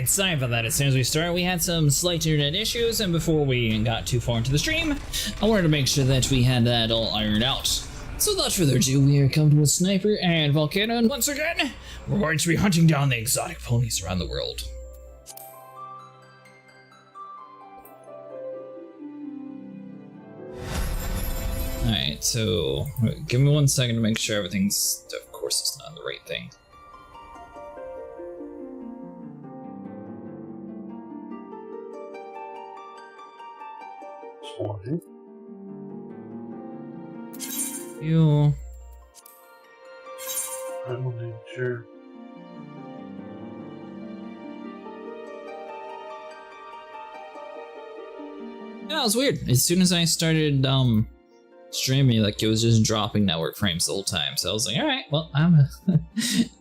Alright, sorry about that. As soon as we started, we had some slight internet issues, and before we got too far into the stream, I wanted to make sure that we had that all ironed out. So without further ado, we are coming with Sniper and Volcano, and once again, we're going to be hunting down the exotic ponies around the world. Alright, so give me 1 second to make sure everything's, of course it's not the right thing. You. I'm sure. Yeah, it was weird. As soon as I started streaming, like it was just dropping network frames the whole time. So I was like, all right, well, I'm gonna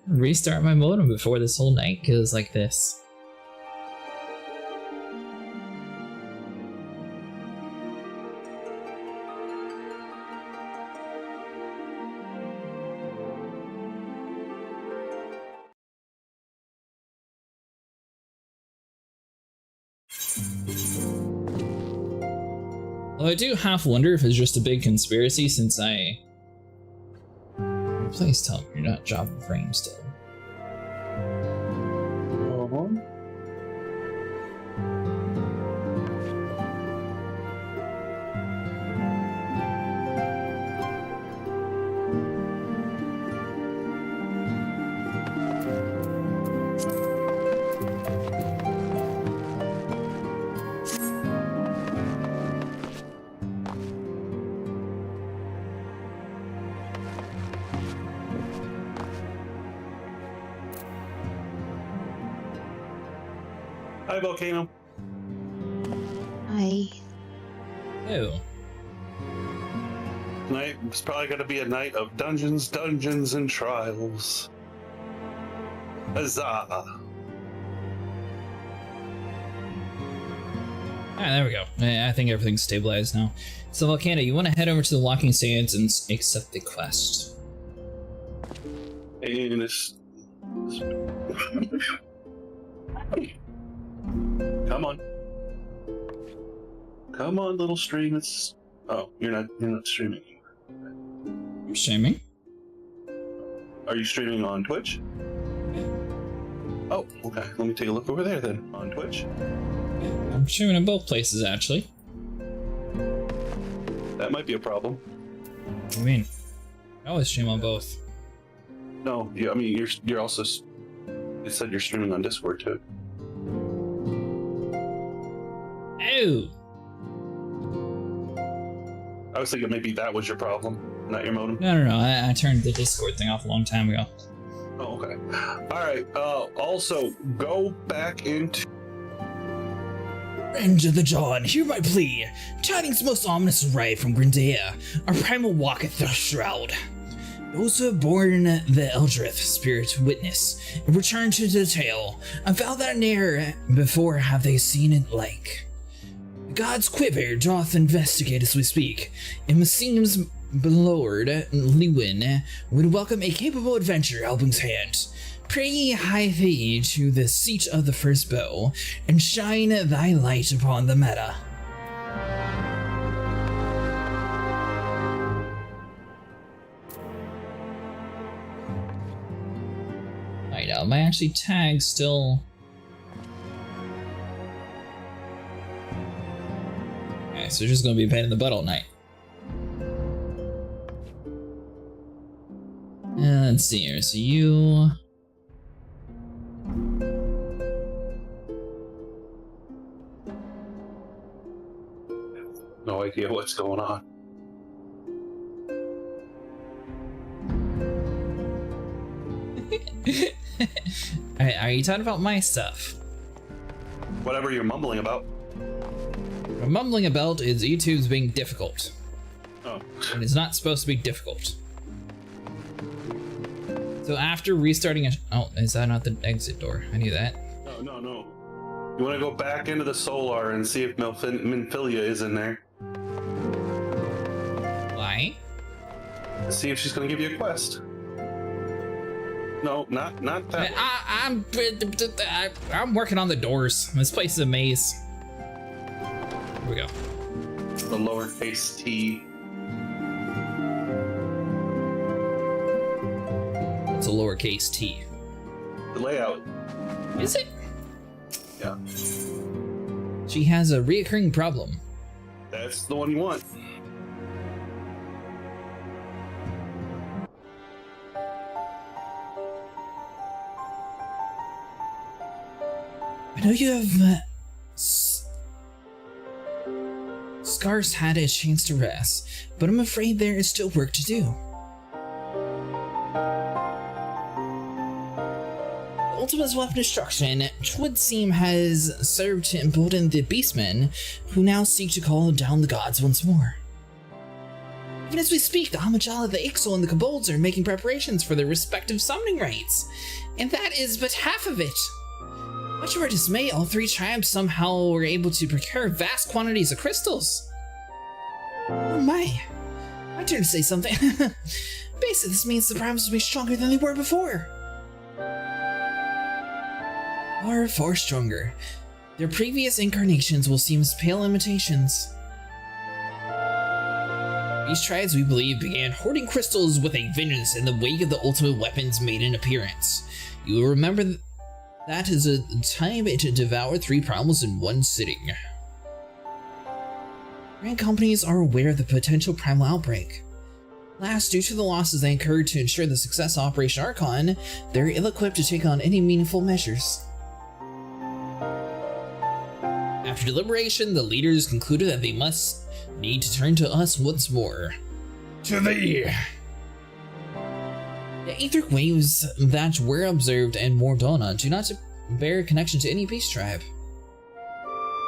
restart my modem before this whole night goes like this. Well, I do half wonder if it's just a big conspiracy since I... Please tell me you're not dropping frames still. Hi, Volcano. Hi. Oh. Tonight is probably going to be a night of dungeons, and trials. Huzzah! Ah, there we go. I think everything's stabilized now. So Volcano, you want to head over to the Locking Sands and accept the quest. And it's... Come on. Come on, little stream. It's... Oh, you're not streaming. I'm streaming. Are you streaming on Twitch? Oh, okay. Let me take a look over there then. On Twitch? I'm streaming in both places, actually. That might be a problem. What do you mean? I always stream on both. No, yeah, I mean, you're also... You said you're streaming on Discord, too. Oh! I was thinking maybe that was your problem, not your modem. No. I turned the Discord thing off a long time ago. Oh, okay. Alright, also, go back into... Friends of the Dawn, hear my plea. Tidings most ominous arrive from Grindea. Our primal walketh the shroud. Those who have borne the Eldrith spirit witness and return to the tale. I vow that ne'er before have they seen it like. The god's quiver doth investigate as we speak. It meseems Lord Lewin would welcome a capable adventurer helping his hand. Pray ye hie thee to the seat of the first bow, and shine thy light upon the meta. I know, my actually tag still... Okay, so just gonna be a pain in the butt all night. Let's see here, so you... No idea what's going on. Are you talking about my stuff? Whatever you're mumbling about. What I'm mumbling about is YouTube's being difficult. Oh. And it's not supposed to be difficult. So after restarting oh, is that not the exit door? I knew that. No. You want to go back into the Solar and see if Minfilia is in there. Why? See if she's going to give you a quest. No, not that. I'm working on the doors. This place is a maze. Here we go. The lowercase t. It's a lowercase t. The layout. Is it? Yeah. She has a reoccurring problem. That's the one you want. I know you have Scar's had a chance to rest, but I'm afraid there is still work to do. Ultima's weapon destruction, it would seem, has served to embolden the beastmen, who now seek to call down the gods once more. Even as we speak, the Amidala, the Ixal, and the Kobolds are making preparations for their respective summoning rites, and that is but half of it. Much to our dismay, all three tribes somehow were able to procure vast quantities of crystals. Oh my turn to say something. Basically, this means the primes will be stronger than they were before. Or far stronger. Their previous incarnations will seem as pale imitations. These tribes, we believe, began hoarding crystals with a vengeance in the wake of the ultimate weapons made an appearance. You will remember that is a time it devoured 3 primals in one sitting. Grand companies are aware of the potential primal outbreak. Last, due to the losses they incurred to ensure the success of Operation Archon, they're ill-equipped to take on any meaningful measures. After deliberation, the leaders concluded that they must need to turn to us once more. To thee! The etheric waves that were observed and warmed on do not bear connection to any beast tribe.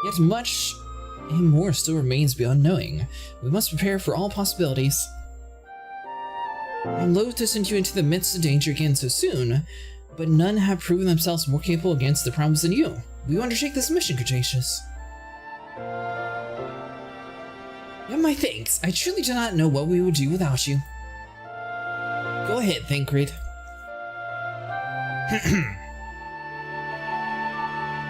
Yet much and more still remains beyond knowing. We must prepare for all possibilities. I'm loath to send you into the midst of danger again so soon, but none have proven themselves more capable against the primals than you. Will you undertake this mission, Cretaceous? Yeah, my thanks. I truly do not know what we would do without you. Go ahead, Thancred.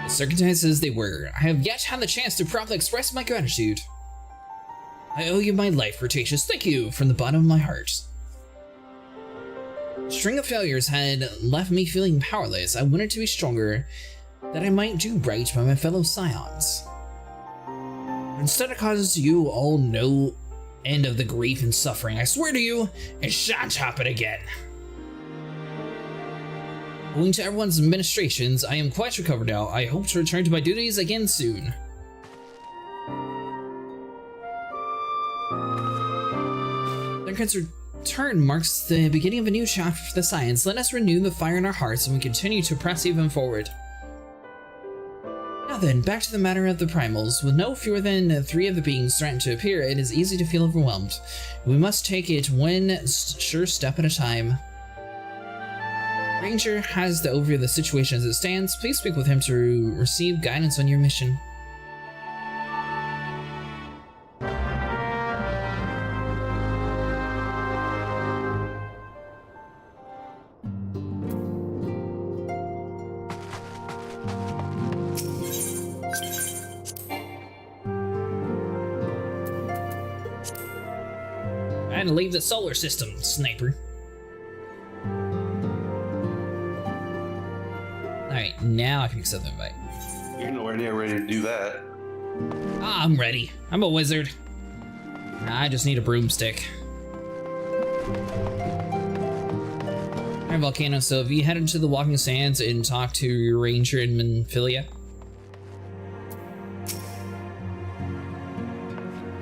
The circumstances they were, I have yet had the chance to properly express my gratitude. I owe you my life, Cretaceous. Thank you from the bottom of my heart. A string of failures had left me feeling powerless. I wanted to be stronger, that I might do right by my fellow scions. Instead, it causes you all no end of the grief and suffering. I swear to you, it shan't happen again. Owing to everyone's administrations, I am quite recovered now. I hope to return to my duties again soon. Thancred's return marks the beginning of a new chapter for the science. Let us renew the fire in our hearts and we continue to press even forward. Now then, back to the matter of the primals. With no fewer than 3 of the beings threatened to appear, it is easy to feel overwhelmed. We must take it one sure step at a time. Ranger has the overview of the situation as it stands. Please speak with him to receive guidance on your mission. And leave the solar system, sniper. Alright, now I can accept the invite. You're nowhere near ready to do that. Ah, I'm ready. I'm a wizard. I just need a broomstick. Alright, Volcano, so have you headed to the Walking Sands and talked to your ranger in Menphilia?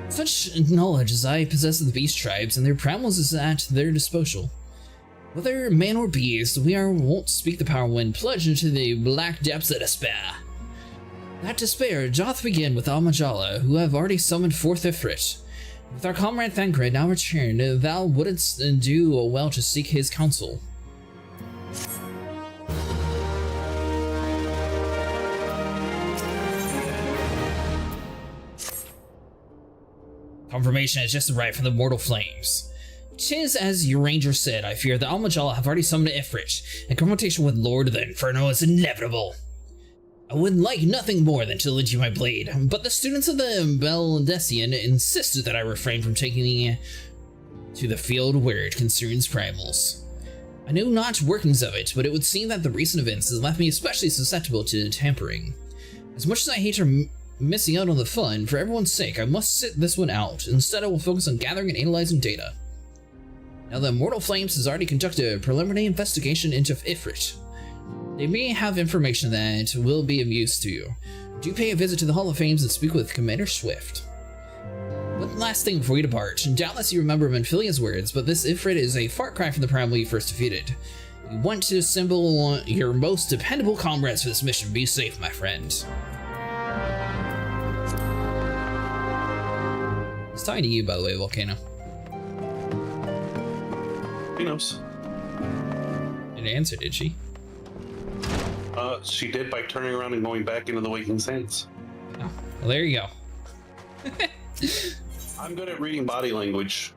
Such knowledge as I possess of the beast tribes and their primals is at their disposal. Whether man or beast, we won't speak the power when plunged into the black depths of despair. That despair doth begin with Amidala, who have already summoned forth Ifrit. With our comrade Thancred now returned, thou wouldst do well to seek his counsel. Confirmation has just arrived from the mortal flames. 'Tis as your ranger said, I fear the Almajal have already summoned Ifrit, and confrontation with Lord of the Inferno is inevitable. I would like nothing more than to lend you my blade, but the students of the Beldesian insisted that I refrain from taking to the field where it concerns primals. I know not workings of it, but it would seem that the recent events has left me especially susceptible to tampering. As much as I hate missing out on the fun, for everyone's sake, I must sit this one out. Instead, I will focus on gathering and analyzing data. Now, the Immortal Flames has already conducted a preliminary investigation into Ifrit. They may have information that will be of use to you. Do pay a visit to the Hall of Fames and speak with Commander Swift. One last thing before you depart. Doubtless you remember Manphilia's words, but this Ifrit is a far cry from the primal you first defeated. You want to assemble your most dependable comrades for this mission. Be safe, my friend. He's talking to you, by the way, Volcano. He knows. Didn't answer, did she? She did by turning around and going back into the Waking Sands. Oh, well, there you go. I'm good at reading body language.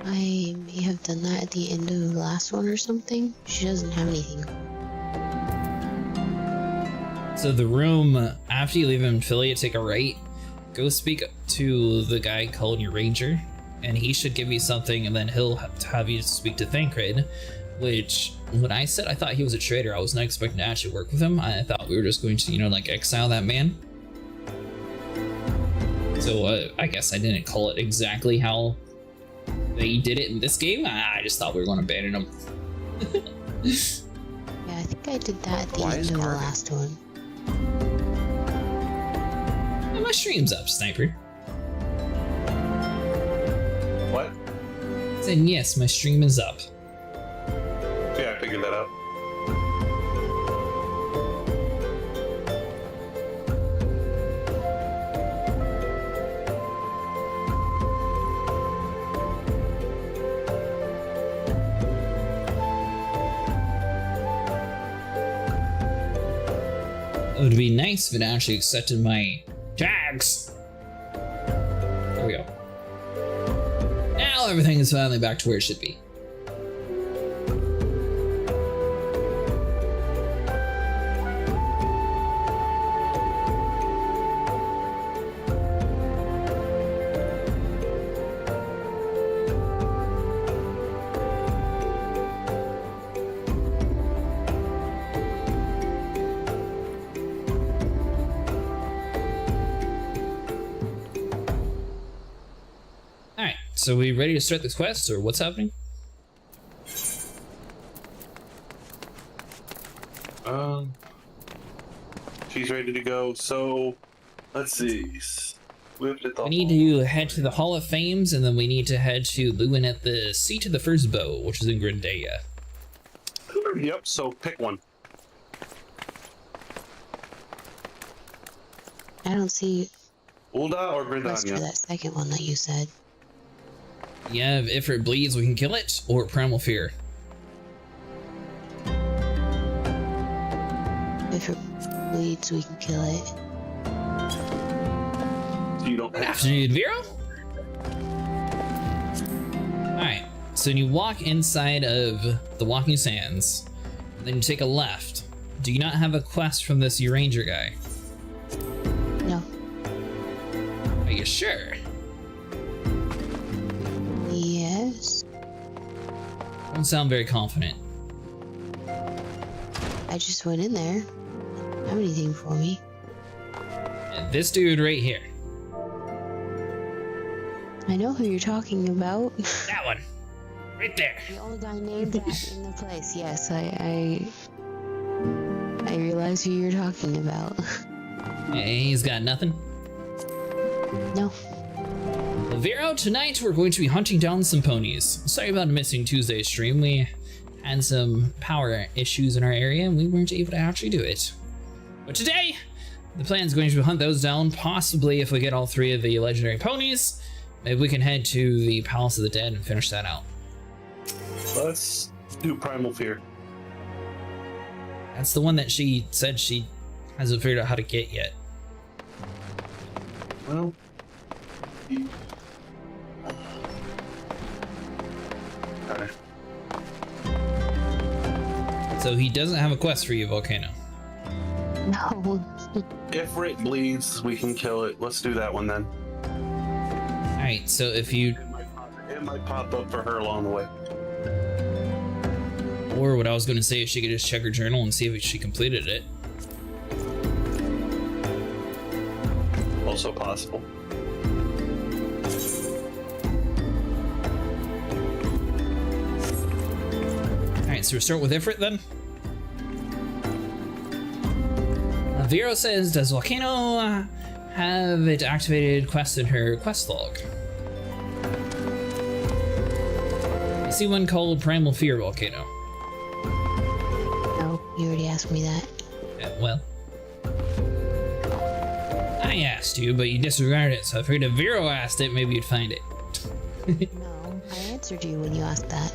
I may have done that at the end of the last one or something. She doesn't have anything. So the room, after you leave Amphilia, take a right. Go speak to the guy calling you Ranger, and he should give you something, and then he'll have you speak to Thancred, which, when I said I thought he was a traitor, I was not expecting to actually work with him. I thought we were just going to, you know, like, exile that man. So, I guess I didn't call it exactly how they did it in this game. I just thought we were going to abandon him. Yeah, I think I did that at the end of the last one. Oh, my stream's up, Sniper. What? Saying yes, my stream is up. Yeah, I figured that out. It would be nice if it actually accepted my tags. There we go. Now everything is finally back to where it should be. So we ready to start this quest, or what's happening? She's ready to go. So, let's see. We need to head to the Hall of Fames, and then we need to head to Lewin at the Seat of the First Bow, which is in Grindaia. Yep. So pick one. I don't see Ulda or quest for Grindaia? that second one that you said. Yeah, if it bleeds, we can kill it, or Primal Fear. If it bleeds, we can kill it. So you don't have Afternoon, Vero? Alright, so you walk inside of the Walking Sands, then you take a left. Do you not have a quest from this Ranger guy? No. Are you sure? Yes. Don't sound very confident. I just went in there. Don't have anything for me. And this dude right here. I know who you're talking about. That one. Right there. The old guy named that in the place. Yes, I realize who you're talking about. He's got nothing. No. Well, Vero, tonight we're going to be hunting down some ponies. Sorry about missing Tuesday's stream. We had some power issues in our area and we weren't able to actually do it. But today, the plan is going to hunt those down. Possibly, if we get all 3 of the legendary ponies, maybe we can head to the Palace of the Dead and finish that out. Let's do Primal Fear. That's the one that she said she hasn't figured out how to get yet. Well, okay. So he doesn't have a quest for you, Volcano. No. Ifrit bleeds, we can kill it. Let's do that one then. Alright, so if you... It might pop up for her along the way. Or what I was going to say is she could just check her journal and see if she completed it. Also possible. Alright, so we'll start with Ifrit then. Vero says, does Volcano have it activated quest in her quest log? I see one called Primal Fear, Volcano. No, you already asked me that. Well, I asked you, but you disregarded it, so I figured if Vero asked it, maybe you'd find it. No, I answered you when you asked that.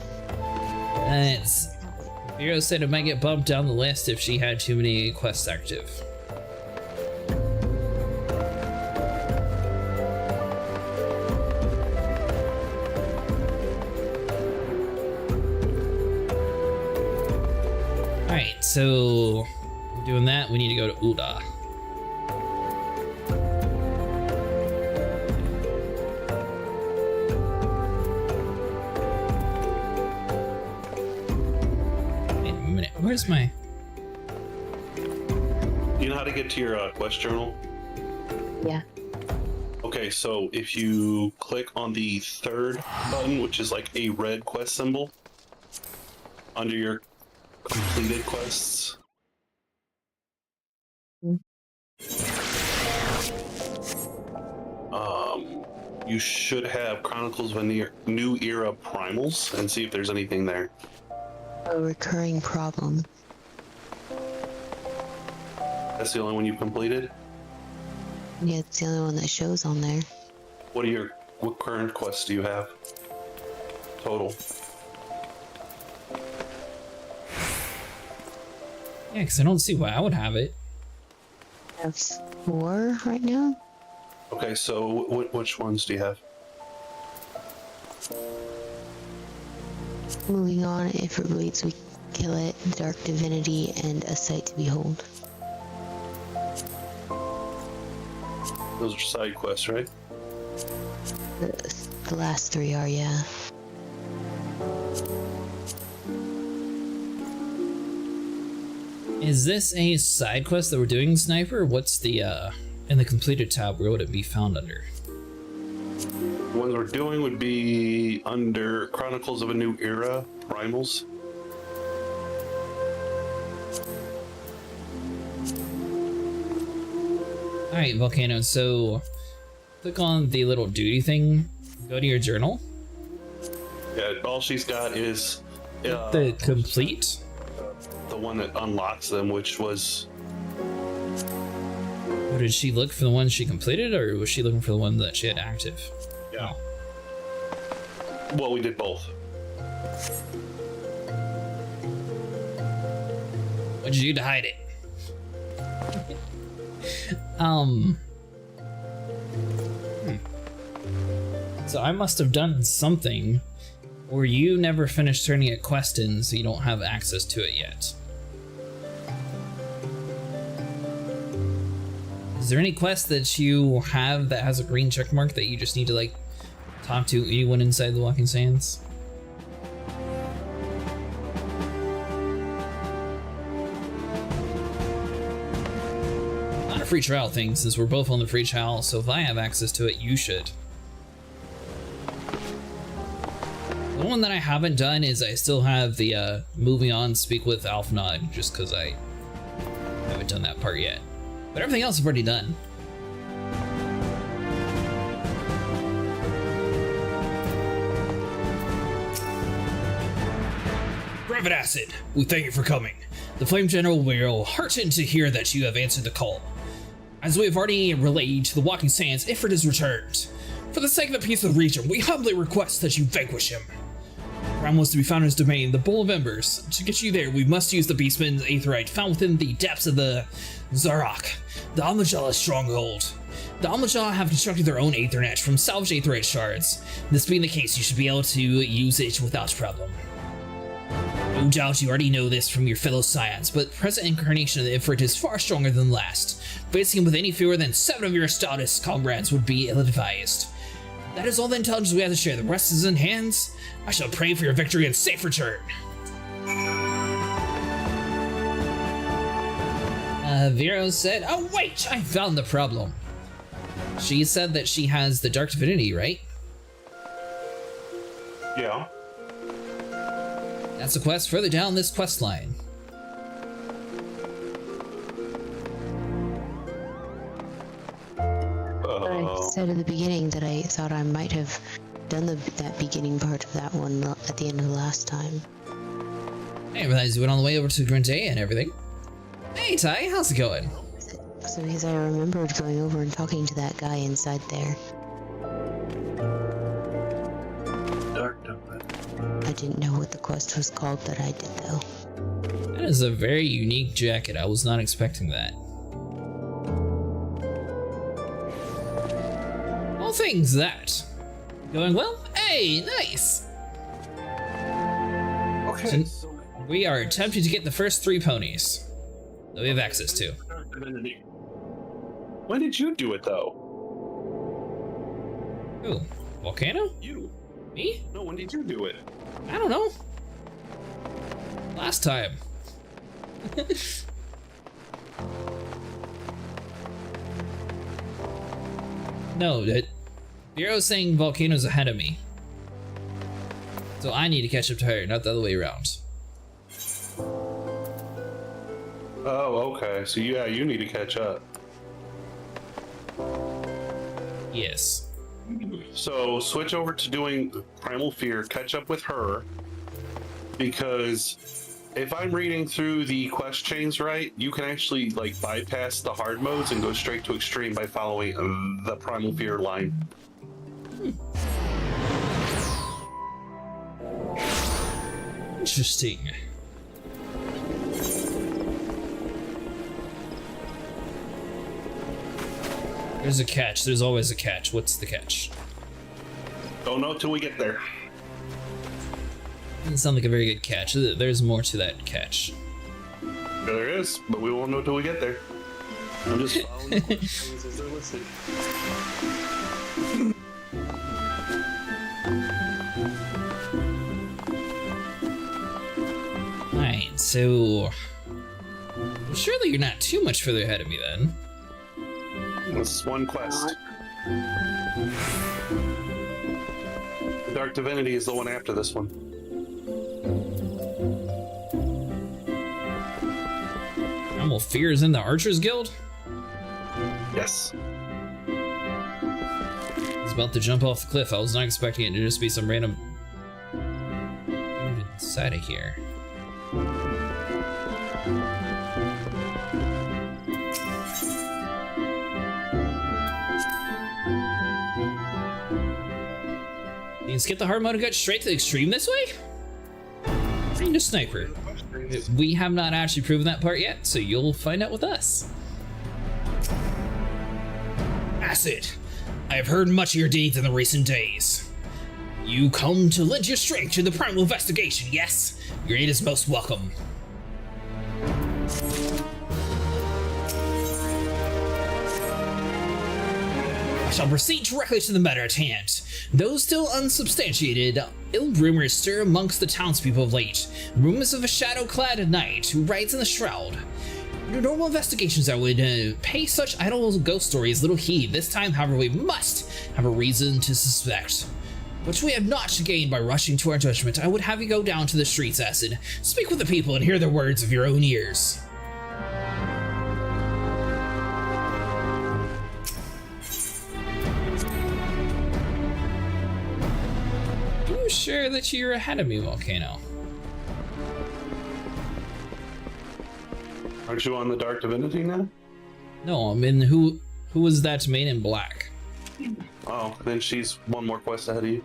Vero said it might get bumped down the list if she had too many quests active. Alright, so doing that, we need to go to Uda. Wait a minute, where's my... You know how to get to your quest journal? Yeah. Okay, so if you click on the third button, which is like a red quest symbol, under your completed quests. You should have Chronicles of a New Era Primals and see if there's anything there. A recurring problem. That's the only one you completed? Yeah, it's the only one that shows on there. What current quests do you have? Total. Yeah, because I don't see why I would have it. I have 4 right now. Okay, so which ones do you have? Moving on, if it bleeds, we kill it. Dark Divinity and A Sight to Behold. Those are side quests, right? The last 3 are, yeah. Is this a side quest that we're doing, Sniper? What's the, in the completed tab, where would it be found under? The ones we're doing would be under Chronicles of a New Era, Primals. Alright, Volcano, so click on the little duty thing, go to your journal. Yeah, all she's got is The complete? the one that unlocks them, which was... Or did she look for the one she completed, or was she looking for the one that she had active? Yeah. Well, we did both. What'd you do to hide it? So I must have done something, or you never finished turning a quest in, so you don't have access to it yet. Is there any quest that you have that has a green check mark that you just need to, like, talk to anyone inside the Walking Sands? Not a free trial thing, since we're both on the free trial, so if I have access to it, you should. The one that I haven't done is I still have the moving on, speak with Alfnod, just because I haven't done that part yet. But everything else I've already done. Private Acid, we thank you for coming. The Flame General will heartened to hear that you have answered the call. As we have already relayed to the Walking Sands, Ifrit is returned. For the sake of the peace of the region, we humbly request that you vanquish him. Realm was to be found in his domain, the Bowl of Embers. To get you there, we must use the Beastman's Aetherite found within the depths of the Zarok, the Almajala stronghold. The Almajala have constructed their own Aethernet from salvaged Aetherite shards. This being the case, you should be able to use it without problem. No doubt you already know this from your fellow Scions, but the present incarnation of the Ifrit is far stronger than the last. Facing him with any fewer than 7 of your stoutest comrades would be ill-advised. That is all the intelligence we have to share. The rest is in hands. I shall pray for your victory and safe return. Vero said, oh wait, I found the problem. She said that she has the Dark Divinity, right? Yeah. That's a quest further down this quest line. I said at the beginning that I thought I might have done that beginning part of that one at the end of the last time. I didn't realize you went all the way over to Grenday and everything. Hey Ty, how's it going? So because I remembered going over and talking to that guy inside there. I didn't know what the quest was called, but I did though. That is a very unique jacket. I was not expecting that. All things that. Going well? Hey, nice! Okay. So we are attempting to get the first 3 ponies that we have access to. When did you do it, though? Ooh, Volcano? You. Me? No, when did you do it? I don't know. Last time. No, Vero's saying Volcano's ahead of me. So I need to catch up to her, not the other way around. Oh, okay. So yeah, you need to catch up. Yes. So switch over to doing Primal Fear, catch up with her, because if I'm reading through the quest chains right, you can actually like bypass the hard modes and go straight to extreme by following the Primal Fear line. Interesting. There's a catch. There's always a catch. What's the catch? Don't know till we get there. Doesn't sound like a very good catch. There's more to that catch. Yeah, there is, but we won't know till we get there. I'm just following the questions as they're listed. Alright, so... surely you're not too much further ahead of me then. This is one quest. The Dark Divinity is the one after this one. Primal Fear is in the Archers Guild? Yes. He's about to jump off the cliff. I was not expecting it to just be some random... inside of here. You can skip the hard mode and get straight to the extreme this way? Find a sniper. We have not actually proven that part yet, so you'll find out with us. Acid, I have heard much of your deeds in the recent days. You come to lend your strength to the primal investigation, yes? Your aid is most welcome. I shall proceed directly to the matter at hand. Though still unsubstantiated, ill rumors stir amongst the townspeople of late. Rumors of a shadow-clad knight who rides in the shroud. Under normal investigations, I would pay such idle ghost stories little heed. This time, however, we must have a reason to suspect. Which we have not gained by rushing to our judgment. I would have you go down to the streets, Acid. Speak with the people and hear their words of your own ears. Are you sure that you're ahead of me, Volcano? Aren't you on the Dark Divinity now? No, I mean, who is that main in black? Oh, then she's one more quest ahead of you.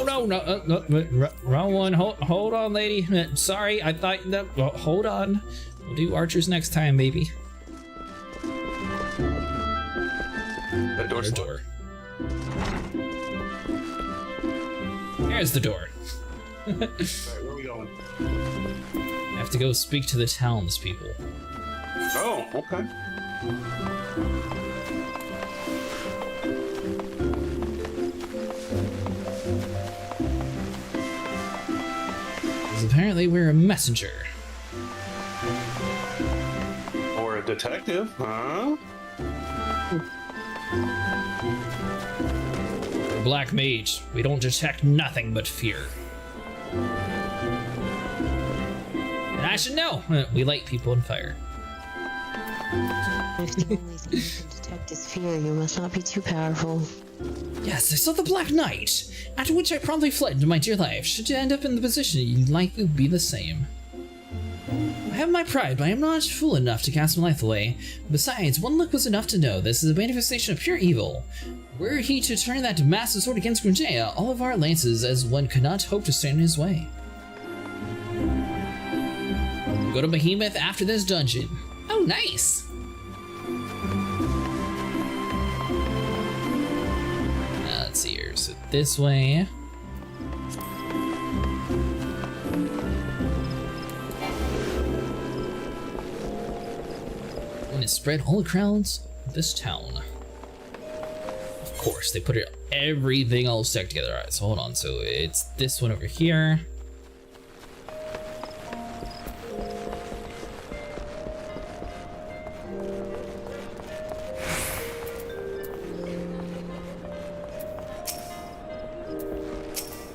no, wrong one. Hold on, lady. Sorry, I thought that. Well, hold on. We'll do archers next time, baby. That door's door. There's the door. Alright, where are we going? I have to go speak to the townspeople. Oh, okay. Because apparently we're a messenger. Or a detective, huh? We're black mage. We don't detect nothing but fear. And I should know. We light people on fire. If the only thing you can detect is fear, you must not be too powerful. Yes, I saw the Black Knight, after which I promptly fled into my dear life. Should you end up in the position, you'd likely be the same. I have my pride, but I am not fool enough to cast my life away. Besides, one look was enough to know this is a manifestation of pure evil. Were he to turn that massive sword against Grintea, all of our lances as one could not hope to stand in his way. Go to Behemoth after this dungeon. Oh, nice! Let's see here. So this way. And it spread all across this town. Of course, they put everything all stacked together. Alright, so hold on. So it's this one over here.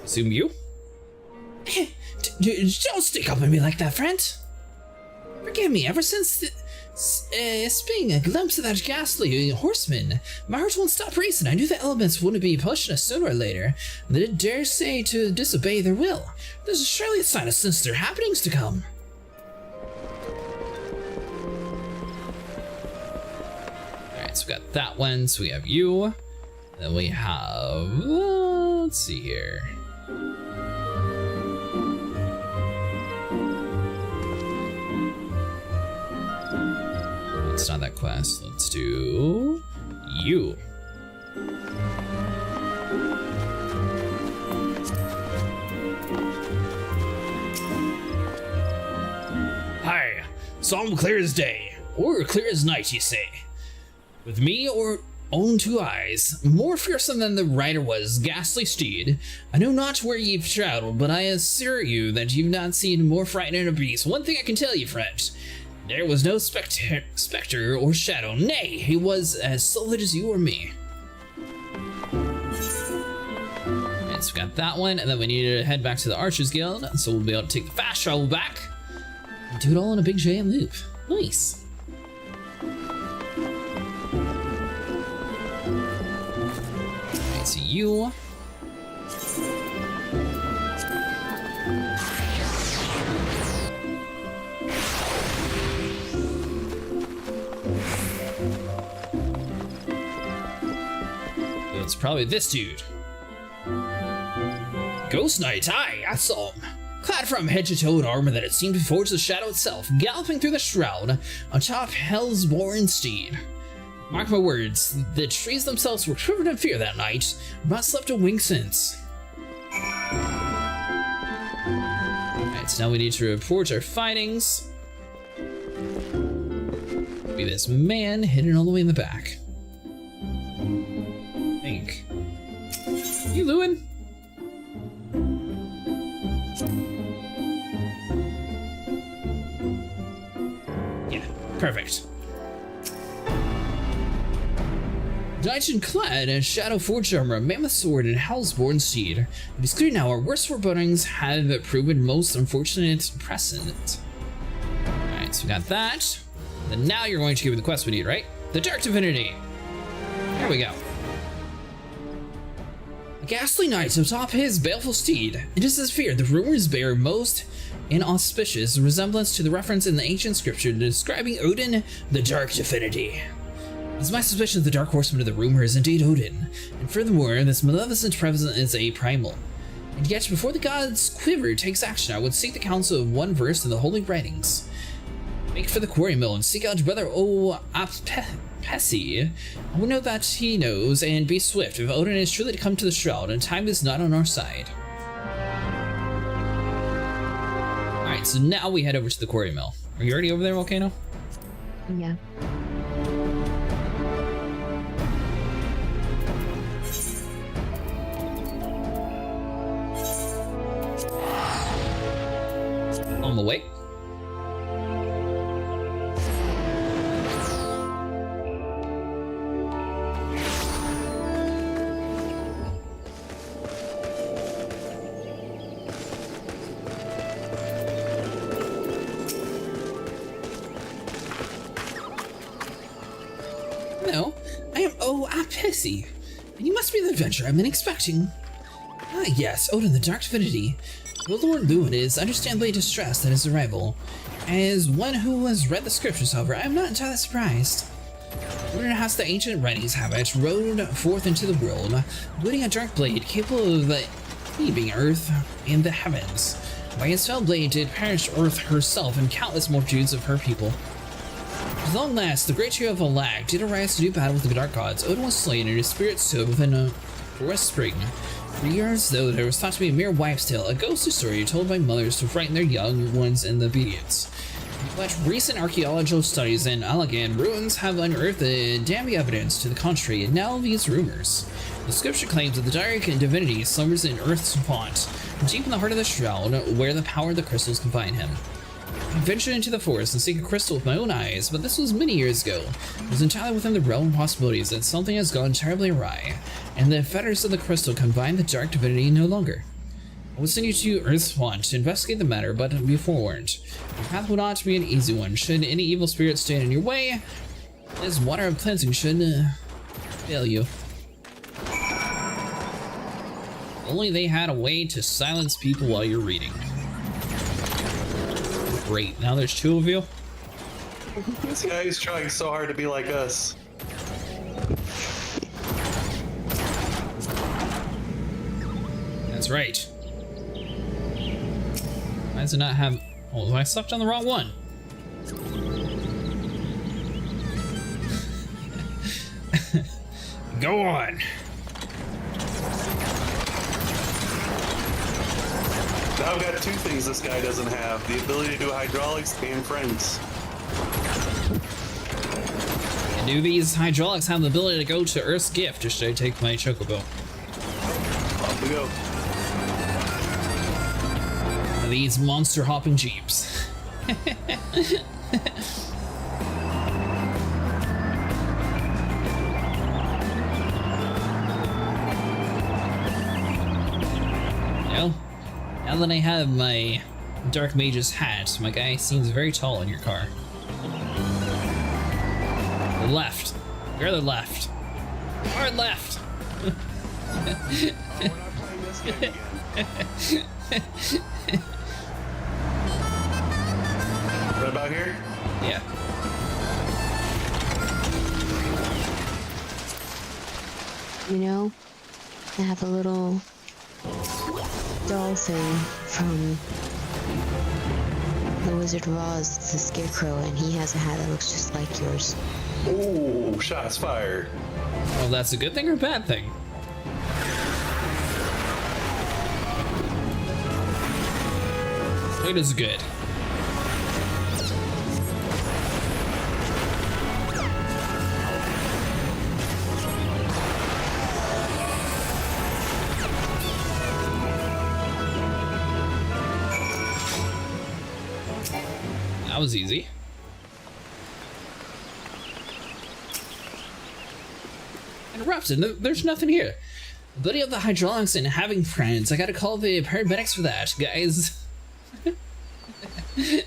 Assume you? Don't stick up at me like that, friend. Forgive me, ever since seeing a glimpse of that ghastly horseman, my heart won't stop racing. I knew the elements wouldn't be pushing us sooner or later. They didn't dare say to disobey their will. There's surely a sign of sinister happenings to come. Alright, so we got that one, so we have you. Then we have... let's see here. It's not that quest. Let's do you. Hi, so I'm clear as day, or clear as night, you say. With me or own two eyes, more fearsome than the rider was, ghastly steed. I know not where ye've traveled, but I assure you that you've not seen more frightening a beast. One thing I can tell you, friend. There was no spectre or shadow. Nay, he was as solid as you or me. And so we got that one, and then we need to head back to the Archers Guild, so we'll be able to take the fast travel back and do it all in a big giant loop. Nice. Alright, so you. It's probably this dude. Ghost Knight, aye, I saw him. Clad from head to toe in armor that had seemed to forge the shadow itself, galloping through the shroud on top Hell's Born steed. Mark my words, the trees themselves were quivered in fear that night, but not slept a wink since. Alright, so now we need to report our findings. Be this man hidden all the way in the back. You Lewin? Yeah, perfect. Knight clad in shadow forged armor, mammoth sword, and Hellsborn steed. It is clear now our worst forebodings have proven most unfortunate precedent. Alright, so we got that. And now you're going to give me the quest we need, right? The Dark Divinity. Here we go. A ghastly knight atop his baleful steed. It is his fear the rumors bear most inauspicious resemblance to the reference in the ancient scripture describing Odin, the Dark Divinity. It's my suspicion the Dark Horseman of the rumor is indeed Odin, and furthermore, this maleficent presence is a primal. And yet, before the gods' quiver takes action, I would seek the counsel of one verse in the holy writings. Make for the quarry mill and seek out brother Pessy. I will know that he knows, and be swift if Odin is truly to come to the shroud and time is not on our side. Alright, so now we head over to the quarry mill. Are you already over there, Volcano? Yeah. On the way. Hello, I am Pessy, and you must be the adventurer I've been expecting. Ah yes, Odin the Dark Divinity. The Lord Lewin is understandably distressed at his arrival. As one who has read the scriptures, however, I am not entirely surprised. Odin has the ancient writings have it, rode forth into the world, wielding a dark blade capable of cleaving earth and the heavens. By his fell blade did perish earth herself and countless multitudes of her people. At long last, the great trio of Alag did arise to do battle with the dark gods. Odin was slain and his spirit stood within a forest spring. For years, though, there was thought to be a mere wives' tale, a ghostly story told by mothers to frighten their young ones in the obedience. But recent archaeological studies in Allagan ruins have unearthed the damning evidence to the contrary, and now these rumors. The scripture claims that the dark divinity slumbers in Earth's font, deep in the heart of the shroud, where the power of the crystals confine him. I ventured into the forest and seek a crystal with my own eyes, but this was many years ago. It was entirely within the realm of possibilities that something has gone terribly awry, and the fetters of the crystal confine the dark divinity no longer. I will send you to Earth's Font to investigate the matter, but be forewarned. The path will not be an easy one. Should any evil spirit stand in your way, this water of cleansing should fail you. Only they had a way to silence people while you're reading. Great, now there's two of you? This guy is trying so hard to be like us. That's right. Why does it not have... Oh, I slept on the wrong one. Go on. Now I've got two things this guy doesn't have. The ability to do hydraulics and friends. And do these hydraulics have the ability to go to Earth's Gift, or should I take my chocobo? Off we go. These monster hopping jeeps. Well, now that I have my Dark Mage's hat, my guy seems very tall in your car. The left. You're the left. Hard left. Oh, we're not playing this game again. Right about here? Yeah. You know, I have a little doll thing from the Wizard of Oz, the Scarecrow, and he has a hat that looks just like yours. Ooh, shots fired. Well, that's a good thing or a bad thing? It is good. That was easy. Interrupted. There's nothing here. Ability of the hydraulics and having friends. I gotta call the paramedics for that, guys. You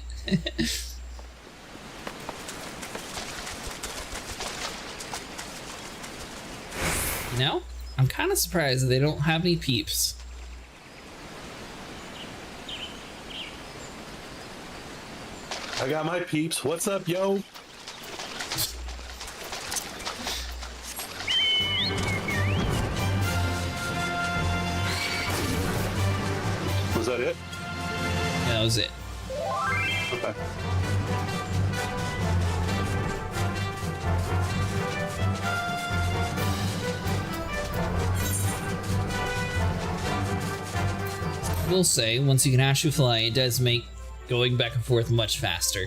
know, I'm kind of surprised that they don't have any peeps. I got my peeps. What's up, yo? Was that it? Yeah, that was it. Okay. We'll say, once you can actually fly, it does make going back and forth much faster.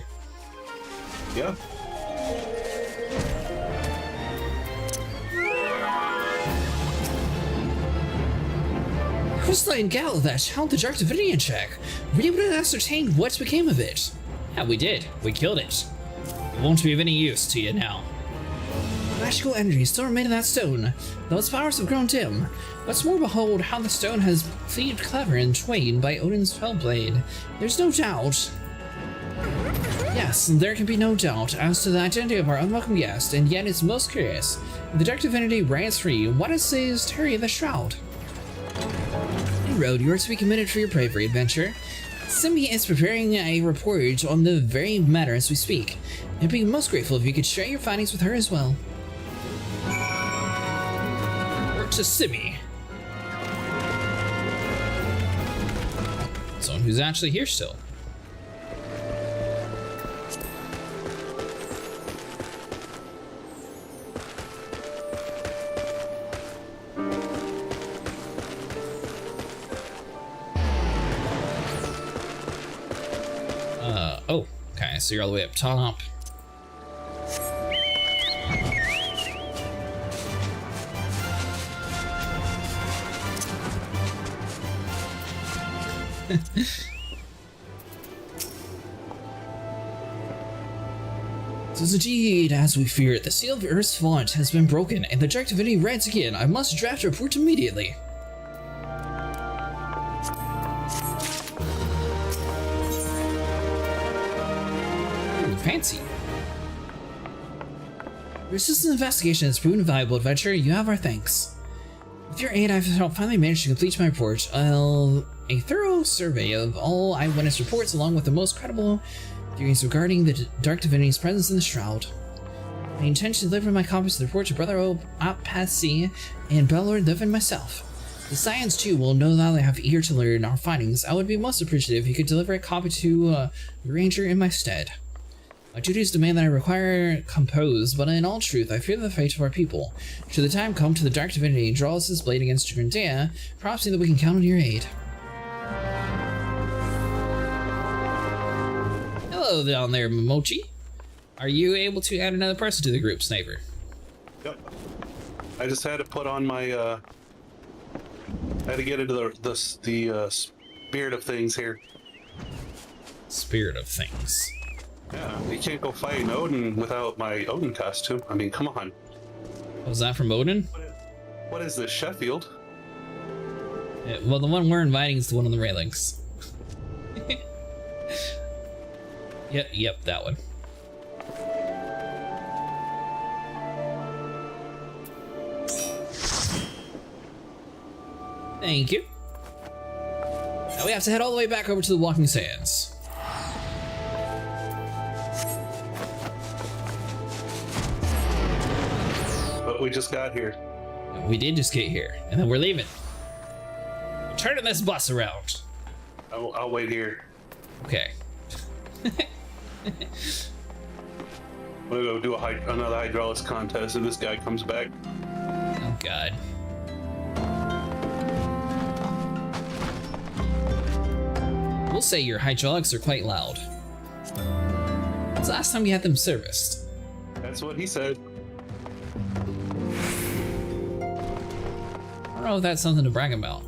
Yeah. Crystalline Gal, that held the Dark Divinity in check. Were you able to ascertain what became of it? Yeah, we did. We killed it. It won't be of any use to you now. Magical energy still remain in that stone, though its powers have grown dim. What's more, behold how the stone has cleaved clever in twain by Odin's Fellblade. There's no doubt. Yes, there can be no doubt as to the identity of our unwelcome guest, and yet it's most curious. If the Dark Divinity reigns free, what is his Terry of the Shroud? Road, you are to be commended for your bravery adventure. Simi is preparing a report on the very matter as we speak. I'd be most grateful if you could share your findings with her as well. Work to Simi. Someone who's actually here still. Oh, okay, so you're all the way up top. It is indeed as we feared. The seal of Earth's font has been broken, and the Dark Divinity rides again. I must draft a report immediately. Fancy. Your assistance investigation has proven a valuable adventure. You have our thanks. With your aid, I've finally managed to complete my report. A thorough survey of all eyewitness reports, along with the most credible theories regarding the Dark Divinity's presence in the Shroud. I intend to deliver my copies of the report to Brother Opasi and Bellord Liv and myself. The Scions, too, will no doubt have eager to learn our findings. I would be most appreciative if you could deliver a copy to Ranger in my stead. My duties demand that I require compose, but in all truth, I fear the fate of our people. Should the time come to the Dark Divinity draws his blade against Grindea, perhaps that we can count on your aid. Hello down there, Momochi. Are you able to add another person to the group, Sniper? Yep. I just had to put on my, I had to get into the spirit of things here. Spirit of things. Yeah, you can't go fighting Odin without my Odin costume. I mean, come on. Was that from Odin? What is this, Sheffield? Yeah, well, the one we're inviting is the one on the railings. Yep, that one. Thank you. Now we have to head all the way back over to the Walking Sands. But we just got here. We did just get here, and then we're leaving. We're turning this bus around. I'll wait here. Okay. I'm gonna go do another hydraulics contest if this guy comes back. Oh God. We'll say your hydraulics are quite loud. When's the last time you had them serviced? That's what he said. I don't know if that's something to brag about.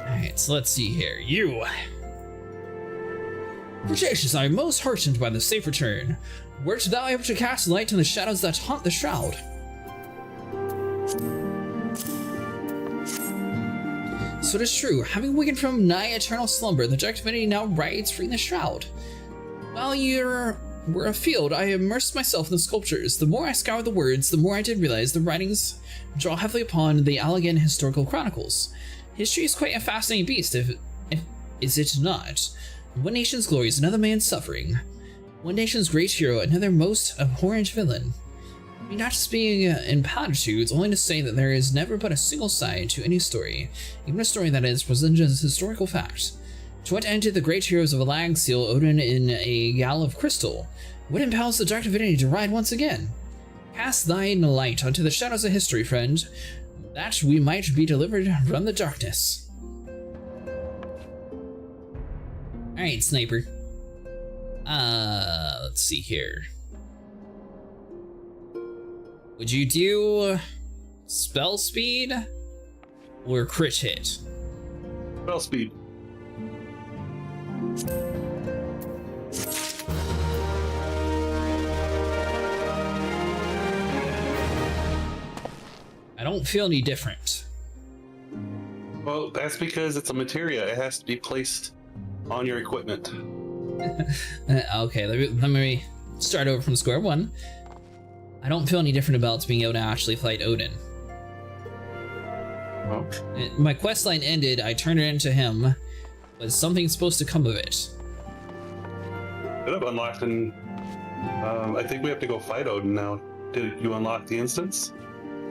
Alright, so let's see here. You! Cretaceous, I am most heartened by the safe return. Wert thou able to cast light on the shadows that haunt the Shroud? So it is true, having awakened from nigh eternal slumber, the Dark Divinity now rides free in the Shroud. While you were afield, I immersed myself in the sculptures. The more I scoured the words, the more I did realize the writings draw heavily upon the Allegan historical chronicles. History is quite a fascinating beast, is it not? One nation's glory is another man's suffering. One nation's great hero, another most abhorrent villain. I mean, not just being in platitudes, only to say that there is never but a single side to any story, even a story that is presented as historical fact. To what end did the great heroes of Alag seal Odin in a gall of crystal? What impels the dark divinity to ride once again? Cast thine light onto the shadows of history, friend, that we might be delivered from the darkness. Alright, sniper. Let's see here. Would you do spell speed or crit hit? Spell speed. I don't feel any different. Well, that's because it's a materia. It has to be placed on your equipment. Okay, let me start over from square one. I don't feel any different about being able to actually fight Odin. Well, My quest line ended, I turned it into him, but something's supposed to come of it. could have unlocked and I think we have to go fight Odin now. Did you unlock the instance?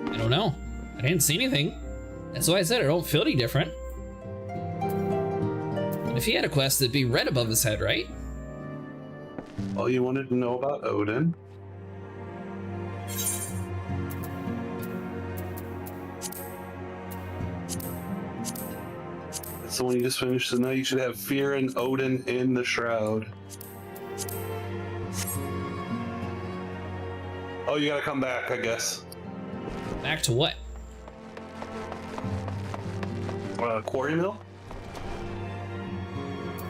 I don't know. I didn't see anything. That's why I said I don't feel any different. But if he had a quest, it'd be red above his head, right? All you wanted to know about Odin. That's the one you just finished, so now you should have Fear and Odin in the Shroud. Oh, you gotta come back, I guess. Back to what? Quarry Mill?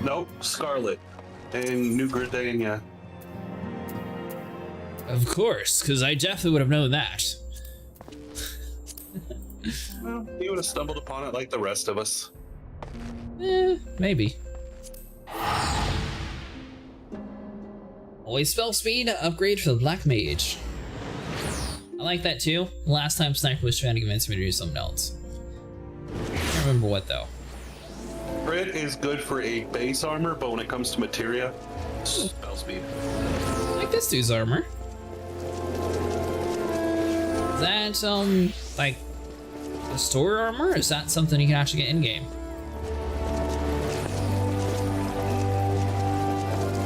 Nope, Scarlet. And New Gridania. Of course, because I definitely would have known that. Well, you would have stumbled upon it like the rest of us. Maybe. Always spell speed, upgrade for the Black Mage. I like that too. Last time Sniper was trying to convince me to do something else. I can't remember what though. Crit is good for a base armor, but when it comes to materia, spell speed. I like this dude's armor. Is that, like, the store armor? Or is that something you can actually get in-game?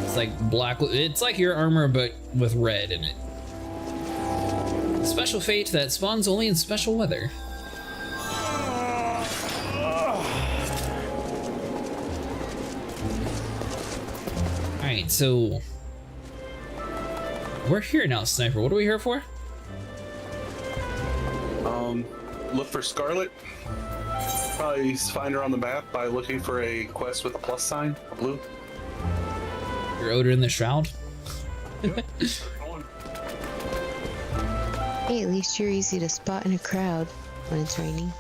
It's like black, it's like your armor, but with red in it. Special fate that spawns only in special weather. Alright, so we're here now, Sniper. What are we here for? Look for Scarlet. Probably find her on the map by looking for a quest with a plus sign, blue. Your Odin in the Shroud? Hey, at least you're easy to spot in a crowd when it's raining.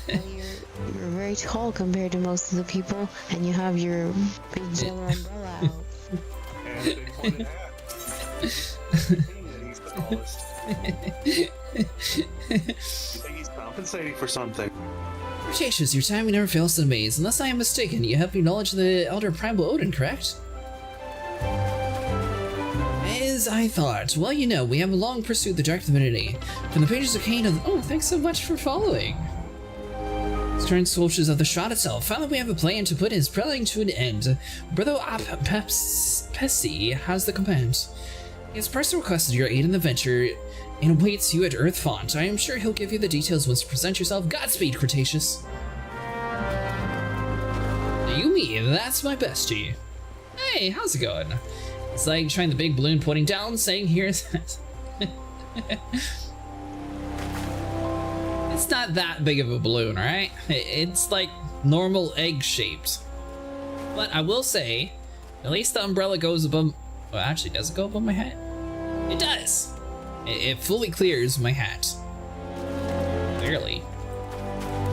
Well, you're very tall compared to most of the people, and you have your big yellow umbrella out. And big pointed hat. He's the tallest. You think he's compensating for something? Cretaceous, your timing never fails to amaze. Unless I am mistaken, you have acknowledged the Elder Primal Odin, correct? As I thought. Well, you know, we have long pursued the Dark Divinity. From the pages of Cain of... Oh, thanks so much for following. Stern sculptures of the shot itself. Finally, we have a plan to put his preluding to an end. Brother Pepsi has the command. He has personally requested your aid in the venture and awaits you at Earth Font. I am sure he'll give you the details once you present yourself. Godspeed, Cretaceous. Yumi, that's my bestie. Hey, how's it going? It's like trying the big balloon pointing down, saying here's that. It's not that big of a balloon, alright? It's like normal egg shaped. But I will say, at least the umbrella goes above... Well, actually, does it go above my hat? It does! It fully clears my hat. Barely.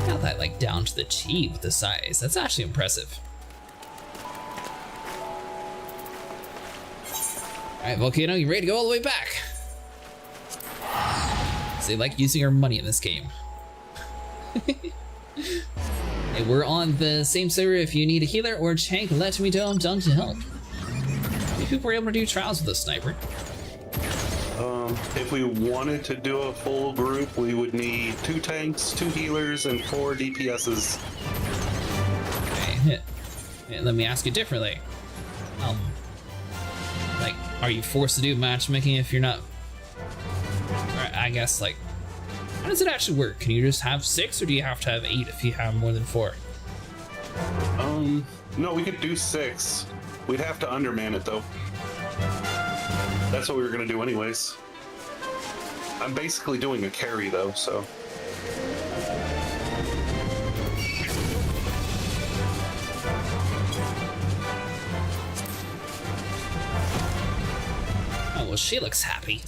Got that like down to the T with the size. That's actually impressive. Alright, Volcano, you ready to go all the way back? So they like using our money in this game. Hey, we're on the same server. If you need a healer or a tank, let me know. I'm done to help. Maybe people were able to do trials with a sniper. If we wanted to do a full group, we would need 2 tanks, 2 healers, and 4 DPSs. Okay. Let me ask you differently. Like, are you forced to do matchmaking if you're not? Or I guess, like, how does it actually work? Can you just have 6, or do you have to have 8 if you have more than 4? No, we could do 6. We'd have to underman it, though. That's what we were gonna do anyways. I'm basically doing a carry, though, so... Oh, well, she looks happy.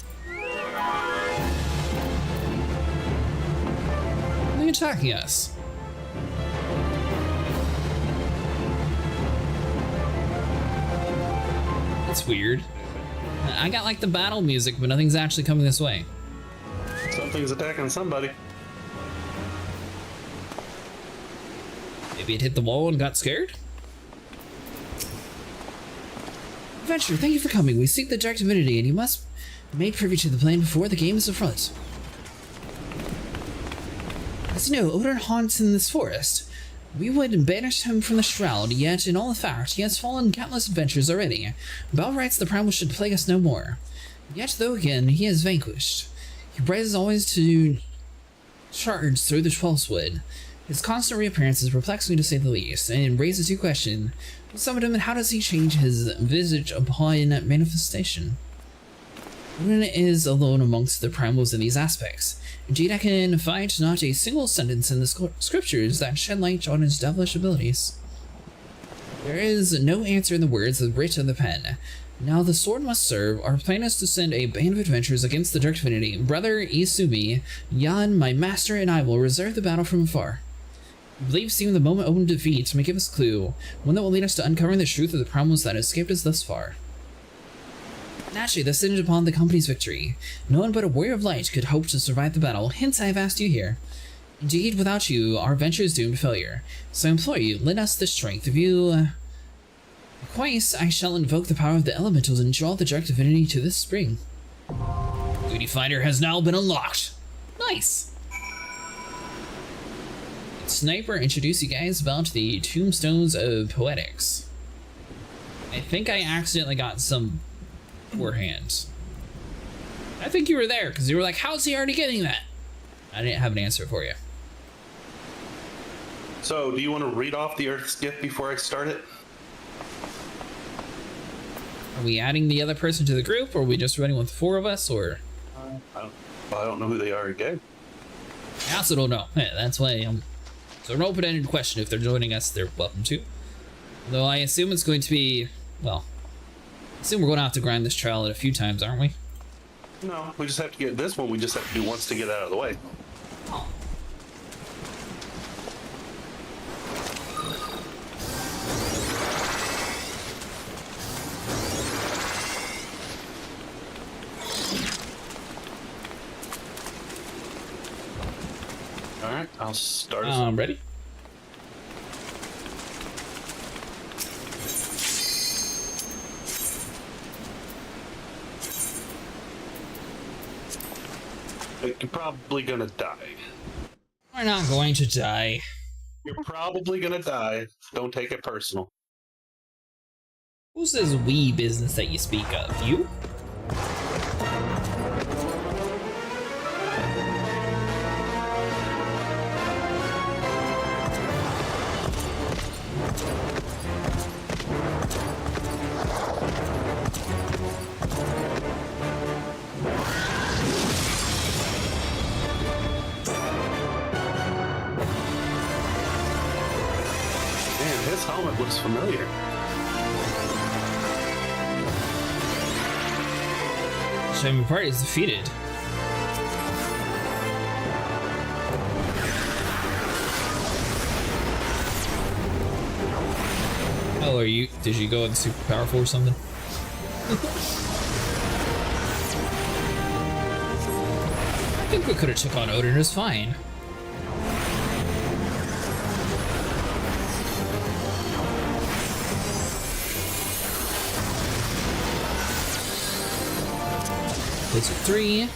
What are you attacking us? That's weird. I got like the battle music, but nothing's actually coming this way. Something's attacking somebody. Maybe it hit the wall and got scared? Adventurer, thank you for coming. We seek the dark divinity, and you must be made privy to the plan before the game is afoot. As you know, Odin haunts in this forest. We would banish him from the Shroud, yet in all fact, he has fallen countless adventures already. Bel writes the primal should plague us no more. Yet though again, he is vanquished. He rises always to charge through the Twelfthwood. His constant reappearance is perplexing to say the least, and raises you question. Who summoned him, and how does he change his visage upon manifestation? Odin is alone amongst the primals in these aspects. Indeed, I can find not a single sentence in the scriptures that shed light on his devilish abilities. There is no answer in the words of the writ of the pen. Now the sword must serve. Our plan is to send a band of adventurers against the dark divinity. Brother Isumi, Yan, my master, and I will reserve the battle from afar. We believe seeing the moment open defeat may give us a clue, one that will lead us to uncovering the truth of the problems that escaped us thus far. Naturally, this hinged upon the company's victory. No one but a warrior of light could hope to survive the battle, hence I have asked you here. Indeed, without you, our venture is doomed to failure. So I implore you, lend us the strength. If you request, I shall invoke the power of the elementals and draw the dark divinity to this spring. Duty Finder has now been unlocked. Nice! Sniper introduced you guys about the Tombstones of Poetics. I think I accidentally got some forehands. I think you were there because you were like, how's he already getting that? I didn't have an answer for you. So, do you want to read off the Earth's gift before I start it? Are we adding the other person to the group, or are we just running with 4 of us, or? I don't know who they are again. I also don't know. Yeah, that's why it's an open-ended question. If they're joining us, they're welcome to. Though I assume it's going to be, well, I assume we're going to have to grind this trial a few times, aren't we? No, we just have to get this one. We just have to do once to get out of the way. Oh. All right, I'll start. Ready? You're probably gonna die. We're not going to die. You're probably gonna die. Don't take it personal. Who's this we business that you speak of? You? His helmet looks familiar. Shaman Party is defeated. Oh, did you go in super powerful or something? I think we could have took on Odin, it was fine. Those are 3.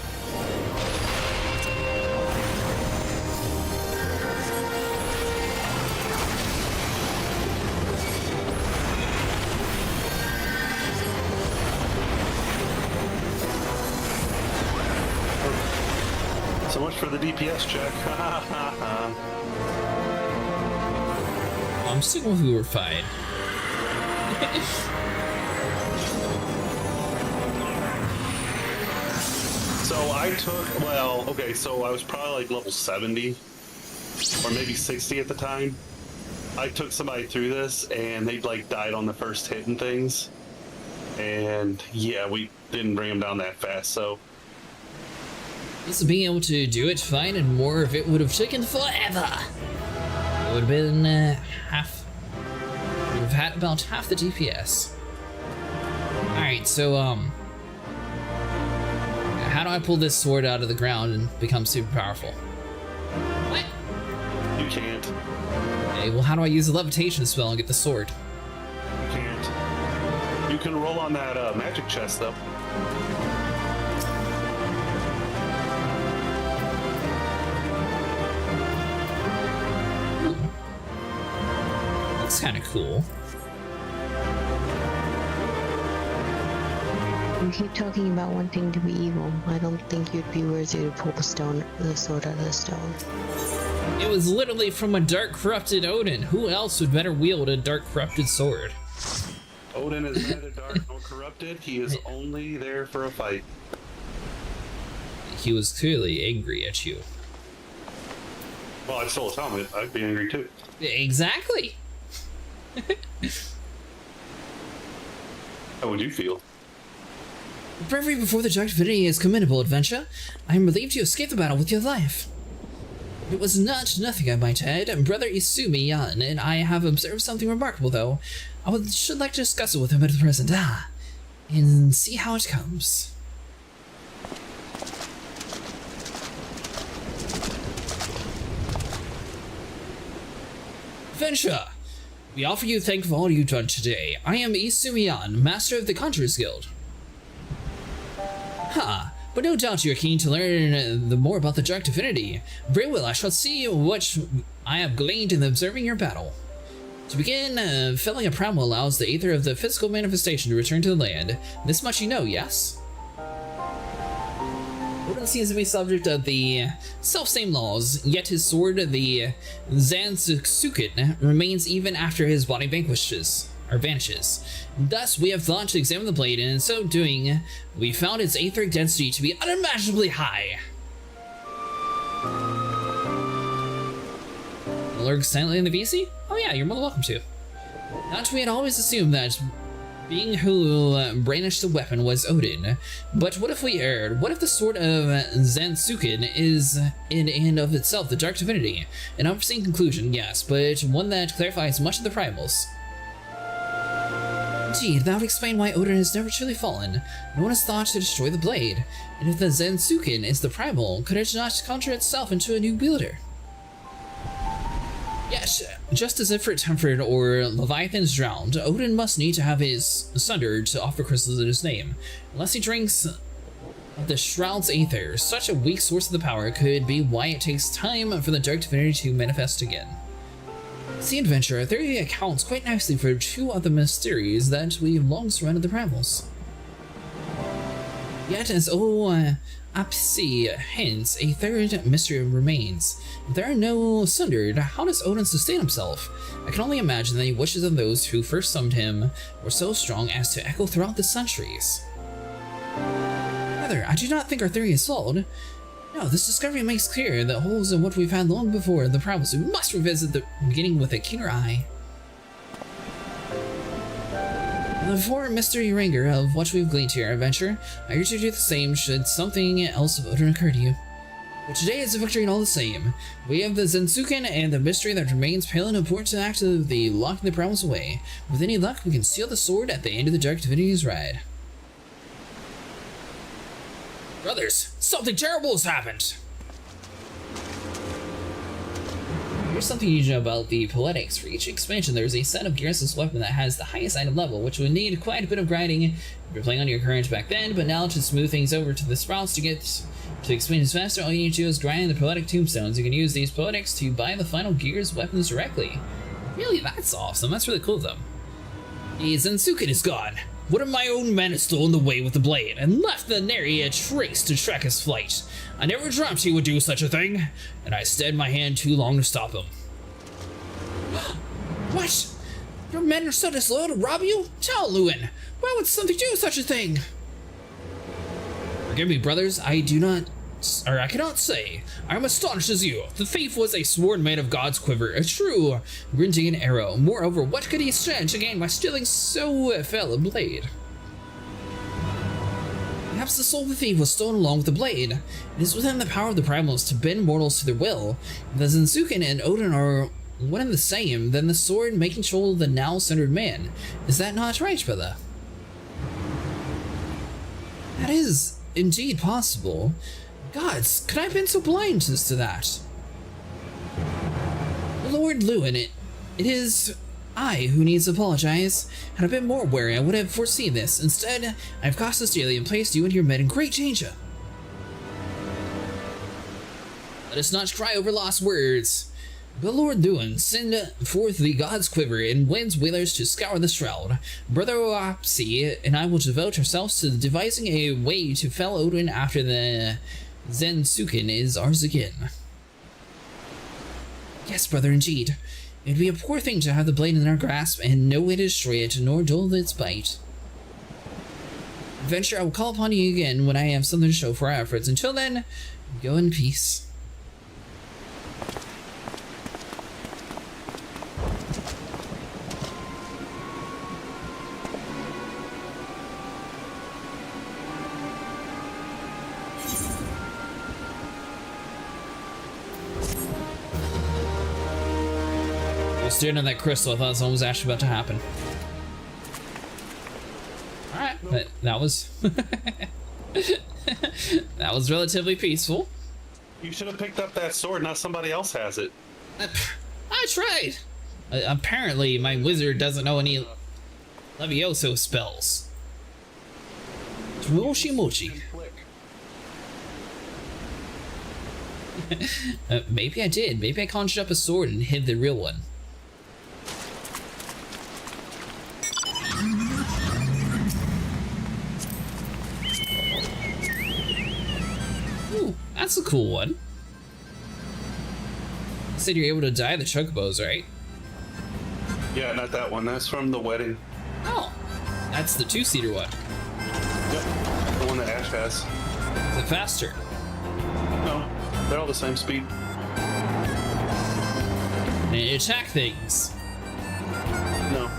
So much for the DPS check. I'm sticking with we were fine. So I took, well, okay, so I was probably like level 70 or maybe 60 at the time. I took somebody through this and they like died on the first hit and things. And yeah, we didn't bring them down that fast, so. This being able to do it fine and more of it would have taken forever. It would have been half. Would have had about half the DPS. Alright, so how do I pull this sword out of the ground and become super powerful? What? You can't. Okay, well how do I use the levitation spell and get the sword? You can't. You can roll on that magic chest though. That's kind of cool. You keep talking about wanting to be evil. I don't think you'd be worthy to pull the sword out of the stone. It was literally from a dark corrupted Odin. Who else would better wield a dark corrupted sword? Odin is neither dark nor corrupted. He is only there for a fight. He was clearly angry at you. Well, I stole his helmet. I'd be angry too. Exactly. How would you feel? Bravery before the dark divinity is commendable, adventure. I am relieved you escaped the battle with your life. It was nothing, I might add. Brother Isumi Yan and I have observed something remarkable, though. Should like to discuss it with him at the present. And see how it comes. Adventure! We offer you thanks for all you've done today. I am Isumi Yan, Master of the Conjurer's Guild. But no doubt you're keen to learn the more about the dark divinity. Very well, I shall see what I have gleaned in observing your battle. To begin, filling a primal allows the aether of the physical manifestation to return to the land. This much you know, yes? Odin seems to be subject of the self-same laws, yet his sword, the Xanthos, remains even after his body vanishes. Thus, we have thought to examine the blade, and in so doing, we found its aetheric density to be unimaginably high. Lurk silently in the VC? Oh yeah, you're more than welcome to. Not we had always assumed that being who brandished the weapon was Odin, but what if we erred? What if the sword of Xanthos is in and of itself the dark divinity? An unforeseen conclusion, yes, but one that clarifies much of the primals. Indeed, that would explain why Odin has never truly fallen. No one has thought to destroy the blade. And if the Xanthos is the primal, could it not conjure itself into a new wielder? Yes, just as Ifrit tempered or Leviathan's drowned, Odin must need to have his sundered to offer crystals in his name. Unless he drinks of the Shroud's aether, such a weak source of the power could be why it takes time for the dark divinity to manifest again. See, adventure, theory accounts quite nicely for two of the mysteries that we've long surrounded the primals. Yet, as Apsi hints, a third mystery remains. If there are no sundered, how does Odin sustain himself? I can only imagine that the wishes of those who first summoned him were so strong as to echo throughout the centuries. Rather, I do not think our theory is flawed. No, this discovery makes clear that holes in what we've had long before the primals. We must revisit the beginning with a keener eye. For mystery ringer of what we've gleaned here, adventure, I urge you to do the same should something else of Odin occur to you. But today is a victory in all the same. We have the Xanthos and the mystery that remains pale and important to act of the locking the primals away. With any luck, we can seal the sword at the end of the dark divinity's ride. Brothers, something terrible has happened! Here's something you need to know about the Poetics. For each expansion, there's a set of gearless weapon that has the highest item level, which would need quite a bit of grinding if you're playing on your current back then, but now to smooth things over to the sprouts to get to expansions faster, all you need to do is grind the Poetic Tombstones. You can use these Poetics to buy the final gears weapons directly. Really, that's awesome. That's really cool of them. The Zensuken is gone. One of my own men has stolen the way with the blade and left the nary a trace to track his flight. I never dreamt he would do such a thing, and I stayed my hand too long to stop him. What? Your men are so disloyal to rob you? Tell Lewin, why would something do such a thing? Forgive me, brothers, I cannot say. I am astonished as you. The thief was a sworn man of God's quiver, a true Grindian arrow. Moreover, what could he stand to gain by stealing so fell a blade? Perhaps the soul of the thief was stolen along with the blade. It is within the power of the primals to bend mortals to their will. If the Zensuken and Odin are one and the same, then the sword may control the now-centered man. Is that not right, brother? That is indeed possible. Gods, could I have been so blind as to that? Lord Lewin, it is I who needs to apologize. Had I been more wary, I would have foreseen this. Instead, I have cost us dearly and placed you and your men in great danger. Let us not cry over lost words. But Lord Lewin, send forth the god's quiver and winds whalers to scour the shroud. Brother Gullfaxi and I will devote ourselves to devising a way to fell Odin after the Zensuken is ours again. Yes, brother, indeed. It would be a poor thing to have the blade in our grasp and no way to destroy it, nor dull its bite. Adventure, I will call upon you again when I have something to show for our efforts. Until then, go in peace. Staring at that crystal, I thought something was actually about to happen. Alright, nope. that was that was relatively peaceful. You should have picked up that sword, now somebody else has it. I tried. Apparently my wizard doesn't know any Levioso spells. Mochi mochi. Maybe I did. Maybe I conjured up a sword and hid the real one. Ooh, that's a cool one. You said you're able to die the chocobos, right? Yeah, not that one. That's from the wedding. Oh, that's the two-seater one. Yep, the one that Ash has. Is it faster? No, they're all the same speed. And it attack things. No.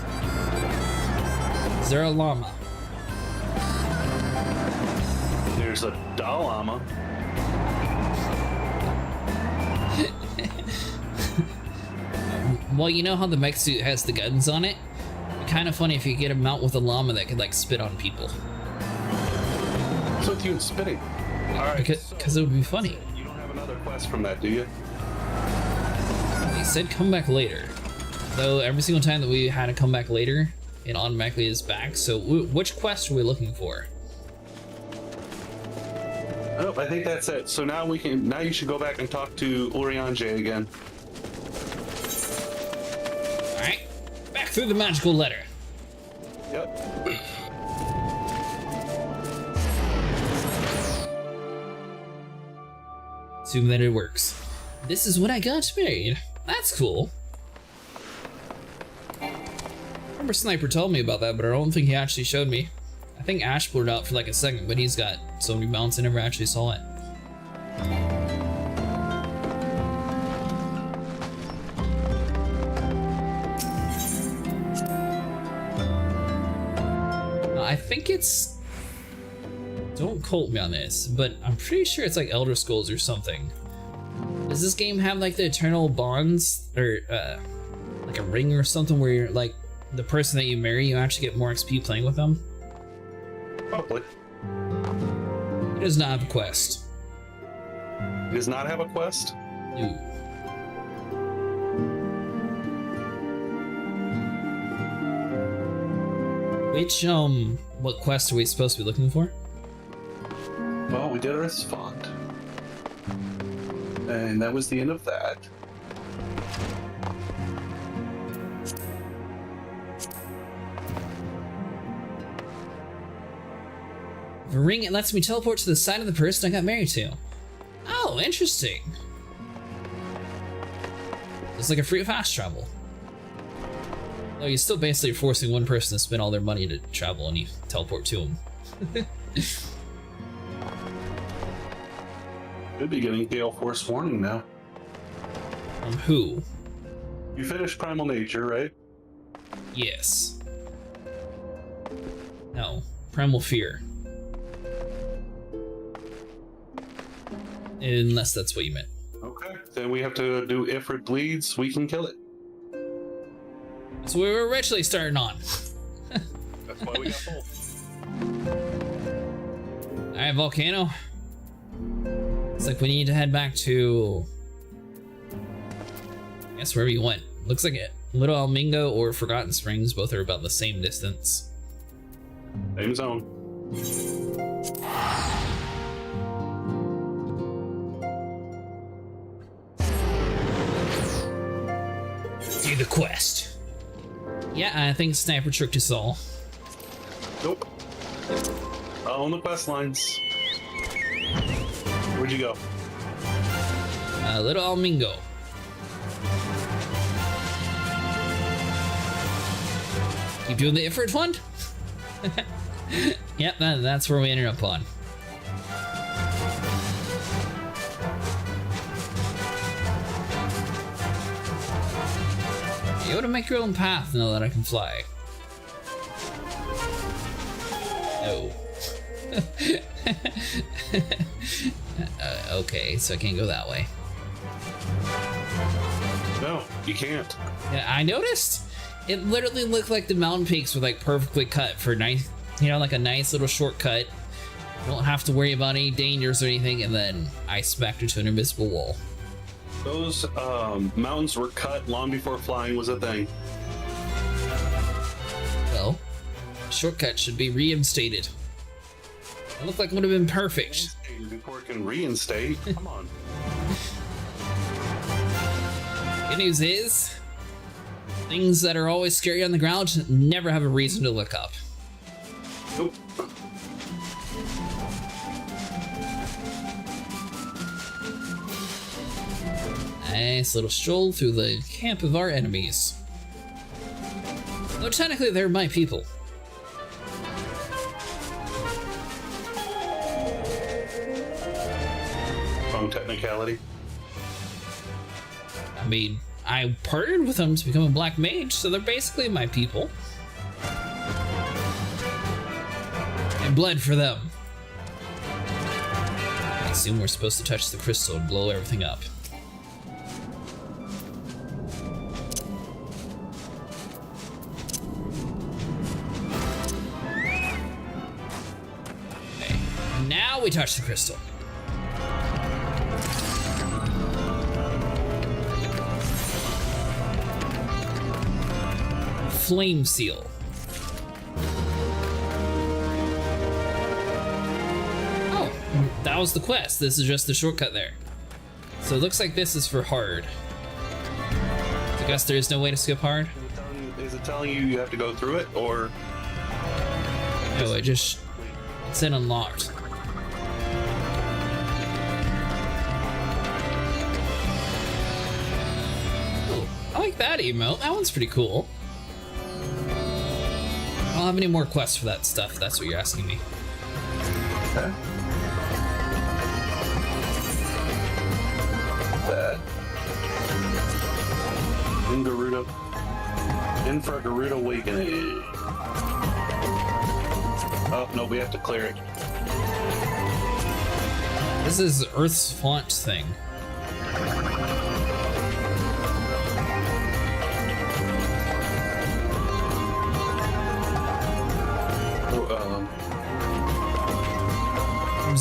Is there a llama? There's a Dalama. Well, you know how the mech suit has the guns on it? Kind of funny if you get a mount with a llama that could like spit on people. What's with you and spitting? Alright. Because it would be funny. You don't have another quest from that, do you? They said come back later. Though every single time that we had to come back later, it automatically is back. So which quest are we looking for? Oh, I think that's it. So now now you should go back and talk to Urianger again. Alright, back through the magical letter. Yep. Assume that it works. This is when I got married. That's cool. I remember Sniper told me about that, but I don't think he actually showed me. I think Ash blurred out for like a second, but he's got so many mounts I never actually saw it. I think it's... Don't quote me on this, but I'm pretty sure it's like Elder Scrolls or something. Does this game have like the eternal bonds, or like a ring or something where you're like the person that you marry, you actually get more XP playing with them? Probably. It does not have a quest. It does not have a quest? No. Which, what quest are we supposed to be looking for? Well, we did Earth's Font. And that was the end of that. A ring, it lets me teleport to the side of the person I got married to. Oh, interesting. It's like a free fast travel. Oh, you're still basically forcing one person to spend all their money to travel and you teleport to them. Could be getting Gale Force warning now. From who? You finished Primal Nature, right? Yes. No. Primal Fear. Unless that's what you meant. Okay. Then we have to do Ifrit Bleeds. We can kill it. So we were originally starting on. That's why we got both. Alright, Volcano. It's like we need to head back to... I guess wherever you went. Looks like it. Little El Mingo or Forgotten Springs, both are about the same distance. Same zone. Do the quest. Yeah, I think Sniper tricked us all. Nope. On the quest lines. Where'd you go? Little El Mingo. Keep doing the Ifrit one? Yep, that's where we ended up on. You want to make your own path now that I can fly. No. Okay, so I can't go that way. No, you can't. Yeah, I noticed. It literally looked like the mountain peaks were like perfectly cut for nice, you know, like a nice little shortcut. You don't have to worry about any dangers or anything, and then I smacked into an invisible wall. Those mountains were cut long before flying was a thing. Well, shortcut should be reinstated. It looked like it would have been perfect. Reinstated before it can reinstate. Come on. Good news is, things that are always scary on the ground never have a reason to look up. Nope. Nice little stroll through the camp of our enemies. Though technically they're my people. Wrong technicality. I mean, I partnered with them to become a black mage, so they're basically my people. I bled for them. I assume we're supposed to touch the crystal and blow everything up. Okay, now we touch the crystal. Flame seal. Oh, that was the quest. This is just the shortcut there. So it looks like this is for hard. I guess there is no way to skip hard. Is it telling you have to go through it, or? No, it's in unlocked. Oh, I like that emote. That one's pretty cool. I don't have any more quests for that stuff, if that's what you're asking me. Okay. That. In Garuda. In for Garuda Awakening. Oh, no, we have to clear it. This is Earth's font thing.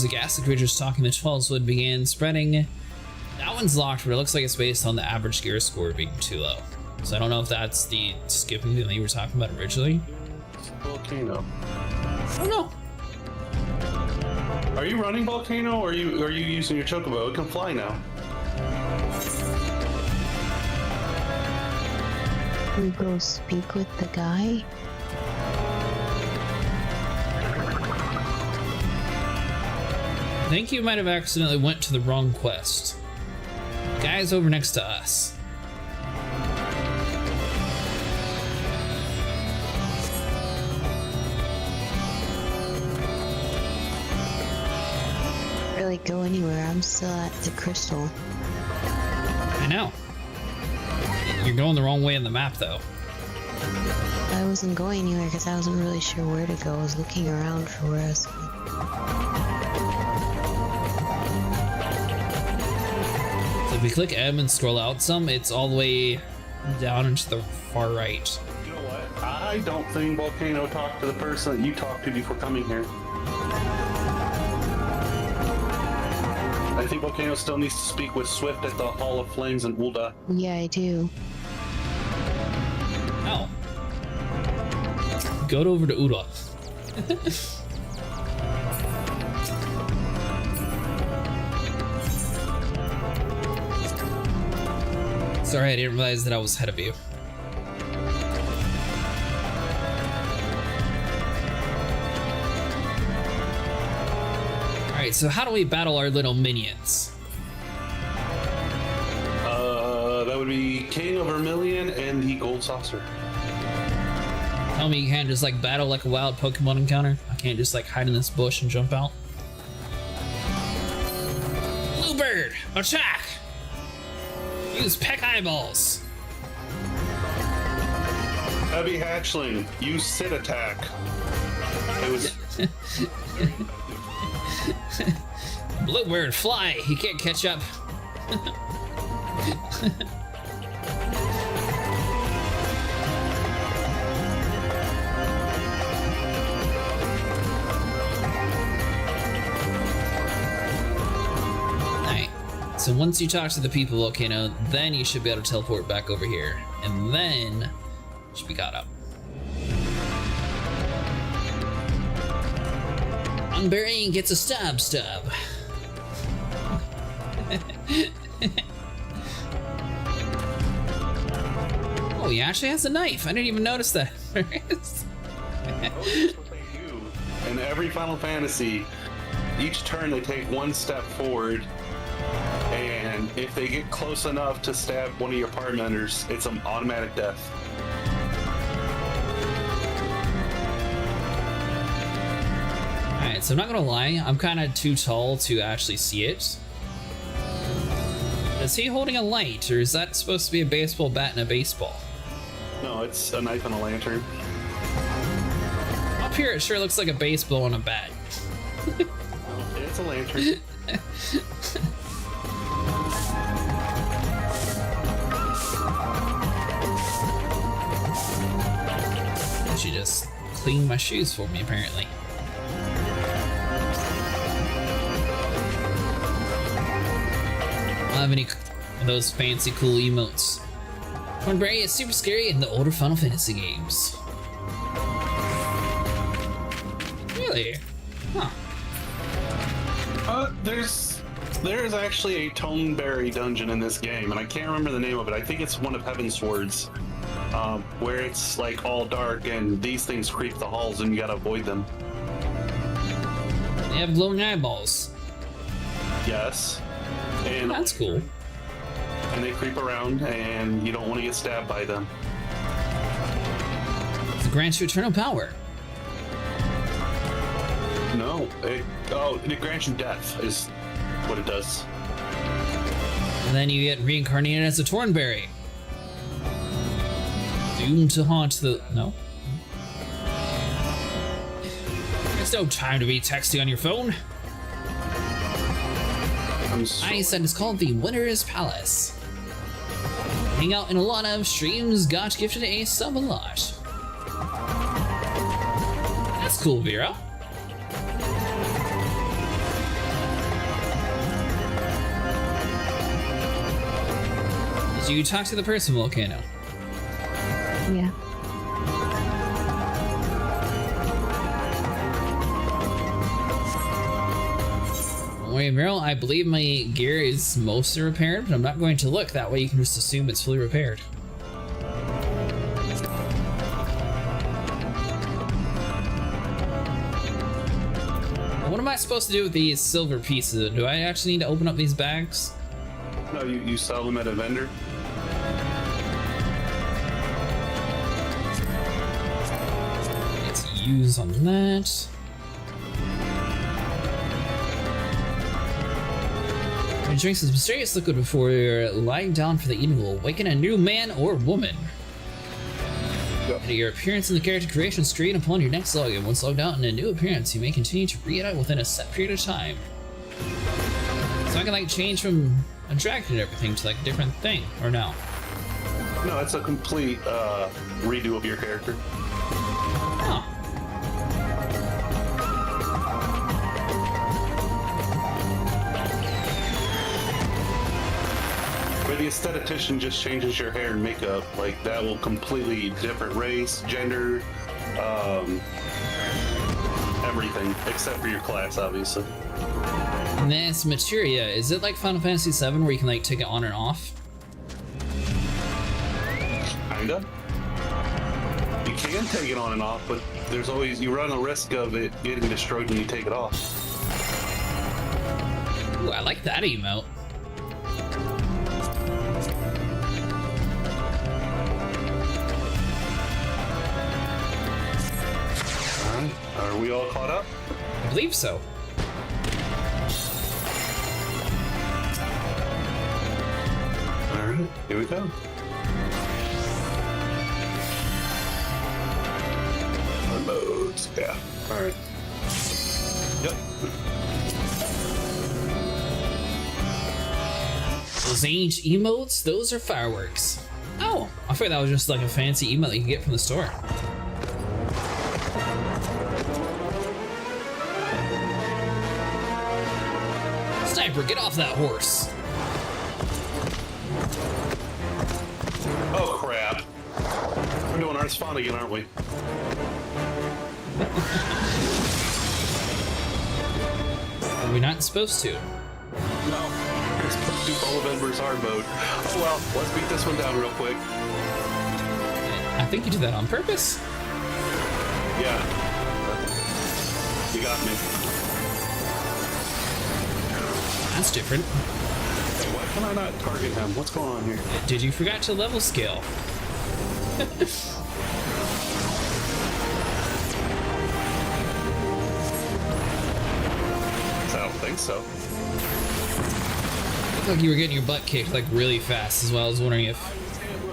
The acid creatures talking the 12s would begin spreading. That one's locked, but it looks like it's based on the average gear score being too low. So I don't know if that's the skipping thing that you were talking about originally. Volcano. Oh no. Are you running Volcano, or are you using your chocobo? It can fly now. We go speak with the guy. I think you might have accidentally went to the wrong quest. Guy's over next to us. Really go anywhere. I'm still at the crystal. I know. You're going the wrong way in the map, though. I wasn't going anywhere because I wasn't really sure where to go. I was looking around for where I was going. So if we click M and scroll out some, it's all the way down and to the far right. You know what? I don't think Volcano talked to the person that you talked to before coming here. I think Volcano still needs to speak with Swift at the Hall of Flames in Ulda. Yeah, I do. Oh. Go over to Uda. Sorry, I didn't realize that I was ahead of you. Alright, so how do we battle our little minions? That would be King of Vermilion and the Gold Saucer. Tell me you can't just like battle like a wild Pokemon encounter? I can't just like hide in this bush and jump out? Bluebird, attack! Use peck eyeballs. Heavy Hatchling, use sit attack. It was... Bluebird, fly! He can't catch up. Alright, so once you talk to the people volcano, then you should be able to teleport back over here. And then you should be caught up. Unburying gets a stab. Oh, he actually has a knife. I didn't even notice that. In every Final Fantasy, each turn they take one step forward, and if they get close enough to stab one of your party members, it's an automatic death. Alright, so I'm not gonna lie, I'm kind of too tall to actually see it. Is he holding a light, or is that supposed to be a baseball bat and a baseball? No, it's a knife and a lantern. Up here it sure looks like a baseball and a bat. It's a lantern. She just cleaned my shoes for me, apparently. I don't have any of those fancy cool emotes. Cornberry is super scary in the older Final Fantasy games. Really? Huh. There's actually a Toneberry dungeon in this game, and I can't remember the name of it. I think it's one of Heaven's Swords, where it's like all dark and these things creep the halls and you gotta avoid them. They have glowing eyeballs. Yes. And That's cool. And they creep around and you don't want to get stabbed by them. It grants you eternal power. No, it grants you death is what it does. And then you get reincarnated as a Thornberry. Doomed to haunt the... No? There's no time to be texting on your phone. I said it's called the Winter's Palace. Hang out in a lot of streams, got gifted a sub a lot. That's cool, Vera. Did you talk to the person, Volcano? Yeah. worry, Meryl. I believe my gear is mostly repaired, but I'm not going to look. That way you can just assume it's fully repaired. What am I supposed to do with these silver pieces? Do I actually need to open up these bags? No, you sell them at a vendor. Let's use on that. Drink this mysterious liquid before lying down for the evening will awaken a new man or woman. Yep. Your appearance in the character creation screen upon your next login. Once logged out in a new appearance, you may continue to read it within a set period of time. So I can like change from a dragon and everything to like a different thing, or no? No, it's a complete redo of your character. Huh. But the aesthetician just changes your hair and makeup. Like, that will completely different race, gender, everything, except for your class, obviously. And this materia, is it like Final Fantasy VII where you can like take it on and off? Kinda. You can take it on and off, but there's always, you run a risk of it getting destroyed when you take it off. Ooh, I like that emote. Alright, are we all caught up? I believe so. Alright, here we go. Modes, yeah. Alright. Yep. Those age emotes, those are fireworks. Oh, I thought that was just like a fancy emote that you can get from the store. Sniper, get off that horse. Oh crap. We're doing our spawn again, aren't we? Are we not supposed to? No. We're supposed to do all of Embers hard mode. Oh well, let's beat this one down real quick. I think you did that on purpose. Yeah. You got me. That's different. Hey, why can I not target him? What's going on here? Did you forget to level scale? I don't think so. Looked like you were getting your butt kicked like really fast as well. I was wondering if...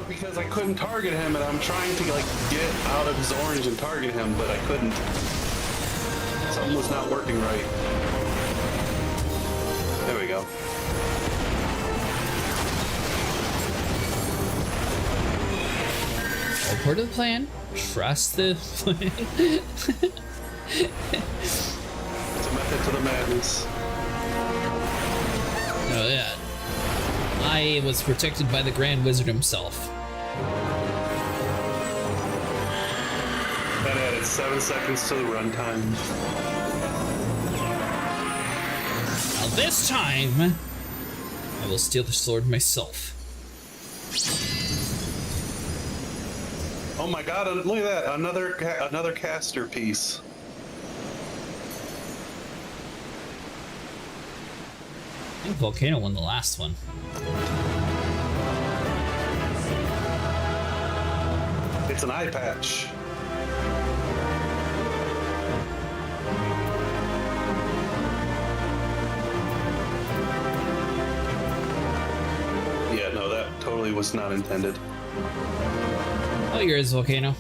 Because I couldn't target him, and I'm trying to like get out of his orange and target him, but I couldn't. Something was not working right. There we go. All part of the plan. Trust the plan. It's a method to the madness. Oh yeah. I was protected by the Grand Wizard himself. That added 7 seconds to the runtime. Now this time, I will steal the sword myself. Oh my god, look at that. Another caster piece. I think Volcano won the last one. It's an eye patch. Yeah, no, that totally was not intended. Oh, yours, Volcano.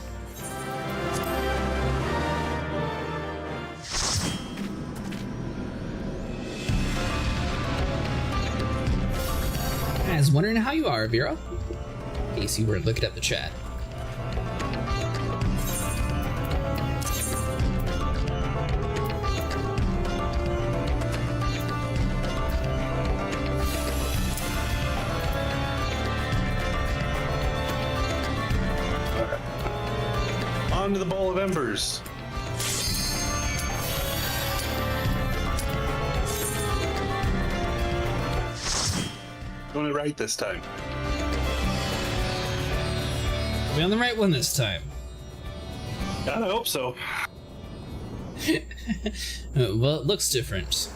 I was wondering how you are, Vera. In case you weren't looking at the chat. On to the Bowl of Embers. going right this time. We're on the right one this time. God, I hope so. Well, it looks different.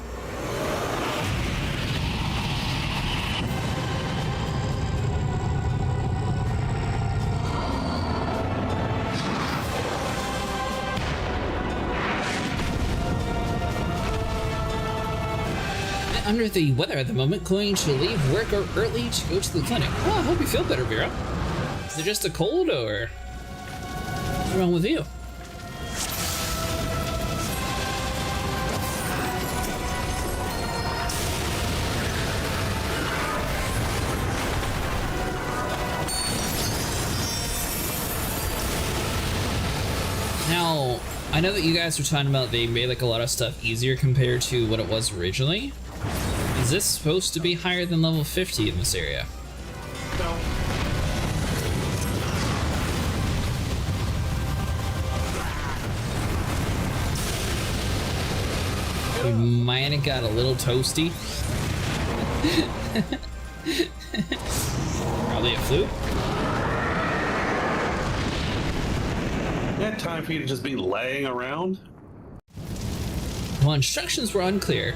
Under the weather at the moment, going to leave work early to go to the clinic. Well, I hope you feel better, Vera. Is it just a cold, or what's wrong with you? Now, I know that you guys were talking about they made like a lot of stuff easier compared to what it was originally. Is this supposed to be higher than level 50 in this area? No. We might have got a little toasty. Probably a fluke. You had time for you to just be laying around? Well, instructions were unclear.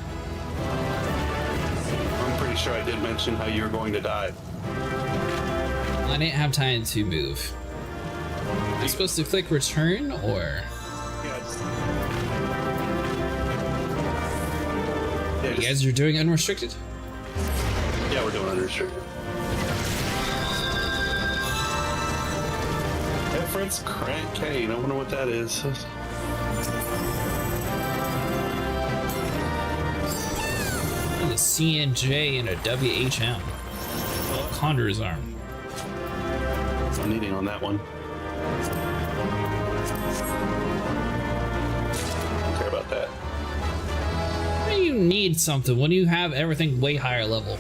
I'm pretty sure I did mention how you were going to die. I didn't have time to move. Are you supposed to click return, or? Yeah, You guys are doing unrestricted? yeah, we're doing unrestricted. Ifrit's Crank Cane. I wonder what that is. A CNJ and a WHM. Condor's arm. I'm needing on that one. Don't care about that. Why do you need something when you have everything way higher level?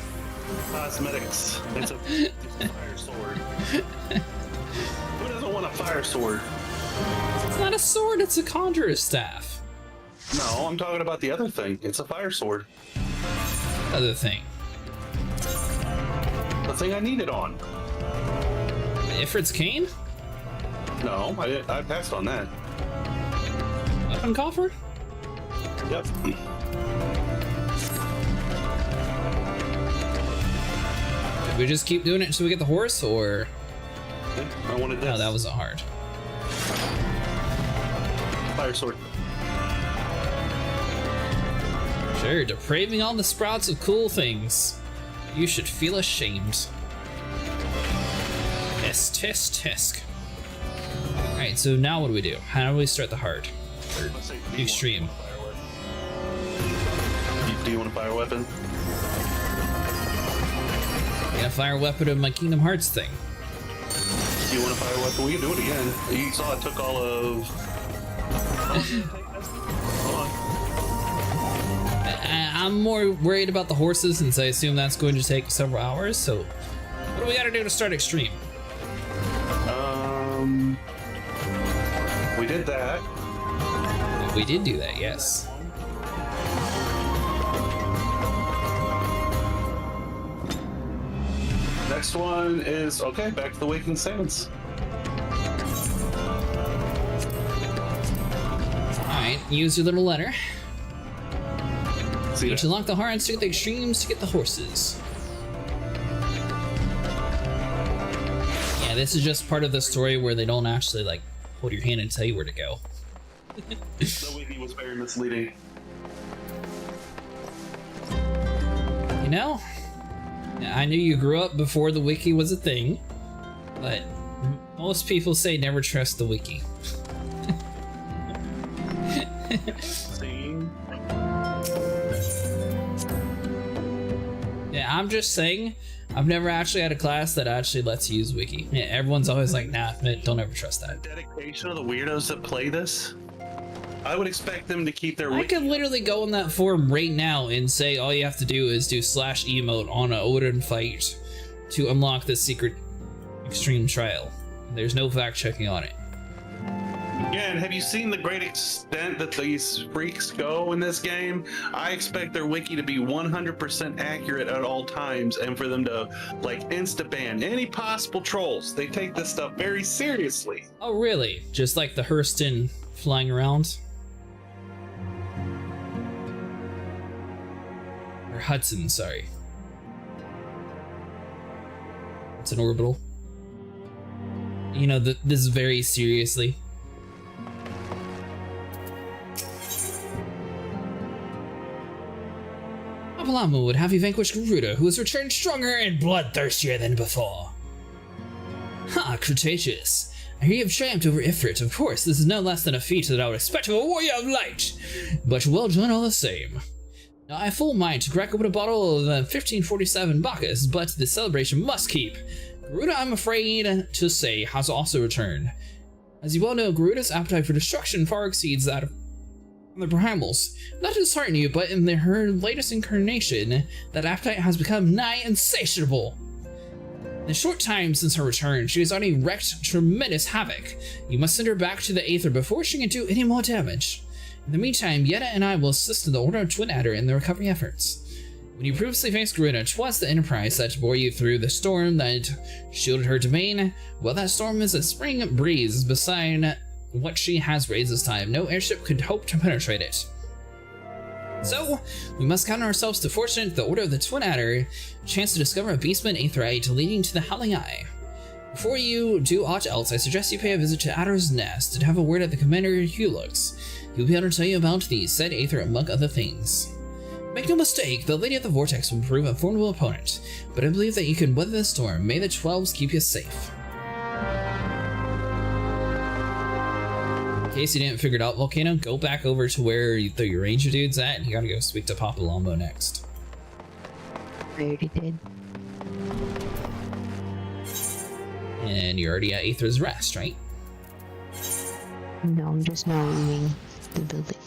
Cosmetics. It's a fire sword. Who doesn't want a fire sword? It's not a sword, it's a conjurer's staff. No, I'm talking about the other thing. It's a fire sword. Other thing. The thing I need it on. Ifrit's cane? No, I passed on that. Weapon coffer? Yep. Did we just keep doing it until we get the horse, or? I wanted this. No, that wasn't hard. Fire sword. Sure, depraving all the sprouts of cool things. You should feel ashamed. Tisk. Alright, so now what do we do? How do we start the hard? Or extreme? Do you want a fire weapon? Yeah, fire weapon of my Kingdom Hearts thing. Do you want a fire weapon? We can do it again. You saw it took all of... Hold on. I'm more worried about the horses since I assume that's going to take several hours, so what do we gotta do to start extreme? We did that. We did do that, yes. Next one is, okay, back to the Waking Sands. Alright, use your little letter. See You that? should lock the hearts to get the extremes to get the horses. Yeah, this is just part of the story where they don't actually, like, hold your hand and tell you where to go. The wiki was very misleading. You know? I knew you grew up before the wiki was a thing, but most people say never trust the wiki. See? Yeah, I'm just saying, I've never actually had a class that actually lets you use wiki. Yeah, everyone's always like, nah, don't ever trust that. Dedication of the weirdos that play this. I would expect them to keep their I wiki. could literally go on that forum right now and say all you have to do is do /emote on an Odin fight to unlock the secret extreme trial. There's no fact checking on it. Yeah, and have you seen the great extent that these freaks go in this game? I expect their wiki to be 100% accurate at all times, and for them to like insta-ban any possible trolls. They take this stuff very seriously. Oh, really? Just like the Hurston flying around? Or Hudson, sorry. It's an orbital. You know, this is very seriously. Apolamo would have you vanquish Garuda, who has returned stronger and bloodthirstier than before. Ha, Cretaceous. I hear you have triumphed over Ifrit. Of course, this is no less than a feat that I would expect of a warrior of light, but well done all the same. Now, I have full mind to crack open a bottle of 1547 Bacchus, but the celebration must keep. Garuda, I'm afraid to say, has also returned. As you well know, Garuda's appetite for destruction far exceeds that of the primals. Not to dishearten you, but in her latest incarnation, that appetite has become nigh insatiable. In the short time since her return, she has already wreaked tremendous havoc. You must send her back to the Aether before she can do any more damage. In the meantime, Yetta and I will assist in the Order of Twin Adder in the recovery efforts. When you previously faced Garuda, 'twas the Enterprise that bore you through the storm that shielded her domain. Well, that storm is a spring breeze beside what she has raised this time. No airship could hope to penetrate it. So, we must count ourselves to fortunate the Order of the Twin Adder, chance to discover a beastman Aithorite leading to the Howling Eye. Before you do aught else, I suggest you pay a visit to Adder's Nest and have a word at the Commander Hulux. He'll be able to tell you about the said Aether among other things. Make no mistake, the Lady of the Vortex will prove a formidable opponent, but I believe that you can weather the storm. May the 12s keep you safe. In case you didn't figure it out, Volcano, go back over to where the Ranger dude's at, and you gotta go speak to Papa Lombo next. I already did. And you're already at Aether's Rest, right? No, I'm just now leaving the building.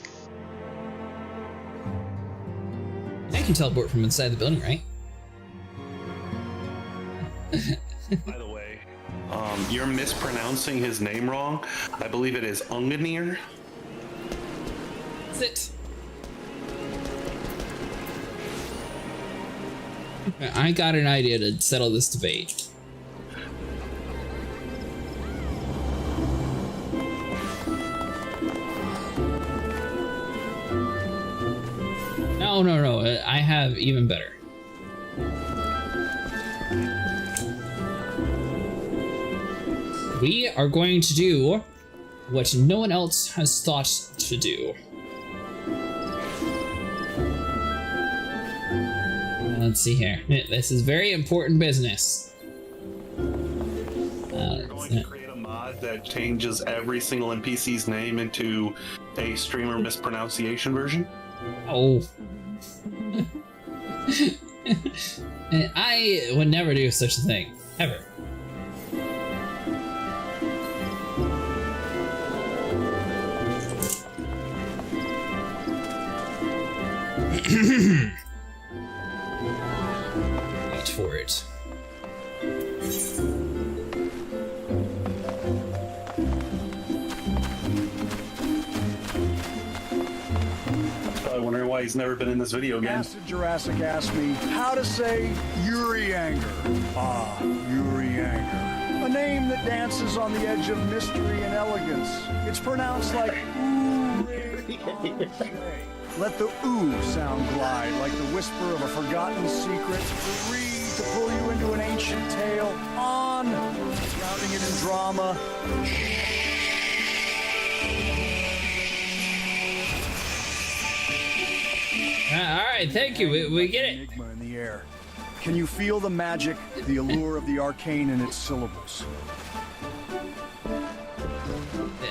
I can teleport from inside the building, right? By the way, you're mispronouncing his name wrong. I believe it is Unganir. That's it. I got an idea to settle this debate. No, I have even better. We are going to do what no one else has thought to do. Let's see here. This is very important business. We're going to create a mod that changes every single NPC's name into a streamer mispronunciation version. Oh. I would never do such a thing. Ever. Wait for it. Probably wondering why he's never been in this video again. Acid Jurassic asked me how to say Yuri Anger. Ah, Yuri Anger. A name that dances on the edge of mystery and elegance. It's pronounced like ooh. Let the ooh sound glide like the whisper of a forgotten secret. Free to pull you into an ancient tale. On, drowning it in drama. Alright, thank you. We get it. Enigma in the air. Can you feel the magic, the allure of the arcane in its syllables?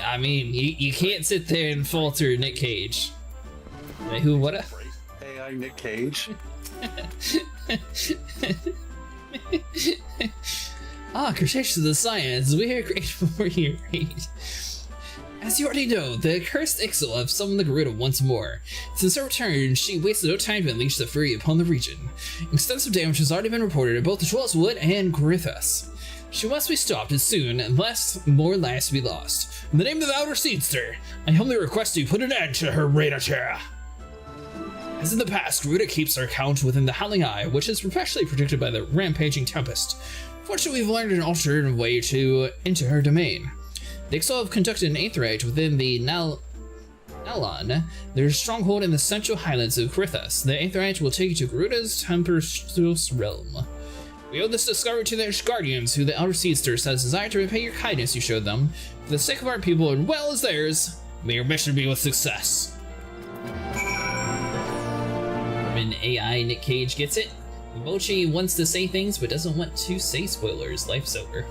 I mean, you can't sit there and falter Nick Cage. Wait, who, what? Hey, I'm Nick Cage. Cretaceous of the Science, we are grateful for your read. As you already know, the cursed Ixal have summoned the Garuda once more. Since her return, she wasted no time to unleash the fury upon the region. Extensive damage has already been reported at both the Wood and Grithus. She must be stopped as soon, unless more lives be lost. In the name of the Outer Seedster, I humbly request you put an end to her reigniture. As in the past, Garuda keeps her account within the Howling Eye, which is perpetually protected by the rampaging Tempest. Fortunately, we've learned an alternative way to enter her domain. The Ixal have conducted an Aithorite within the Nalon, their stronghold in the central highlands of Krithas. The Aithorite will take you to Garuda's tempestuous realm. We owe this discovery to their guardians, who the Elder Seedster says desire to repay your kindness you showed them. For the sake of our people and well as theirs, may your mission be with success. When AI Nick Cage gets it, Mochi wants to say things but doesn't want to say spoilers. Life's over.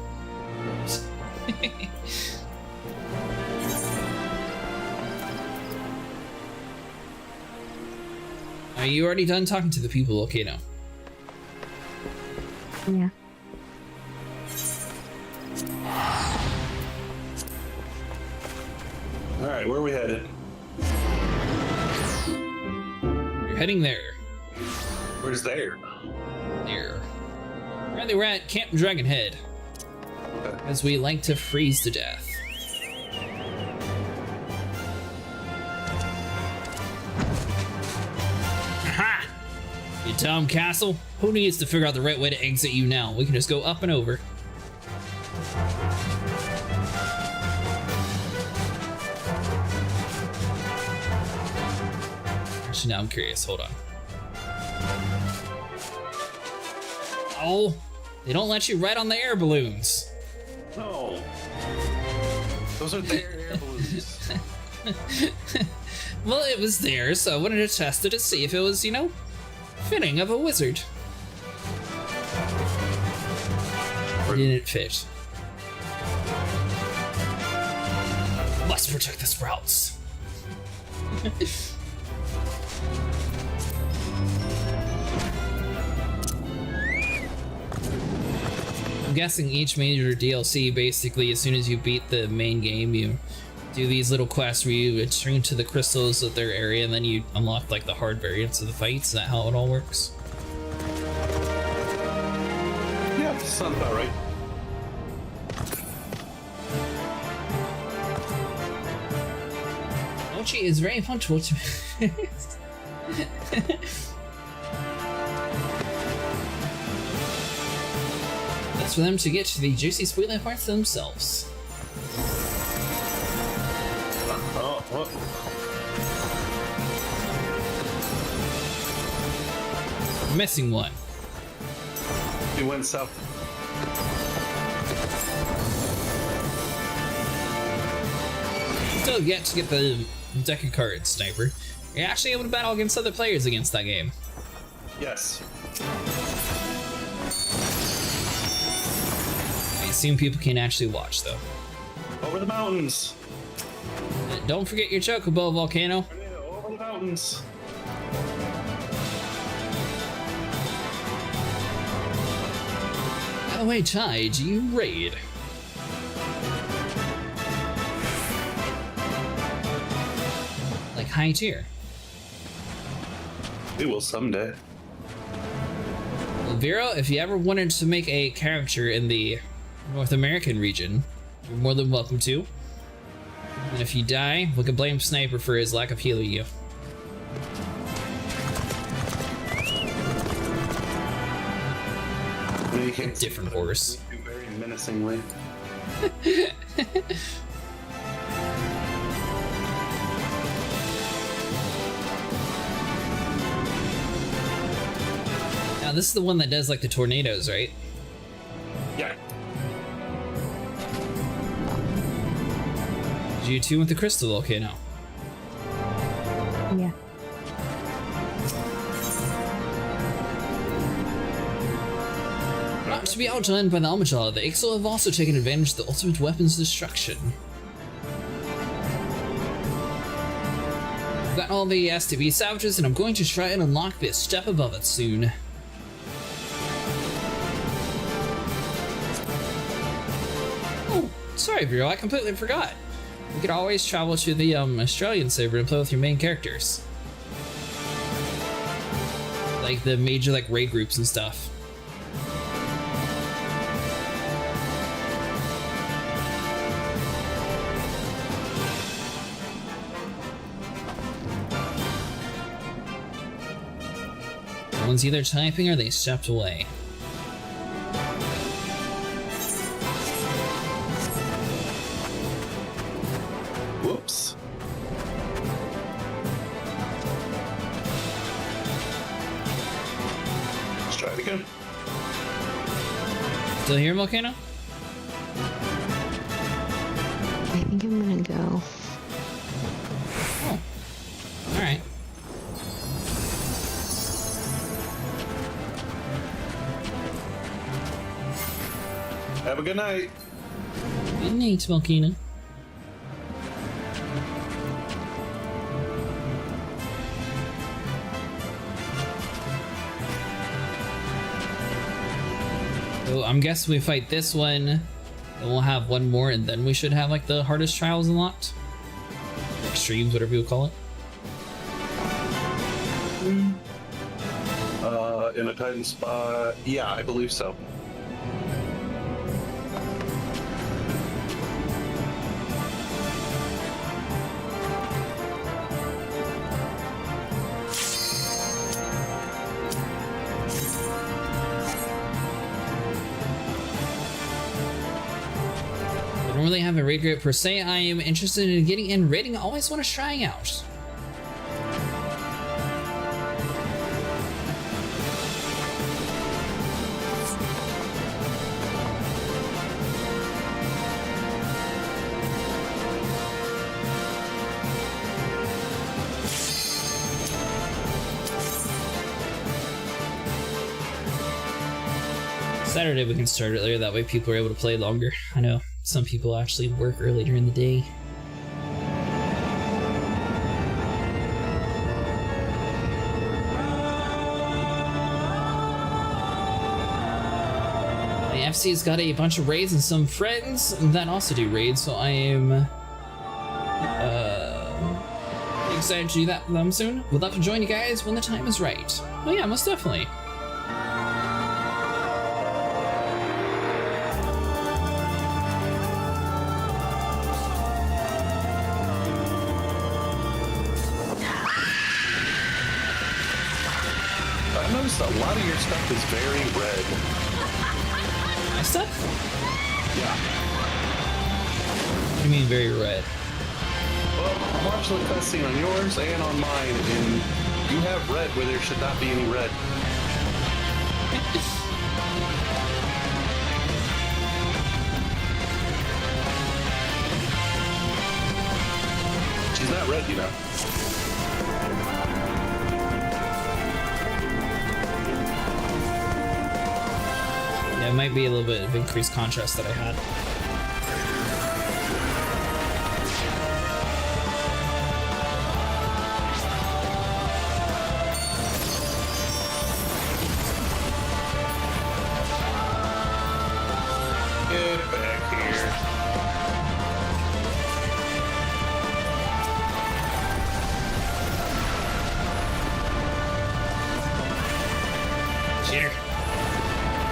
Are you already done talking to the people? Okay, no. Yeah. Alright, where are we headed? You're heading there. Where's there? There. Currently we're at Camp Dragonhead, as we like to freeze to death. Aha! You dumb castle. Who needs to figure out the right way to exit you now? We can just go up and over. Actually, now I'm curious. Hold on. Oh, they don't let you ride on the air balloons. No. Those are their air balloons. Well, it was there, so I wanted to test it to see if it was, you know, fitting of a wizard. It didn't fit. Must protect the sprouts. I'm guessing each major DLC, basically, as soon as you beat the main game, you do these little quests where you return to the crystals of their area, and then you unlock like the hard variants of the fights. Is that how it all works? Yeah, sounds about right. Mochi is very punctual to That's for them to get to the juicy spoiling parts themselves. Oh, what? Missing one. He went south. Still yet to get the deck of cards, Sniper. You're actually able to battle against other players against that game. Yes. I assume people can actually watch, though. Over the mountains. Don't forget your Chocobo volcano. Yeah, over the mountains. By the way, Ty, do you raid? Like high tier? We will someday. Well, Vero, if you ever wanted to make a character in the North American region, you're more than welcome to. And if you die, we can blame Sniper for his lack of healing you. You can't Different horse. very menacingly. Now this is the one that does like the tornadoes, right? Yeah. Did you tune with the crystal volcano? Yeah. Not to be outdone by the Almajal, the Ixal have also taken advantage of the ultimate weapon's destruction. I've got all the STB savages, and I'm going to try and unlock this step above it soon. Oh, sorry, Vero, I completely forgot. You could always travel to the Australian server and play with your main characters. Like the major raid groups and stuff. Someone's either typing or they stepped away. Whoops. Let's try it again. Still here, Volcano? I think I'm gonna go. Oh. Alright. Have a good night. Good night, Volcano. So I'm guessing we fight this one, and we'll have one more, and then we should have like the hardest trials unlocked. Extremes, whatever you would call it. In a Titan spot. Yeah, I believe so. I don't really have a raid group per se. I am interested in getting in raiding. I always want to try out. Saturday we can start earlier, that way people are able to play longer. I know some people actually work earlier in the day. The FC's got a bunch of raids and some friends that also do raids, so I am excited to do that with them soon. Would love to join you guys when the time is right. Oh yeah, most definitely. I noticed a lot of your stuff is very red. My stuff? Yeah. What do you mean very red? Well, I'm watching the cutscene on yours and on mine, and you have red where there should not be any red. She's not red, you know. Yeah, it might be a little bit of increased contrast that I had. Get back here. Cheater.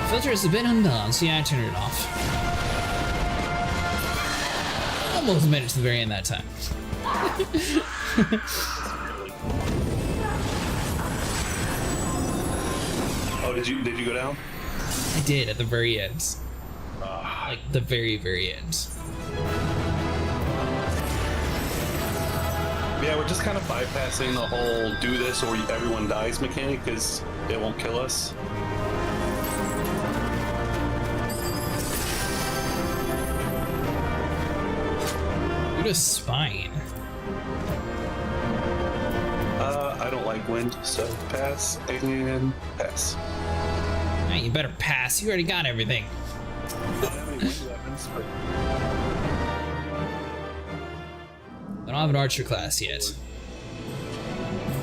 Filter is a bit unbalanced. Yeah, I turned it off. Almost made it to the very end that time. Oh, did you go down? I did at the very end. Like the very, very end. Yeah, we're just kind of bypassing the whole do this or everyone dies mechanic because it won't kill us. What a spine. I don't like wind, so pass and pass. Hey, you better pass. You already got everything. I don't have any wind weapons, but I don't have an archer class yet.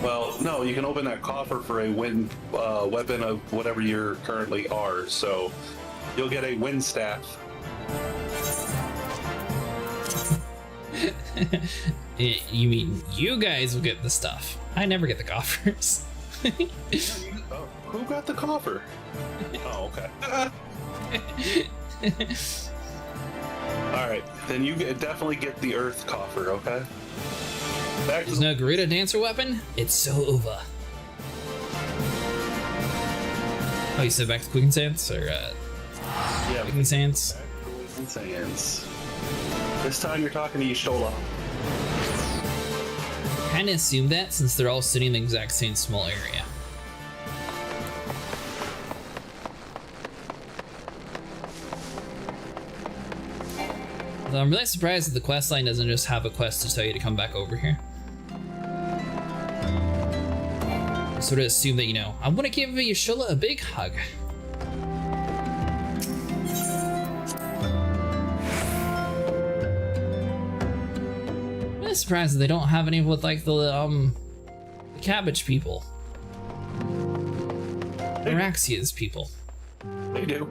well, no, you can open that coffer for a wind weapon of whatever you currently are, so you'll get a wind staff. You mean you guys will get the stuff? I never get the coffers. Oh, who got the coffer? Oh, okay. All right, then you definitely get the earth coffer, okay? Back to There's no Garuda dancer weapon? It's so over. Oh, you said back to Quicken Sands or Yeah, Quicken Sands? Sands. This time you're talking to Y'shtola. Kind of assumed that since they're all sitting in the exact same small area. Although I'm really surprised that the quest line doesn't just have a quest to tell you to come back over here. I sort of assume that, you know, I want to give Y'shtola a big hug. I'm really surprised that they don't have any with like the cabbage people. Araxia's people. They do.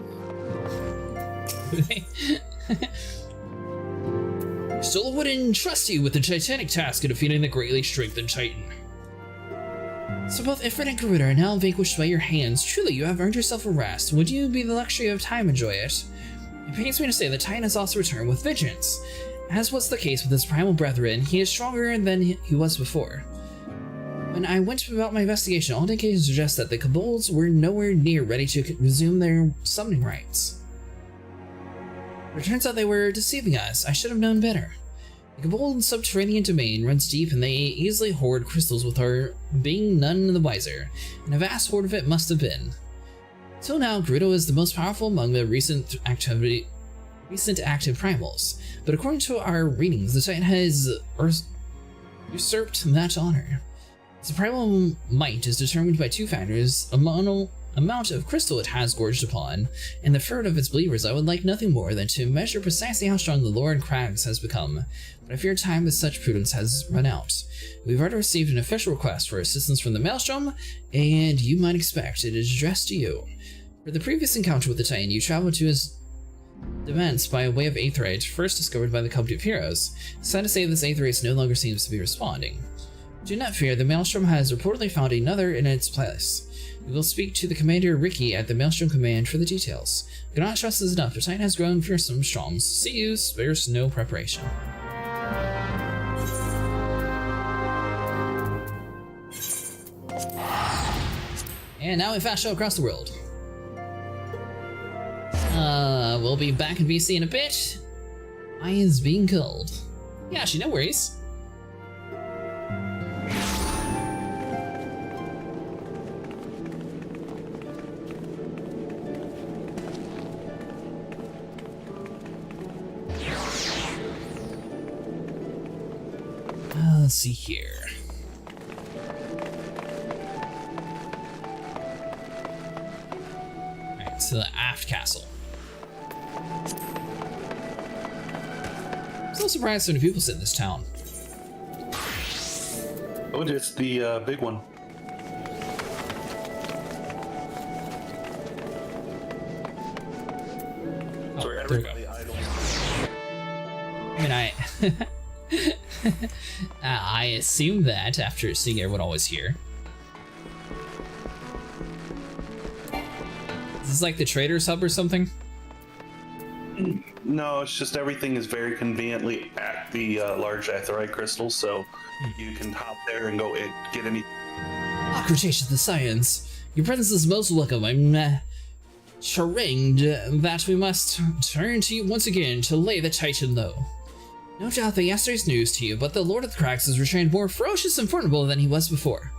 Y'shtola would entrust you with the titanic task of defeating the greatly strengthened Titan. So both Ifrit and Garuda are now vanquished by your hands. Truly, you have earned yourself a rest. Would you be the luxury of time enjoy it? It pains me to say the Titan has also returned with vengeance. As was the case with his primal brethren, he is stronger than he was before. When I went about my investigation, all indications suggest that the kobolds were nowhere near ready to resume their summoning rites. But it turns out they were deceiving us. I should have known better. The kobold subterranean domain runs deep, and they easily hoard crystals with our being none the wiser, and a vast hoard of it must have been. Till now, Garuda is the most powerful among the recent active primals, but according to our readings, the Titan has usurped that honor. The primal might is determined by two factors: amount of crystal it has gorged upon, and the fruit of its believers. I would like nothing more than to measure precisely how strong the Lord Crags has become, but I fear time with such prudence has run out. We've already received an official request for assistance from the Maelstrom, and you might expect it is addressed to you. For the previous encounter with the Titan, you traveled to his defense by way of Aithrit, first discovered by the Company of Heroes. Sad to say, this Aithrit no longer seems to be responding. Do not fear, the Maelstrom has reportedly found another in its place. We will speak to the Commander Ricky at the Maelstrom Command for the details. I cannot trust this enough. The Titan has grown fearsome strong. See you, spares no preparation. And now we fast show across the world. We'll be back in BC in a bit. I is being killed. Yeah, actually, no worries. Let's see here. Alright, to the aft castle. I'm so surprised so many people sit in this town. Oh, it's the big one. Oh, Where there we go. everybody idles. I mean, I assume that after seeing everyone always here. Is this like the trader's hub or something? No, it's just everything is very conveniently at the large aetheryte crystals, so you can hop there and go get any. Cretaceous the science. Your presence is most welcome. I'm chagrined that we must turn to you once again to lay the Titan low. No doubt that yesterday's news to you, but the Lord of the Crags has returned more ferocious and formidable than he was before.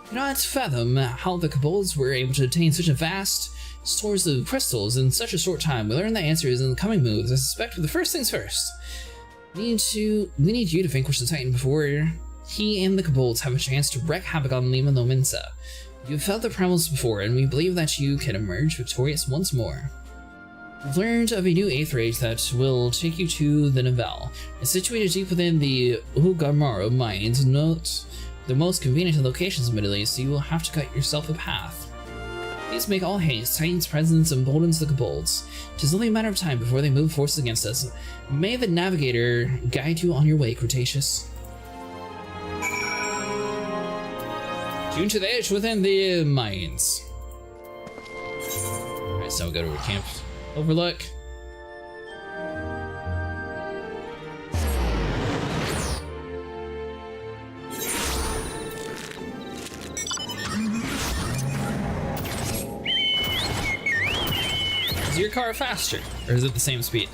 I cannot fathom how the kobolds were able to obtain such a vast stores of crystals in such a short time. We learn the answers in the coming moves. I suspect for the first things first. We need you to vanquish the Titan before he and the kobolds have a chance to wreak havoc on Lima Lominsa. You've felt the primals before, and we believe that you can emerge victorious once more. We've learned of a new Aithrit that will take you to the Navel. It's situated deep within the Ugamaro mines, not the most convenient locations admittedly, so you will have to cut yourself a path. Please make all haste. Titan's presence emboldens the kobolds. 'Tis only a matter of time before they move forces against us. May the Navigator guide you on your way, Cretaceous. Tune to the edge within the mines. Alright, so we'll go to a camp overlook. Is your car faster, or is it the same speed?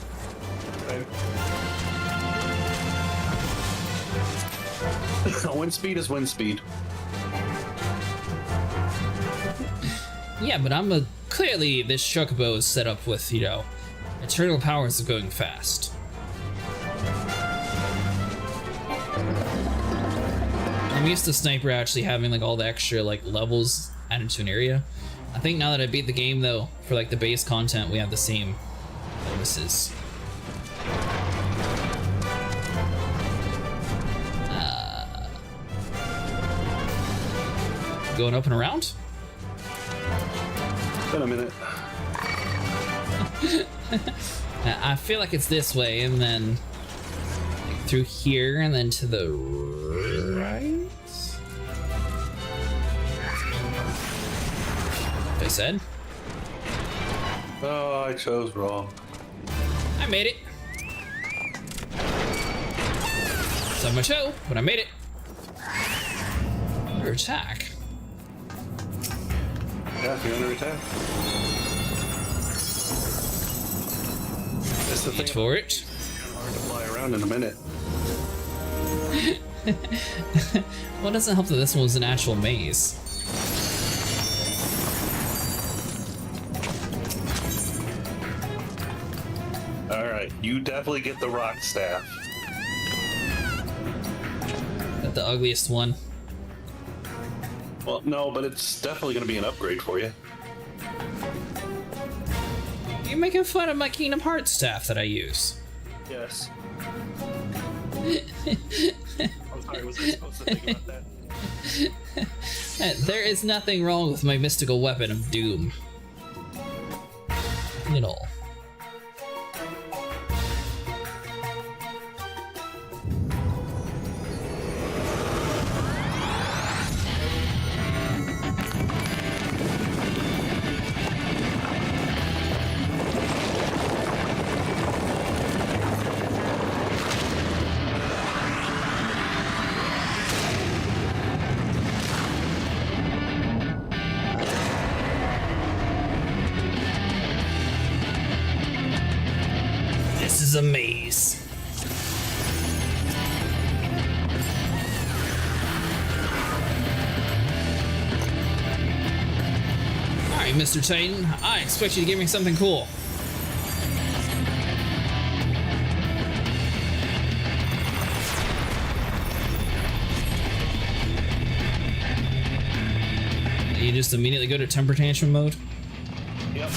Wind speed is wind speed. Yeah, but clearly this Chocobo is set up with, you know, eternal powers of going fast. I'm used to Sniper actually having like all the extra like levels added to an area. I think now that I beat the game though, for like the base content, we have the same bonuses. Going up and around? Been a minute. I feel like it's this way, and then like, through here, and then to the right? I said? Oh, I chose wrong. I made it. It's on my toe, but I made it. Under attack. Yeah, if you're under attack. That's the thing. Wait for it. Hard to fly around in a minute. Well, it doesn't help that this one was an actual maze. Alright, you definitely get the rock staff. Got the ugliest one. Well, no, but it's definitely going to be an upgrade for you. You're making fun of my Kingdom Hearts staff that I use. Yes. I'm sorry, was I supposed to think about that? There is nothing wrong with my mystical weapon of doom. Nothing at all. This is a maze. Alright, Mr. Titan, I expect you to give me something cool. You just immediately go to temper tantrum mode? Yep.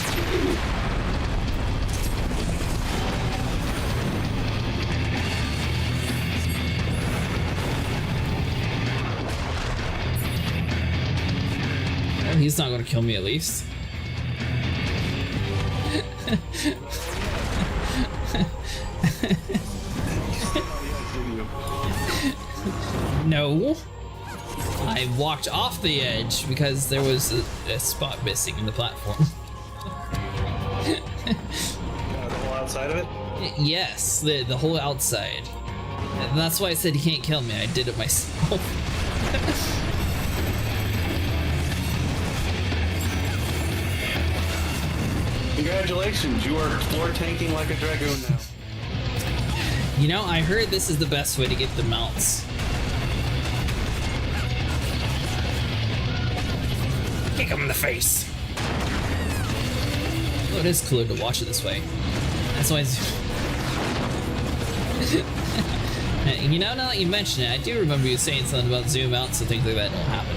He's not going to kill me at least. No. I walked off the edge because there was a spot missing in the platform. The whole outside of it? Yes, the whole outside. And that's why I said he can't kill me. I did it myself. Congratulations, you are floor tanking like a dragoon now. You know, I heard this is the best way to get the mounts. Kick him in the face. Oh, it is cooler to watch it this way. That's why you know, now that you mention it, I do remember you saying something about zoom out so things like that don't happen.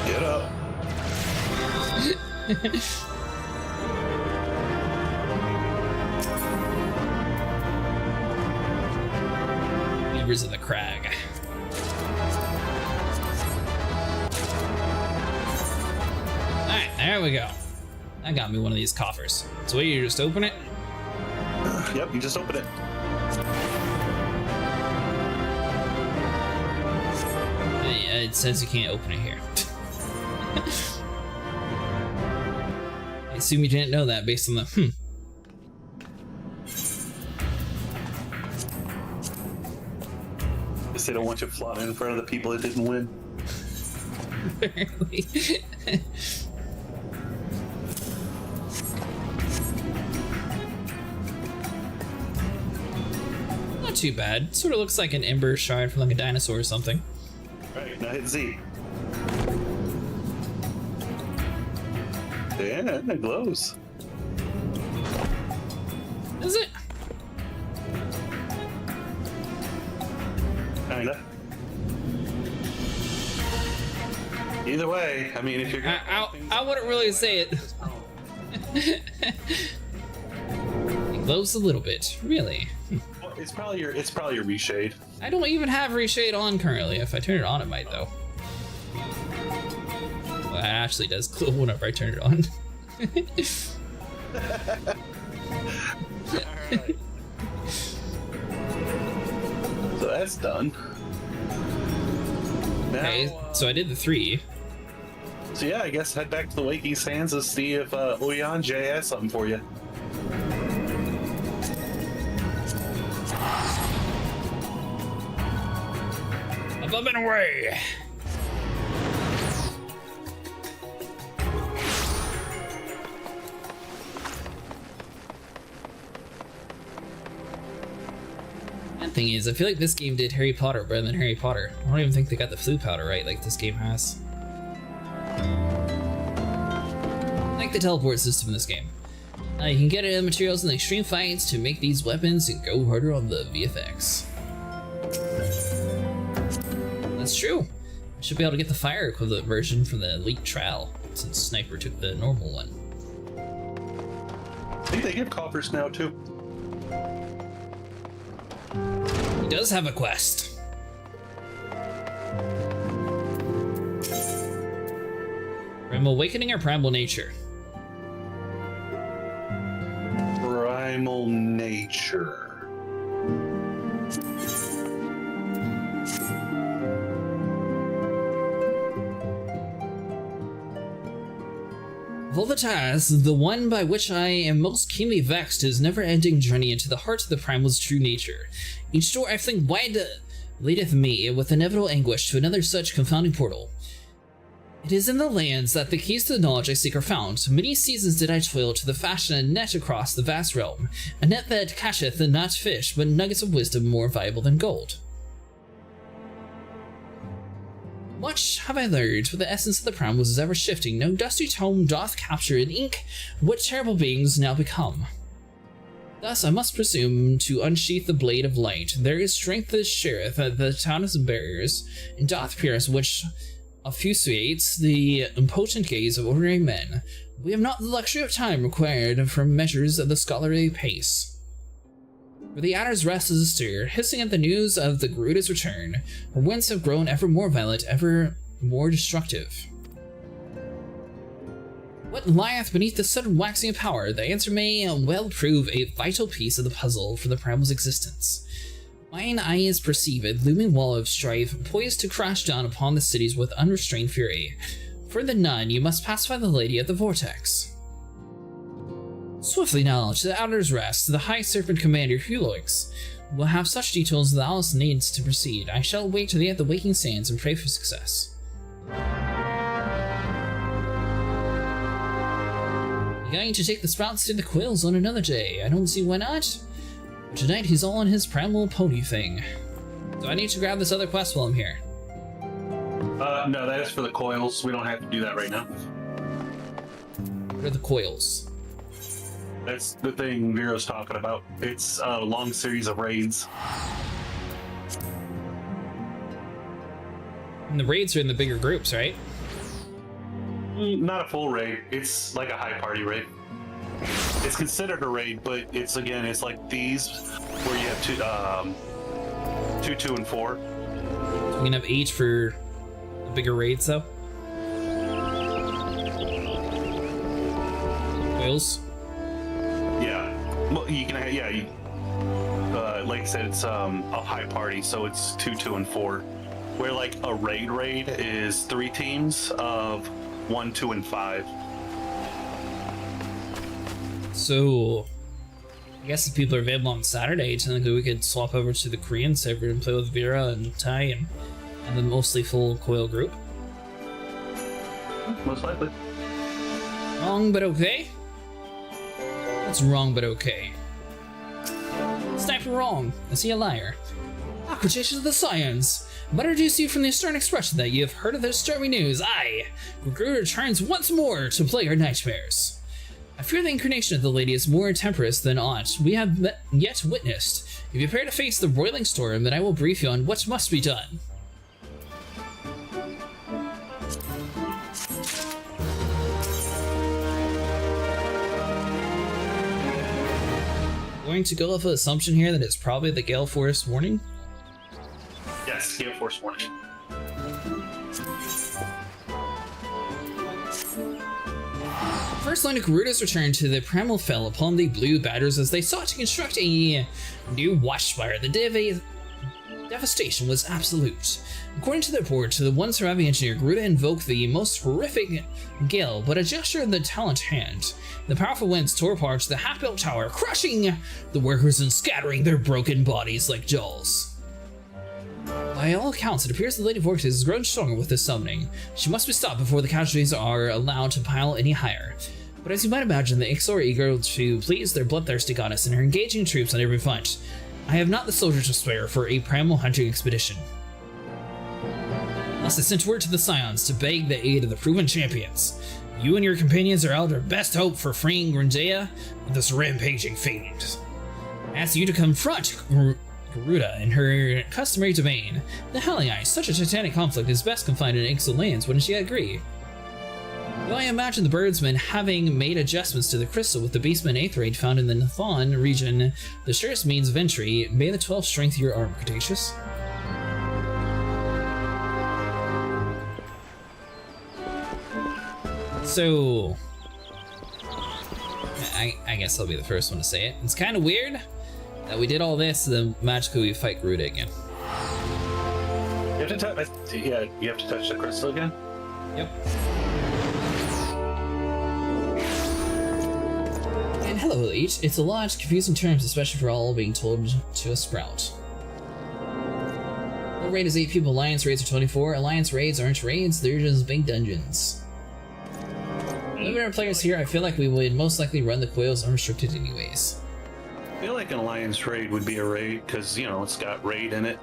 Get up. Levers of the crag. Alright, there we go. That got me one of these coffers. So what, you just open it? Yep, you just open it. Yeah, it says you can't open it here. I assume you didn't know that based on the they don't want you flaunting in front of the people that didn't win. Apparently. Not too bad. Sort of looks like an ember shard from like a dinosaur or something. Alright, now hit Z. Yeah, it glows. Is it? Kinda. Either way, I mean, if you're gonna I wouldn't really say it. It glows a little bit, really. well, it's probably your reshade. I don't even have reshade on currently. If I turn it on, it might though. Well, it actually does glow whenever I turn it on. Alright. So that's done. Now, Okay, so I did the 3. So yeah, I guess head back to the Waking Sands to see if Oyan J has something for you. Up and away! One thing is, I feel like this game did Harry Potter better than Harry Potter. I don't even think they got the flu powder right like this game has. I like the teleport system in this game. You can get materials in the extreme fights to make these weapons and go harder on the VFX. That's true. I should be able to get the fire equivalent version from the elite trial, since Sniper took the normal one. I think they give coffers now too. He does have a quest. I'm awakening our primal nature. Primal nature. Of all the tasks, the one by which I am most keenly vexed is never-ending journey into the heart of the primal's true nature. Each door I fling wide leadeth me with inevitable anguish to another such confounding portal. It is in the lands that the keys to the knowledge I seek are found. Many seasons did I toil to the fashion a net across the vast realm, a net that catcheth not fish, but nuggets of wisdom more valuable than gold. Much have I learned, but the essence of the primal is ever shifting. No dusty tome doth capture in ink what terrible beings now become. Thus I must presume to unsheath the blade of light. There is strength that shareth at the town's barriers, and doth pierce which obfuscates the impotent gaze of ordinary men. We have not the luxury of time required for measures of the scholarly pace. For the adder's rest is astir, hissing at the news of the Garuda's return. Her winds have grown ever more violent, ever more destructive. What lieth beneath the sudden waxing of power? The answer may well prove a vital piece of the puzzle for the primal's existence. Mine eyes perceive a looming wall of strife, poised to crash down upon the cities with unrestrained fury. For the none, you must pacify the lady at the vortex. Swiftly now to the Outer's Rest, the High Serpent Commander Huloix will have such details that Alice needs to proceed. I shall wait till they at the Waking Sands and pray for success. You're going to take the Sprouts to the Quills on another day. I don't see why not. But tonight he's all on his primal pony thing. So I need to grab this other quest while I'm here. No, that is for the coils. We don't have to do that right now. What are the coils? That's the thing Vero's talking about. It's a long series of raids. And the raids are in the bigger groups, right? Not a full raid. It's like a high party raid. It's considered a raid, but it's like these where you have two, 2, and 4. We can have 8 for the bigger raids, though. Coils. Yeah. Well, you can have, yeah. Like I said, it's a high party, so it's 2, 2, and 4. Where like a raid is 3 teams of 1, 2, and 5. So I guess if people are available on Saturday, technically we could swap over to the Korean server and play with Vera and Tai and the mostly full Coil group. Most likely. Wrong but okay? That's wrong but okay. Sniper wrong. Is he a liar? Quotations of the Scions. But I deduce you from the stern expression that you have heard of the disturbing news. I, Garuda, returns once more to play our nightmares. I fear the incarnation of the lady is more temperate than aught we have yet witnessed. If you prepare to face the roiling storm, then I will brief you on what must be done. Going to go off an assumption here that it's probably the Gale Force warning. Yes, Gale Force warning. First line of Garuda's return to the Primal fell upon the Blue Batters as they sought to construct a new watchspire. The devastation was absolute. According to the report, to the one surviving engineer, Garuda invoked the most horrific gale, but a gesture of the talent hand. The powerful winds tore apart the half-built tower, crushing the workers and scattering their broken bodies like dolls. By all accounts, it appears the Lady Vortex has grown stronger with this summoning. She must be stopped before the casualties are allowed to pile any higher. But as you might imagine, the Ixo are eager to please their bloodthirsty goddess and are engaging troops on every front. I have not the soldiers to spare for a primal hunting expedition. Thus I sent word to the Scions to beg the aid of the proven champions. You and your companions are our best hope for freeing Grindea of this rampaging fiend. I ask you to confront Garuda in her customary domain, the Howling Eye. Such a titanic conflict is best confined in Ixo lands, wouldn't you agree? Though I imagine the Birdsmen having made adjustments to the crystal with the Beastman Aithorite found in the Nathon region, the surest means of entry. May the 12th strengthen your arm, Cretaceous. So, I guess I'll be the first one to say it. It's kind of weird that we did all this, then magically we fight Garuda again. You have to touch. Yeah, you have to touch the crystal again. Yep. And hello, Elite. It's a lot of confusing terms, especially for all being told to a sprout. The raid is 8 people. Alliance raids are 24. Alliance raids aren't raids; they're just big dungeons. Limited our players here, I feel like we would most likely run the coils unrestricted anyways. I feel like an Alliance raid would be a raid because, you know, it's got raid in it.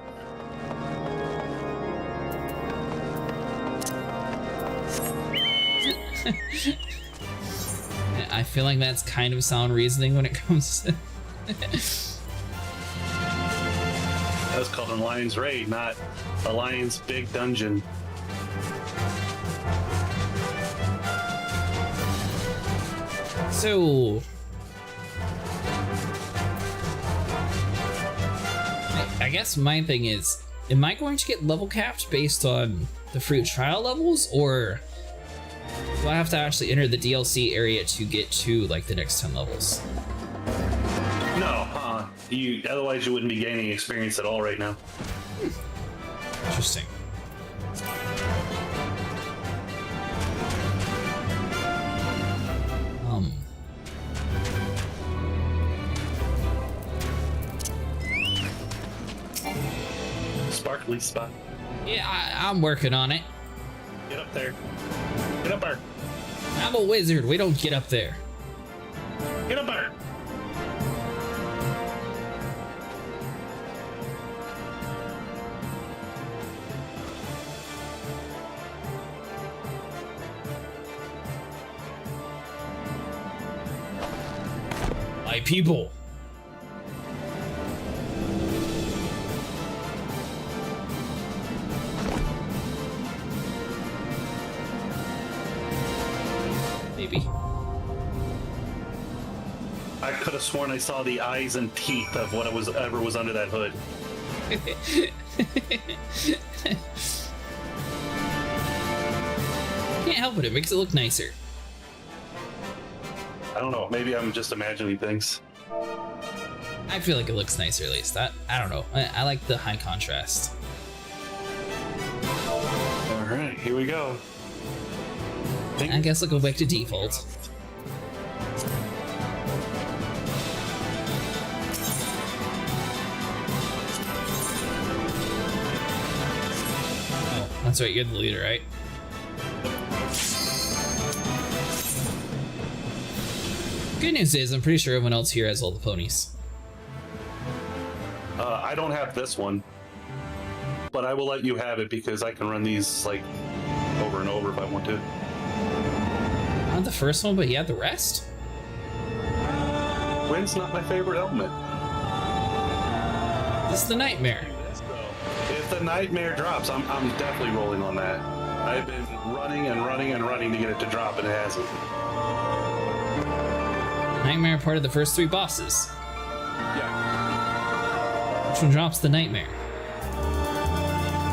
I feel like that's kind of sound reasoning when it comes to... That was called an Alliance raid, not Alliance big dungeon. So... I guess my thing is, am I going to get level capped based on the fruit trial levels, or do I have to actually enter the DLC area to get to like the next 10 levels? No, otherwise you wouldn't be gaining experience at all right now. Interesting. Sparkly spot. Yeah, I'm working on it. Get up there. Get up there. I'm a wizard. We don't get up there. Get up there. My people. Maybe. I could have sworn I saw the eyes and teeth of what ever was under that hood. Can't help it. It makes it look nicer. I don't know. Maybe I'm just imagining things. I feel like it looks nicer at least. I don't know. I like the high contrast. All right, here we go. I guess I'll go back to default. That's right, you're the leader, right? Good news is, I'm pretty sure everyone else here has all the ponies. I don't have this one, but I will let you have it because I can run these like over and over if I want to. Not the first one, but yeah, the rest? Wind's not my favorite element. This is the nightmare. If the nightmare drops, I'm definitely rolling on that. I've been running and running and running to get it to drop, and it hasn't. Nightmare part of the first 3 bosses. Yeah. Which one drops the nightmare?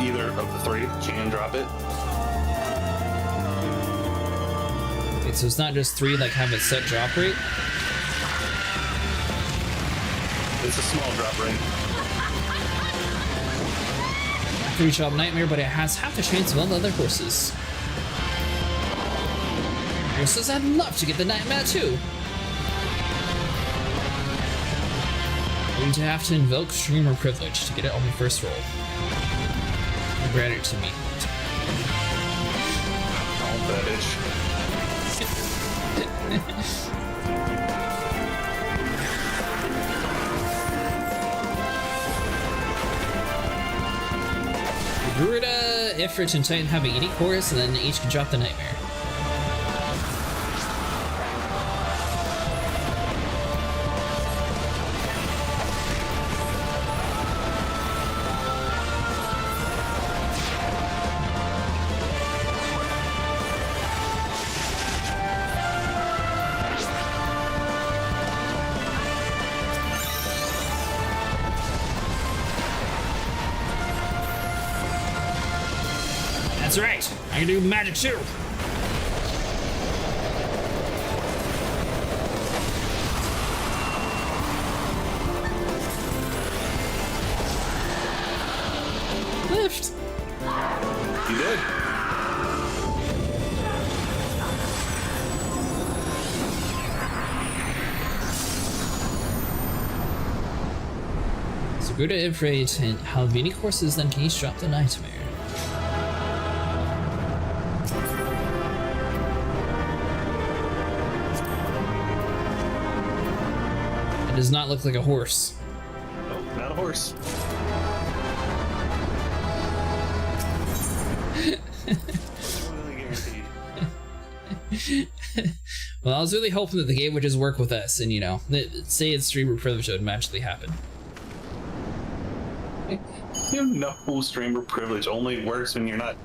Either of the 3 can drop it. Okay, so it's not just 3 like have a set drop rate? It's a small drop rate. 3 drop nightmare, but it has half the chance of all the other horses. Girl says I'd love to get the nightmare too. Going to have to invoke streamer privilege to get it on my first roll. Grant it to me. Oh, that itch. Garuda, Ifrit, and Titan have a unique chorus, and then each can drop the nightmare. That's right, I can do magic too. Lift. You did. So go to Ifrit and how many courses then can each drop the nightmare? It does not look like a horse. No, not a horse. Well, I was really hoping that the game would just work with us and, you know, say it's streamer privilege would magically happen. You know, streamer privilege only works when you're not,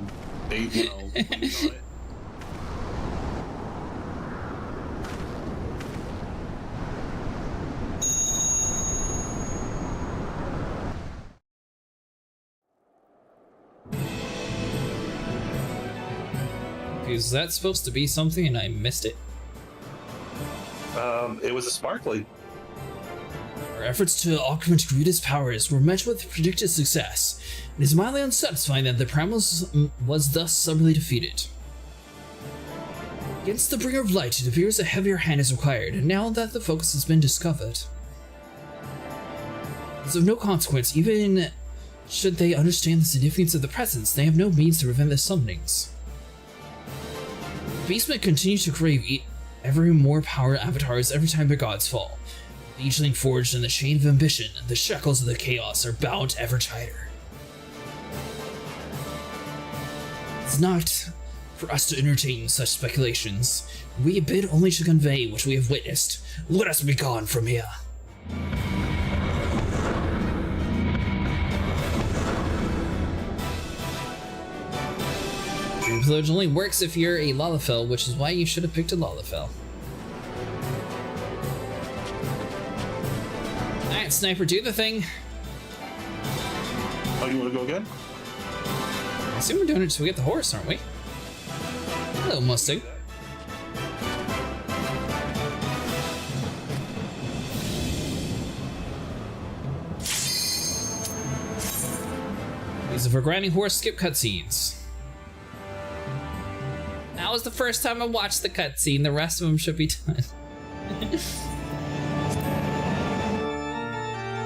you know, on it. Is that supposed to be something and I missed it? It was a sparkly. Our efforts to augment Garuda's powers were met with predicted success. It is mildly unsatisfying that the Primal's was thus suddenly defeated. Against the Bringer of Light, it appears a heavier hand is required, now that the focus has been discovered. It's of no consequence, even should they understand the significance of the presence, they have no means to prevent the summonings. Beastmen continue to crave ever more power avatars every time their gods fall. Each link forged in the chain of ambition, the shackles of the chaos are bound ever tighter. It's not for us to entertain such speculations. We bid only to convey what we have witnessed. Let us be gone from here. Dream privilege only works if you're a Lalafell, which is why you should have picked a Lalafell. Alright, Sniper, do the thing. Oh, you want to go again? I assume we're doing it so we get the horse, aren't we? Hello, Mustang. These are for grinding horse skip cutscenes. That was the first time I watched the cutscene. The rest of them should be done.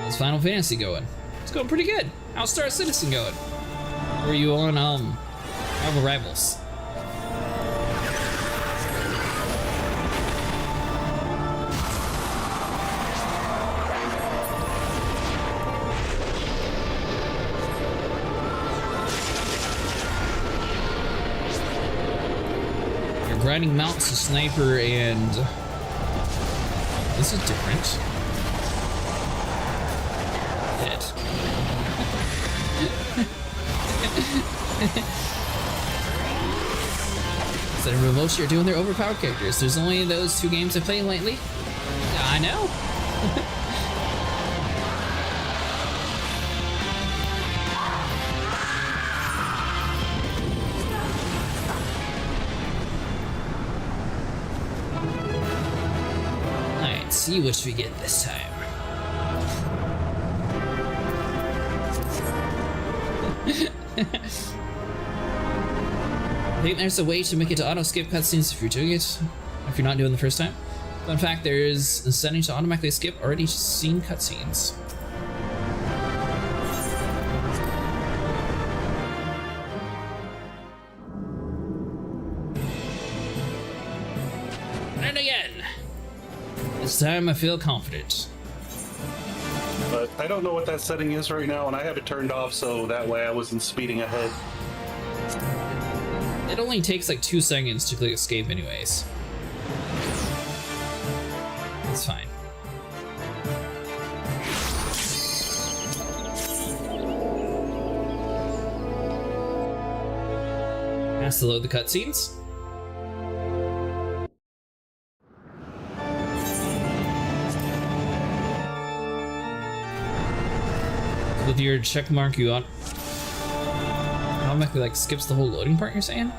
How's Final Fantasy going? It's going pretty good. How's Star Citizen going? Were you on Marvel Rivals. You're grinding mounts to sniper, and this is different. Hit. Instead of most you're doing their overpowered characters. There's only those 2 games I play lately. I know. Alright, see which we get this time. I think there's a way to make it to auto-skip cutscenes if you're doing it, if you're not doing it the first time. Fun fact, there's a setting to automatically skip already seen cutscenes. And again! This time I feel confident. But I don't know what that setting is right now, and I have it turned off so that way I wasn't speeding ahead. It only takes like 2 seconds to click escape anyways. It's fine. Has to load the cutscenes. With your check mark, you automatically like skips the whole loading part, you're saying?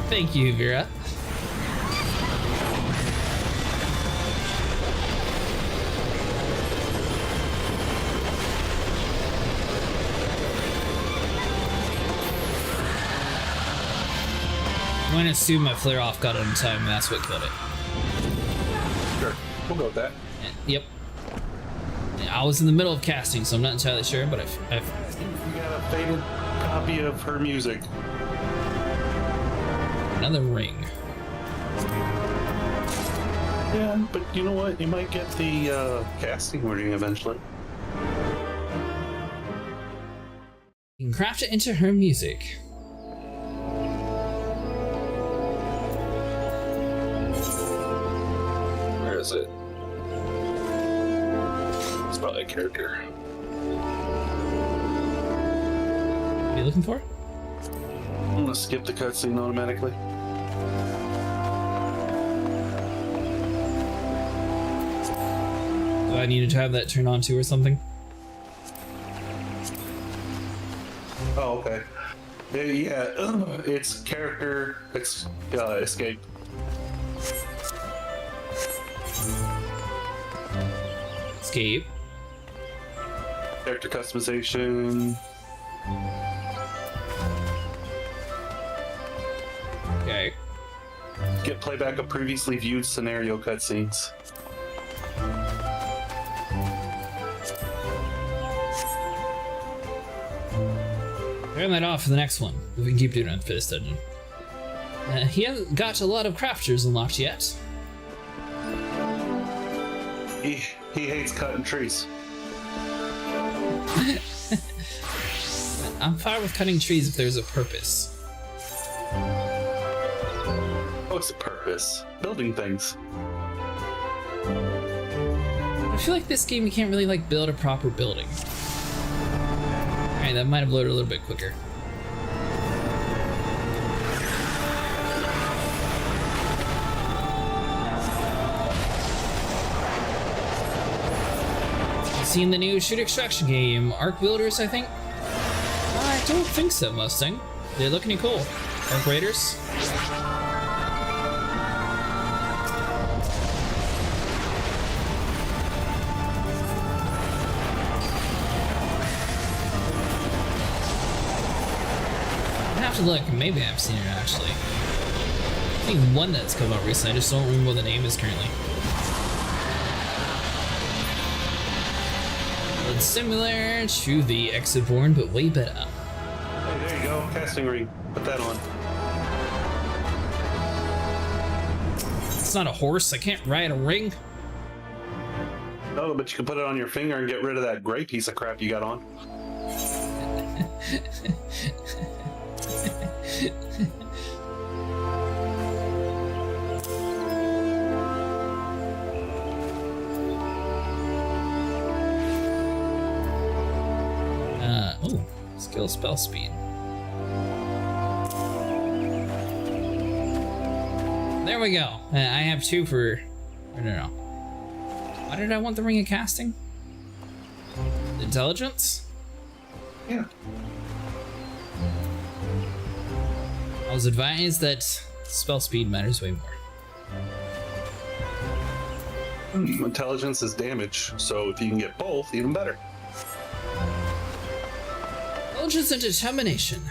Thank you, Vera. I'm going to assume my flare off got it in time, and that's what killed it. Sure, we'll go with that. Yep. I was in the middle of casting, so I'm not entirely sure, but I've We got a faded copy of her music. another ring. Yeah, but you know what? You might get the casting ring eventually. You can craft it into her music. Where is it? It's probably a character. What are you looking for? I'm gonna skip the cutscene automatically. Do I need to have that turned on too or something? Oh, okay. Yeah, it's character escape. Escape. Character customization. Okay. Get playback of previously viewed scenario cutscenes. Turn that off for the next one. We can keep doing it for this dungeon. He hasn't got a lot of crafters unlocked yet. He hates cutting trees. I'm fine with cutting trees if there's a purpose. What's the purpose? Building things. I feel like this game you can't really like build a proper building. Alright, that might have loaded a little bit quicker. Seen the new shoot extraction game, Arc Builders, I think? I don't think so, Mustang. They look any cool. Arc Raiders? have to look. Maybe I've seen it actually. I think one that's come out recently. I just don't remember what the name is currently. It's similar to the FFXIV, but way better. Hey, there you go. Casting ring. Put that on. It's not a horse. I can't ride a ring. No, but you can put it on your finger and get rid of that gray piece of crap you got on. Oh, skill spell speed. There we go. I have 2 for. No. Why did I want the ring of casting? Intelligence? Yeah. I was advised that spell speed matters way more. Intelligence is damage, so if you can get both, even better. Intelligence and determination.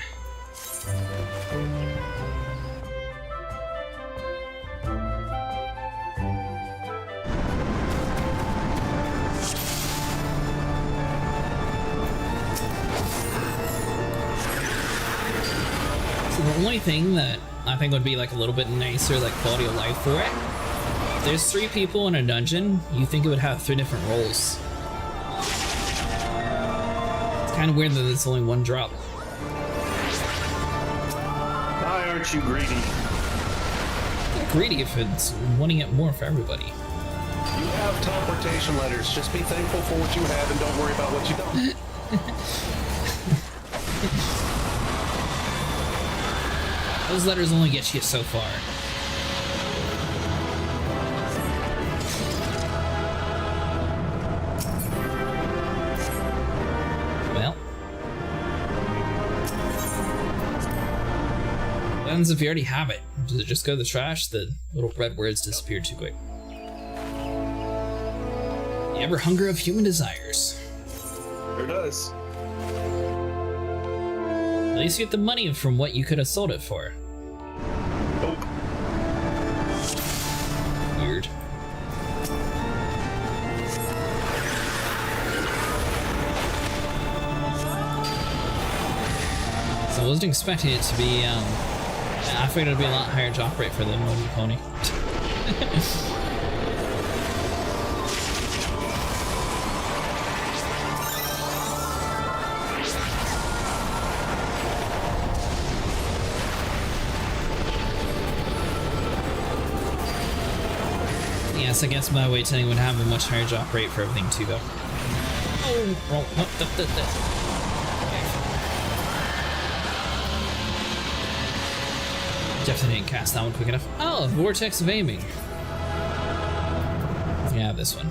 So the only thing that I think would be like a little bit nicer, like quality of life for it, if there's 3 people in a dungeon, you think it would have 3 different roles. Kind of weird that it's only 1 drop. Why aren't you greedy? Not greedy if it's wanting it more for everybody. You have teleportation letters. Just be thankful for what you have and don't worry about what you don't. Those letters only get you so far. If you already have it, does it just go to the trash? The little red words disappear too quick. The ever hunger of human desires. Sure does. At least you get the money from what you could have sold it for. Nope. Weird. So I wasn't expecting it to be I figured it'd be a lot higher drop rate for the Moby Pony. Yes, I guess my weight would have a much higher drop rate for everything too, though. Oh, Definitely didn't cast that one quick enough. Oh, Vortex of Aiming. Yeah, this one.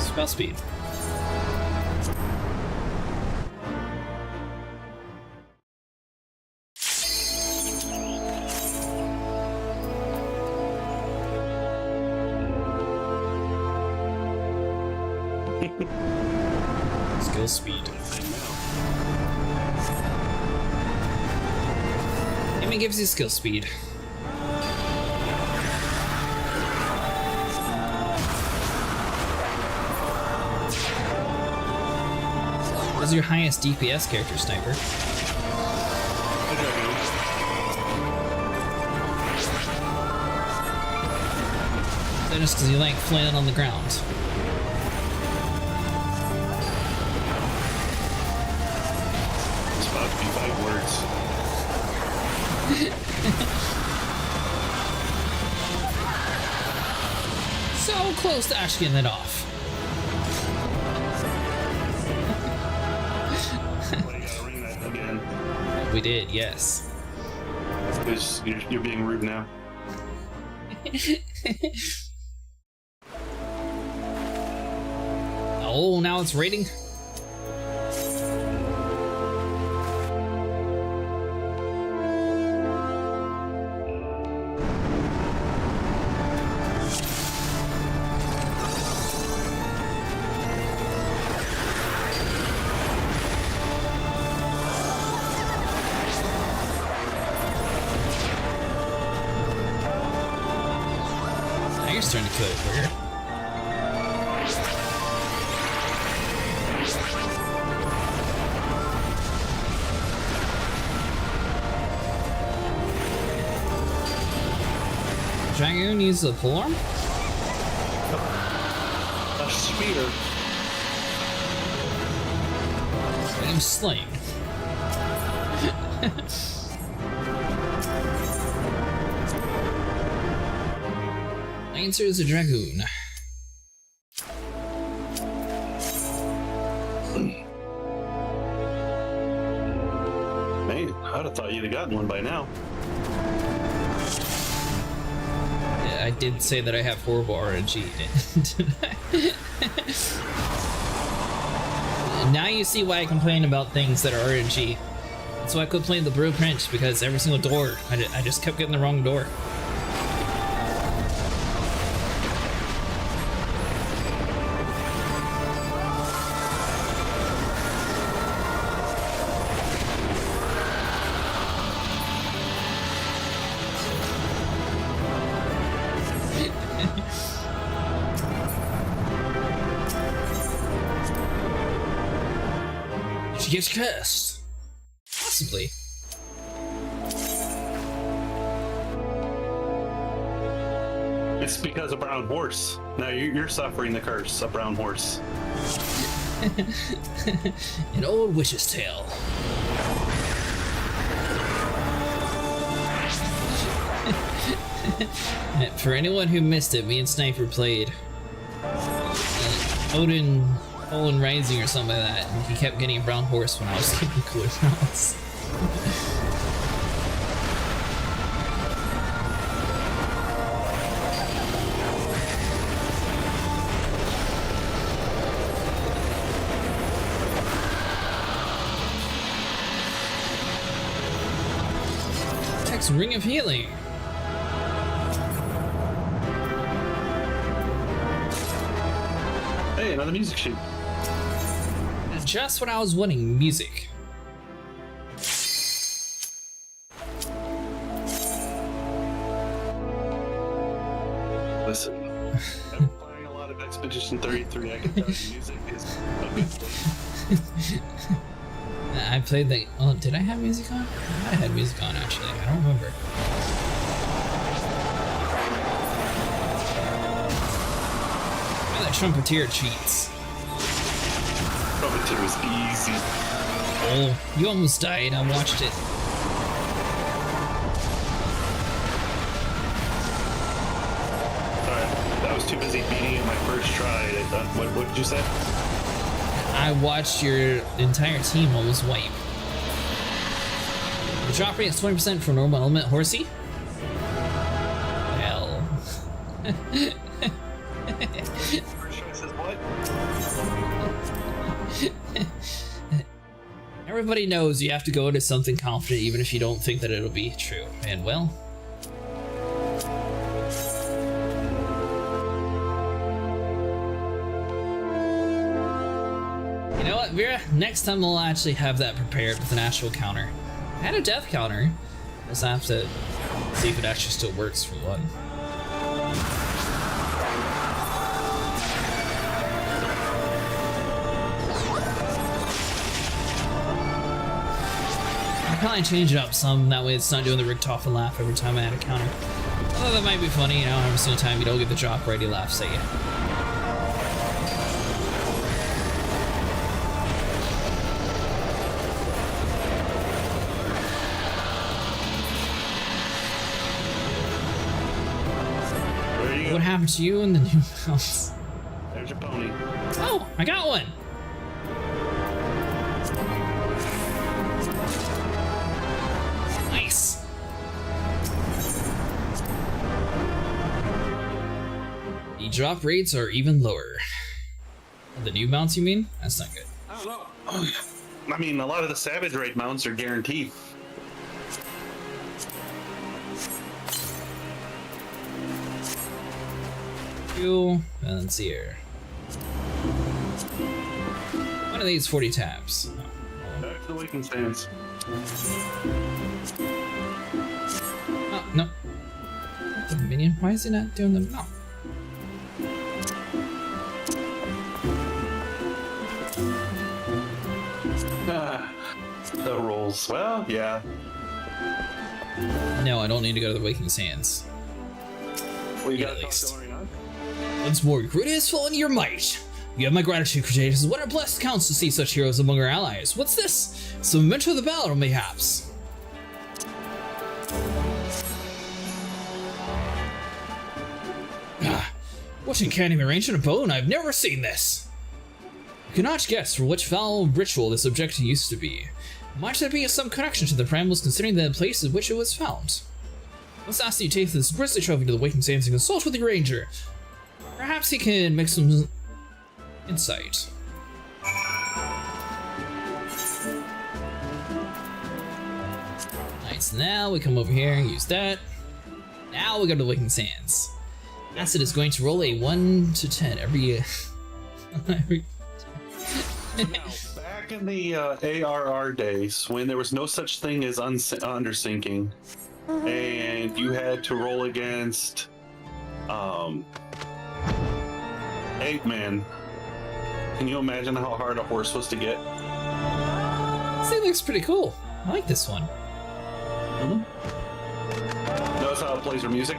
Spell speed. Skill speed. Aiming gives you skill speed. What's your highest DPS character, Sniper? Is that just because you like flailing on the ground? It's about to be 5 words. So close to actually getting it off. Well, you gotta ring that again. We did, yes. You're being rude now. Oh, now it's rating. Just trying to kill it quicker. Dragoon uses a polearm? A spear. I'm slaying. Answer is a dragoon. Man, I'd have thought you'd have gotten one by now. Yeah, I did say that I have horrible RNG, didn't I? Now you see why I complain about things that are RNG. That's why I quit playing the Blueprint, because every single door, I just kept getting the wrong door. She gets cursed. Possibly. It's because of brown horse. Now you're suffering the curse of brown horse. An old witch's tale. For anyone who missed it, me and Sniper played Odin Fallen Rising or something like that, and he kept getting a brown horse when I was keeping cooler rounds. Text Ring of Healing. Hey, another music sheet. Just when I was wanting music. Listen, I've been playing a lot of Expedition 33. I can tell you music is a good thing. I played the. Oh, did I have music on? I had music on actually. I don't remember. Oh, that trumpeter cheats. Trumpeter was easy. Oh, you almost died. I watched it. Sorry, I was too busy beating it my first try. What did you say? I watched your entire team almost wipe. The drop rate is 20% for normal element horsey. Hell. First try says what? Everybody knows you have to go into something confident even if you don't think that it'll be true. And well, you know what, Vera? Next time we'll actually have that prepared with an actual counter. I had a death counter. Just have to see if it actually still works for one. I'll probably change it up some, that way it's not doing the Richtofen laugh every time I add a counter. Although that might be funny, you know, every single time you don't get the drop right, he laughs at you. What happened to you in the new house? There's your pony. Oh, I got one! Nice! The drop rates are even lower. The new mounts, you mean? That's not good. I don't know. I mean, a lot of the Savage Raid mounts are guaranteed. And let's see here. One of these 40 tabs. Oh. Back to the weakened stance. Oh, no. The minion? Why is he not doing them? No. battles. Well, yeah. No, I don't need to go to the Waking Sands. Well, you Yeah, gotta at talk least. to Orion. Once more, Garuda has fallen to your might. You have my gratitude, Crusaders. What a blessed counts to see such heroes among our allies. What's this? Some memento of the battle, mayhaps. What uncanny arrangement of bone? I've never seen this. You cannot guess for which foul ritual this object used to be. Might there be some connection to the Brambles considering the place in which it was found? Let's ask you to take this grisly trophy to the Waking Sands and consult with the ranger. Perhaps he can make some insight. Nice, now we come over here and use that. Now we go to the Waking Sands. Acid is going to roll a 1 to 10 every... Now, back in the ARR days, when there was no such thing as undersinking, and you had to roll against Ape Man, can you imagine how hard a horse was to get? This thing looks pretty cool. I like this one. Notice how it plays her music?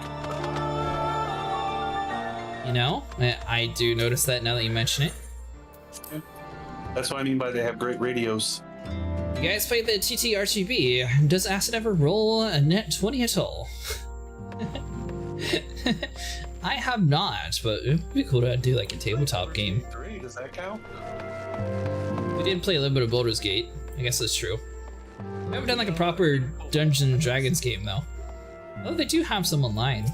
You know, I do notice that now that you mention it. That's what I mean by they have great radios. You guys played the TTRGB. Does Acid ever roll a net 20 at all? I have not, but it would be cool to do like a tabletop game. 3, does that count? We did play a little bit of Baldur's Gate. I guess that's true. We haven't done like a proper Dungeons and Dragons game though. Oh, they do have some online.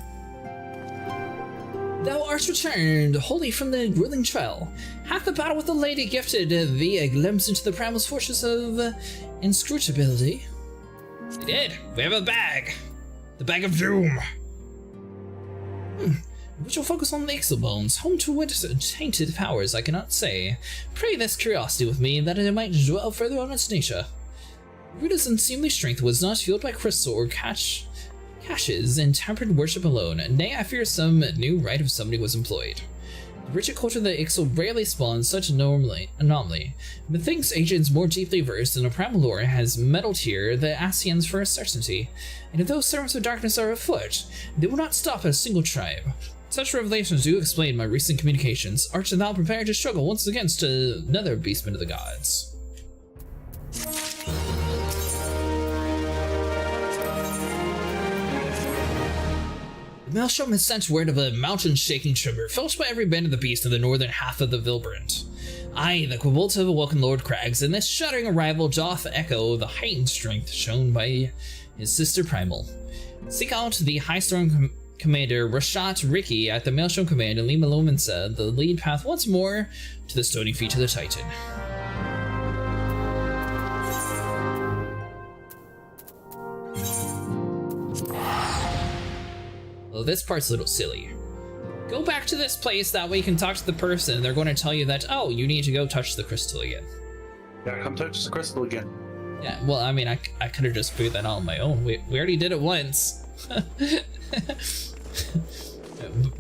Thou art returned, wholly from the grueling trial. Hath the battle with the lady gifted thee a glimpse into the primal's fortress of inscrutability? We did. We have a bag. The bag of doom. Which will focus on the Ixalbones, home to what tainted powers I cannot say. Pray this curiosity with me, that it might dwell further on its nature. Garuda's unseemly strength was not fueled by crystal or caches and tempered worship alone. Nay, I fear some new rite of summoning was employed. The ritual culture of the Ixal rarely spawns such anomaly. Methinks agents more deeply versed in the primal lore has meddled here the Asians for a certainty. And if those servants of darkness are afoot, they will not stop at a single tribe. Such revelations do explain my recent communications. Art thou prepared to struggle once against another beastman of the gods? The Maelstrom has sent word of a mountain-shaking tremor felt by every band of the beast in the northern half of the Vilbrant. I, the Quabult, have awoken Lord Crags, and this shuddering arrival doth echo the heightened strength shown by his sister Primal. Seek out the High Storm Commander Rashat Ricky at the Maelstrom Command and Lima Lumensa the lead path once more to the stony feet of the Titan. Well, this part's a little silly. Go back to this place, that way you can talk to the person, and they're going to tell you that, oh, you need to go touch the crystal again. Yeah, come touch the crystal again. Yeah, well, I mean, I could have just figured that out on my own. We already did it once.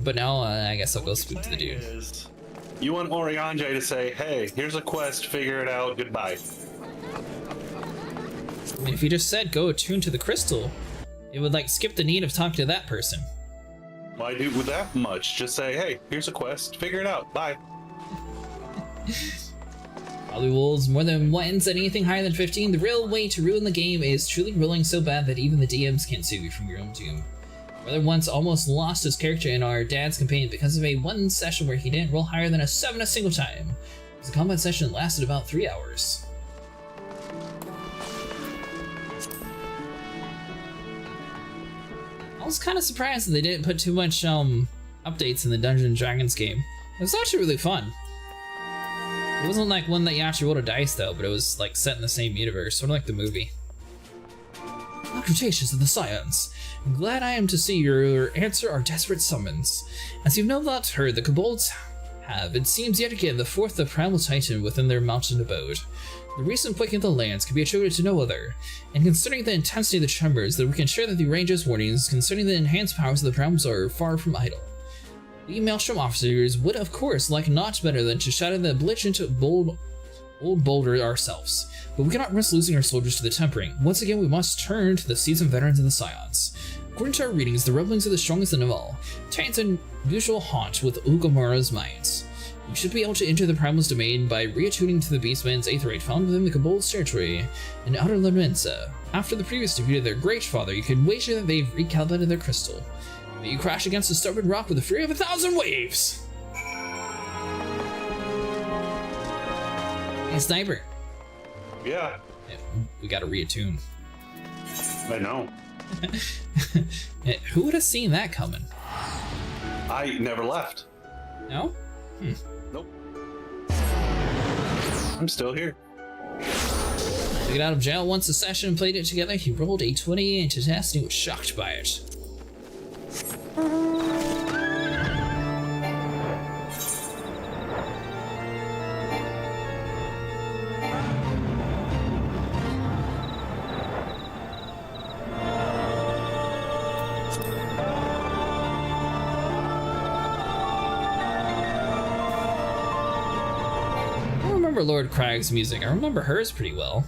But now, I guess I'll go speak to the dude. You want Orianjay to say, hey, here's a quest, figure it out, goodbye. I mean, if you just said go attune to the crystal, it would, like, skip the need of talking to that person. Why do with that much? Just say, hey, here's a quest, figure it out, bye. Probably rolls more than once and anything higher than 15. The real way to ruin the game is truly rolling so bad that even the DMs can't save you from your own doom. Brother once almost lost his character in our dad's campaign because of a one session where he didn't roll higher than a 7 a single time. The combat session lasted about 3 hours. I was kind of surprised that they didn't put too much updates in the Dungeons & Dragons game. It was actually really fun. It wasn't like one that you actually rolled a dice though, but it was like set in the same universe, sort of like the movie. Cretaceous of the Scions. I'm glad I am to see your answer our desperate summons. As you've no doubt heard, the Kobolds have, it seems yet again, the fourth of Primal Titan within their mountain abode. The recent quaking of the lands can be attributed to no other, and considering the intensity of the tremors, that we can share that the Ranger's warnings concerning the enhanced powers of the Primals are far from idle. We Maelstrom officers would of course like naught better than to shatter the belligerent old Boulder ourselves, but we cannot risk losing our soldiers to the Tempering. Once again, we must turn to the seasoned veterans in the Scions. According to our readings, the revelings are the strongest in Navel, Titan's unusual haunt with Ugamara's minds. We should be able to enter the Primal's domain by reattuning to the Beastman's Aithorite found within the Cabol's territory in Outer Lemensa. After the previous defeat of their great father, you can wager that they've recalibrated their crystal. May you crash against a stubborn rock with the fury of 1,000 waves! Hey, Sniper. Yeah. We gotta reattune. I know. Who would have seen that coming? I never left. No? Nope. I'm still here. To get out of jail once the session and played it together, he rolled a 20 into test and he was shocked by it. I remember Lord Crag's music. I remember hers pretty well.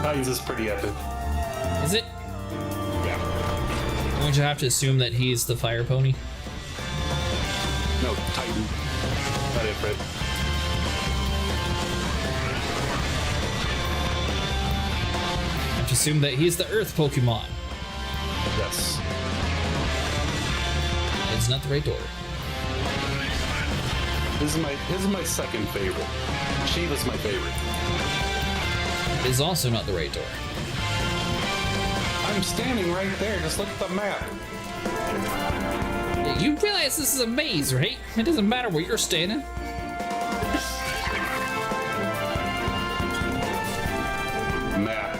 Titans is pretty epic. Is it? Yeah. Don't you have to assume that he's the fire pony? No, Titan. Not Ifrit. I have to assume that he's the Earth Pokemon. Yes. It's not the right door. This is my second favorite. Shiva's my favorite. It is also not the right door. I'm standing right there. Just look at the map. You realize this is a maze, right? It doesn't matter where you're standing. Map.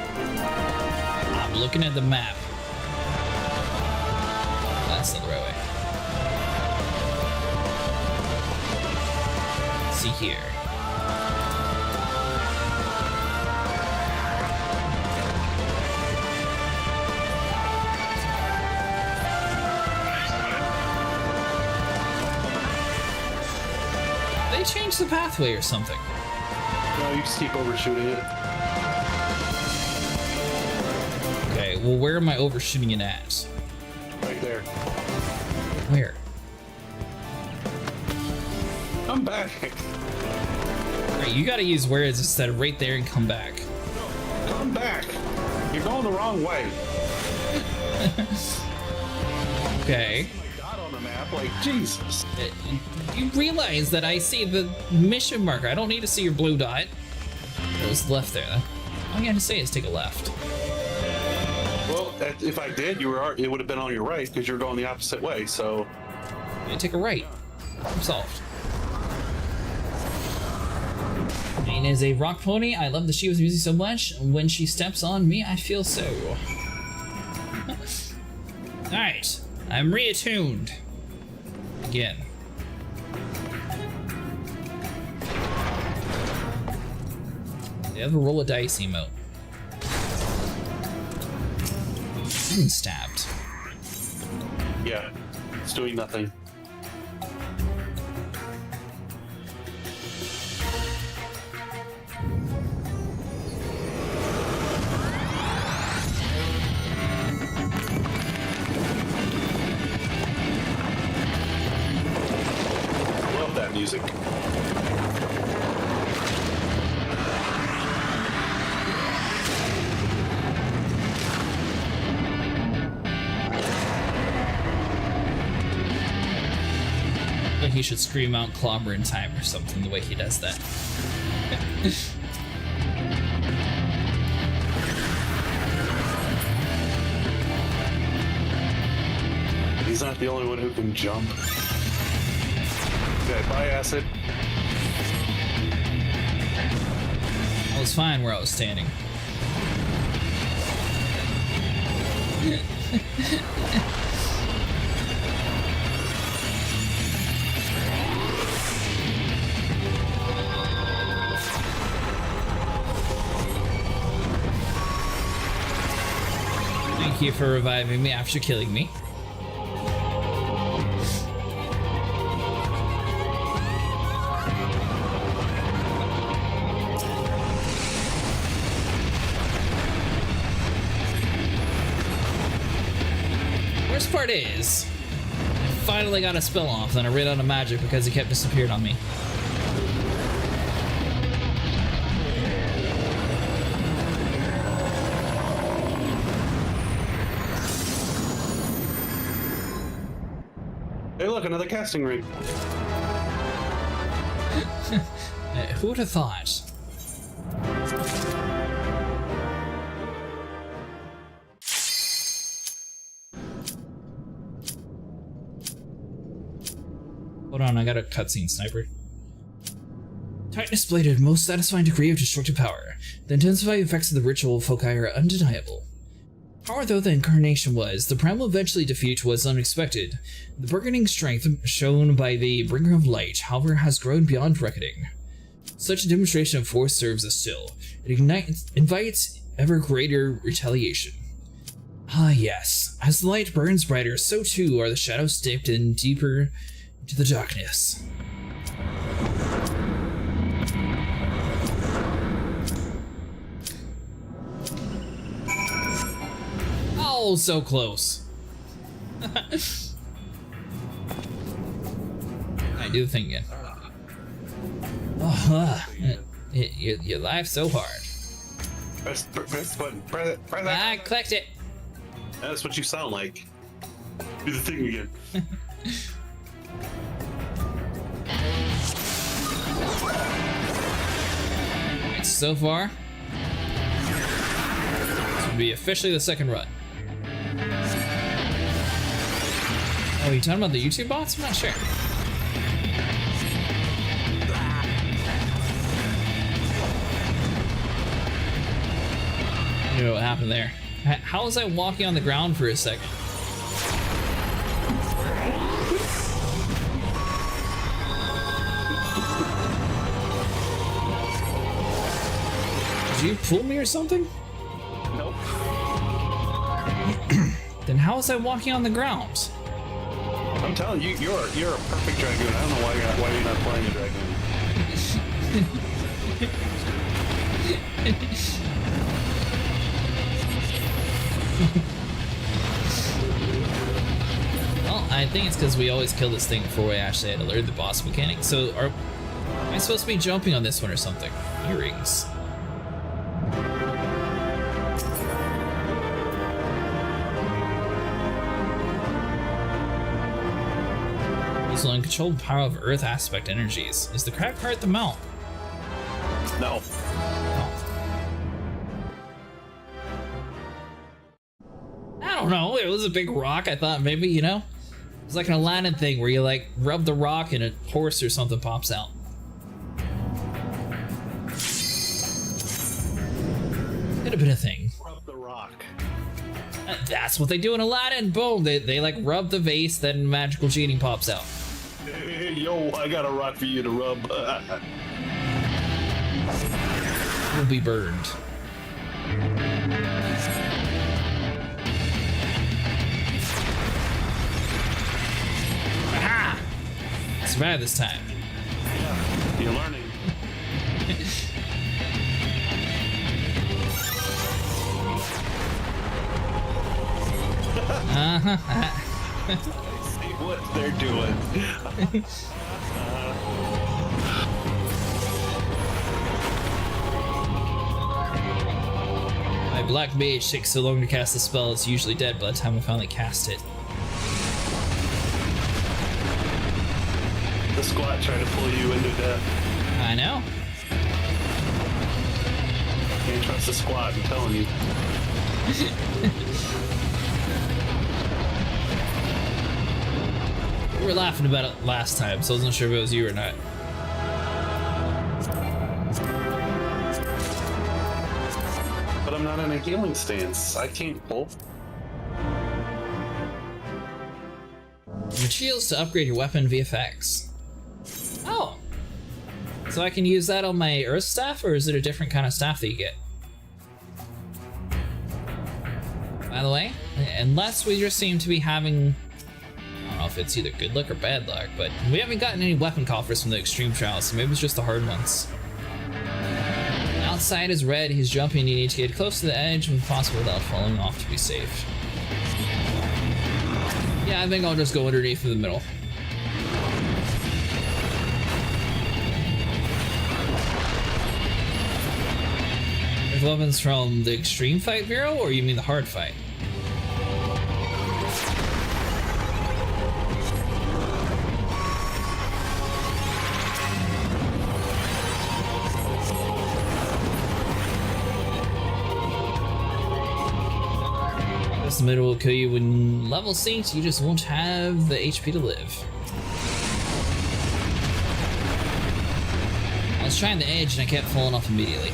I'm looking at the map. That's not the right way. Let's see here. They changed the pathway or something. No, you just keep overshooting it. Okay, well, where am I overshooting it at? Right there. Where? Come back. Right, you gotta use where it's instead of right there and come back. Come back. You're going the wrong way. Okay. Dot on the map, like Jesus. You realize that I see the mission marker. I don't need to see your blue dot. It was left there. All you gotta say is take a left. Well, if I did, it would have been on your right because you're going the opposite way. So. Yeah, take a right. I'm solved. Jane is a rock pony. I love that she was music so much. When she steps on me, I feel so. Alright, I'm reattuned. Again. They have a roll of dice emote. Getting stabbed. Yeah, it's doing nothing. Love that music. He should scream out clobber in time or something, the way he does that. He's not the only one who can jump. Okay, bye, Acid. I was fine where I was standing. Thank you for reviving me after killing me. part is, I finally got a spell off, then I ran out of magic because he kept disappearing on me. Hey, look, another casting ring. Who would have thought? Hold on, I got a cutscene, sniper. Titanus bladed most satisfying degree of destructive power. The intensifying effects of the ritual foci are undeniable. Power though the incarnation was, the primal eventually defeat was unexpected. The burgeoning strength shown by the Bringer of Light, however, has grown beyond reckoning. Such a demonstration of force serves us still. It invites ever greater retaliation. Ah yes, as the light burns brighter, so too are the shadows dipped in deeper into the darkness. Oh, so close. I do thinking. Oh, your life's so hard. Press button. Press it. I clicked it. That's what you sound like. Do the thing again. Right, so far, this would be officially the second run. Oh, are you talking about the YouTube bots? I'm not sure. I don't know what happened there. How was I walking on the ground for a second? Did you pull me or something? Nope. Then how was I walking on the ground? I'm telling you, you're a perfect dragoon. I don't know why you're not playing a dragoon. Well, I think it's because we always kill this thing before we actually had to learn the boss mechanic. So am I supposed to be jumping on this one or something? Earrings. Use uncontrolled power of Earth aspect energies. Is the crab part the mount? No. I don't know. It was a big rock. I thought maybe, you know, it's like an Aladdin thing where you like rub the rock and a horse or something pops out. Could have been a thing. Rub the rock. That's what they do in Aladdin. Boom. They like rub the vase, then magical genie pops out. Hey, yo, I got a rock for you to rub. Will be burned. Aha! Survived this time. Yeah, you're learning. See what they're doing. My black mage takes so long to cast the spell, it's usually dead by the time I finally cast it. The squat trying to pull you into death. I know. Can't trust the squat, I'm telling you. We were laughing about it last time, so I wasn't sure if it was you or not. But I'm not in a healing stance. I can't pull. Materials to upgrade your weapon VFX. Oh! So I can use that on my Earth Staff, or is it a different kind of staff that you get? By the way, unless we just seem to be having... I don't know if it's either good luck or bad luck, but we haven't gotten any weapon coffers from the extreme trials, so maybe it's just the hard ones. Outside is red, he's jumping, you need to get close to the edge when possible without falling off to be safe. Yeah, I think I'll just go underneath in the middle. There's weapons from the extreme fight, Vero, or you mean the hard fight? This middle will kill you when level sinks, you just won't have the HP to live. I was trying the edge and I kept falling off immediately.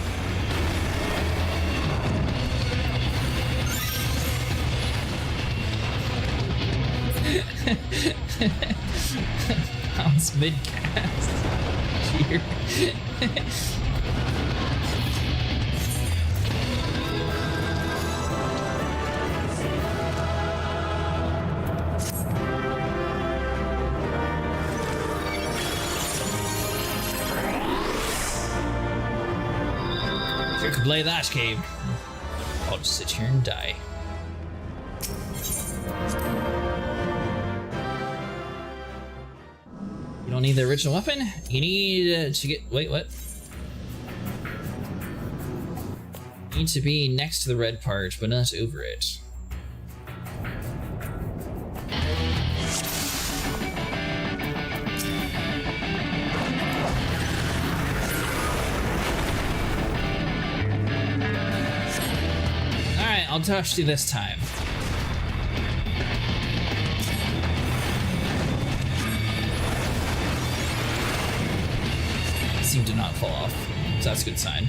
I was mid-cast. Here. If you could play that game, I'll just sit here and die. You don't need the original weapon. You need to get. Wait, what? You need to be next to the red part, but not over it. Alright, I'll touch you this time. Seem to not fall off, so that's a good sign.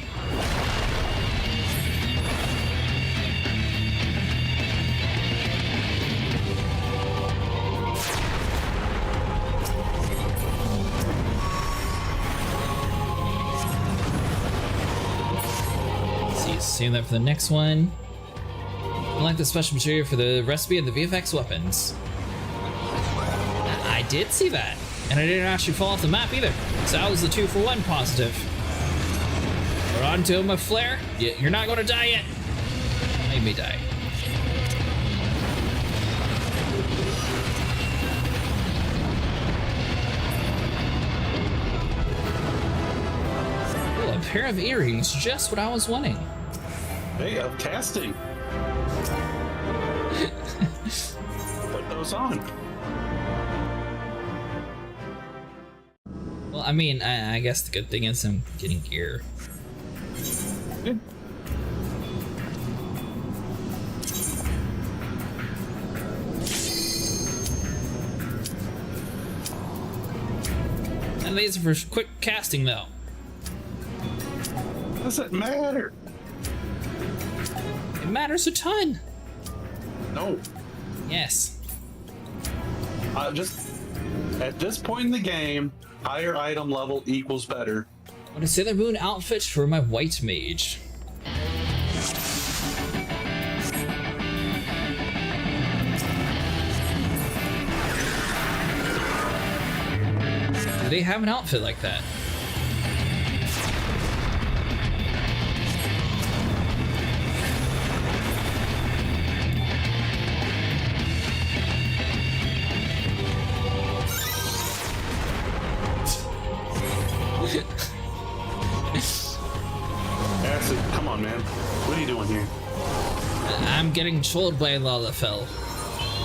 See, save that for the next one. I like the special material for the recipe of the VFX weapons. I did see that. And I didn't actually fall off the map either. So that was the 2-for-1 positive. We're on to my flare. You're not gonna die yet. Made me die. Ooh, a pair of earrings, just what I was wanting. Hey, I'm casting. Put those on. Well, I mean, I guess the good thing is I'm getting gear. Good. And these are for quick casting, though. Doesn't matter. It matters a ton. No. Yes. Just at this point in the game, higher item level equals better. I want a Sailor Moon outfit for my white mage. Do they have an outfit like that? Acid, come on, man. What are you doing here? I'm getting trolled by Lalafell.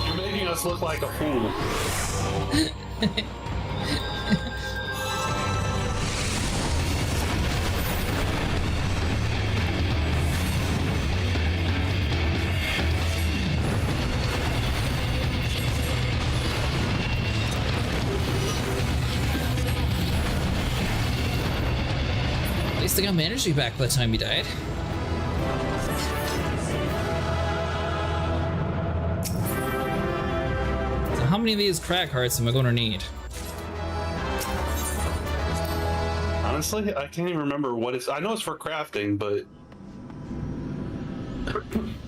You're making us look like a fool. At least I got my energy back by the time he died. So how many of these crack hearts am I going to need? Honestly, I can't even remember what it's. I know it's for crafting, but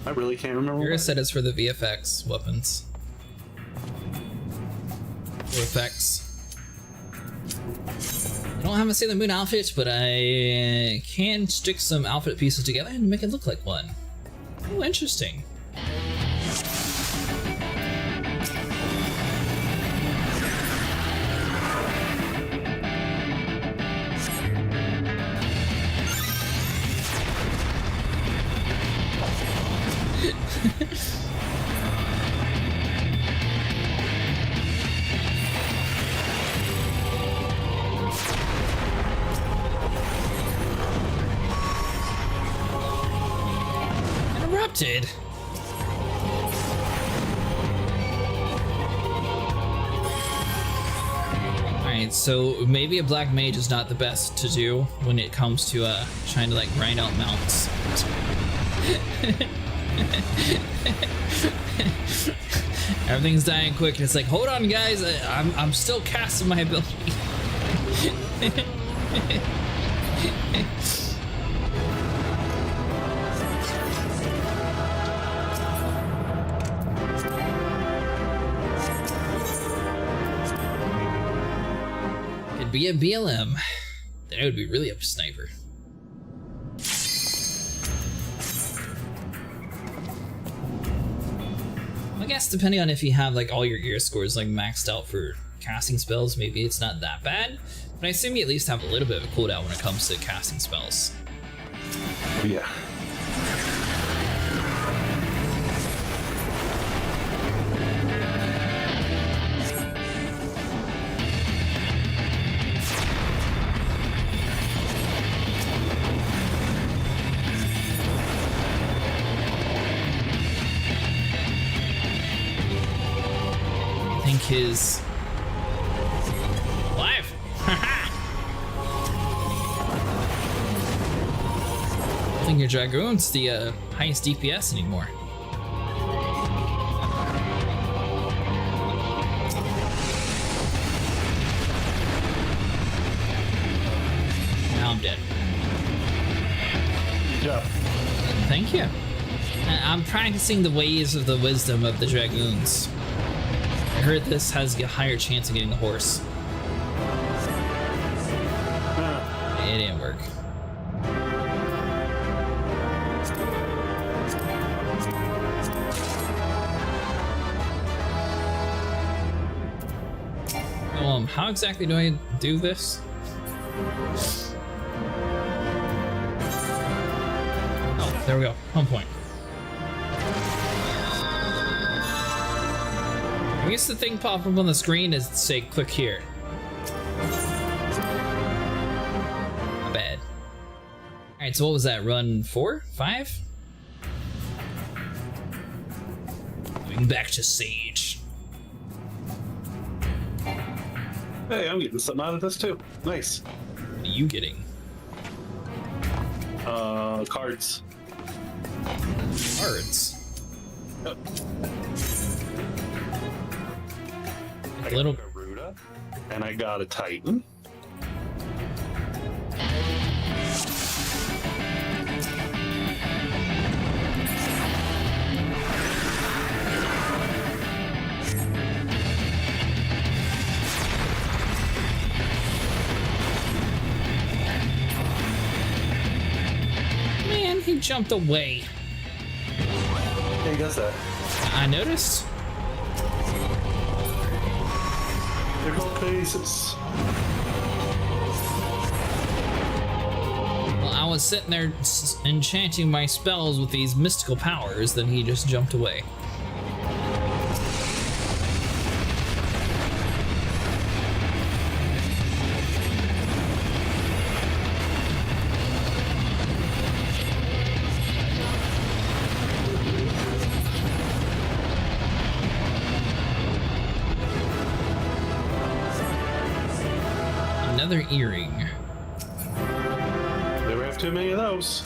I really can't remember. Vera said it's for the VFX weapons. Or effects. I don't have a Sailor Moon outfit, but I can stick some outfit pieces together and make it look like one. Oh, interesting. interrupted. Alright, so maybe a black mage is not the best to do when it comes to trying to like grind out mounts. Everything's dying quick and it's like, hold on guys, I'm still casting my ability. Could be a BLM. Then it would be really a sniper. I guess depending on if you have like all your gear scores like maxed out for casting spells, maybe it's not that bad. But I assume you at least have a little bit of a cooldown when it comes to casting spells. Yeah. I think his live. I don't think your Dragoon's the highest DPS anymore. Now I'm dead. Yeah. Thank you. I'm practicing the ways of the wisdom of the Dragoons. I heard this has a higher chance of getting the horse. It didn't work. How exactly do I do this? Oh, there we go. Home point. I guess the thing pop up on the screen is to say click here. Not bad. Alright, so what was that? Run 4? 5? Going back to Sage. Hey, I'm getting something out of this too. Nice. What are you getting? Cards. Cards. Yep. I Little got a Garuda, and I got a Titan. Man, he jumped away. Hey, does that? I noticed. There go faces. Well, I was sitting there enchanting my spells with these mystical powers, then he just jumped away. Another earring. Never have too many of those.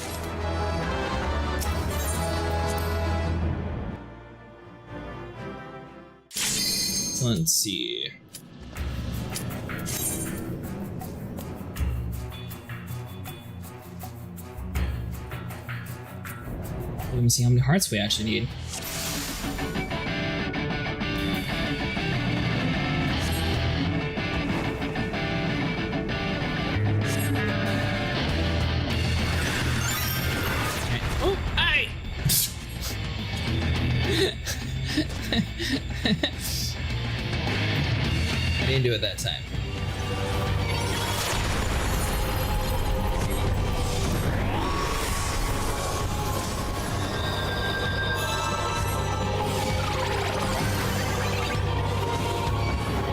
Let's see. Let me see how many hearts we actually need. Oh, aye! I didn't do it that time.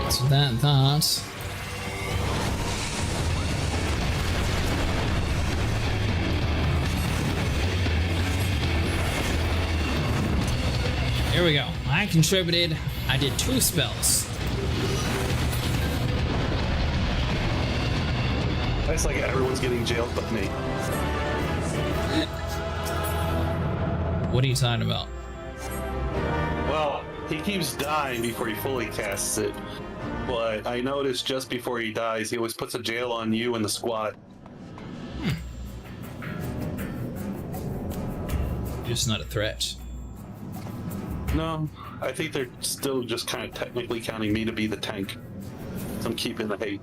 So that. Here we go. I contributed. I did 2 spells. It's like everyone's getting jailed but me. What are you talking about? Well, he keeps dying before he fully casts it. But I noticed just before he dies, he always puts a jail on you and the squad. Just not a threat. No, I think they're still just kind of technically counting me to be the tank. So I'm keeping the hate.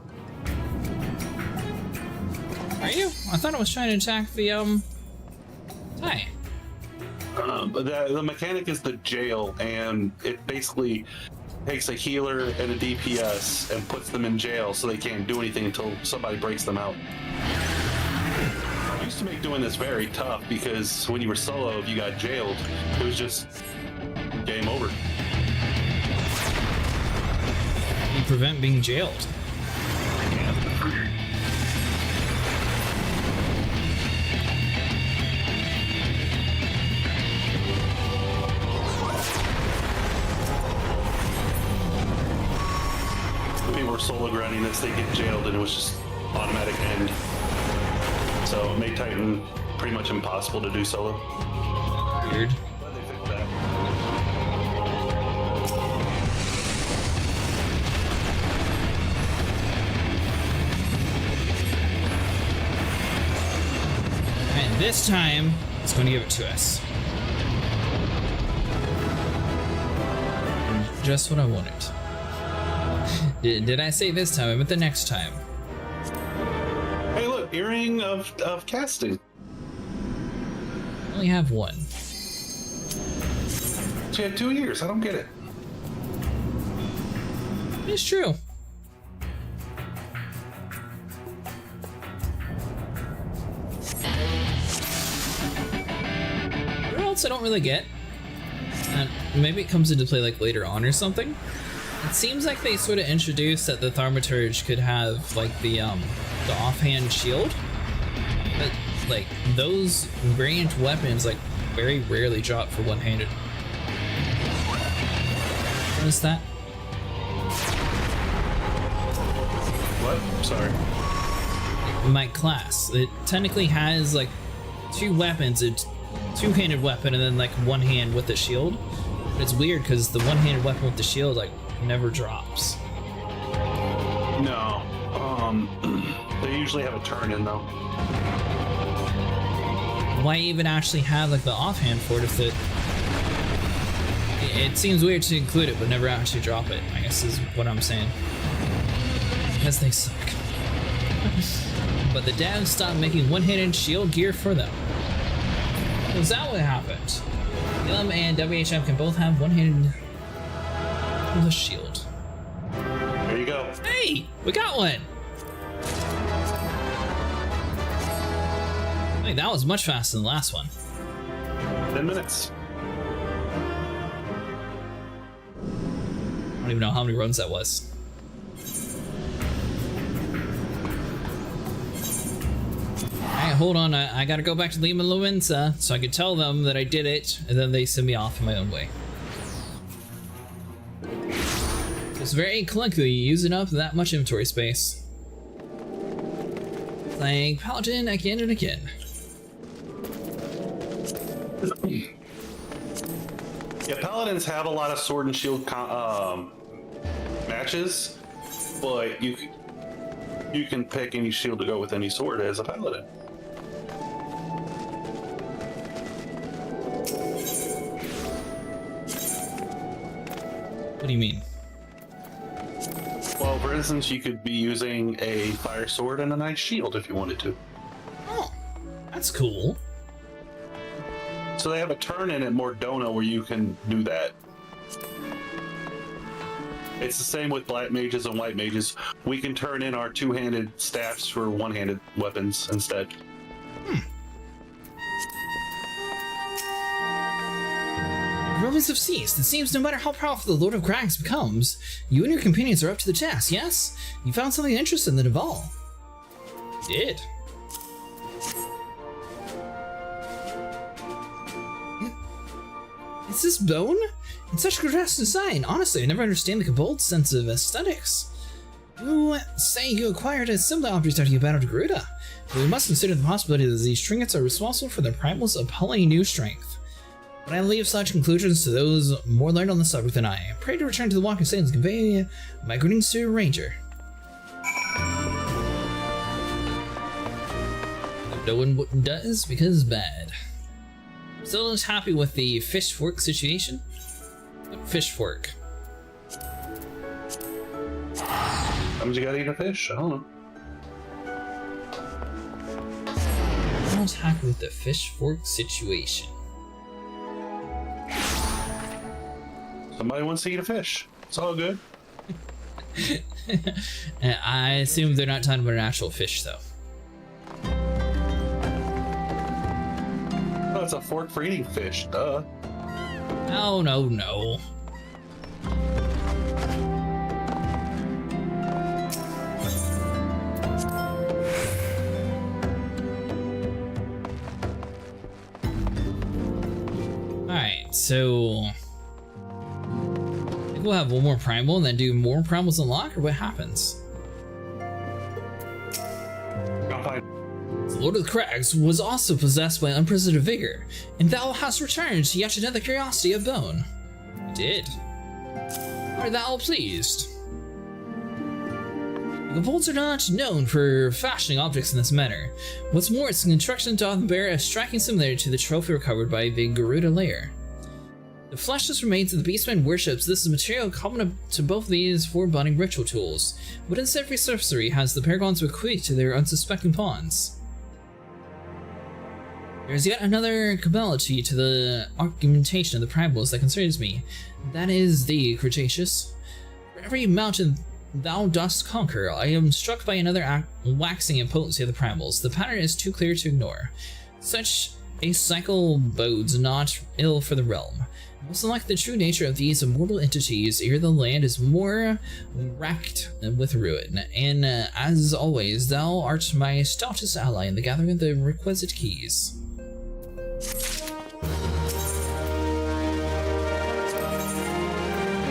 Are you? I thought I was trying to attack the, Hi. But the mechanic is the jail, and it basically takes a healer and a DPS and puts them in jail so they can't do anything until somebody breaks them out. It used to make doing this very tough because when you were solo, if you got jailed, it was just game over. You prevent being jailed. People were solo grinding this, they get jailed and it was just automatic end. So it made Titan pretty much impossible to do solo. Weird. But they fixed that. And this time, it's going to give it to us. Just what I wanted. Did I say this time? I meant the next time. Hey look, earring of casting. I only have 1. She had 2 years, I don't get it. It's true. What else I don't really get? Maybe it comes into play like later on or something. It seems like they sort of introduced that the Thaumaturge could have like the offhand shield, but like those ranged weapons like very rarely drop for one-handed. What is that? What? Sorry. My class, it technically has like 2 weapons, it's two-handed weapon and then like one hand with the shield. But it's weird because the one-handed weapon with the shield like never drops. No. They usually have a turn in though. Why even actually have like the offhand for it if it seems weird to include it but never actually drop it, I guess is what I'm saying. Because they suck. But the devs stopped making one-handed shield gear for them. Is that what happened? Realm and WHM can both have one-handed with a shield. There you go. Hey, we got one! Hey, that was much faster than the last one. 10 minutes. I don't even know how many runs that was. Alright, hold on, I gotta go back to Lima Luenza so I could tell them that I did it, and then they send me off in my own way. It's very clunky using up that much inventory space. Playing Paladin again and again. Yeah, Paladins have a lot of sword and shield matches, but you can pick any shield to go with any sword as a Paladin. What do you mean? Well, for instance, you could be using a fire sword and a nice shield if you wanted to. Oh, that's cool. So they have a turn in at Mordona where you can do that. It's the same with black mages and white mages. We can turn in our two-handed staffs for one-handed weapons instead. Romans have ceased. It seems no matter how powerful the Lord of Crags becomes, you and your companions are up to the task, yes? You found something interesting in the Navel. Did. Is this bone? And such grotesque design. Honestly, I never understand the Kobold's sense of aesthetics. You say you acquired a similar object after you battled Garuda. But we must consider the possibility that these trinkets are responsible for the primal's appalling new strength. But I leave such conclusions to those more learned on the subject than I. Pray to return to the Walking Sands and convey my greetings to your ranger. No one does because bad. Still not happy with the fish fork situation? Fish fork. Sometimes you gotta eat a fish, I don't know. Not happy with the fish fork situation. Somebody wants to eat a fish. It's all good. I assume they're not talking about an actual fish, though. Oh, it's a fork for eating fish, duh. No, no, no. Alright, so I think we'll have one more primal and then do more primals unlock, or what happens? I'll find. The Lord of the Crags was also possessed by unprecedented vigor, and thou hast returned to yet another curiosity of bone. You did. Art thou pleased? The Kobolds are not known for fashioning objects in this manner. What's more, its construction doth bear a striking similarity to the trophy recovered by the Garuda lair. The fleshless remains of the beastman worships. This is material common to both these four budding ritual tools, but in every sorcery has the paragons bequeathed to their unsuspecting pawns. There is yet another cabality to the argumentation of the primals that concerns me. That is the Cretaceous. For every mountain thou dost conquer, I am struck by another waxing in potency of the primals. The pattern is too clear to ignore. Such a cycle bodes not ill for the realm. Most unlike the true nature of these immortal entities, ere the land is more racked with ruin. And as always, thou art my stoutest ally in the gathering of the requisite keys.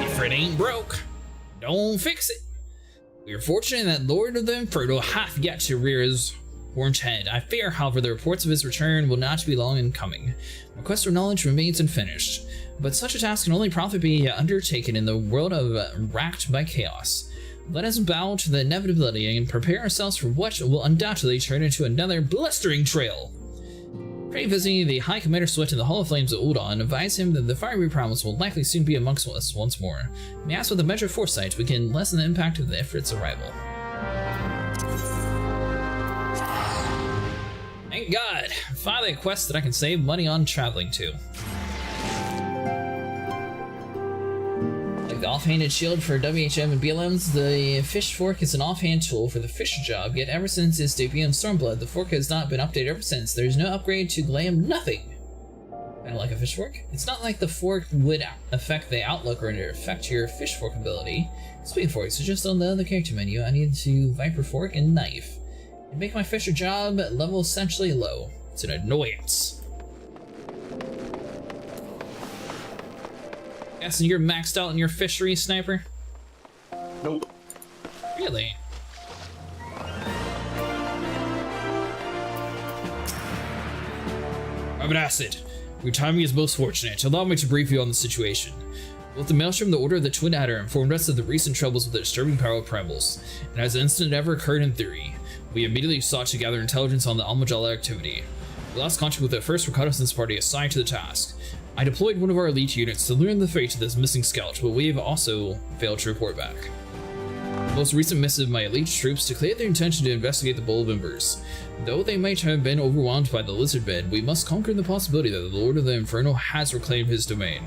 If it ain't broke, don't fix it. We are fortunate that Lord of the Inferno hath yet to rear his horned head. I fear, however, the reports of his return will not be long in coming. My quest for knowledge remains unfinished, but such a task can only properly be undertaken in the world of racked by chaos. Let us bow to the inevitability and prepare ourselves for what will undoubtedly turn into another blistering trail. Pray visit the High Commander Sweat in the Hall of Flames of Ul'dah and advise him that the fiery promise will likely soon be amongst us once more. May I ask with a measure of foresight we can lessen the impact of the Ifrit's arrival. Thank God! Finally a quest that I can save money on traveling to. Like the offhanded shield for WHM and BLMs, the fish fork is an offhand tool for the fish job, yet ever since its debut in Stormblood, the fork has not been updated ever since. There's no upgrade to glam, nothing! Kinda like a fish fork? It's not like the fork would affect the outlook or affect your fish fork ability. Speaking fork, so just on the other character menu, I need to Viper Fork and Knife. It make my fisher job level essentially low. It's an annoyance. Guessing you're maxed out in your fishery, Sniper? Nope. Really? Private Acid, your timing is most fortunate. Allow me to brief you on the situation. Both the Maelstrom and the Order of the Twin Adder informed us of the recent troubles with the disturbing power of primals, and as the incident ever occurred in theory, we immediately sought to gather intelligence on the Almajala activity. We lost contact with the first reconnaissance party assigned to the task. I deployed one of our elite units to learn the fate of this missing scout, but we have also failed to report back. The most recent missive of my elite troops declared their intention to investigate the Bowl of Embers. Though they might have been overwhelmed by the lizard bed, we must conquer the possibility that the Lord of the Inferno has reclaimed his domain.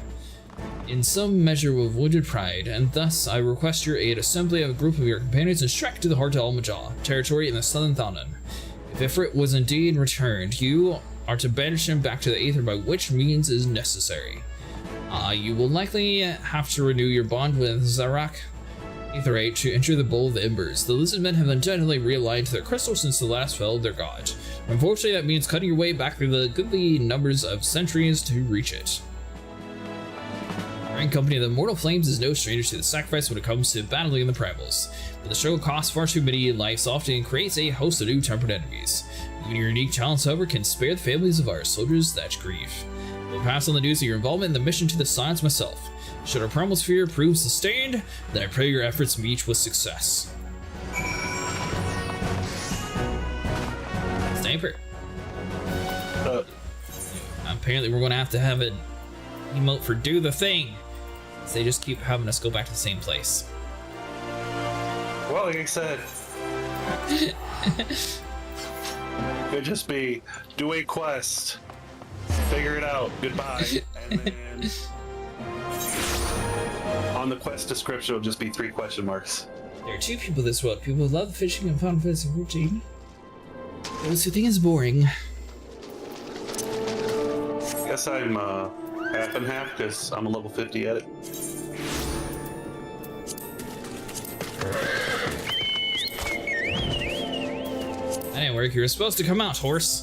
In some measure with wounded pride, and thus I request your aid, assembly of a group of your companions and strike to the heart of Almajala territory in the southern Thaunan. If Ifrit was indeed returned, you are to banish him back to the Aether by which means is necessary. You will likely have to renew your bond with Zarak Aetherite to enter the Bowl of the Embers. The lizard men have undoubtedly realigned their crystals since the last fell of their god. Unfortunately, that means cutting your way back through the goodly numbers of centuries to reach it. Iron Company of the Immortal Flames is no stranger to the sacrifice when it comes to battling the primals, but the struggle costs far too many lives often and creates a host of new tempered enemies. Even your unique talents, however, can spare the families of our soldiers that grieve. I will pass on the news of your involvement in the mission to the Silence myself. Should our primal sphere prove sustained, then I pray your efforts meet with success. Sniper. Apparently we're going to have an emote for do the thing. So they just keep having us go back to the same place. Well, like I said, could just be do a quest, figure it out, goodbye, and then on the quest description it'll just be 3 question marks. There are 2 people in this world: people who love fishing and Final Fantasy XIV, those who think it's boring. Guess I'm half and half because I'm a level 50 at it. That didn't work. You were supposed to come out, horse.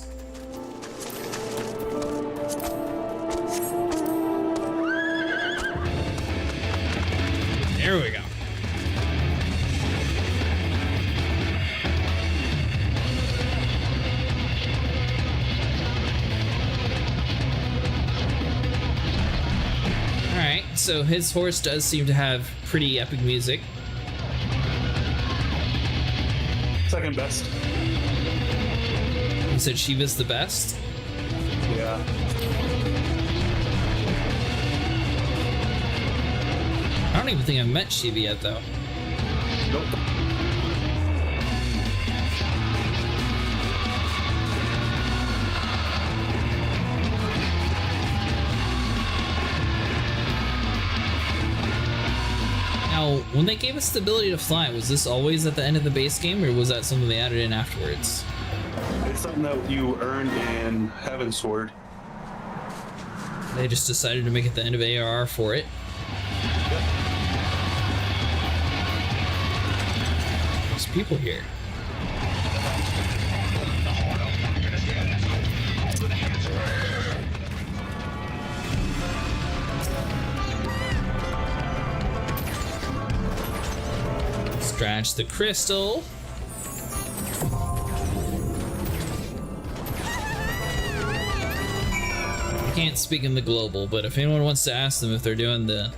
There we go. Alright, so his horse does seem to have pretty epic music. Second best. You said Shiva's the best? Yeah. I don't even think I've met Shiva yet, though. Nope. Now, when they gave us the ability to fly, was this always at the end of the base game, or was that something they added in afterwards? It's something that you earned in Heaven's Sword. They just decided to make it the end of ARR for it. There's people here. Scratch the crystal. I can't speak in the global, but if anyone wants to ask them if they're doing the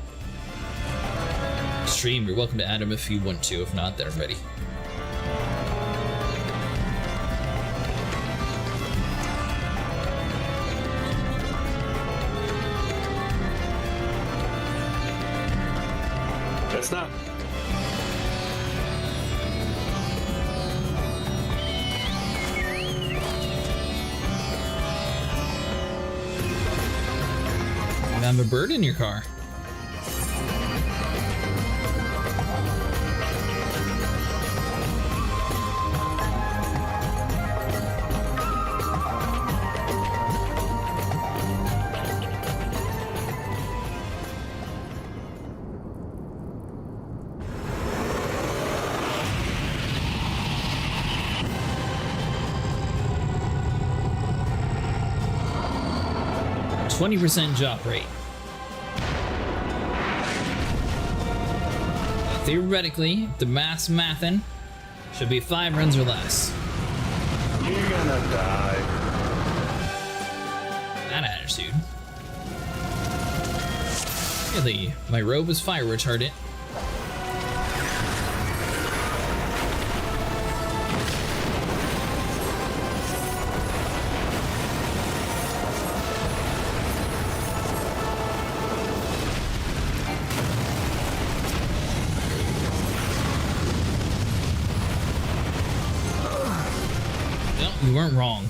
stream, you're welcome to add them if you want to. If not, they're ready. That's not. You have a bird in your car. %20 drop rate. Theoretically, the math's mathin', should be 5 runs or less. You're gonna die. That attitude. Really, my robe is fire retardant. You weren't wrong.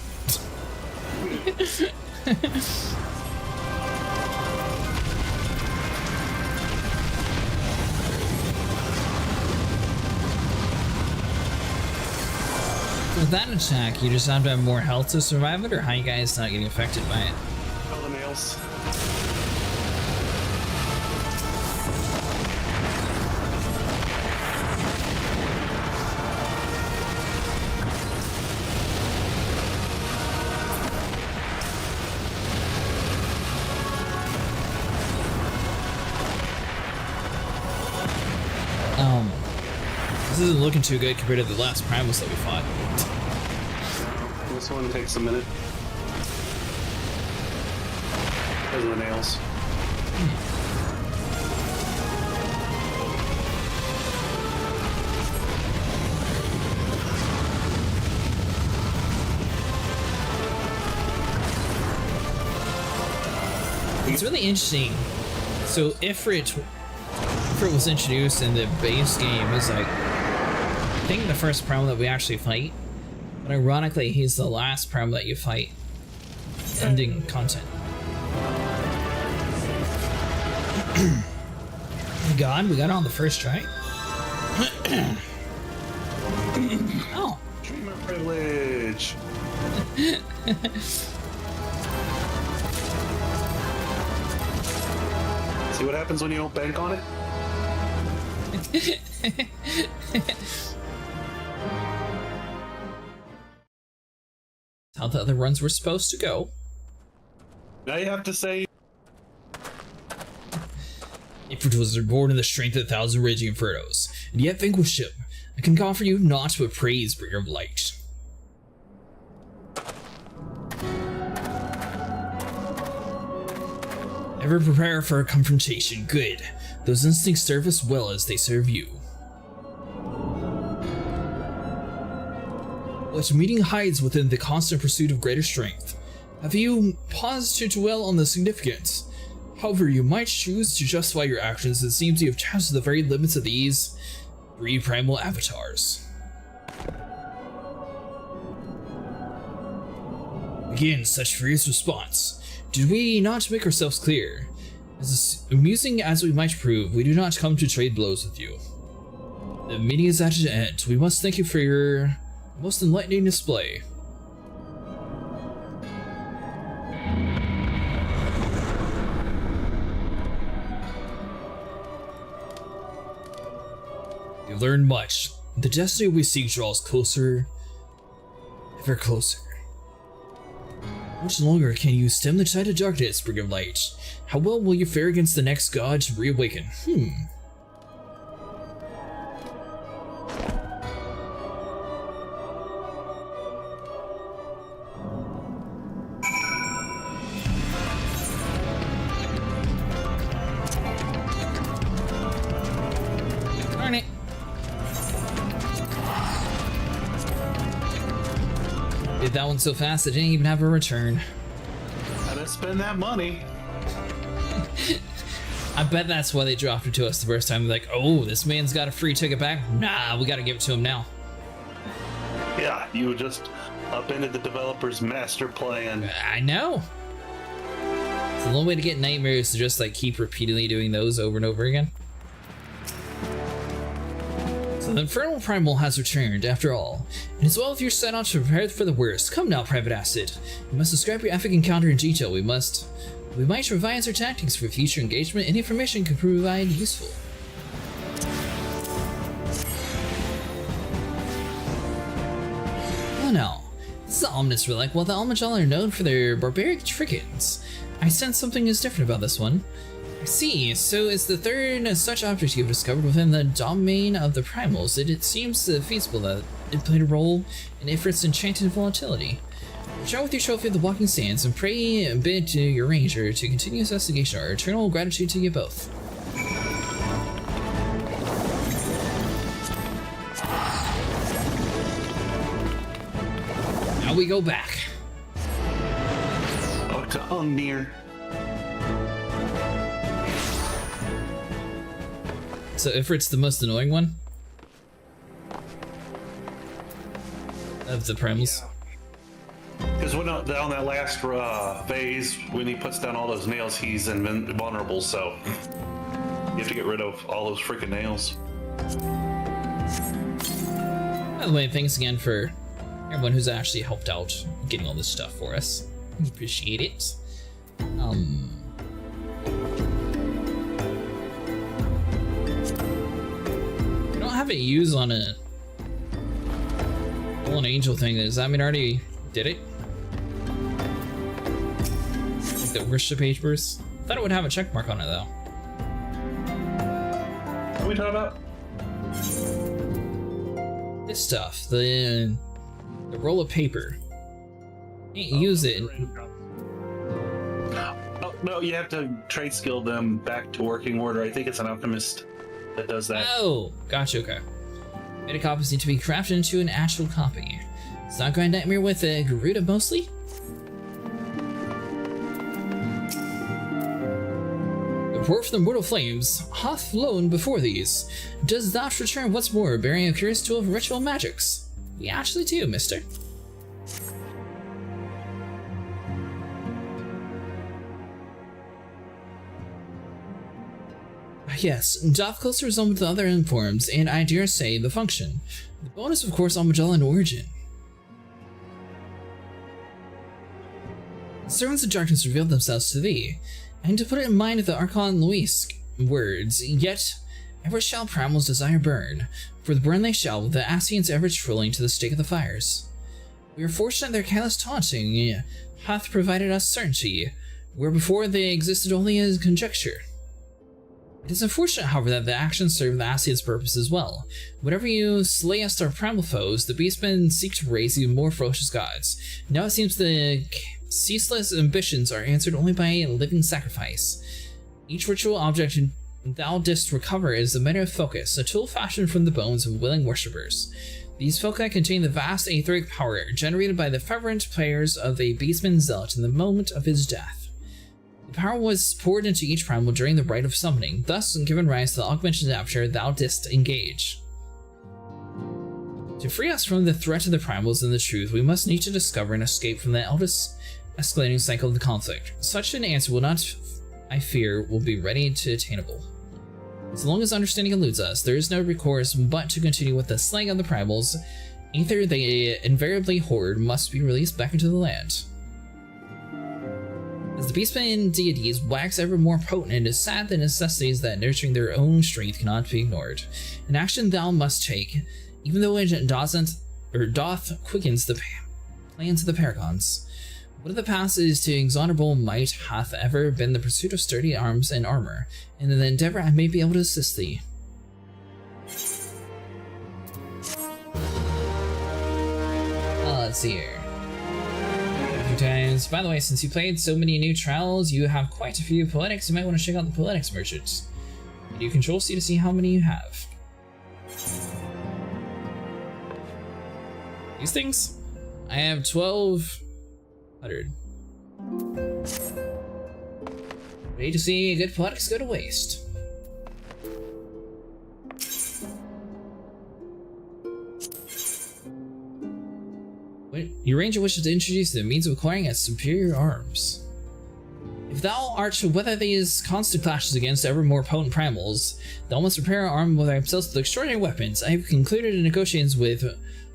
With that attack, you just have to have more health to survive it, or how you guys not getting affected by it? All the nails. This isn't looking too good compared to the last Primals that we fought. This one takes a minute. Those are the nails. It's really interesting. So Ifrit was introduced in the base game as like, I think the first primal that we actually fight. But ironically, he's the last primal that you fight. Ending content. God, we got it on the first try. Oh. Dreamer privilege. See what happens when you don't bank on it? How the other runs were supposed to go. Now you have to say Ifrit was reborn in the strength of 1,000 raging infernos, and yet vanquished him. I can offer you naught but praise, bringer of light. Ever prepare for a confrontation. Good. Those instincts serve us well as they serve you. What meaning hides within the constant pursuit of greater strength? Have you paused to dwell on the significance? However you might choose to justify your actions, it seems you have tested the very limits of these three primal avatars. Again, such furious response. Did we not make ourselves clear? As amusing as we might prove, we do not come to trade blows with you. The meeting is at an end. We must thank you for your most enlightening display. We learned much. The destiny we seek draws closer, ever closer. How much longer can you stem the tide of darkness, bringer of light? How well will you fare against the next god to reawaken? Darn it. Did that one so fast it didn't even have a return. gotta spend that money. I bet that's why they dropped it to us the first time. Like, oh, this man's got a free ticket back. Nah, we gotta give it to him now. Yeah, you just upended the developer's master plan. I know. It's the only way to get nightmares to just like keep repeatedly doing those over and over again. So the Infernal Primal has returned, after all. And as well if you're set out to prepare for the worst. Come now, Private Acid. You must describe your epic encounter in detail. We might revise our tactics for future engagement, and information could provide useful. Oh no. This is the ominous relic. While the Almajal are known for their barbaric trinkets, I sense something is different about this one. I see, so it's the third such object you've discovered within the domain of the primals. It seems feasible that it played a role in Ifrit's enchanted volatility. Return with your trophy of the Walking Sands and pray and bid to your ranger to continue investigation. Our eternal gratitude to you both. Now we go back. Talk to Ungnir. So Ifrit's the most annoying one of the primals. Because when on that last phase, when he puts down all those nails, he's invulnerable, so you have to get rid of all those freaking nails. By the way, thanks again for everyone who's actually helped out getting all this stuff for us. We appreciate it. I don't have it used on a Fallen Angel thing. Does that mean I already did it? Like the worship page burst? I thought it would have a check mark on it though. What are we talking about? This stuff, the roll of paper. Can't use it. Oh, no, you have to trade skill them back to working order. I think it's an alchemist that does that. Oh, gotcha, okay. Meta copies need to be crafted into an actual copy. It's not Grand Nightmare with Garuda mostly? The report from the mortal flames hath flown before these. Does that return once more, bearing a curious tool of ritual magics? We actually do, mister. Yes, doth closely resemble the other informs, and I dare say the function. The bonus, of course, on Magellan origin. The servants of darkness revealed themselves to thee, and to put it in mind of the Archon Luis words, yet ever shall Primal's desire burn, for the burn they shall with the Ascians ever trilling to the stake of the fires. We are fortunate their careless taunting hath provided us certainty, where before they existed only as conjecture. It is unfortunate, however, that the actions serve the Ascians' purpose as well. Whenever you slay us our primal foes, the beastmen seek to raise even more ferocious gods. Now it seems the ceaseless ambitions are answered only by a living sacrifice. Each ritual object thou didst recover is the matter of focus, a tool fashioned from the bones of willing worshippers. These foci contain the vast aetheric power generated by the fervent prayers of the beastman zealot in the moment of his death. The power was poured into each primal during the rite of summoning, thus giving rise to the augmented adventure thou didst engage. To free us from the threat of the primals and the truth, we must need to discover and escape from the eldest escalating cycle of the conflict. Such an answer will not, I fear, will be ready to attainable. As long as understanding eludes us, there is no recourse but to continue with the slaying of the primals. Either they invariably hoard must be released back into the land. As the beastmen deities wax ever more potent, it is sad the necessities that nurturing their own strength cannot be ignored. An action thou must take, even though it doth quickens the plans of the paragons. One of the passes to exonerable might hath ever been the pursuit of sturdy arms and armor, and in the endeavor I may be able to assist thee. Let's see here. Times. By the way, since you played so many new trials, you have quite a few poetics. You might want to check out the poetics merchants. You do Control C to see how many you have. These things? I have 1,200. Ready to see good poetics go to waste. Your ranger wishes to introduce the means of acquiring a superior arms. If thou art to weather these constant clashes against ever more potent primals, thou must prepare an arm with themselves with extraordinary weapons. I have concluded negotiations with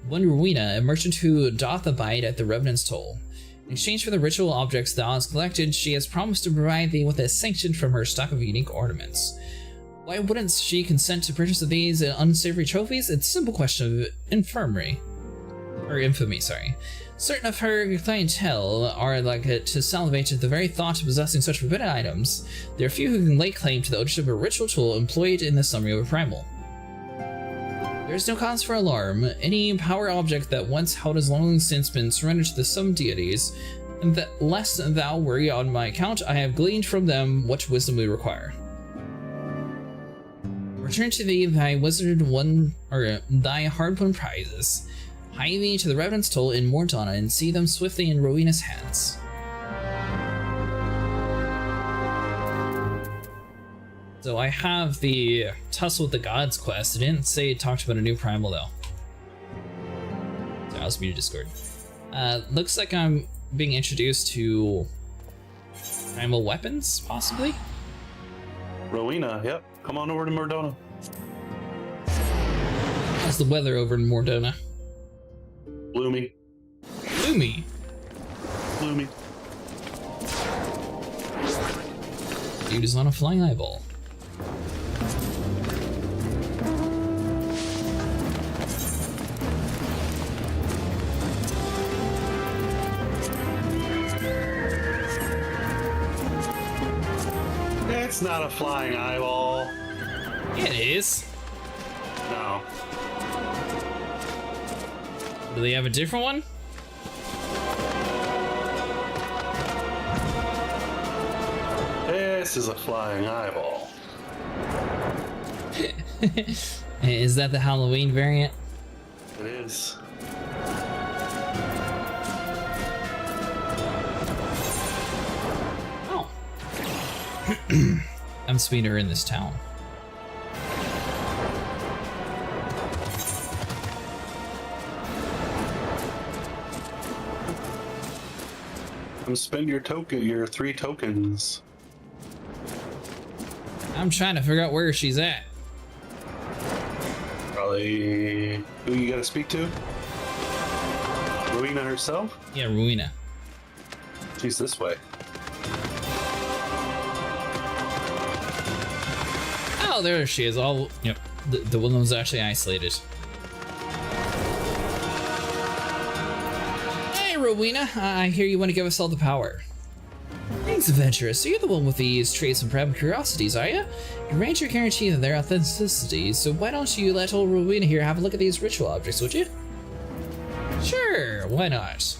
one Rowena, a merchant who doth abide at the Revenant's Toll. In exchange for the ritual objects thou hast collected, she has promised to provide thee with a sanction from her stock of unique ornaments. Why wouldn't she consent to purchase of these unsavory trophies? It's a simple question of infamy. Certain of her clientele are like to salivate at the very thought of possessing such forbidden items. There are few who can lay claim to the ownership of a ritual tool employed in the summary of a primal. There is no cause for alarm. Any power object that once held has long since been surrendered to the some deities, and that lest thou worry on my account, I have gleaned from them what wisdom we require. Return to thee thy wizard one, or thy hard-won prizes. Hie thee to the Revenant's Toll in Mordana and see them swiftly in Rowena's hands. So I have the Tussle with the Gods quest. It didn't say it talked about a new primal though. So I was muted Discord. Looks like I'm being introduced to primal weapons, possibly? Rowena, yep. Come on over to Mordana. How's the weather over in Mordana? Gloomy. Gloomy? Gloomy. Dude is on a flying eyeball. It's not a flying eyeball. Yeah, it is. No. Do they have a different one? This is a flying eyeball. Is that the Halloween variant? It is. Oh. I'm sweeter in this town. Spend your token, your 3 tokens. I'm trying to figure out where she's at. Probably who you gotta speak to? Rowena herself? Yeah, Rowena. She's this way. Oh, there she is. All yep. The one that was actually isolated. Hey, Rowena. I hear you want to give us all the power. Thanks, adventurous. So you're the one with these traits and private curiosities, are you? Your ranger guarantee their authenticity, so why don't you let old Rowena here have a look at these ritual objects, would you? Sure, why not?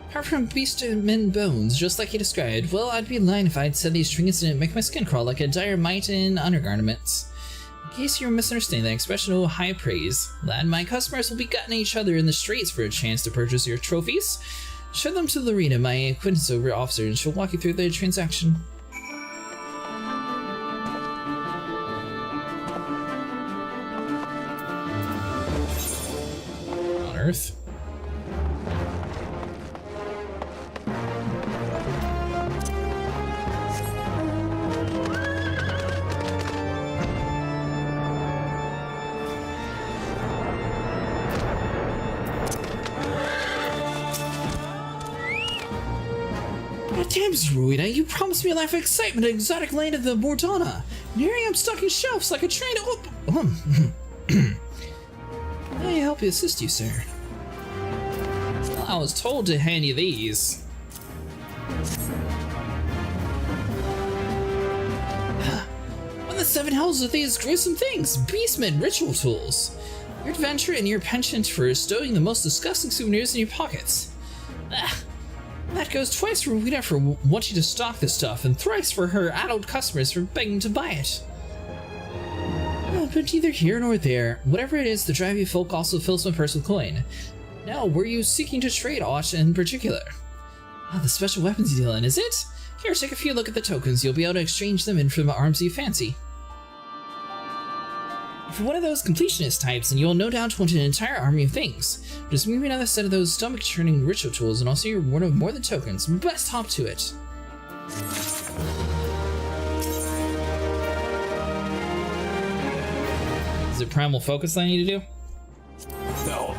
Apart from beast and men bones, just like you described, well, I'd be lying if I'd said these trinkets didn't make my skin crawl like a dire mite in undergarments. In case you're misunderstanding that expression, oh, high praise. Lad, my customers will be gutting each other in the streets for a chance to purchase your trophies. Show them to Lorena, my acquaintance over officer, and she'll walk you through the transaction. On Earth? Damn, Rowena, you promised me a life of excitement and exotic land of the Mordana. And here I am stuck in shelves like a train to May I help you assist you, sir? Well, I was told to hand you these. What the 7 hells are these gruesome things? Beastmen ritual tools. Your adventure and your penchant for stowing the most disgusting souvenirs in your pockets. That goes twice for Rowena for wanting to stock this stuff, and thrice for her adult customers for begging to buy it. But neither here nor there. Whatever it is, the drive you folk also fills my purse with coin. Now, were you seeking to trade aught in particular? The special weapons you deal in, is it? Here, take a few look at the tokens. You'll be able to exchange them in for the arms you fancy. For one of those completionist types, and you'll no doubt want an entire army of things. Just give me another set of those stomach-churning ritual tools, and I'll see you're one of more than tokens. Best hop to it. Is it Primal Focus I need to do? No.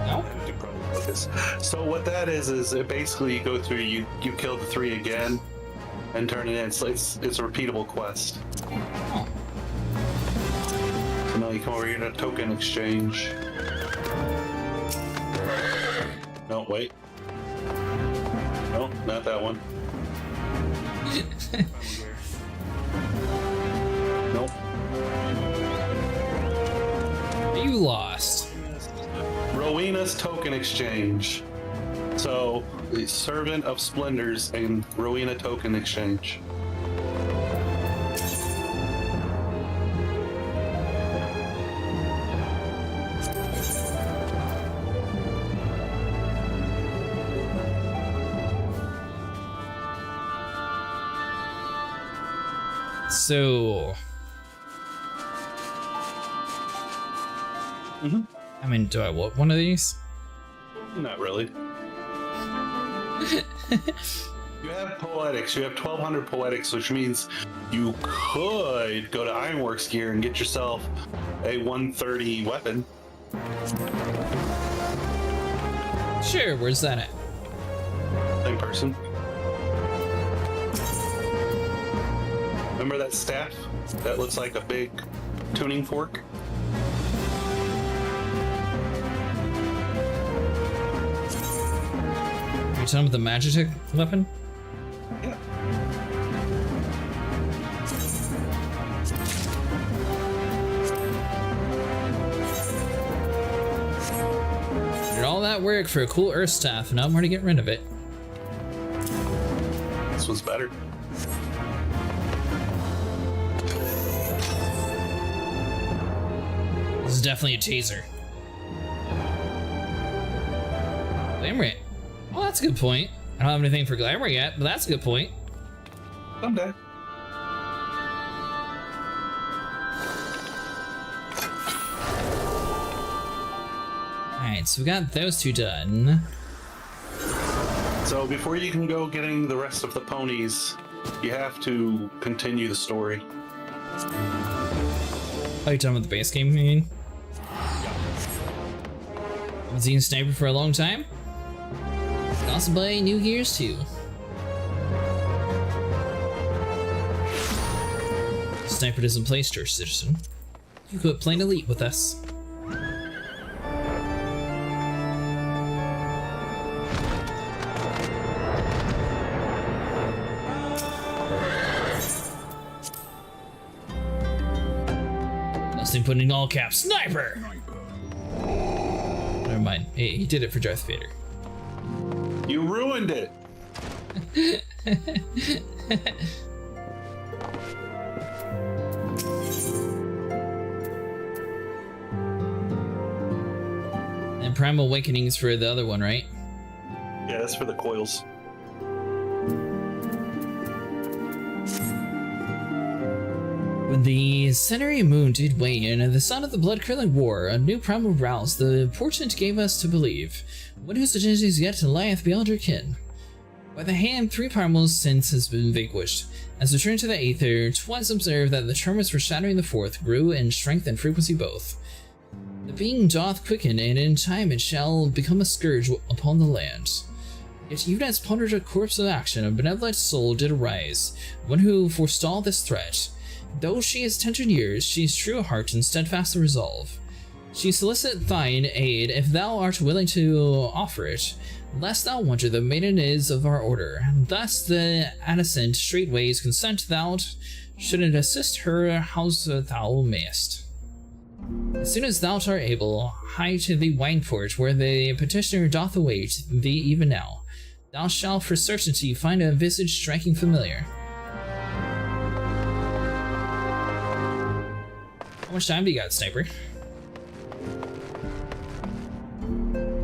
No? Do Primal Focus. So what that is it basically you go through, you kill the 3 again, and turn it in. It's a repeatable quest. Oh. So now you come over here to token exchange. No, wait. No, not that one. Nope. You lost. Rowena's token exchange. So, the Servant of Splendors and Rowena token exchange. So, I mean, do I want one of these? Not really. You have poetics. You have 1200 poetics, which means you could go to Ironworks gear and get yourself a 130 weapon. Sure, where's that at? Same person. Remember that staff that looks like a big tuning fork? Are you talking about the Magitek weapon? Yeah. that work for a cool earth staff, and I'm going to get rid of it. This was better. This is definitely a taser. Glamour. Well, that's a good point. I don't have anything for Glamour yet, but that's a good point. Someday. Alright, so we got those two done. So before you can go getting the rest of the ponies, you have to continue the story. Are you done with the base game, you mean? Been seeing Sniper for a long time? Also by New Gears too. Sniper doesn't play Star Citizen. You could play an Elite with us. Nothing put in all caps. Sniper! Never mind. He did it for Darth Vader. You ruined it! And Primal Awakening's for the other one, right? Yeah, that's for the coils. When the centenary moon did wane in the sun of the blood-curdling war, a new primal roused the portent gave us to believe. One whose identities yet lieth beyond our kin. By the hand, 3 primals since has been vanquished. As returned to the Aether, 'twas observed that the tremors foreshadowing the 4th grew in strength and frequency both. The being doth quicken, and in time it shall become a scourge upon the land. Yet even as pondered a course of action, a benevolent soul did arise, one who forestalled this threat. Though she is tender in years, she is true of heart and steadfast of resolve. She solicit thine aid if thou art willing to offer it, lest thou wonder the maiden is of our order. Thus the adolescent straightways consent thou shouldn't assist her house thou mayest. As soon as thou art able, hie to the wine port where the petitioner doth await thee even now. Thou shalt for certainty find a visage striking familiar. How much time do you got, Sniper?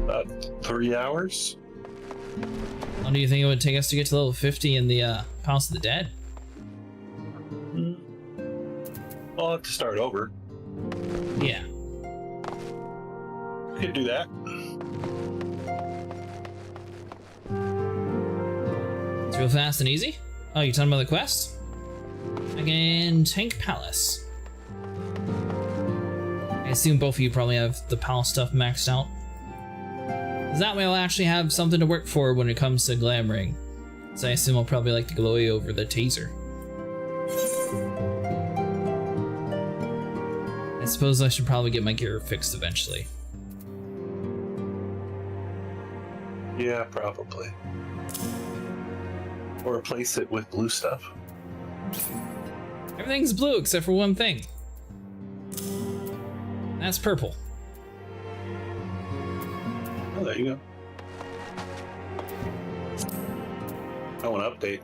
About 3 hours? How long do you think it would take us to get to level 50 in the House of the Dead? I'll have to start over. Yeah. We could do that. It's real fast and easy. Oh, you talking about the quest? Again, Tank Palace. I assume both of you probably have the palace stuff maxed out. Because that way I'll actually have something to work for when it comes to glamoring. So I assume I'll probably like the glowy over the taser. I suppose I should probably get my gear fixed eventually. Yeah, probably. Or replace it with blue stuff. Everything's blue except for one thing. That's purple. Oh, there you go. I want to update.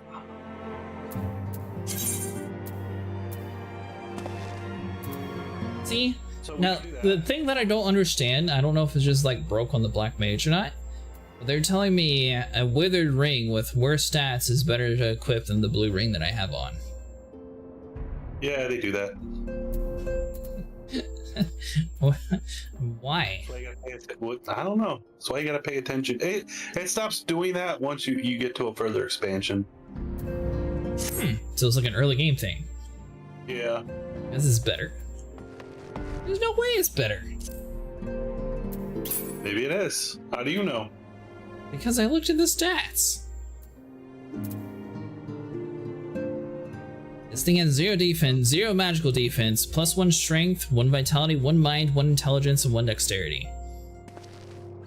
See? So we Now, can do that. the thing that I don't understand, I don't know if it's just like broke on the Black Mage or not, but they're telling me a withered ring with worse stats is better to equip than the blue ring that I have on. Yeah, they do that. Why? That's why you gotta pay attention. I don't know. That's why you gotta pay attention. It stops doing that once you get to a further expansion. So it's like an early game thing. Yeah. This is better. There's no way it's better. Maybe it is. How do you know? Because I looked at the stats. This thing has 0 defense, 0 magical defense, +1 strength, 1 vitality, 1 mind, 1 intelligence, and 1 dexterity.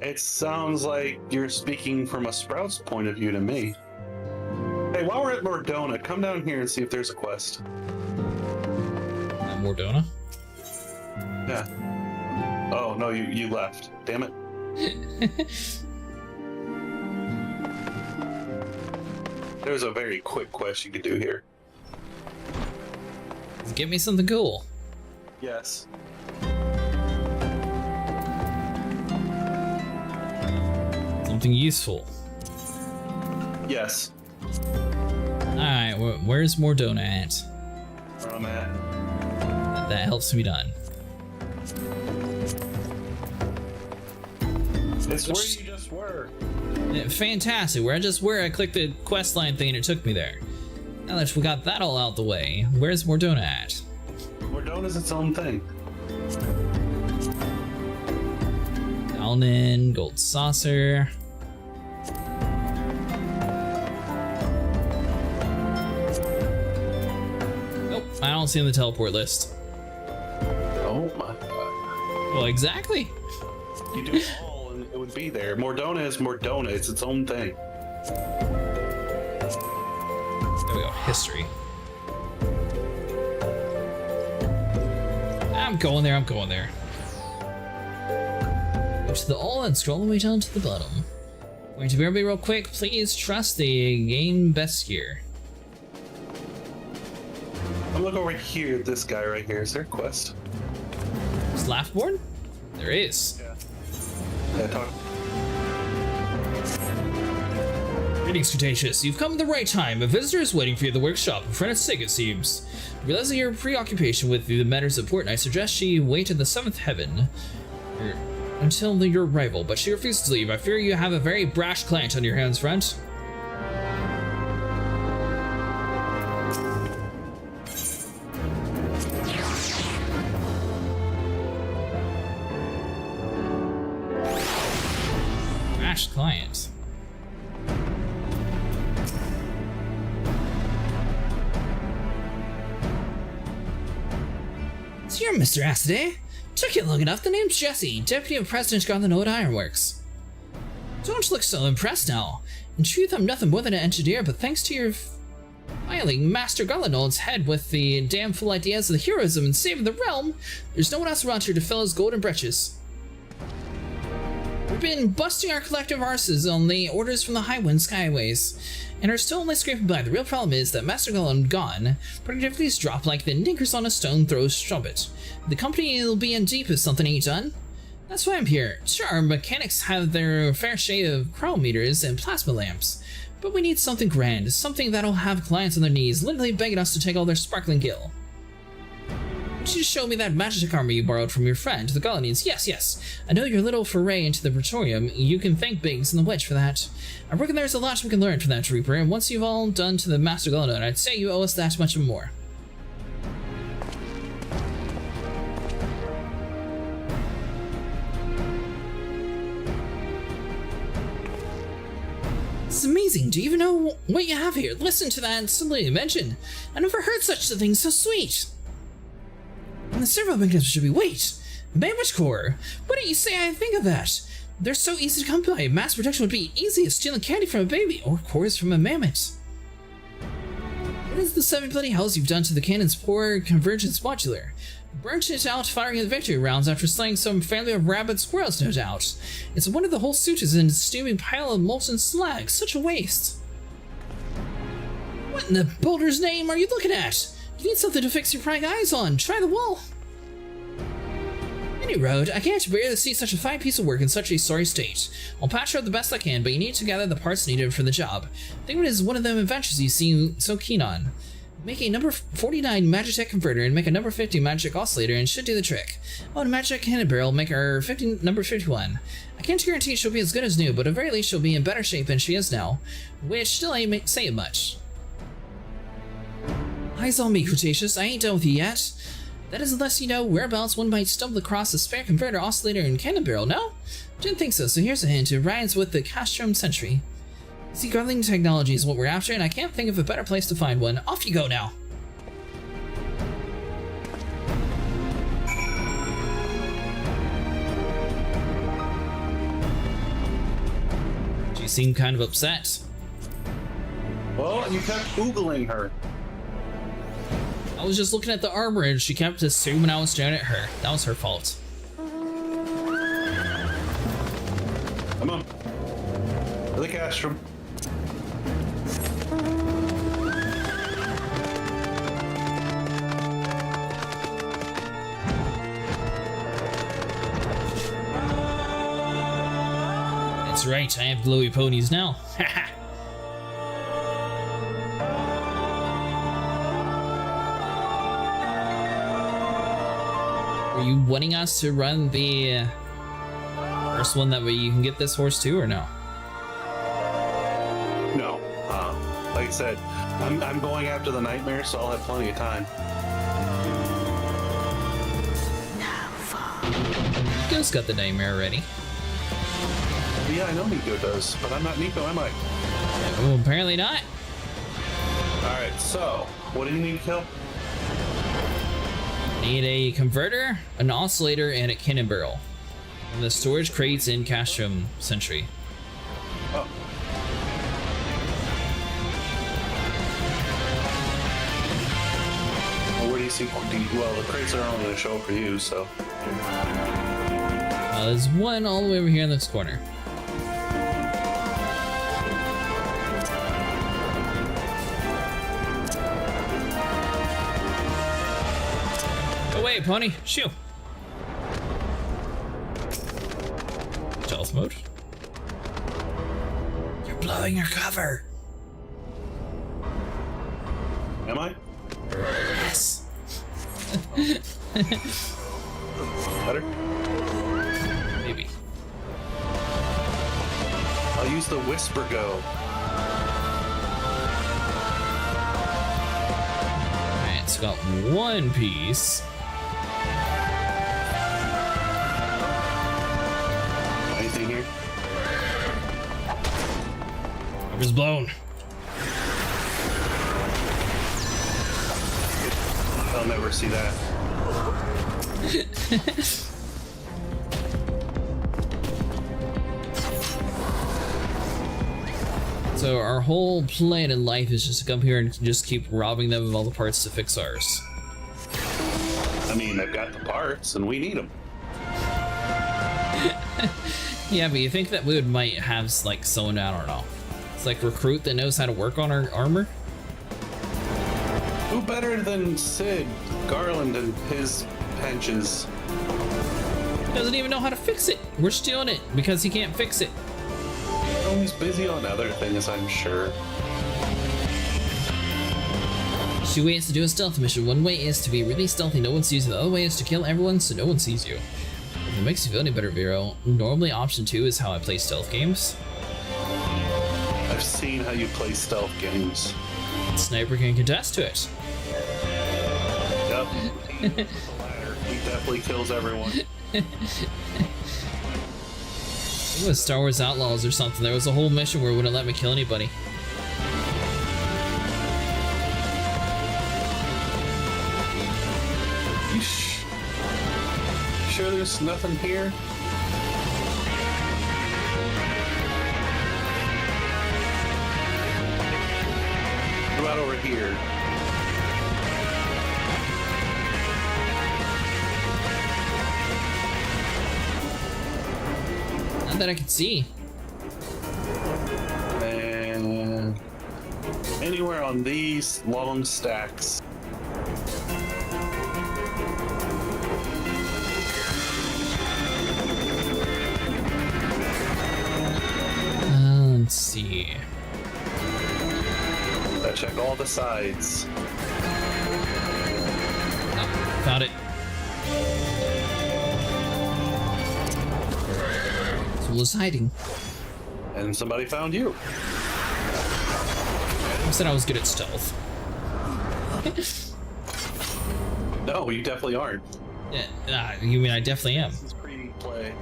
It sounds like you're speaking from a Sprout's point of view to me. Hey, while we're at Mordona, come down here and see if there's a quest. Mordona? Yeah. Oh, no, you left. Damn it. There's a very quick quest you could do here. Give me something cool. Yes. Something useful. Yes. Alright, where's Mordona at? Where I'm at. That helps me done. It's where you just were. Fantastic, where I clicked the quest line thing and it took me there. Now that we got that all out the way, where's Mordona at? Mordona's its own thing. Alnin, Gold Saucer. Nope, I don't see on the teleport list. Oh my god. Well, exactly. You do it all and it would be there. Mordona is Mordona, it's its own thing. There we go, history. I'm going there. Go to the all and scroll all the way down to the bottom. Going to be real quick, please trust the game best gear. I'm looking over here at this guy right here. Is there a quest? Is Laughborn? There is. Yeah, talk. Greetings, Cretaceous. You've come at the right time. A visitor is waiting for you at the workshop in front of Sig, it seems. Realizing your preoccupation with the matters important, I suggest she wait in the 7th heaven until your arrival, but she refuses to leave. I fear you have a very brash client on your hands, friend. Brash client. So you're Mr. Acidae? Took you long enough. The name's Jesse, Deputy of President Garuda Ironworks. Don't look so impressed now. In truth, I'm nothing more than an engineer, but thanks to your filing Master Galanod's head with the damn full ideas of the heroism and saving the realm, there's no one else around here to fill his golden britches. We've been busting our collective arses on the orders from the Highwind Skyways, and are still only scraping by. The real problem is that Master Galan gone, productivity's dropped like the ninkers on a stone throws trumpet. The company will be in deep if something ain't done. That's why I'm here. Sure, our mechanics have their fair share of chronometers and plasma lamps, but we need something grand, something that'll have clients on their knees, literally begging us to take all their sparkling gil. Would you just show me that magic armor you borrowed from your friend, the Galanese? Yes. I know your little foray into the Praetorium. You can thank Biggs and the Wedge for that. I reckon there's a lot we can learn from that, Reaper, and once you've all done to the Master Galanod, I'd say you owe us that much and more. It's amazing. Do you even know what you have here? Listen to that silly invention. I never heard such a thing so sweet. And the servo mechanism should be wait. Mammoth core. Why don't you say I think of that? They're so easy to come by. Mass protection would be easy as stealing candy from a baby or cores from a mammoth. What is the 7 bloody hells you've done to the cannon's poor convergence modular? Burnt it out firing the victory rounds after slaying some family of rabid squirrels, no doubt. It's a wonder the whole suit is in a steaming pile of molten slag. Such a waste. What in the boulder's name are you looking at? You need something to fix your prying eyes on. Try the wall. Any road, I can't bear to see such a fine piece of work in such a sorry state. I'll patch it up the best I can, but you need to gather the parts needed for the job. I think it is one of them adventures you seem so keen on. Make a number 49 Magitech converter and make a number 50 Magitech oscillator and should do the trick. Oh, and Magitech cannon barrel make her number 51. I can't guarantee she'll be as good as new, but at the very least she'll be in better shape than she is now, which still ain't saying much. Eyes on me, Cretaceous. I ain't done with you yet. That is unless you know whereabouts one might stumble across a spare converter, oscillator, and cannon barrel, no? Didn't think so, so here's a hint. It rhymes with the Castrum Sentry. See, gardening technology is what we're after, and I can't think of a better place to find one. Off you go now. She seemed kind of upset. Well, you kept oogling her. I was just looking at the armor and she kept assuming I was staring at her. That was her fault. Come on. To the castrum. That's right, I have glowy ponies now. Haha. Are you wanting us to run the first one that way you can get this horse too, or no? No. Like I said, I'm going after the nightmare, so I'll have plenty of time. Nico's got the nightmare already. Yeah, I know Nico does, but I'm not Nico, am I? Oh, apparently not. Alright, so, what do you need to kill? Need a converter, an oscillator, and a cannon barrel. And the storage crates in Castrum Sentry. Oh. Well, where do you see? Well, the crates are only going to show up for you, so. There's one all the way over here in this corner. Go away, pony. Shoo. Stealth mode. You're blowing your cover. Am I? Yes. Better? Maybe. I'll use the Whisper Go. Alright, it's got one piece. Anything here? Cover's blown. I'll never see that. So our whole plan in life is just to come here and just keep robbing them of all the parts to fix ours. I mean, they've got the parts, and we need them. Yeah, but you think that we might have like someone, I don't know. It's like recruit that knows how to work on our armor? Who better than Sid Garland and his pensions? He doesn't even know how to fix it. We're stealing it because he can't fix it. Oh, he's busy on other things, I'm sure. Two ways to do a stealth mission. One way is to be really stealthy, no one sees you. The other way is to kill everyone so no one sees you. If it makes you feel any better, Vero, normally option 2 is how I play stealth games. I've seen how you play stealth games. Sniper can contest to it. Yep. He definitely kills everyone. It was Star Wars Outlaws or something. There was a whole mission where it wouldn't let me kill anybody. You sure there's nothing here? What about over here? Not that I can see. And anywhere on these long stacks. Let's see. I check all the sides. Oh, found it. Someone's hiding. And somebody found you. I said I was good at stealth. No, you definitely aren't. Yeah, you mean I definitely am. This is pre-play.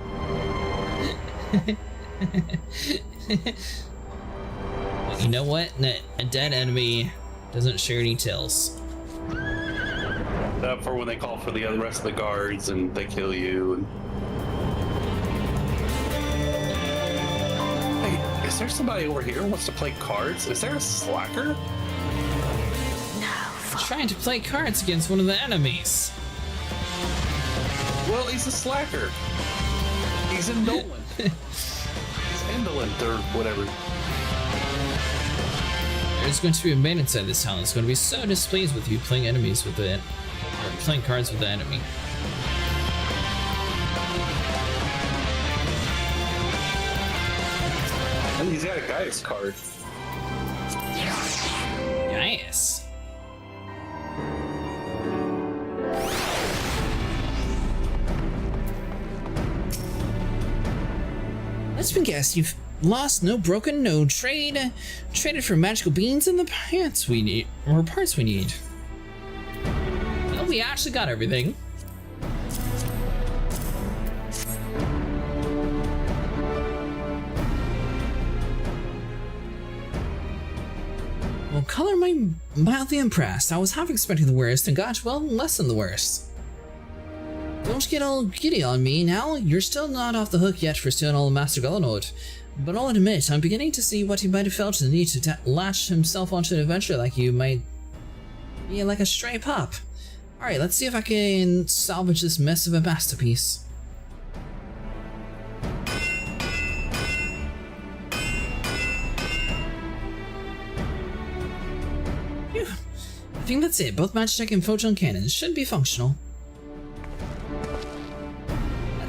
But you know what? A dead enemy doesn't share any tales. For when they call for the rest of the guards and they kill you. And... Hey, is there somebody over here who wants to play cards? Is there a slacker? Trying to play cards against one of the enemies. Well, he's a slacker. He's indolent. He's Indolent or whatever. There's going to be a man inside this town that's going to be so displeased with you playing enemies with the, or playing cards with the enemy. I think he's got a Gaius card. Nice. Let's be guessed, you've lost, no broken, no traded for magical beans and the pants we need, or parts we need. Well, we actually got everything. Well, color my mildly impressed. I was half expecting the worst and got, well, less than the worst. Don't get all giddy on me now. You're still not off the hook yet for stealing all of Master Gallinode. But I'll admit, I'm beginning to see what he might have felt the need to latch himself onto an adventure like you might be like a stray pup. Alright, let's see if I can salvage this mess of a masterpiece. Phew. I think that's it. Both Magitech and Photon Cannons should be functional.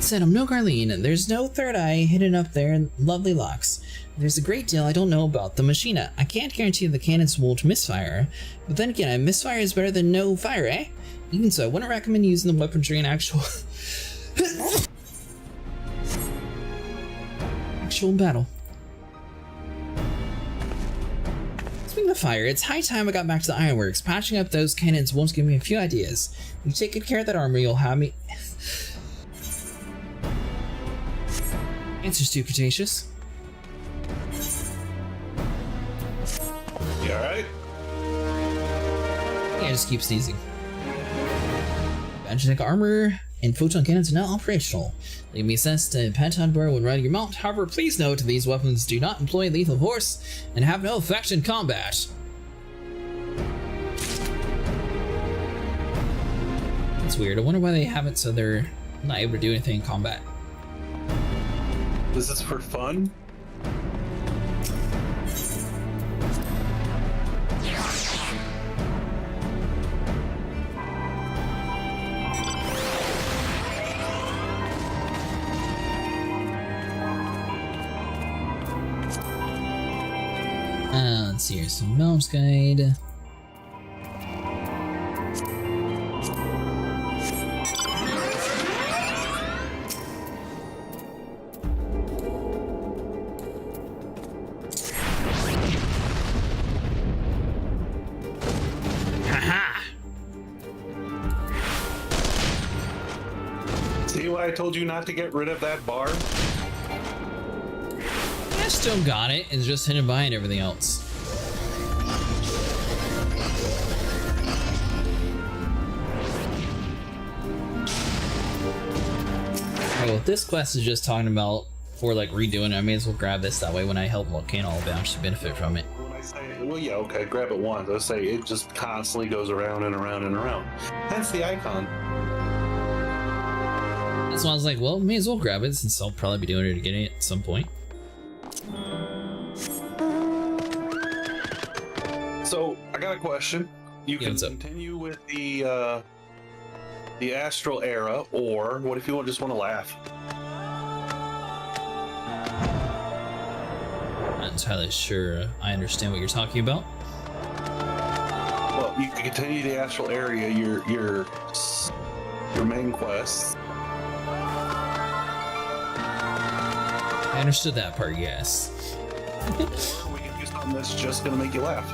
Said I'm no Garlean, there's no third eye hidden up there in lovely locks. There's a great deal I don't know about the Machina. I can't guarantee the cannons won't misfire, but then again, misfire is better than no fire, eh? Even so, I wouldn't recommend using the weaponry in actual battle. Speaking of fire, it's high time I got back to the ironworks. Patching up those cannons won't give me a few ideas. You take good care of that armor, you'll have me. Answers too cretaceous. You alright? Yeah, just keep sneezing. Magitech armor and photon cannons are now operational. Leave me assess to Penton Bar when riding your mount. However, please note these weapons do not employ lethal force and have no effect in combat. That's weird. I wonder why they have it so they're not able to do anything in combat. Is this for fun? Let's see here, some Mel's Guide. I told you not to get rid of that bar. I still got it. It's just hidden behind everything else. Oh, if this quest is just talking about for like redoing it, I may as well grab this. That way, when I help Volcano, I'll actually benefit from it. When I say, well, yeah, okay, grab it once. I say it just constantly goes around and around and around. Hence the icon. So I was like, well, may as well grab it since I'll probably be doing it again at some point. So I got a question. You Yeah, can continue with the Astral Era, or what if you just want to laugh? Not entirely sure I understand what you're talking about. Well, you can continue the Astral Area, your main quest. I understood that part, yes. We can do something that's just gonna make you laugh.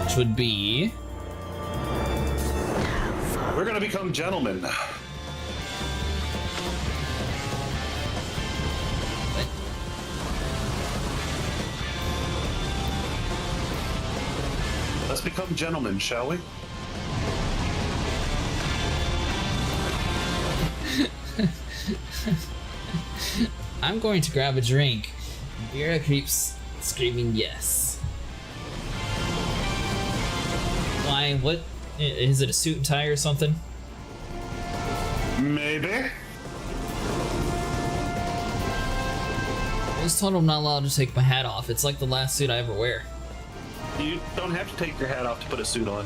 Which would be... We're gonna become gentlemen. What? Let's become gentlemen, shall we? I'm going to grab a drink. Vera keeps screaming yes. Why? What? Is it a suit and tie or something? Maybe. I was told I'm not allowed to take my hat off. It's like the last suit I ever wear. You don't have to take your hat off to put a suit on.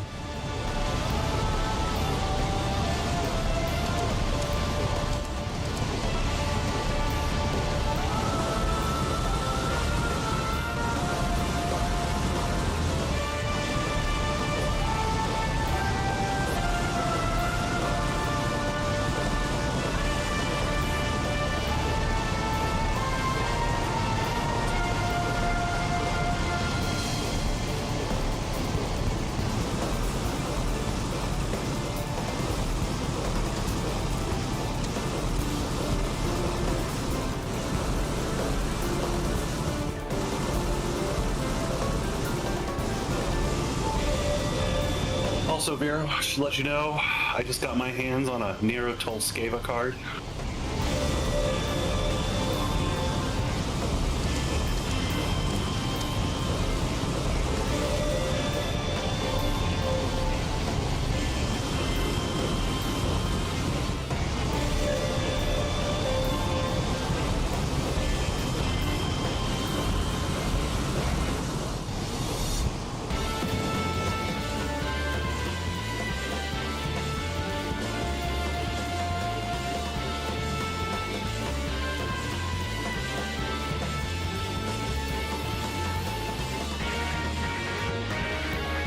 Also, Vero, I should let you know, I just got my hands on a Nero Tolskeva card.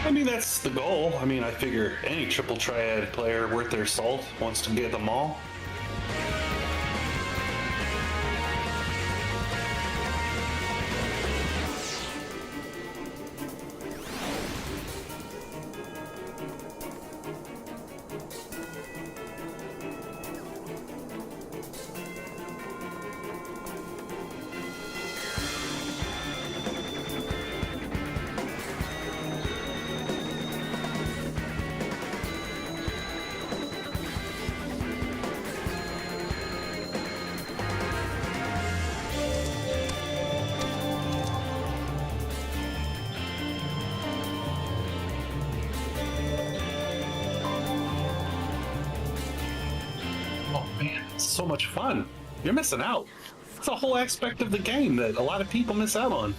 I mean, that's the goal. I mean, I figure any triple triad player worth their salt wants to get them all. So much fun. You're missing out. It's a whole aspect of the game that a lot of people miss out on.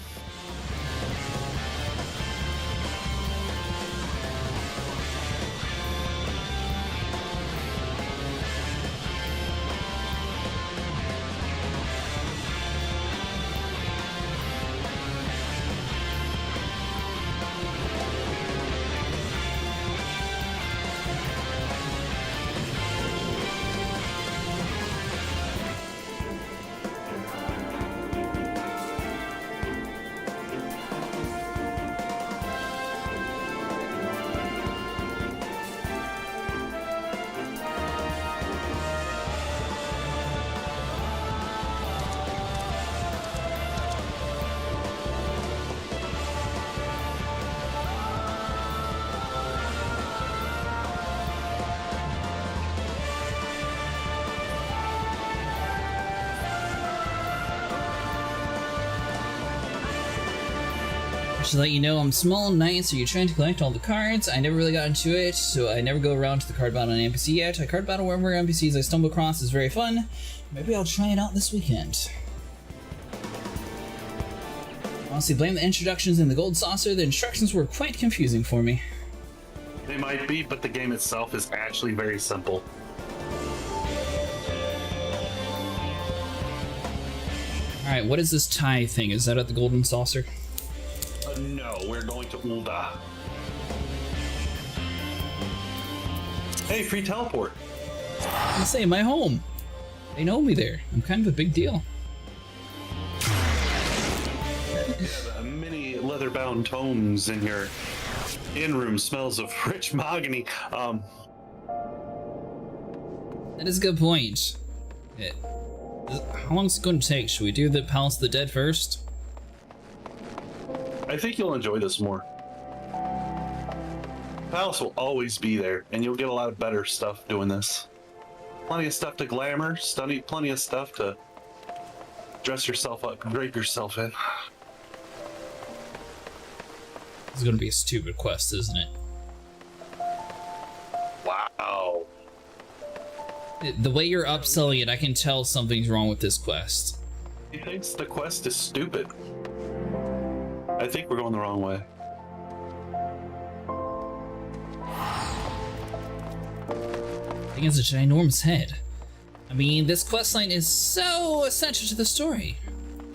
To let you know, I'm small and nice, so you're trying to collect all the cards. I never really got into it, so I never go around to the card battle on an NPC yet. I card battle wherever NPCs I stumble across is very fun. Maybe I'll try it out this weekend. Honestly, blame the introductions in the Gold Saucer. The instructions were quite confusing for me. They might be, but the game itself is actually very simple. Alright, what is this tie thing? Is that at the Golden Saucer? No, we're going to Ul'dah. Hey, free teleport. I say, my home. They know me there. I'm kind of a big deal. Yeah, the many leather-bound tomes in your in-room smells of rich mahogany. That is a good point. How long is it going to take? Should we do the Palace of the Dead first? I think you'll enjoy this more. Palace will always be there, and you'll get a lot of better stuff doing this. Plenty of stuff to glamour, plenty of stuff to dress yourself up, drape yourself in. This is going to be a stupid quest, isn't it? Wow. The way you're upselling it, I can tell something's wrong with this quest. He thinks the quest is stupid. I think we're going the wrong way. I think it's a ginormous head. I mean, this questline is so essential to the story.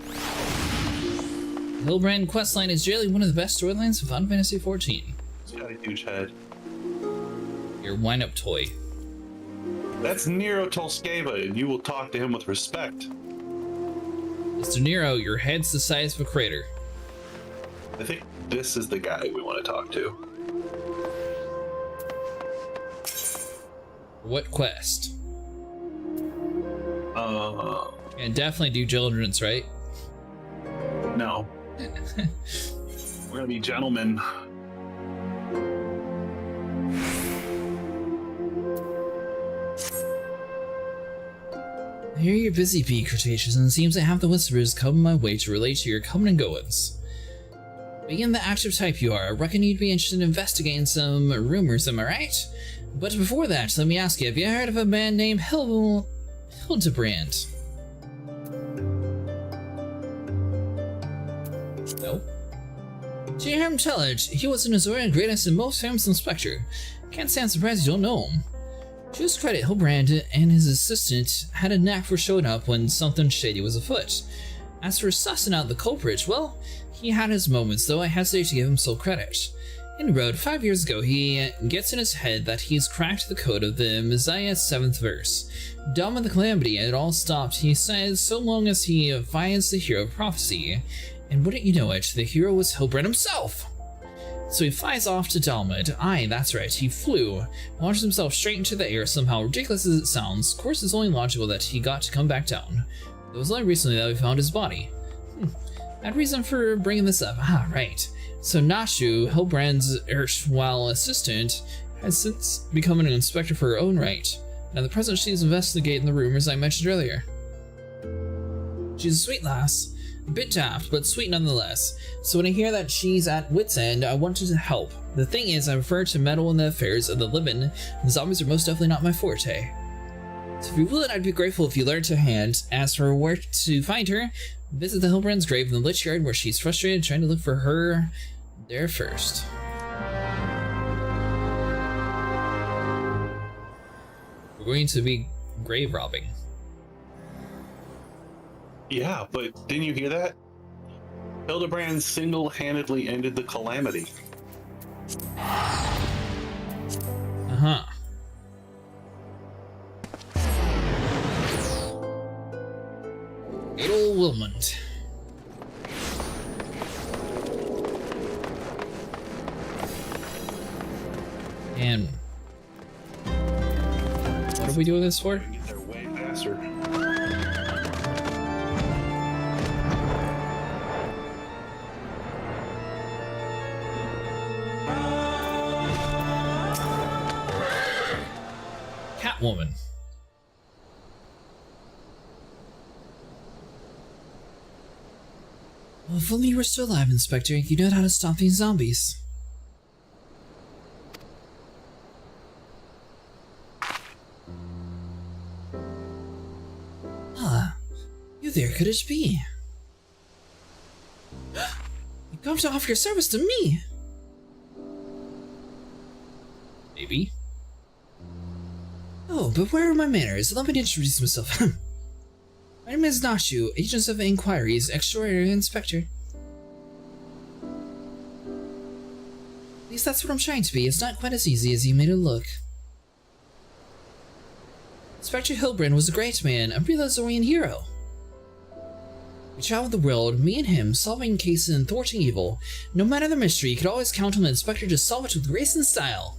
The Hillbrand questline is generally one of the best storylines of Final Fantasy XIV. It's got a huge head. Your wind-up toy. That's Nero Tolskeva, and you will talk to him with respect. Mr. Nero, your head's the size of a crater. I think this is the guy we want to talk to. What quest? And definitely do diligence, right? No. We're gonna be gentlemen. I hear you're busy, P. Cretaceous, and it seems I have the Whisperers come my way to relate to your coming and goings. Being the active type you are, I reckon you'd be interested in investigating some rumors, am I right? But before that, let me ask you, have you heard of a man named Hildebrand? No. To hear him tell it, he was an Azorian greatest and most famous inspector. Can't say I'm surprised you don't know him. To his credit, Hildebrand and his assistant had a knack for showing up when something shady was afoot. As for sussing out the culprit, well, he had his moments, though I hesitate to give him sole credit. In the road, 5 years ago, he gets in his head that he's cracked the code of the Messiah's 7th verse. Dumb with the calamity, and it all stopped, he says, so long as he finds the hero of prophecy. And wouldn't you know it, the hero was Hildebrand himself! So he flies off to Dalmud. Aye, that's right, he flew, launched himself straight into the air somehow, ridiculous as it sounds. Of course, it's only logical that he got to come back down. It was only recently that we found his body. Had reason for bringing this up. Ah, right. So Nashu, Hildebrand's erstwhile assistant, has since become an inspector for her own right. Now the present she's investigating the rumors I mentioned earlier. She's a sweet lass. A bit daft, but sweet nonetheless. So when I hear that she's at wit's end, I wanted to help. The thing is, I prefer to meddle in the affairs of the living, and zombies are most definitely not my forte. So if you're willing, I'd be grateful if you lent a hand. As for where to find her, visit the Hildebrand's grave in the Lich Yard, where she's frustrated trying to look for her there first. We're going to be grave robbing. Yeah, but didn't you hear that? Hildebrand single-handedly ended the calamity. Uh-huh. Good old Wilmond. And what are we doing this for? Get there way faster. Catwoman. Well, if only you were still alive, Inspector, you know how to stop these zombies. Ah, you there, could it be? You come to offer your service to me! Maybe. Oh, but where are my manners? Let me introduce myself. My name is Nashu, Agents of Inquiries, Extraordinary Inspector. At least that's what I'm trying to be. It's not quite as easy as you made it look. Inspector Hildebrand was a great man, a real Azorian hero. We traveled the world, me and him, solving cases and thwarting evil. No matter the mystery, you could always count on the Inspector to solve it with grace and style.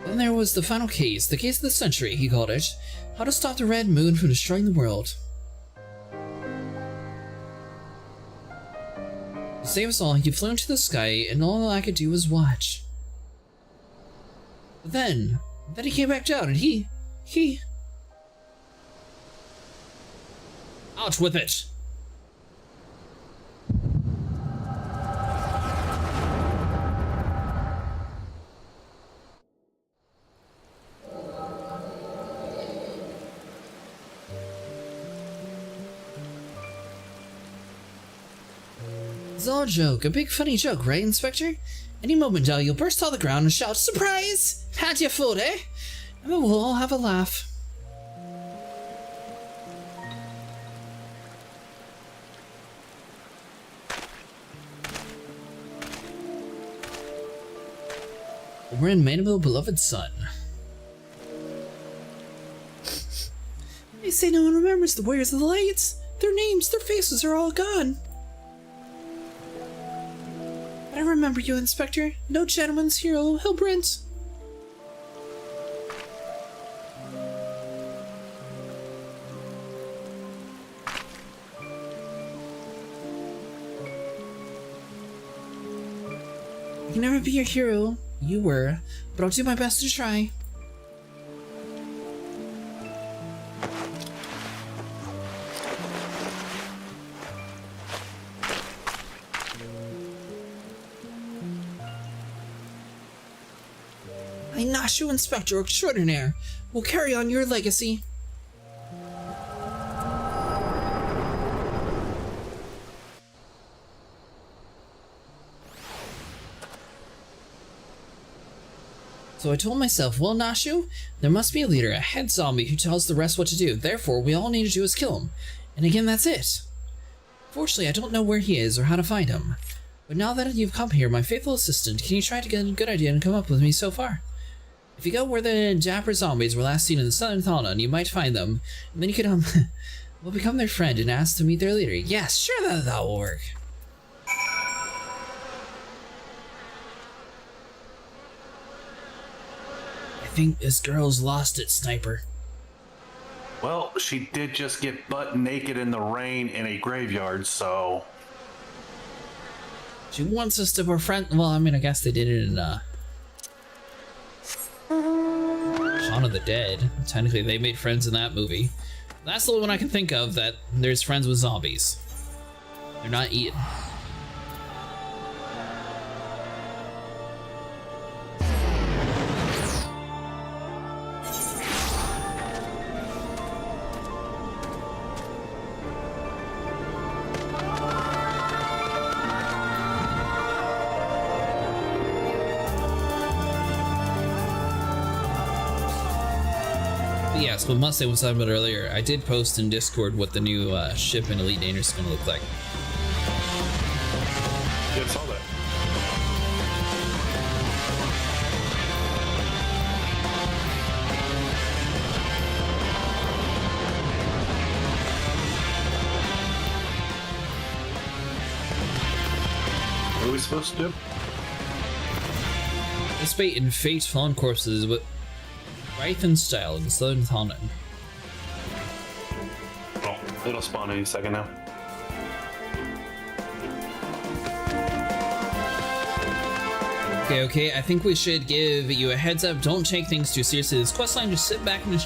Then there was the final case, the case of the century, he called it. How to stop the Red Moon from destroying the world. To save us all, he flew into the sky, and all I could do was watch. But then he came back down, and he... Out with it! It's all a joke, a big funny joke, right, Inspector? Any moment now, you'll burst on the ground and shout, "Surprise! Had you fooled, eh?" And then we'll all have a laugh. We're in Navel, beloved son. They say no one remembers the Warriors of the Lights. Their names, their faces are all gone. But I remember you, Inspector. No gentleman's hero, Hillbrent. I can never be your hero. You were, but I'll do my best to try. I Nashu Inspector Extraordinaire will carry on your legacy. So I told myself, well, Nashu, there must be a leader, a head zombie who tells the rest what to do. Therefore, we all need to do is kill him. And again, that's it. Fortunately, I don't know where he is or how to find him. But now that you've come here, my faithful assistant, can you try to get a good idea and come up with me so far? If you go where the dapper zombies were last seen in the southern Thalnon, you might find them. And then you could, well, become their friend and ask to meet their leader. Yes, sure, that will work. I think this girl's lost it, Sniper. Well, she did just get butt naked in the rain in a graveyard, so... She wants us to befriend. Well, I mean, I guess they did it in, Shaun of the Dead. Technically, they made friends in that movie. That's the only one I can think of that there's friends with zombies. They're not eaten. Yes, what Mustang was talking about earlier, I did post in Discord what the new ship in Elite Dangerous is going to look like. Yeah, I saw that. What are we supposed to do? Participate in Fate's Fallen Corpses with Aithon style in Southern Thalnon. Oh, it'll spawn any second now. Okay, I think we should give you a heads up. Don't take things too seriously. This questline, just sit back and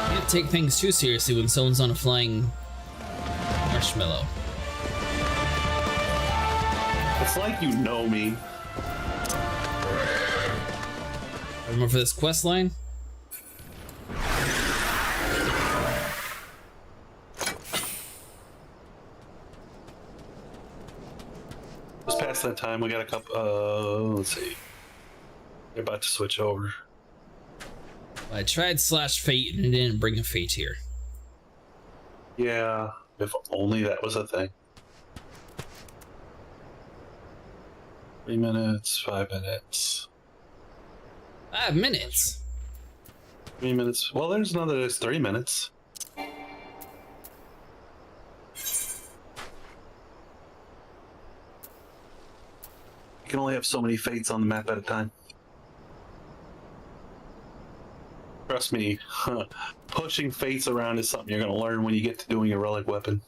can't take things too seriously when someone's on a flying marshmallow. It's like you know me. Remember for this quest line? Just past that time, we got a couple. Let's see. They're about to switch over. I tried /fate and it didn't bring a fate here. Yeah, if only that was a thing. 3 minutes, 5 minutes. 5 minutes? 3 minutes. Well, there's another that's 3 minutes. You can only have so many fates on the map at a time. Trust me, pushing fates around is something you're going to learn when you get to doing a relic weapon.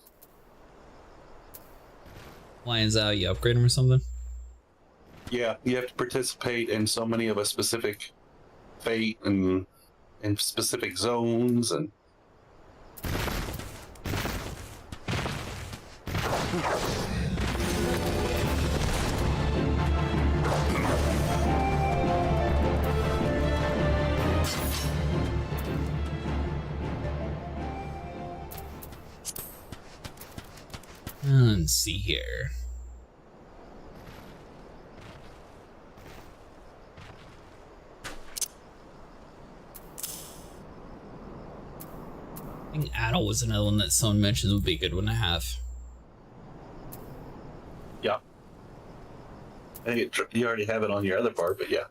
Lions out, you upgrade them or something? Yeah, you have to participate in so many of a specific fate and in specific zones and... Let's see here. I think Adel was another one that someone mentioned would be a good one to have. Yeah. I think you already have it on your other bar, but yeah.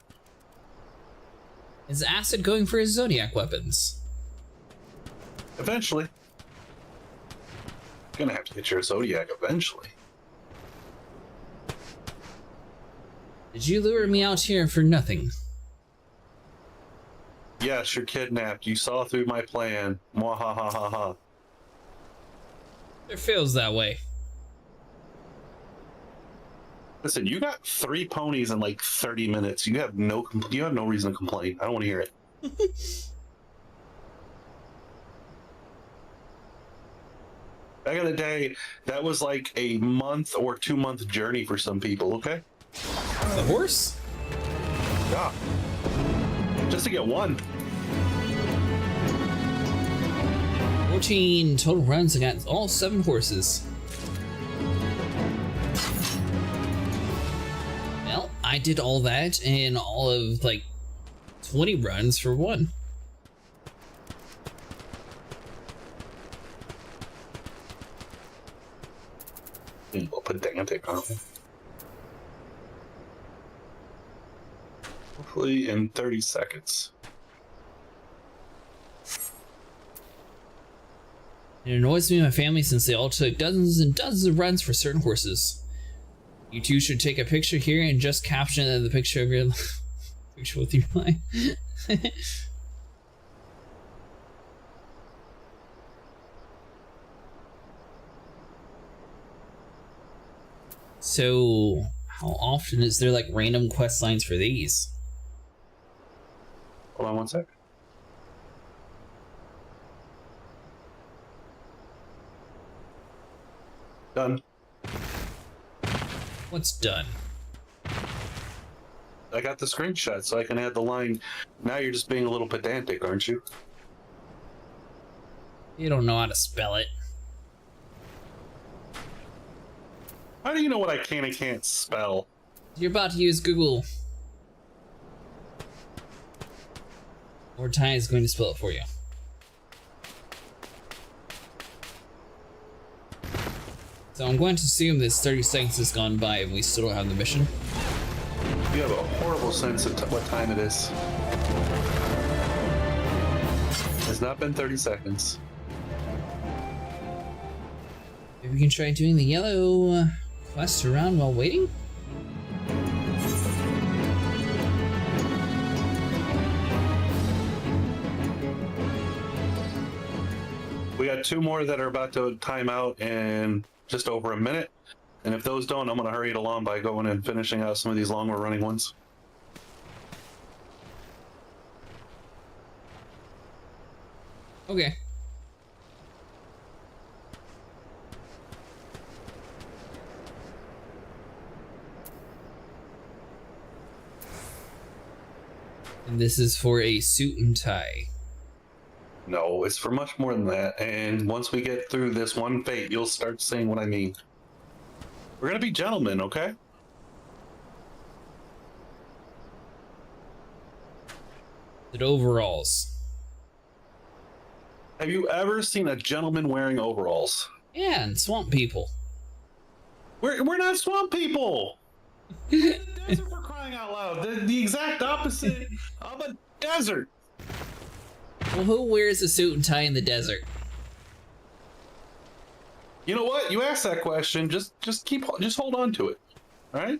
Is Acid going for his Zodiac weapons? Eventually. Gonna have to get your Zodiac eventually. Did you lure me out here for nothing? Yes, you're kidnapped. You saw through my plan. Mwahahaha. It feels that way. Listen, you got 3 ponies in like 30 minutes. You have no reason to complain. I don't want to hear it. Back in the day, that was like a month or 2-month journey for some people, okay? The horse? Yeah. Just to get one. 14 total runs against all 7 horses. Well, I did all that in all of like 20 runs for one. Pedantic, aren't we? Hopefully in 30 seconds. It annoys me and my family since they all took dozens and dozens of runs for certain horses. You two should take a picture here and just caption the picture of your picture with your line. So, how often is there like random quest lines for these? Hold on one sec. Done. What's done? I got the screenshot so I can add the line. Now you're just being a little pedantic, aren't you? You don't know how to spell it. How do you know what I can and can't spell? You're about to use Google. Or Ty is going to spell it for you. So I'm going to assume this 30 seconds has gone by and we still don't have the mission. You have a horrible sense of what time it is. It's not been 30 seconds. Maybe we can try doing the yellow quest around while waiting? We got 2 more that are about to time out in just over a minute. And if those don't, I'm going to hurry it along by going and finishing out some of these longer running ones. Okay. And this is for a suit and tie. No, it's for much more than that. And once we get through this one fate, you'll start seeing what I mean. We're going to be gentlemen, okay? The overalls. Have you ever seen a gentleman wearing overalls? Yeah, and swamp people. We're not swamp people! The desert, for crying out loud. The exact opposite of a desert. Well, who wears a suit and tie in the desert? You know what? You asked that question. Just hold on to it. All right?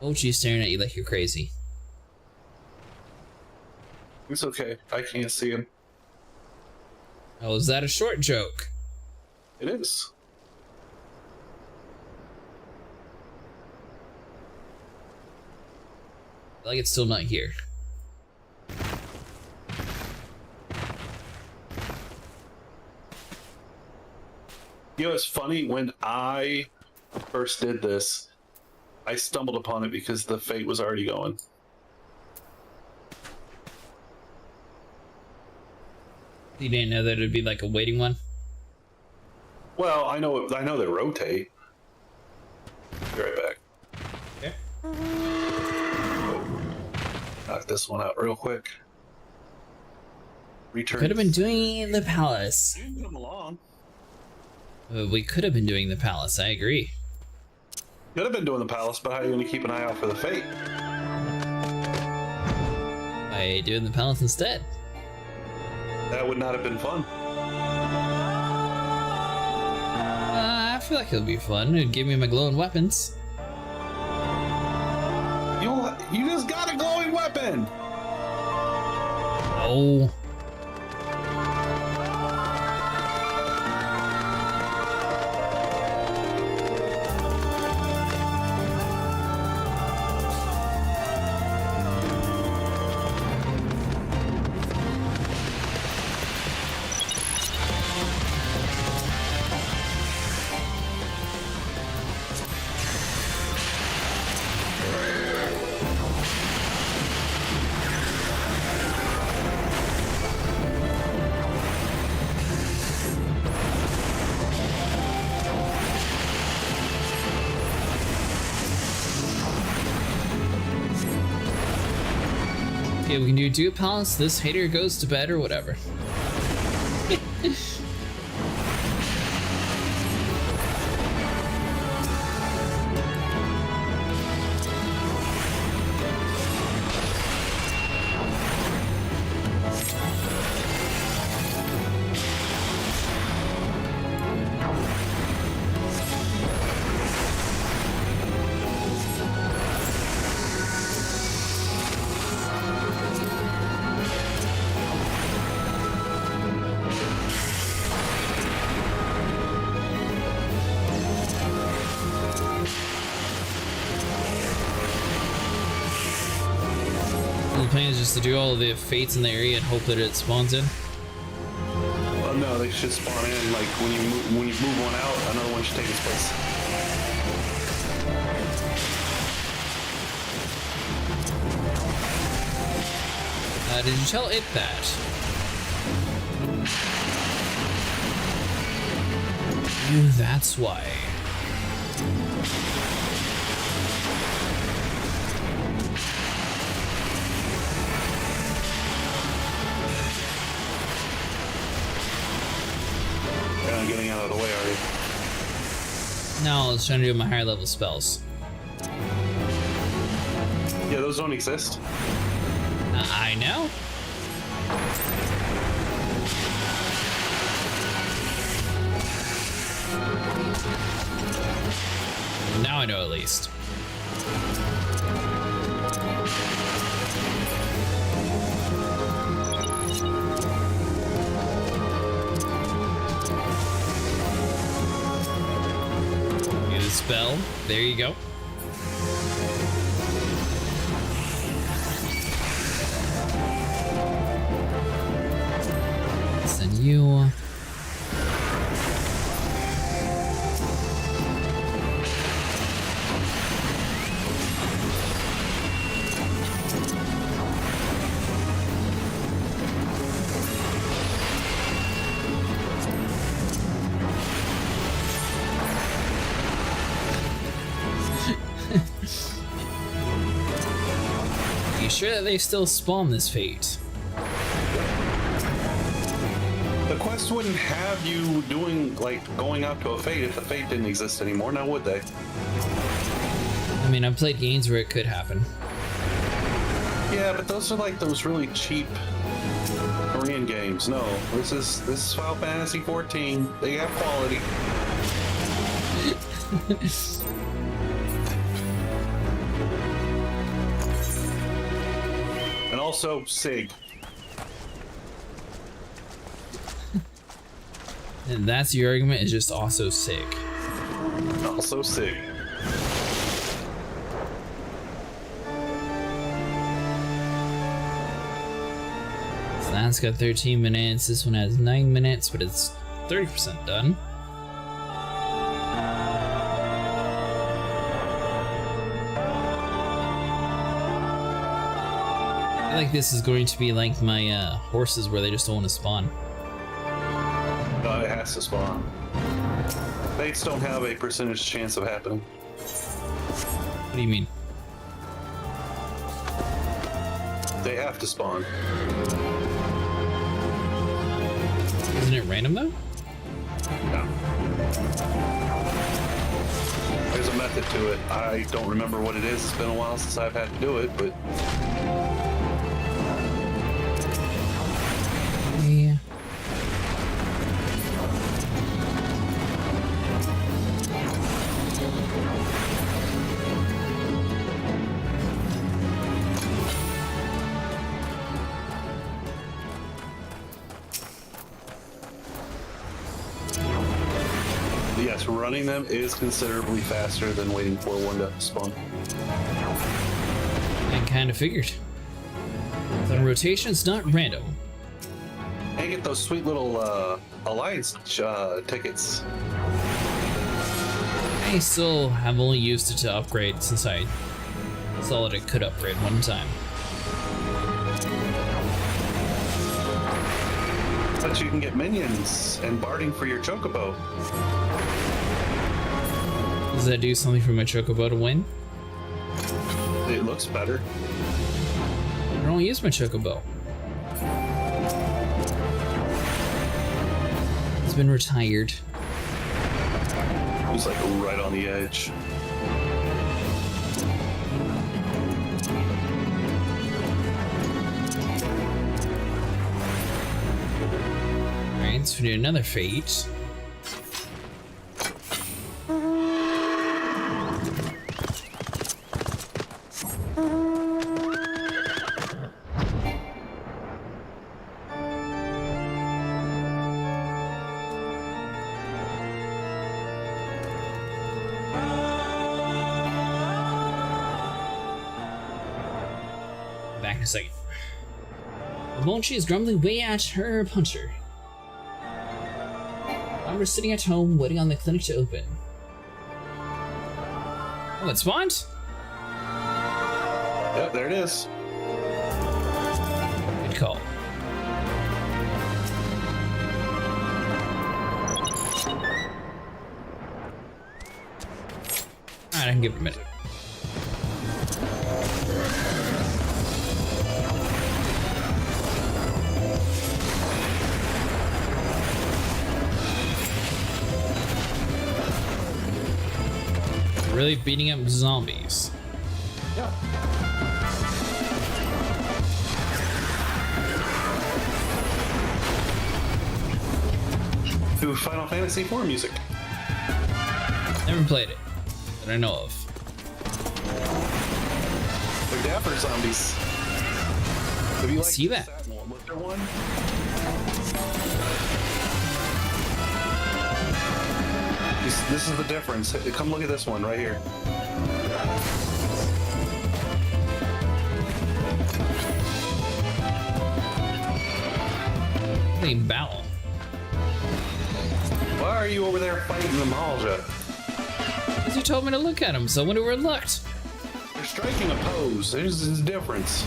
Mochi's staring at you like you're crazy. It's okay. I can't see him. Oh, is that a short joke? It is. I feel like it's still not here. You know, it's funny, when I first did this, I stumbled upon it because the fate was already going. You didn't know that it'd be like a waiting one? Well, I know they rotate. Be right back. Okay. Knock this one out real quick. Return. Could have been doing the palace. You can come along. We could have been doing the palace. I agree. Could have been doing the palace, but how are you going to keep an eye out for the fate? By doing the palace instead. That would not have been fun. I feel like it'll be fun. It'd give me my glowing weapons. You just got a glowing weapon. Oh. Okay, we can do palace, this hater goes to bed or whatever. The plan is just to do all of the fates in the area and hope that it spawns in. Well, no, they should spawn in. Like when you move one out, another one should take its place. Did you tell it that? That's why. You're not getting out of the way, are you? No, I was trying to do my higher level spells. Yeah, those don't exist. I know. Now I know at least. Get a spell. There you go. Send you. You sure that they still spawn this fate? The quest wouldn't have you doing, like, going out to a fate if the fate didn't exist anymore, now would they? I mean, I've played games where it could happen. Yeah, but those are like those really cheap Korean games. No, this is Final Fantasy XIV. They have quality. And also SIG. And that's your argument, is just also sick. Also SIG. So that's got 13 minutes, this one has 9 minutes, but it's 30% done. I feel like this is going to be like my horses where they just don't want to spawn. No, it has to spawn. Fates don't have a percentage chance of happening. What do you mean? They have to spawn. Isn't it random though? No. There's a method to it. I don't remember what it is. It's been a while since I've had to do it, but Yeah. yes, running them is considerably faster than waiting for one to spawn. I kind of figured. The rotation's not random. And get those sweet little alliance tickets. I still have only used it to upgrade since I saw that it could upgrade one time. But you can get minions and barding for your chocobo. Does that do something for my chocobo to win? It looks better. I don't use my chocobo. It's been retired. It was like right on the edge. Alright, so we need another fate. Back in a second. Mochi is grumbling way at her puncher. I'm just sitting at home waiting on the clinic to open. Oh, it spawned? Yep, there it is. Good call. Alright, I can give it a minute. Really beating up zombies. Yeah. To Final Fantasy IV music. Never played it, that I know of. They're dapper zombies. Have you See that? Lifter one? This is the difference. Come look at this one right here. They battle. Why are you over there fighting the Malja? Because you told me to look at them, so I wonder where it looked. They're striking a pose. There's this difference.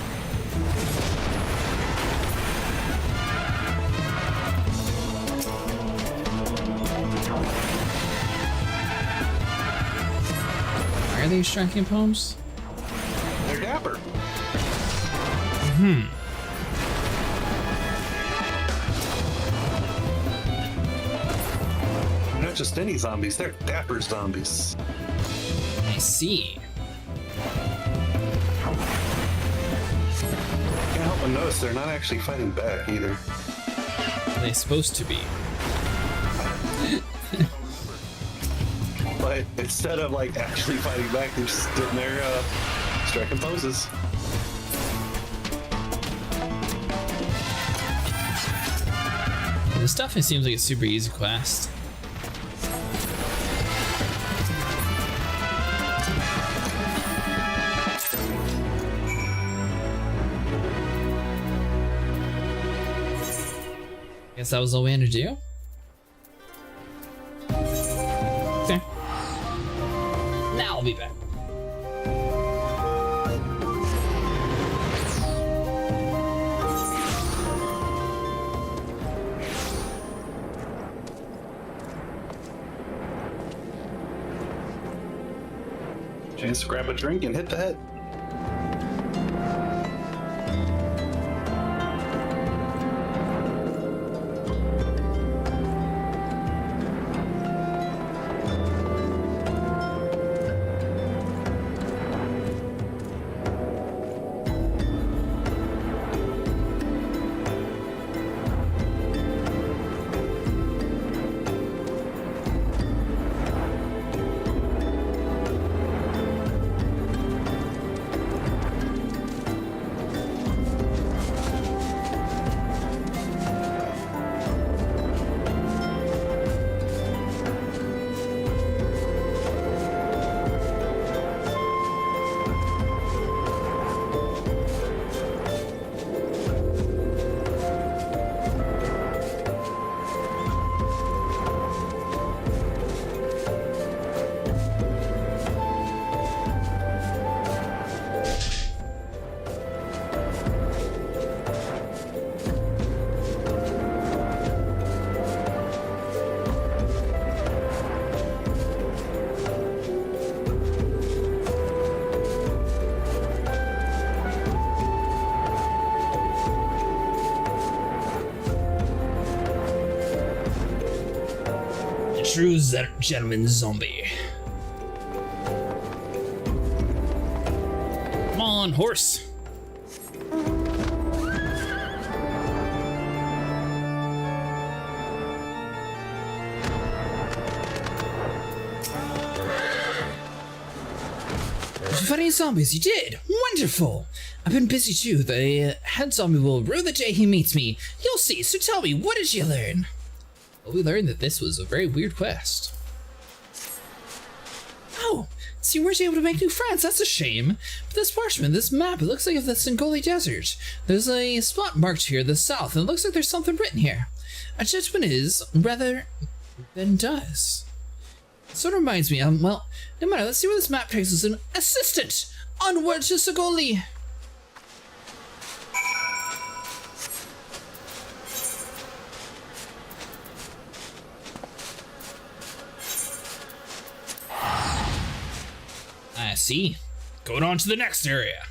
Why are they striking poems? They're dapper. They're not just any zombies, they're dapper zombies. I see. Can't help but notice they're not actually fighting back either. Are they supposed to be? But instead of like actually fighting back, they're just sitting there striking poses. This stuff, it seems like a super easy quest. Guess that was all we had to do? Okay. Now I'll be back. Chance to grab a drink and hit the head. True gentleman zombie. Come on, horse. Funny zombies, you did! Wonderful! I've been busy too. The head zombie will rue the day he meets me. You'll see, so tell me, what did you learn? Well, we learned that this was a very weird quest. Oh, so you weren't able to make new friends, that's a shame. But this parchment, this map, it looks like the Singoli Desert. There's a spot marked here, the south, and it looks like there's something written here. A gentleman is, rather than does. Sort of reminds me, well, no matter, let's see where this map takes us. An assistant! Onward to Singoli! I see. Going on to the next area.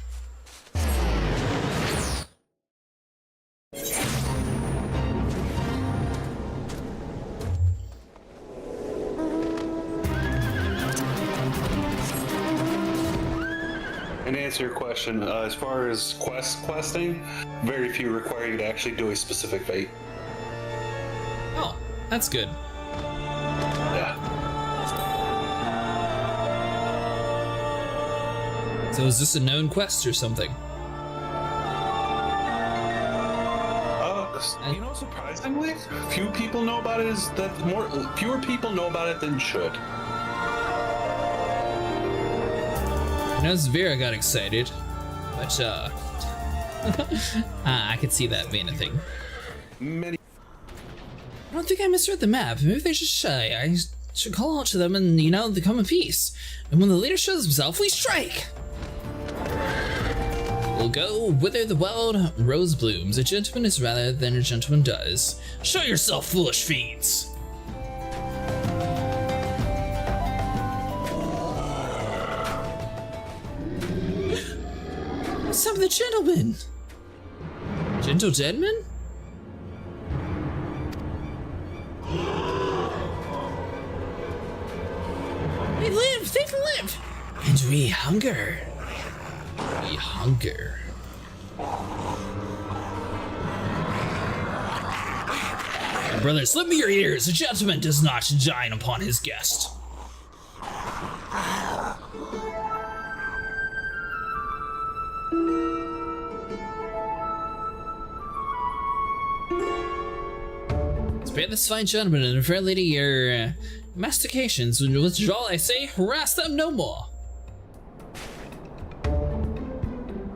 And to answer your question, as far as questing, very few require you to actually do a specific fate. Oh, that's good. Yeah. So is this a known quest or something? You know, surprisingly, few people know about it. Fewer people know about it than should. I know Vera got excited, but I could see that being a thing. Many. I don't think I misread the map. Maybe they're just shy. I should call out to them and, you know, they come in peace. And when the leader shows himself, we strike! We'll go whither the wild rose blooms. A gentleman is rather than a gentleman does. Show yourself, foolish fiends! Some of the gentlemen! Gentle gentlemen? They live! And we hunger. We hunger. Brothers, lend me your ears. A gentleman does not dine upon his guest. Spare this fine gentleman and a fair lady your mastications. Withdraw, I say, harass them no more.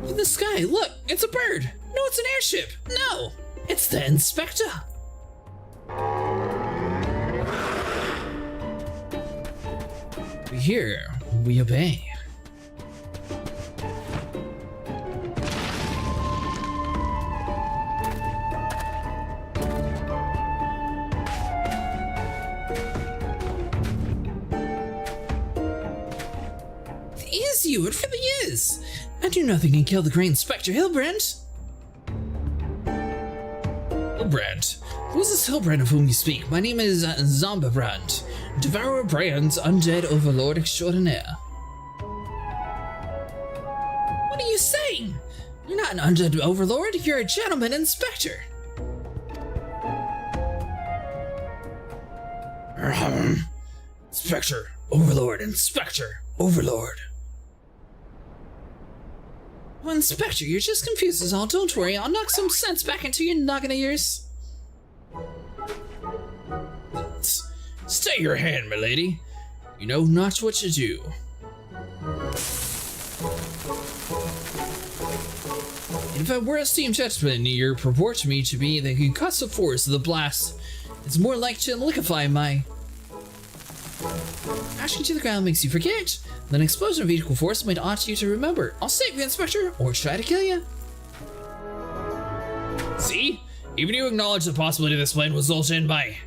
In the sky, look, it's a bird. No, it's an airship. No, it's the inspector. We hear, we obey. you, it really is. I do nothing can kill the great Inspector Hilbrand. Hilbrand? Who is this Hilbrand of whom you speak? My name is Zombibrand, Devourer Brand's undead overlord extraordinaire. What are you saying? You're not an undead overlord, you're a gentleman inspector. Inspector, overlord, inspector, overlord. Well, Inspector, you're just confused as all. Don't worry, I'll knock some sense back into your noggin of yours. Stay your hand, milady. You know not what to do. If I were a steam gentleman, you purport me to be the concussive force of the blast. It's more like to liquefy my... Crashing to the ground makes you forget. Then an explosion of equal force might ought you to remember. I'll save you, Inspector, or try to kill you. See? Even you acknowledge the possibility this plan was result in my...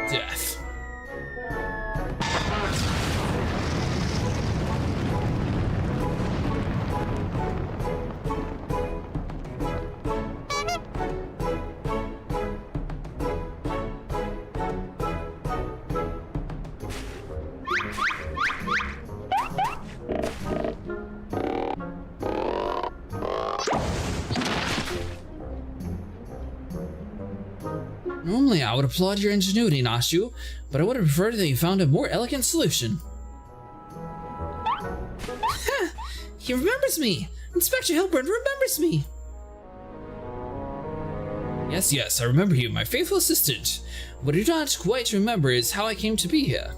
death. Normally, I would applaud your ingenuity, Nashu, but I would have preferred that you found a more elegant solution. Ha! He remembers me! Inspector Hilbrand remembers me! Yes, I remember you, my faithful assistant. What I do not quite remember is how I came to be here.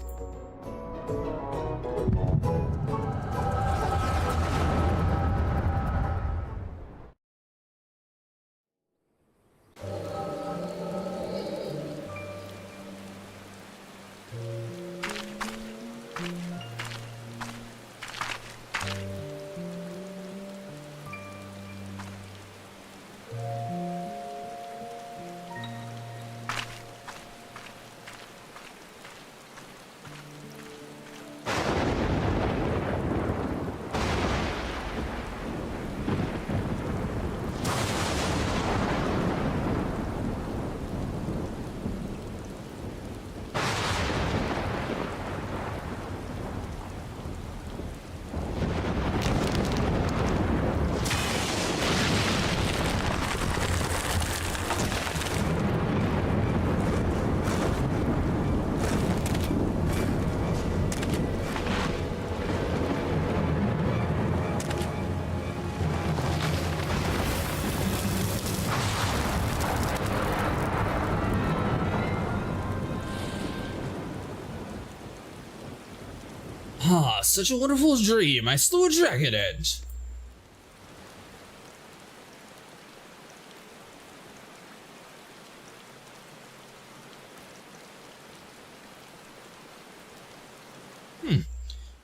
Ah, such a wonderful dream. I slew a dragon and...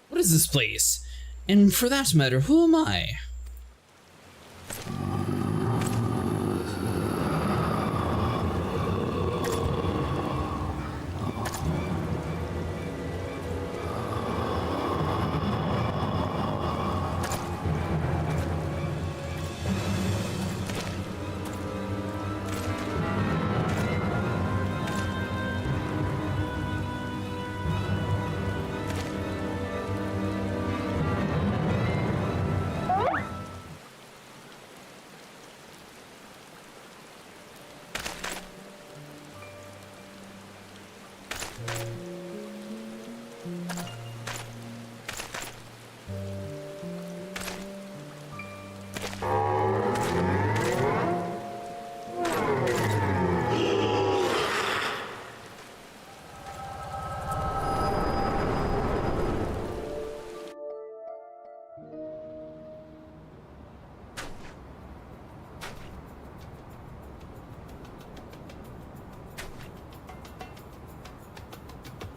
What is this place? And for that matter, who am I?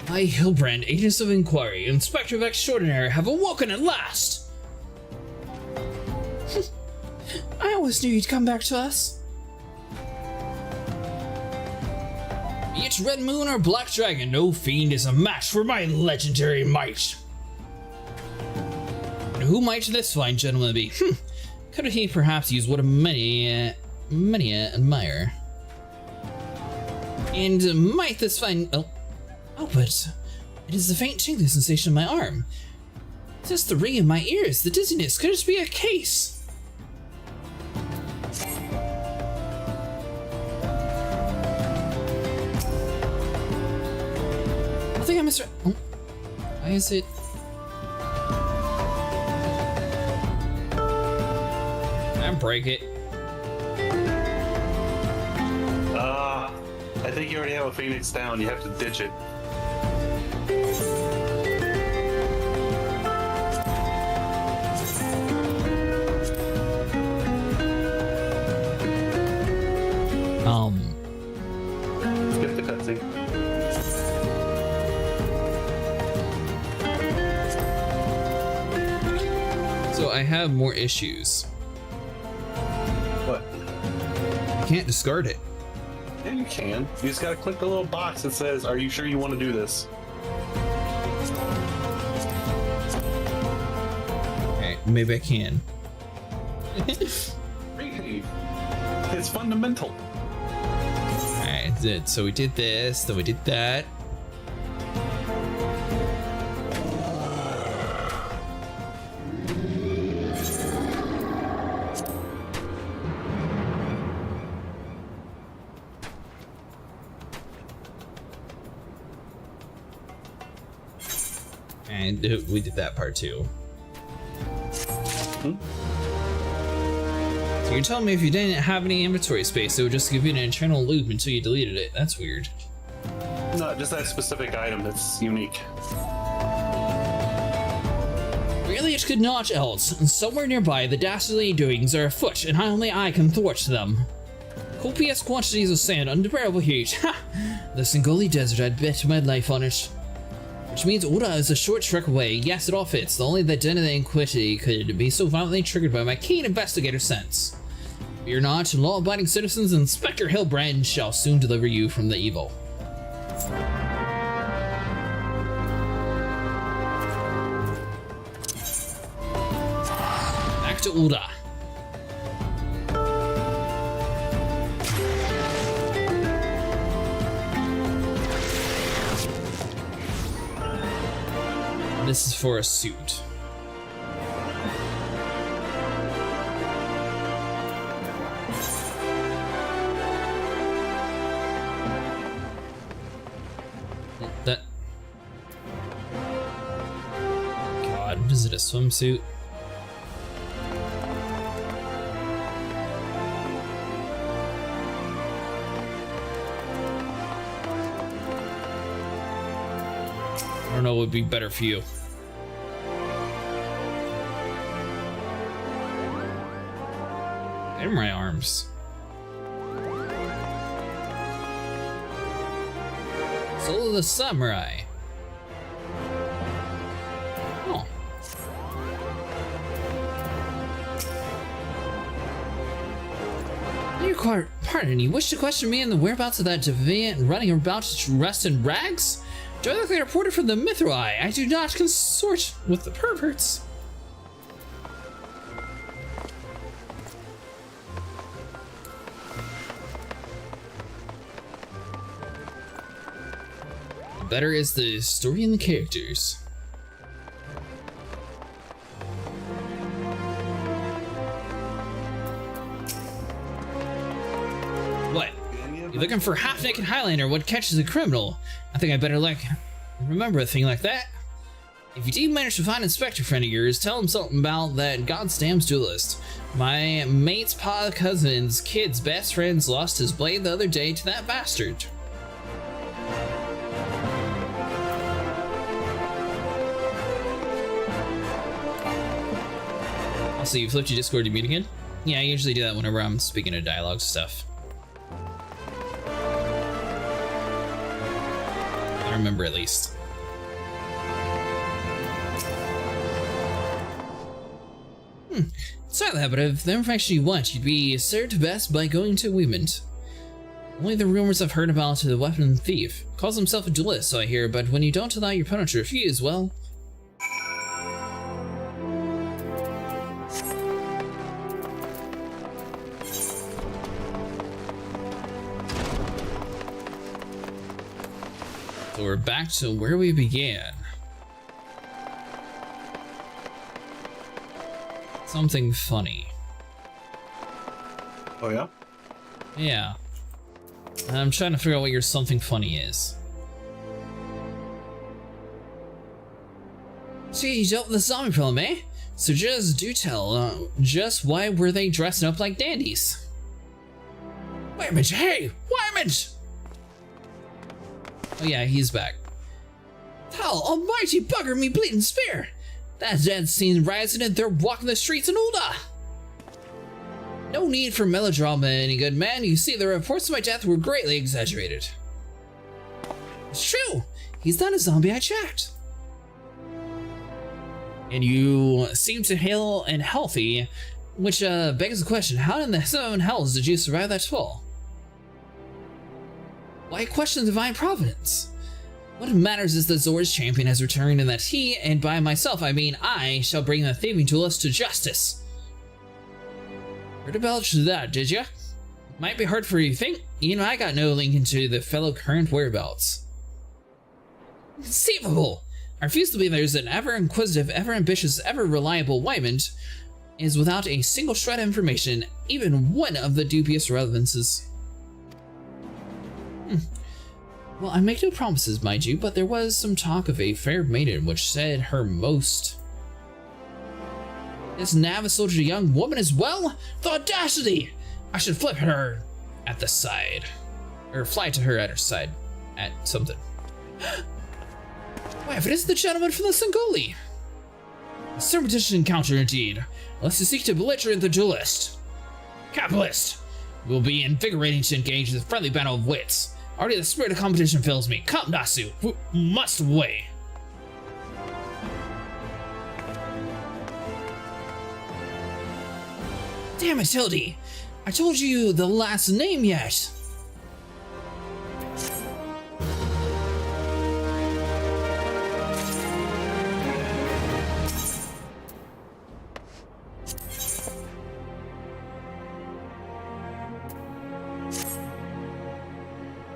I, Hilbrand, Agents of Inquiry, Inspector of Extraordinary, have awoken at last! I always knew you'd come back to us. Be it Red Moon or Black Dragon, no fiend is a match for my legendary might. And who might this fine gentleman be? Could he perhaps use one of many admire? And might this fine... Oh, but it is the faint tingling sensation in my arm. Just the ring in my ears, the dizziness. Could it be a case? I think I misread. Oh, why is it? I break it. I think you already have a Phoenix down. You have to ditch it. Skip the cutscene. So I have more issues. What? I can't discard it. Yeah, you can. You just gotta click the little box that says, "Are you sure you want to do this?" Okay, maybe I can. Behave. It's fundamental. Alright, so we did this, then we did that. And we did that part too. So you're telling me if you didn't have any inventory space, it would just give you an internal loop until you deleted it. That's weird. No, just that specific item that's unique. Really, it could not else. Somewhere nearby, the dastardly doings are afoot, and only I can thwart them. Copious quantities of sand, unbearable heat. Ha! The Singoli Desert, I'd bet my life on it. Which means Oda is a short trek away. Yes, it all fits. Only the den of the Inquity could be so violently triggered by my keen investigator sense. Fear not, law-abiding citizens, Inspector Hillbrand shall soon deliver you from the evil. Back to Oda. This is for a suit. That... God, is it a swimsuit? I don't know what would be better for you. In my arms. Soul of the Samurai. Oh. Your pardon, you wish to question me in the whereabouts of that deviant running about to rest in rags? Do I look like a reporter from the Mithroi? I do not consort with the perverts. Better is the story and the characters. What? You're looking for half-naked Highlander, what catches a criminal? I think I better remember a thing like that. If you do manage to find an inspector friend of yours, tell him something about that goddamn duelist. My mate's cousin's kid's best friends lost his blade the other day to that bastard. Also, you flipped your Discord to mute again? Yeah, I usually do that whenever I'm speaking of dialogue stuff. I remember at least. It's not that, but if the information you want, you'd be served best by going to Weement. Only the rumors I've heard about the weapon thief. Calls himself a duelist, so I hear, but when you don't allow your opponent to refuse, well... So we're back to where we began. Something funny. Oh yeah? Yeah. I'm trying to figure out what your something funny is. So you dealt with the zombie problem, eh? So just do tell, just why were they dressing up like dandies? Wait a minute, hey! Wait a minute! Oh yeah, he's back. Hell, almighty bugger me bleeding spear! That dead scene rising and they're walking the streets in Ulda! No need for melodrama, any good man. You see, the reports of my death were greatly exaggerated. It's true! He's not a zombie, I checked. And you seem to hail and healthy, which begs the question, how in the seven hells did you survive that fall? Why question divine providence? What matters is that Zor's champion has returned and that he, and by myself I mean I, shall bring the thieving duelist to justice. Heard about that, did ya? Might be hard for you to think. You know, I got no link into the fellow current whereabouts. Inconceivable! I refuse to believe there's an ever-inquisitive, ever-ambitious, ever-reliable Wyman is without a single shred of information, even one of the dubious relevances. Well, I make no promises, mind you, but there was some talk of a fair maiden which said her most... This Navel soldier a young woman as well? The audacity! I should flip her at the side. Or fly to her at her side. At something. Why, if it is the gentleman from the Sangoli! A surreptitious encounter indeed. Unless you seek to belligerent the duelist. Capitalist! It will be invigorating to engage in the friendly battle of wits. Already the spirit of competition fills me. Come, Nasu! We must away! Damn it, Hildy! I told you the last name yet!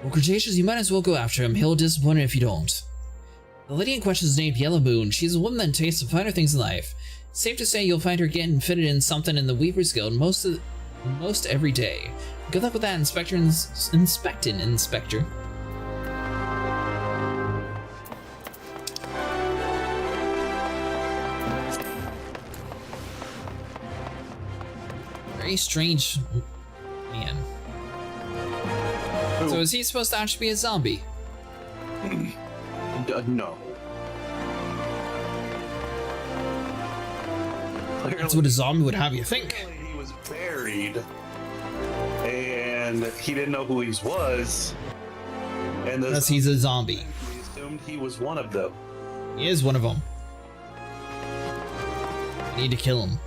Well, Cretaceous, you might as well go after him. He'll disappoint if you don't. The lady in question is named Yellow Moon. She's a woman that tastes of finer things in life. Safe to say you'll find her getting fitted in something in the Weaver's Guild most every day. Good luck with that, Inspector. Very strange man. Who? So is he supposed to actually be a zombie? No. That's what a zombie would have you think. Clearly he was buried, and he didn't know who he was. And Unless he's a zombie. We assumed he was one of them. He is one of them. We need to kill him.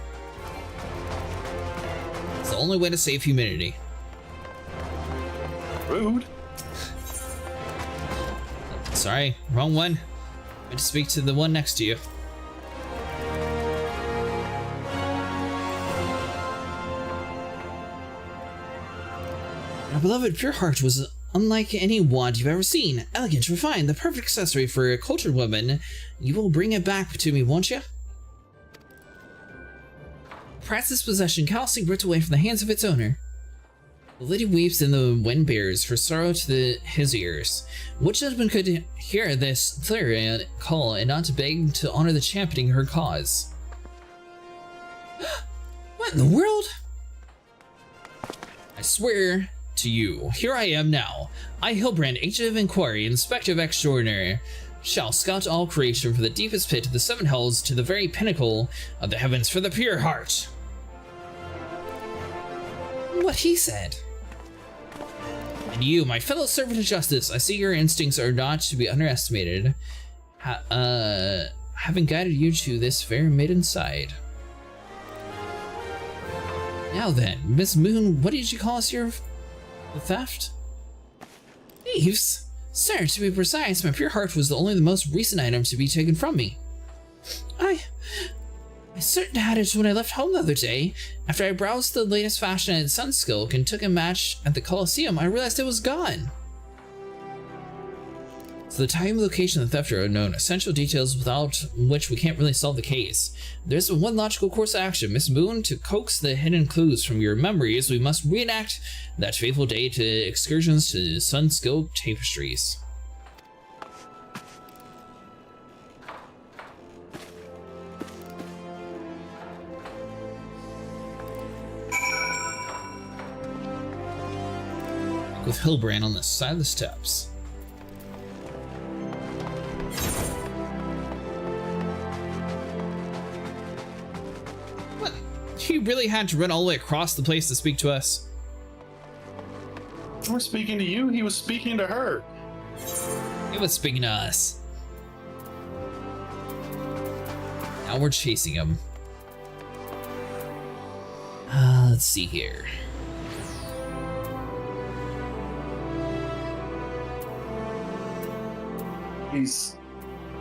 It's the only way to save humanity. Rude. Sorry, wrong one. I meant to speak to the one next to you. My beloved Pure Heart was unlike any wand you've ever seen. Elegant, refined, the perfect accessory for a cultured woman. You will bring it back to me, won't you? Prized possession callously ripped away from the hands of its owner. The lady weeps and the wind bears her sorrow to his ears. What gentleman could hear this clarion call and not beg to honor the championing her cause? What in the world? I swear to you, here I am now. I, Hilbrand, agent of inquiry, inspector extraordinary, shall scout all creation from the deepest pit of the seven hells to the very pinnacle of the heavens for the pure heart. What he said. And you, my fellow servant of justice, I see your instincts are not to be underestimated, having guided you to this fair maiden side. Now then, Miss Moon, what did you call us here? The theft? Thieves? Sir, to be precise, my pure heart was only the most recent item to be taken from me. I certainly had it when I left home the other day. After I browsed the latest fashion at Sunskilk and took a match at the Colosseum, I realized it was gone. So the time and location of the theft are unknown, essential details without which we can't really solve the case. There's one logical course of action, Miss Moon. To coax the hidden clues from your memories, we must reenact that fateful day to excursions to Sunskilk tapestries. With Hilbrand on the side of the steps. What? He really had to run all the way across the place to speak to us? We're speaking to you, he was speaking to her. He was speaking to us. Now we're chasing him. Let's see here.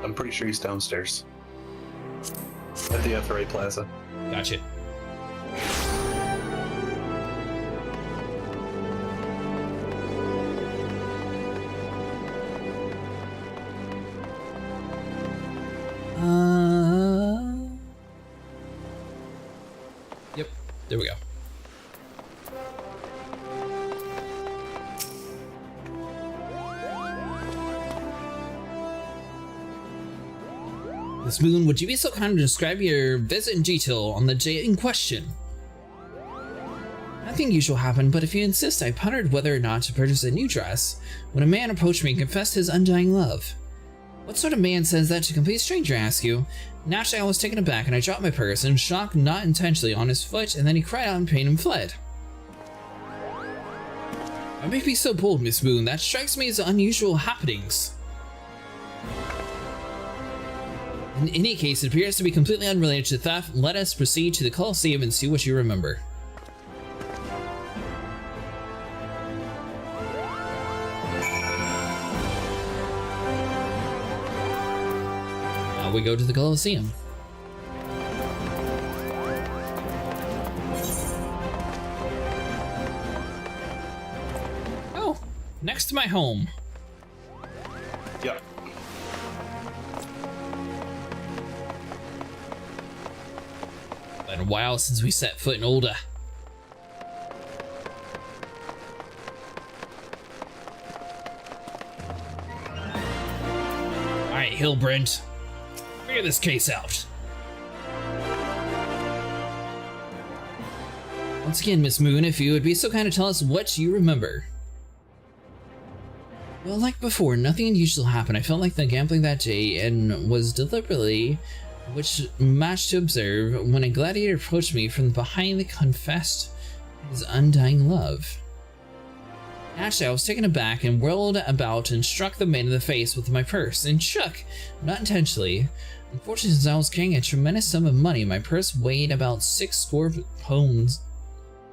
I'm pretty sure he's downstairs. At the FRA Plaza. Gotcha. Yep, there we go. Miss Moon, would you be so kind to describe your visit in detail on the day in question? Nothing usual happened, but if you insist, I pondered whether or not to purchase a new dress when a man approached me and confessed his undying love. What sort of man says that to a complete stranger, I ask you? Naturally, I was taken aback and I dropped my purse and shocked not intentionally on his foot, and then he cried out in pain and fled. I may be so bold, Miss Moon, that strikes me as unusual happenings. In any case, it appears to be completely unrelated to theft. Let us proceed to the Colosseum and see what you remember. Now we go to the Colosseum. Oh, next to my home. Yep. Been a while since we set foot in Ul'dah. Alright, Hilbrand. Figure this case out. Once again, Miss Moon, if you would be so kind to tell us what you remember. Well, like before, nothing unusual happened. I felt like the gambling that day and was deliberately which match to observe when a gladiator approached me from behind and confessed his undying love. Naturally, I was taken aback and whirled about and struck the man in the face with my purse and shook, not intentionally. Unfortunately, since I was carrying a tremendous sum of money, my purse weighed about 6 pounds,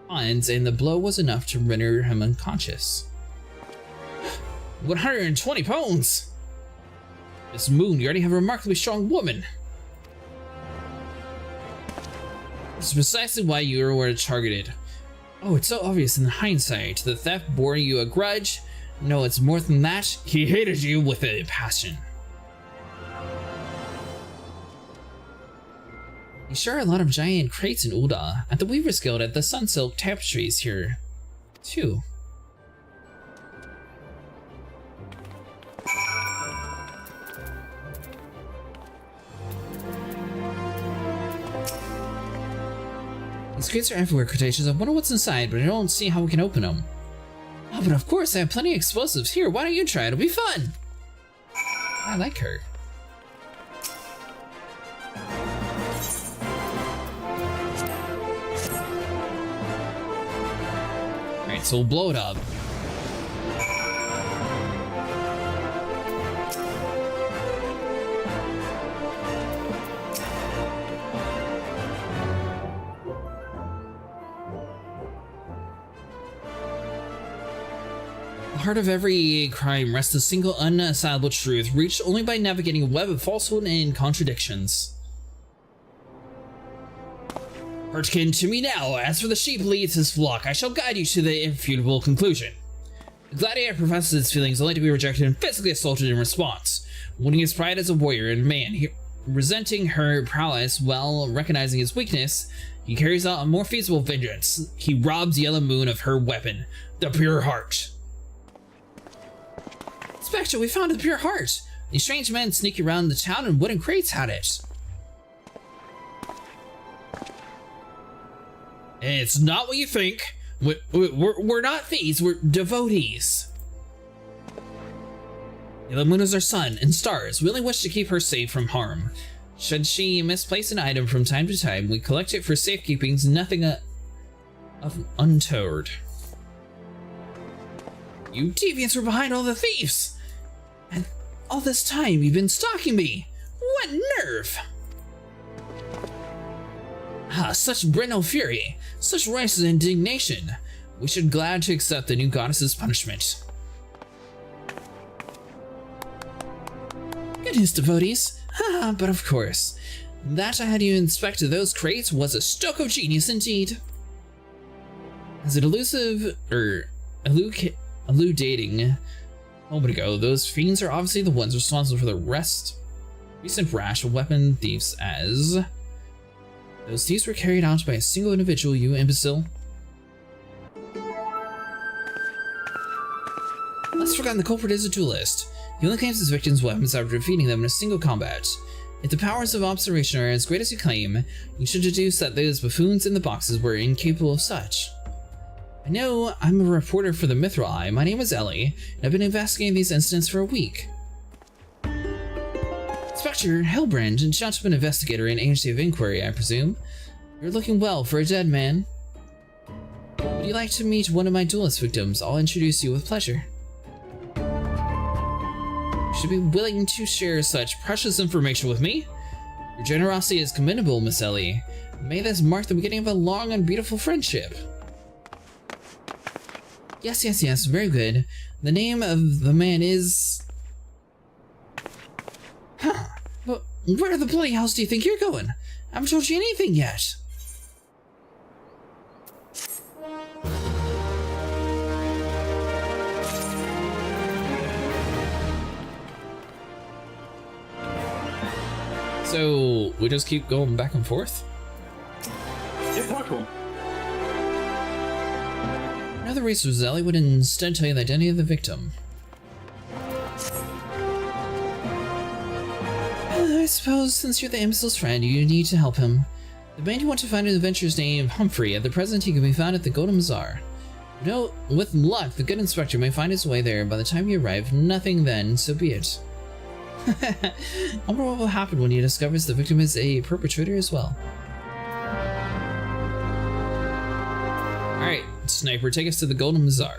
and the blow was enough to render him unconscious. 120 pounds! Miss Moon, you already have a remarkably strong woman. This is precisely why you were targeted. Oh, it's so obvious in hindsight. The theft bore you a grudge. No, it's more than that. He hated you with a passion. You sure are a lot of giant crates in Ul'dah. At the Weaver's Guild at the Sunsilk Tapestries here, too. These crates are everywhere, Cretaceous. I wonder what's inside, but I don't see how we can open them. Oh, but of course, I have plenty of explosives. Here, why don't you try? It'll be fun. I like her. Alright, so we'll blow it up. The heart of every crime rests a single unassailable truth, reached only by navigating a web of falsehood and contradictions. Hearken to me now. As for the sheep leads his flock, I shall guide you to the irrefutable conclusion. The gladiator professes his feelings only to be rejected and physically assaulted in response. Wounding his pride as a warrior and man, resenting her prowess while recognizing his weakness, he carries out a more feasible vengeance. He robs Yellow Moon of her weapon, the pure heart. Inspector, we found the pure heart. These strange men sneaking around the town in wooden crates had it. It's not what you think. We're not thieves, we're devotees. Yellow Moon is our sun and stars. We only wish to keep her safe from harm. Should she misplace an item from time to time, we collect it for safekeeping, nothing untoward. You deviants were behind all the thieves! And all this time you've been stalking me! What nerve! Ah, such brindle fury, such righteous indignation. We should glad to accept the new goddess's punishment. Good news, devotees. Haha, but of course. That I had you inspect those crates was a stroke of genius indeed. As an elusive, eludating a moment ago, those fiends are obviously the ones responsible for the recent rash of weapon thieves as... Those thieves were carried out by a single individual, you imbecile. Let's forget the culprit is a duelist. He only claims his victims' weapons after defeating them in a single combat. If the powers of observation are as great as you claim, you should deduce that those buffoons in the boxes were incapable of such. I know I'm a reporter for the Mithril Eye. My name is Ellie, and I've been investigating these incidents for a week. Inspector Hellbrand, a gentleman investigator and agency of inquiry, I presume. You're looking well for a dead man. Would you like to meet one of my duelist victims? I'll introduce you with pleasure. You should be willing to share such precious information with me. Your generosity is commendable, Miss Ellie. May this mark the beginning of a long and beautiful friendship. Yes, very good. The name of the man is... Huh, but where the bloody house do you think you're going? I haven't told you anything yet. So, we just keep going back and forth? Yeah, talk to him. Another resource, Ellie would instead tell you the identity of the victim. I suppose since you're the imbecile's friend, you need to help him. The band you want to find an adventurer's named Humphrey. At the present, he can be found at the Golden Bazaar. You know, with luck, the good inspector may find his way there. By the time you arrive, nothing then, so be it. I wonder what will happen when he discovers the victim is a perpetrator as well. Alright, Sniper, take us to the Golden Bazaar.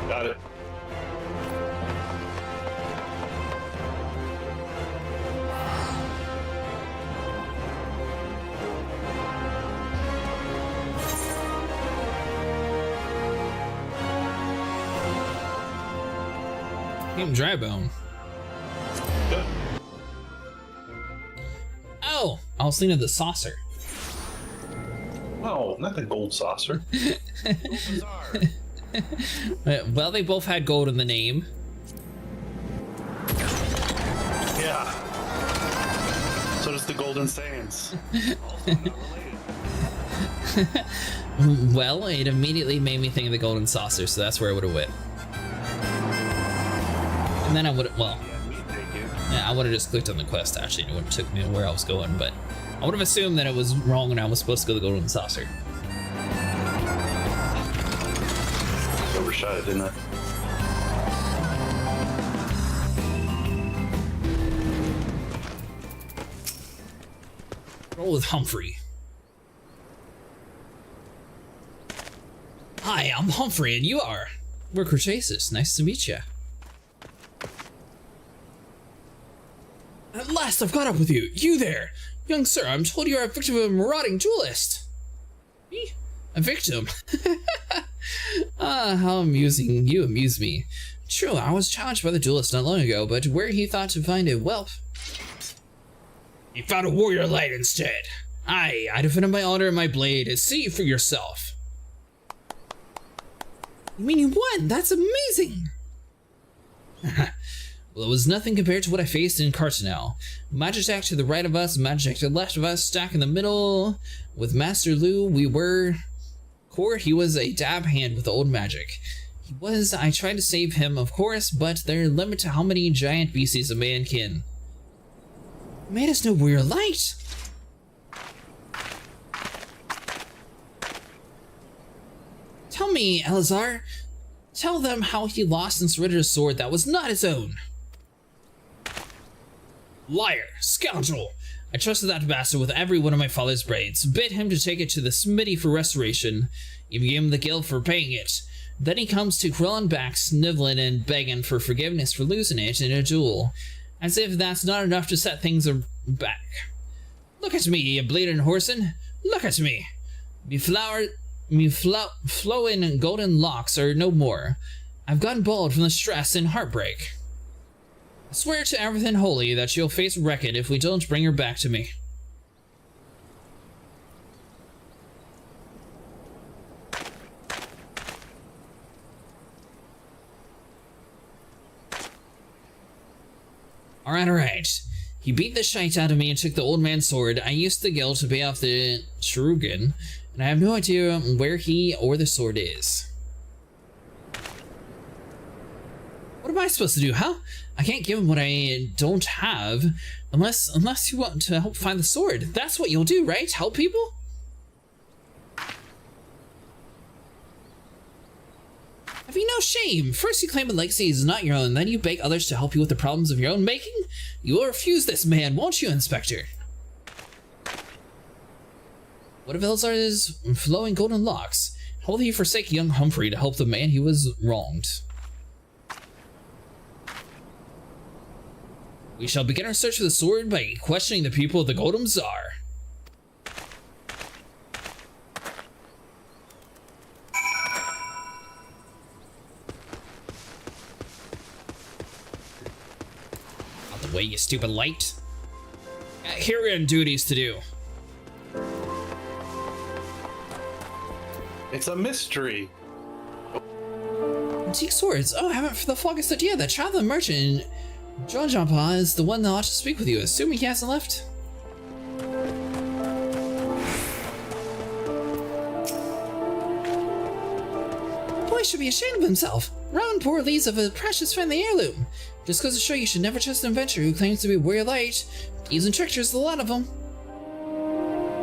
Got it. Dry bone. Yep. Oh, I was thinking of the saucer. Oh, not the gold saucer. Well, they both had gold in the name. Yeah. So does the Golden Sands. Also not related. Well, it immediately made me think of the golden saucer, so that's where I would have went. And then I would have, well, yeah, I would have just clicked on the quest actually, and it would have took me to where I was going, but I would have assumed that it was wrong and I was supposed to go to the golden saucer. Overshot it, didn't I? Roll with Humphrey. Hi, I'm Humphrey, and you are? We're Cretaceous. Nice to meet you. At last I've caught up with you. You there! Young sir, I'm told you are a victim of a marauding duelist. Me? A victim? Ah, how amusing. You amuse me. True, I was challenged by the duelist not long ago, but where he thought to find it, well... He found a warrior light instead. I defended my honor and my blade. See for yourself. You mean you won? That's amazing! Well, it was nothing compared to what I faced in Cartonel. Magitek to the right of us, Magitek to the left of us, Stack in the middle. With Master Lu, we were... Core, he was a dab hand with old magic. I tried to save him, of course, but there's a limit to how many giant beasties a man can. Made us no warrior light! Tell me, Elazar. Tell them how he lost and surrendered a sword that was not his own. Liar! Scoundrel! I trusted that bastard with every one of my father's braids, bid him to take it to the smithy for restoration, even gave him the guild for paying it. Then he comes to crawling back, sniveling and begging for forgiveness for losing it in a duel, as if that's not enough to set things back. Look at me, you bleeding horsin'! Look at me! Me flowing golden locks are no more. I've gotten bald from the stress and heartbreak. I swear to everything holy that you'll face wreckage if we don't bring her back to me. Alright. He beat the shite out of me and took the old man's sword. I used the guild to pay off the Shuriken, and I have no idea where he or the sword is. What am I supposed to do, huh? I can't give him what I don't have unless you want to help find the sword. That's what you'll do, right? Help people? Have you no shame? First you claim a legacy is not your own, then you beg others to help you with the problems of your own making? You will refuse this man, won't you, Inspector? What of Elzar's flowing golden locks? How will he forsake young Humphrey to help the man he was wronged? We shall begin our search for the sword by questioning the people of the Golden Czar. Out the way, you stupid light. Here we have duties to do. It's a mystery. Antique swords. Oh, I haven't for the foggiest idea. The traveling merchant John is the one that ought to speak with you, assuming he hasn't left. The boy should be ashamed of himself. Round poor leaves of a precious family heirloom. Just goes to show you should never trust an adventurer who claims to be warrior light. Thieves and tricksters, a lot of them.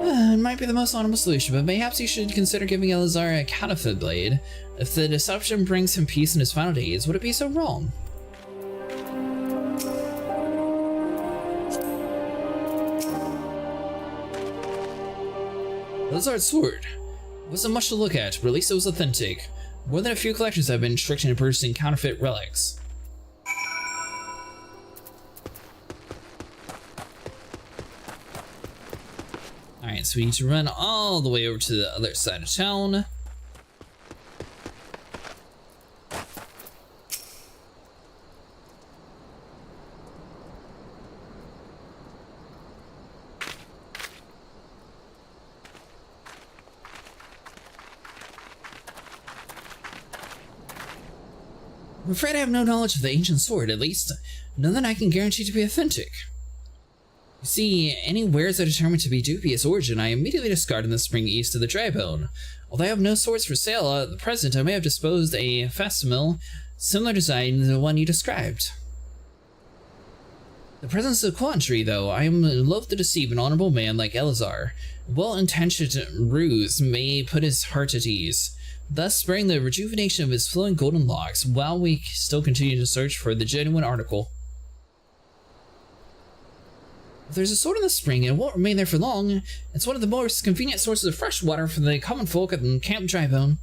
It might be the most honorable solution, but perhaps you should consider giving Elazar a counterfeit blade. If the deception brings him peace in his final days, would it be so wrong? Elazar's sword. It wasn't much to look at, but at least it was authentic. More than a few collectors have been tricked into purchasing counterfeit relics. Alright, so we need to run all the way over to the other side of town. I'm afraid I have no knowledge of the ancient sword, at least none that I can guarantee to be authentic. You see, any wares are determined to be dubious origin, I immediately discard in the spring east of the dry bone. Although I have no swords for sale at the present, I may have disposed a facsimile, similar design to the one you described. The presence of quandary, though, I am loath to deceive an honorable man like Elazar. Well-intentioned ruse may put his heart at ease, thus sparing the rejuvenation of his flowing golden locks while we still continue to search for the genuine article. If there's a sword in the spring, it won't remain there for long. It's one of the most convenient sources of fresh water for the common folk at Camp Drybone.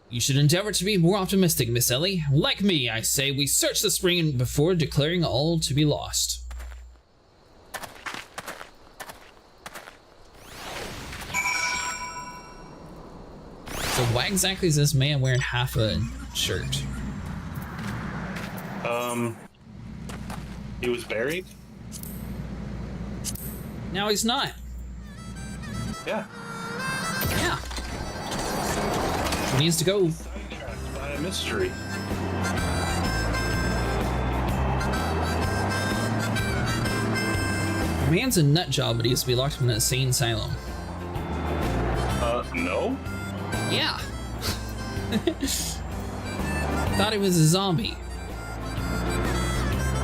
You should endeavor to be more optimistic, Miss Ellie. Like me, I say we search the spring before declaring all to be lost. So why exactly is this man wearing half a shirt? He was buried? Now he's not. Yeah. Yeah. He needs to go. Sidetracked by a mystery. The man's a nut job, but he used to be locked in an insane asylum. No? Yeah. Thought he was a zombie.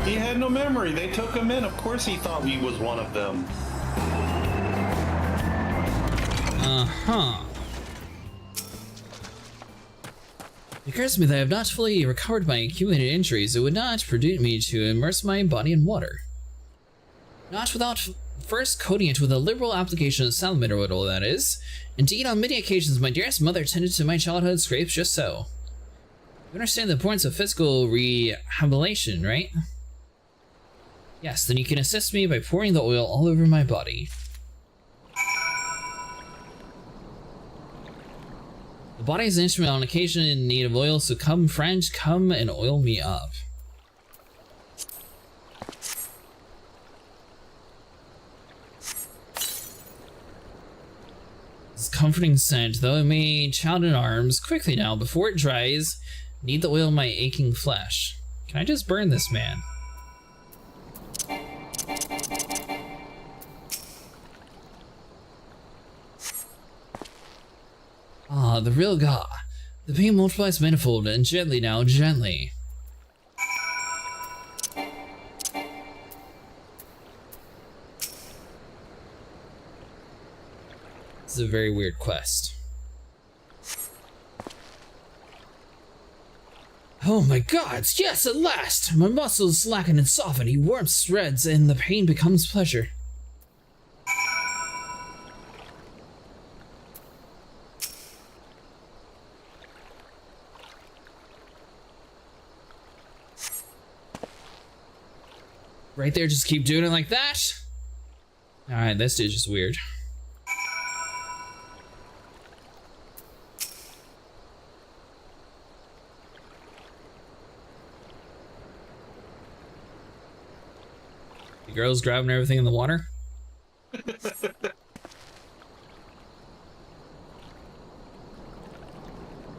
He had no memory. They took him in. Of course he thought he was one of them. Uh-huh. It occurs to me that I have not fully recovered my accumulated injuries. It would not permit me to immerse my body in water. Not without first coating it with a liberal application of salamander oil, that is. Indeed, on many occasions, my dearest mother tended to my childhood scrapes just so. You understand the importance of physical rehabilitation, right? Yes, then you can assist me by pouring the oil all over my body. The body is an instrument on occasion in need of oil, so come, friend, come and oil me up. This comforting scent, though it may child in arms, quickly now, before it dries, need the oil in my aching flesh. Can I just burn this man? Ah, the real God. The pain multiplies manifold, and gently now, gently. This is a very weird quest. Oh my gods, yes, at last! My muscles slacken and soften, he warmth spreads, and the pain becomes pleasure. Right there, just keep doing it like that. Alright, this is just weird. The girl's grabbing everything in the water.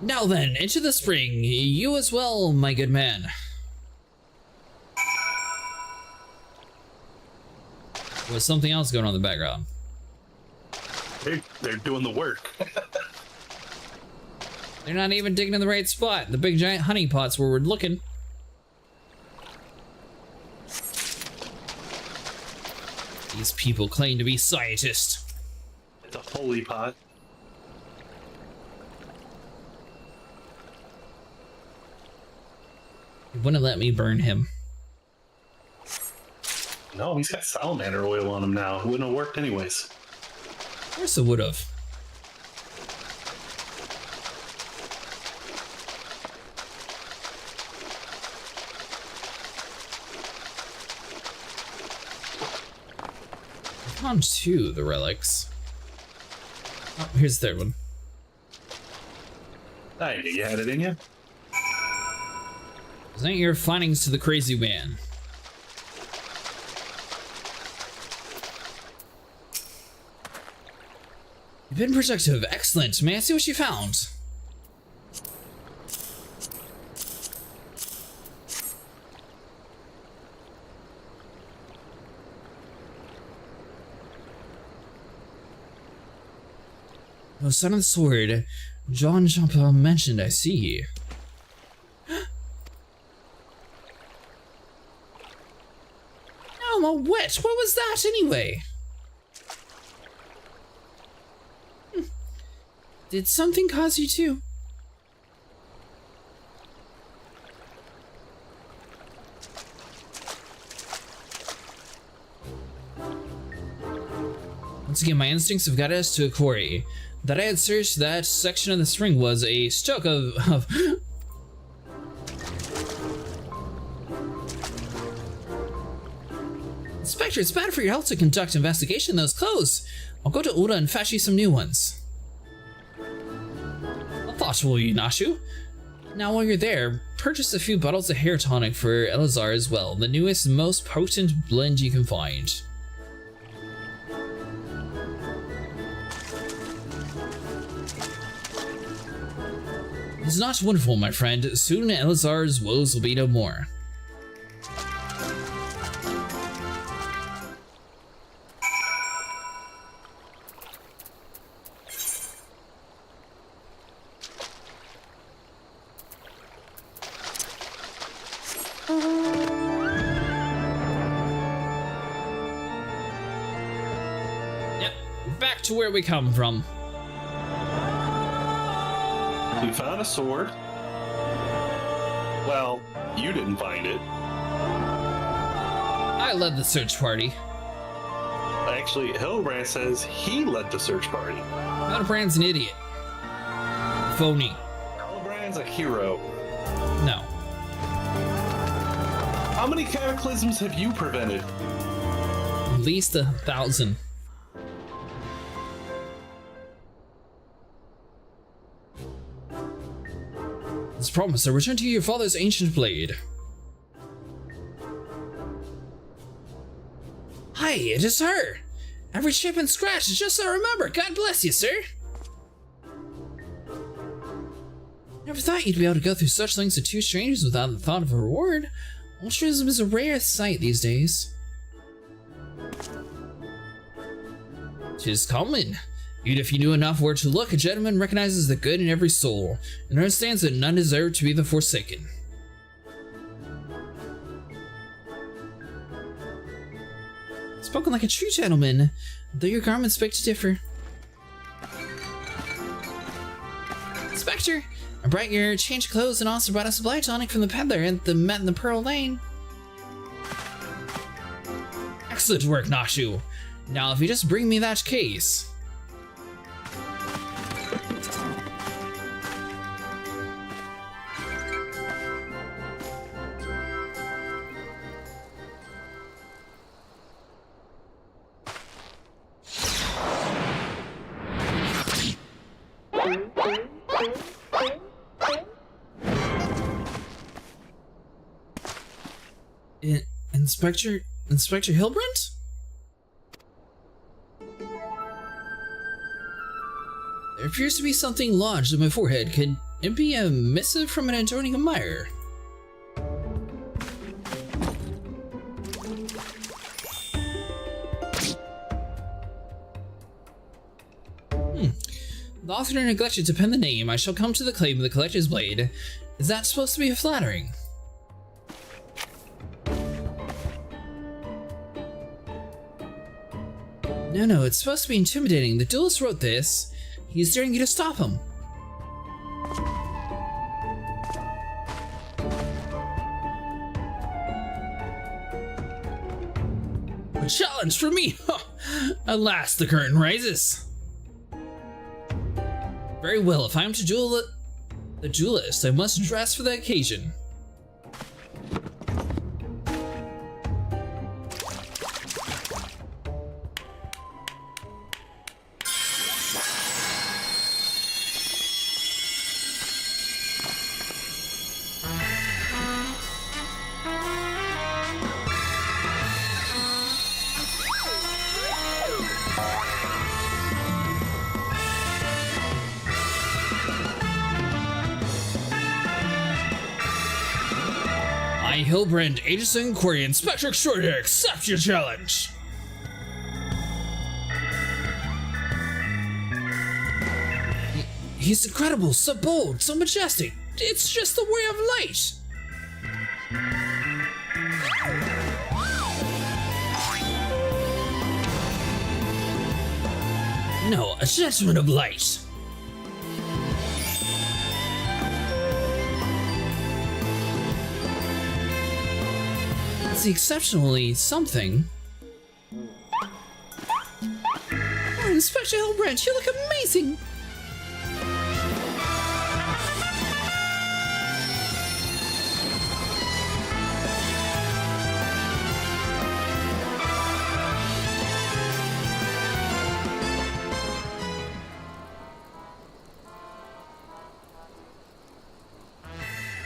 Now then, into the spring. You as well, my good man. There's something else going on in the background. They're doing the work. They're not even digging in the right spot. The big giant honey pots where we're looking. These people claim to be scientists. It's a holy pot. He wouldn't let me burn him. No, he's got salamander oil on him now. It wouldn't have worked anyways. Of course it would have. I found two of the relics. Oh, here's the third one. Hey, you had it in you? Present your findings to the crazy man. You've been productive. Excellent. May I see what you found? The son of the sword, John Champa mentioned, I see. Now I'm all wet. What was that anyway? Did something cause you to? Once again, my instincts have guided us to a quarry. That I had searched that section of the spring was a stoke of Inspector, it's bad for your health to conduct investigation in those clothes. I'll go to Uda and fetch you some new ones. thoughtful, Yunashu. Now while you're there, purchase a few bottles of hair tonic for Elazar as well, the newest, most potent blend you can find. It's not wonderful, my friend. Soon Elazar's woes will be no more. Yep, back to where we come from. We found a sword. Well, you didn't find it. I led the search party. Actually, Hillbrand says he led the search party. Hillbrand's an idiot. Phony. Hillbrand's a hero. No. How many cataclysms have you prevented? At least 1,000. As promised, I return to you your father's ancient blade. Hi, it is her! Every chip and scratch is just so I remember. God bless you, sir! Never thought you'd be able to go through such things to two strangers without the thought of a reward. Altruism is a rare sight these days. 'Tis common. Even if you knew enough where to look, a gentleman recognizes the good in every soul, and understands that none deserve to be the forsaken. Spoken like a true gentleman, though your garments beg to differ. Inspector, I brought your change of clothes and also brought a supply tonic from the peddler at the Met in the Pearl Lane. Excellent work, Nashu. Now, if you just bring me that case. Inspector Hillbrand? There appears to be something lodged in my forehead. Could it be a missive from an adjoining admirer? The author neglected to pen the name. I shall come to the claim of the collector's blade. Is that supposed to be flattering? No, it's supposed to be intimidating. The duelist wrote this. He's daring you to stop him. A challenge for me! Alas, the curtain rises. Very well, if I am to duel the duelist, I must dress for the occasion. Hillbrand, Aithon Query, Inspector Extraordinary, accept your challenge! He's incredible, so bold, so majestic. It's just the way of light! No, a gentleman of light. It's exceptionally something. Oh, Inspector Hillbrand, you look amazing!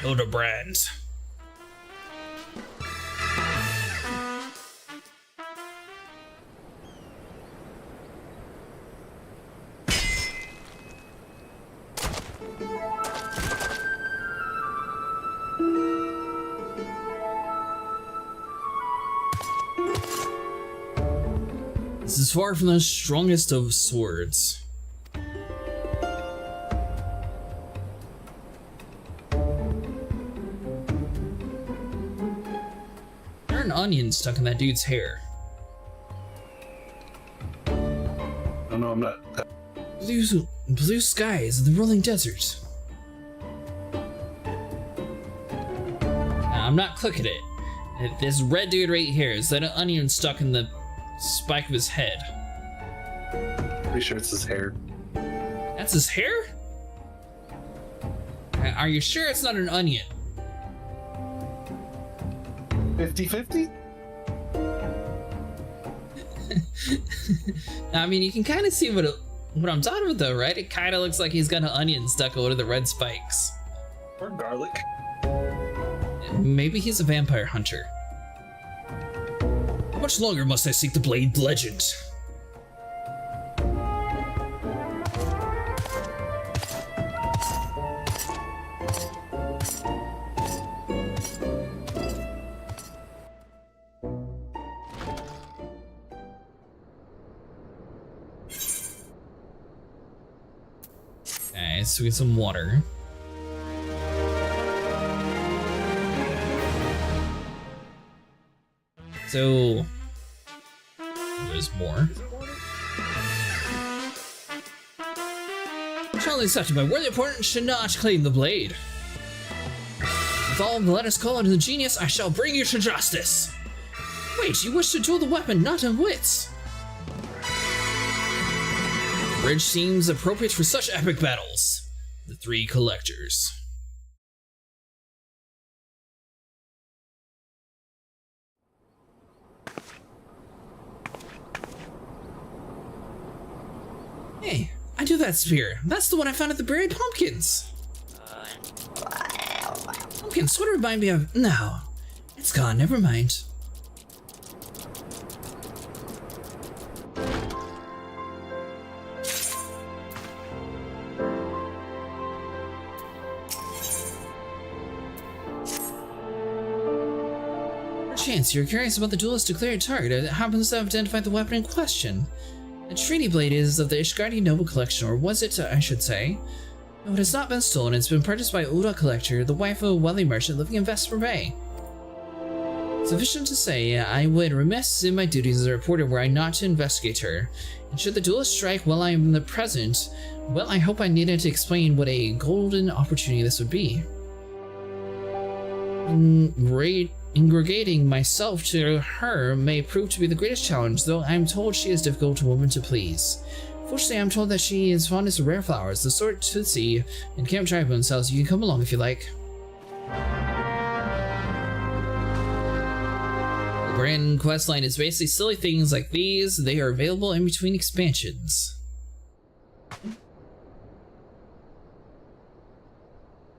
Hildebrand. This is far from the strongest of swords. There are an onion stuck in that dude's hair. Oh no, I'm not. Blue skies of the rolling desert. Nah, I'm not clicking it. This red dude right here, is that an onion stuck in the spike of his head? Pretty sure it's his hair. That's his hair? Are you sure it's not an onion? 50-50? I mean, you can kind of see what I'm talking about though, right? It kind of looks like he's got an onion stuck over the red spikes. Or garlic. Maybe he's a vampire hunter. How much longer must I seek the Blade Legend? Okay, so we get some water. So there's more. Charlie accepted my worthy opponent should not claim the blade. With all the letters call into the genius, I shall bring you to justice. Wait, you wish to duel the weapon, not in wits. The bridge seems appropriate for such epic battles. The three collectors. Hey, I do that spear. That's the one I found at the buried pumpkins. Pumpkins sort of remind me of... No, it's gone, never mind. Perchance you're curious about the duelist's declared target that happens to have identified the weapon in question. The Treaty Blade is of the Ishgardi Noble Collection, or was it, I should say. No, it has not been stolen. It's been purchased by Oda Collector, the wife of a wealthy merchant living in Vesper Bay. Sufficient to say, I would remiss in my duties as a reporter were I not to investigate her. And should the duelist strike while I am in the present, well, I hope I needed to explain what a golden opportunity this would be. Ingregating myself to her may prove to be the greatest challenge, though I am told she is a difficult woman to please. Fortunately, I am told that she is fondest of rare flowers, the sort to see in Camp Tribune sells. You can come along if you like. The grand questline is basically silly things like these. They are available in between expansions.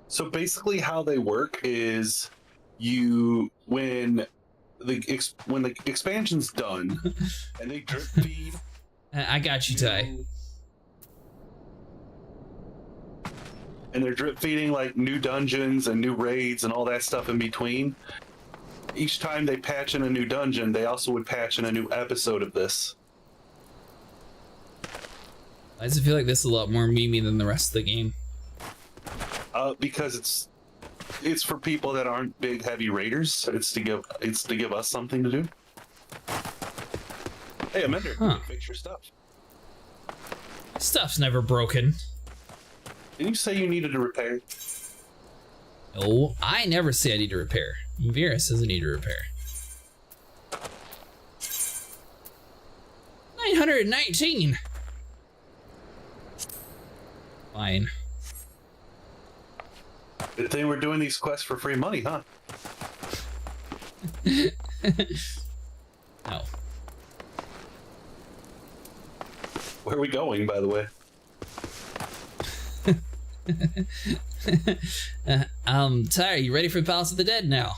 So basically how they work is when the expansion's done and they drip feed. I got you, Ty. And they're drip feeding like new dungeons and new raids and all that stuff in between. Each time they patch in a new dungeon, they also would patch in a new episode of this. I just feel like this is a lot more memey than the rest of the game. Because it's for people that aren't big heavy raiders. It's to give us something to do. Hey, Amender, fix your stuff. Stuff's never broken. Didn't you say you needed to repair? No, I never say I need to repair. Vera says I need to repair. 919. Fine. Good thing we're doing these quests for free money, huh? No. Where are we going, by the way? Ty, you ready for Palace of the Dead now?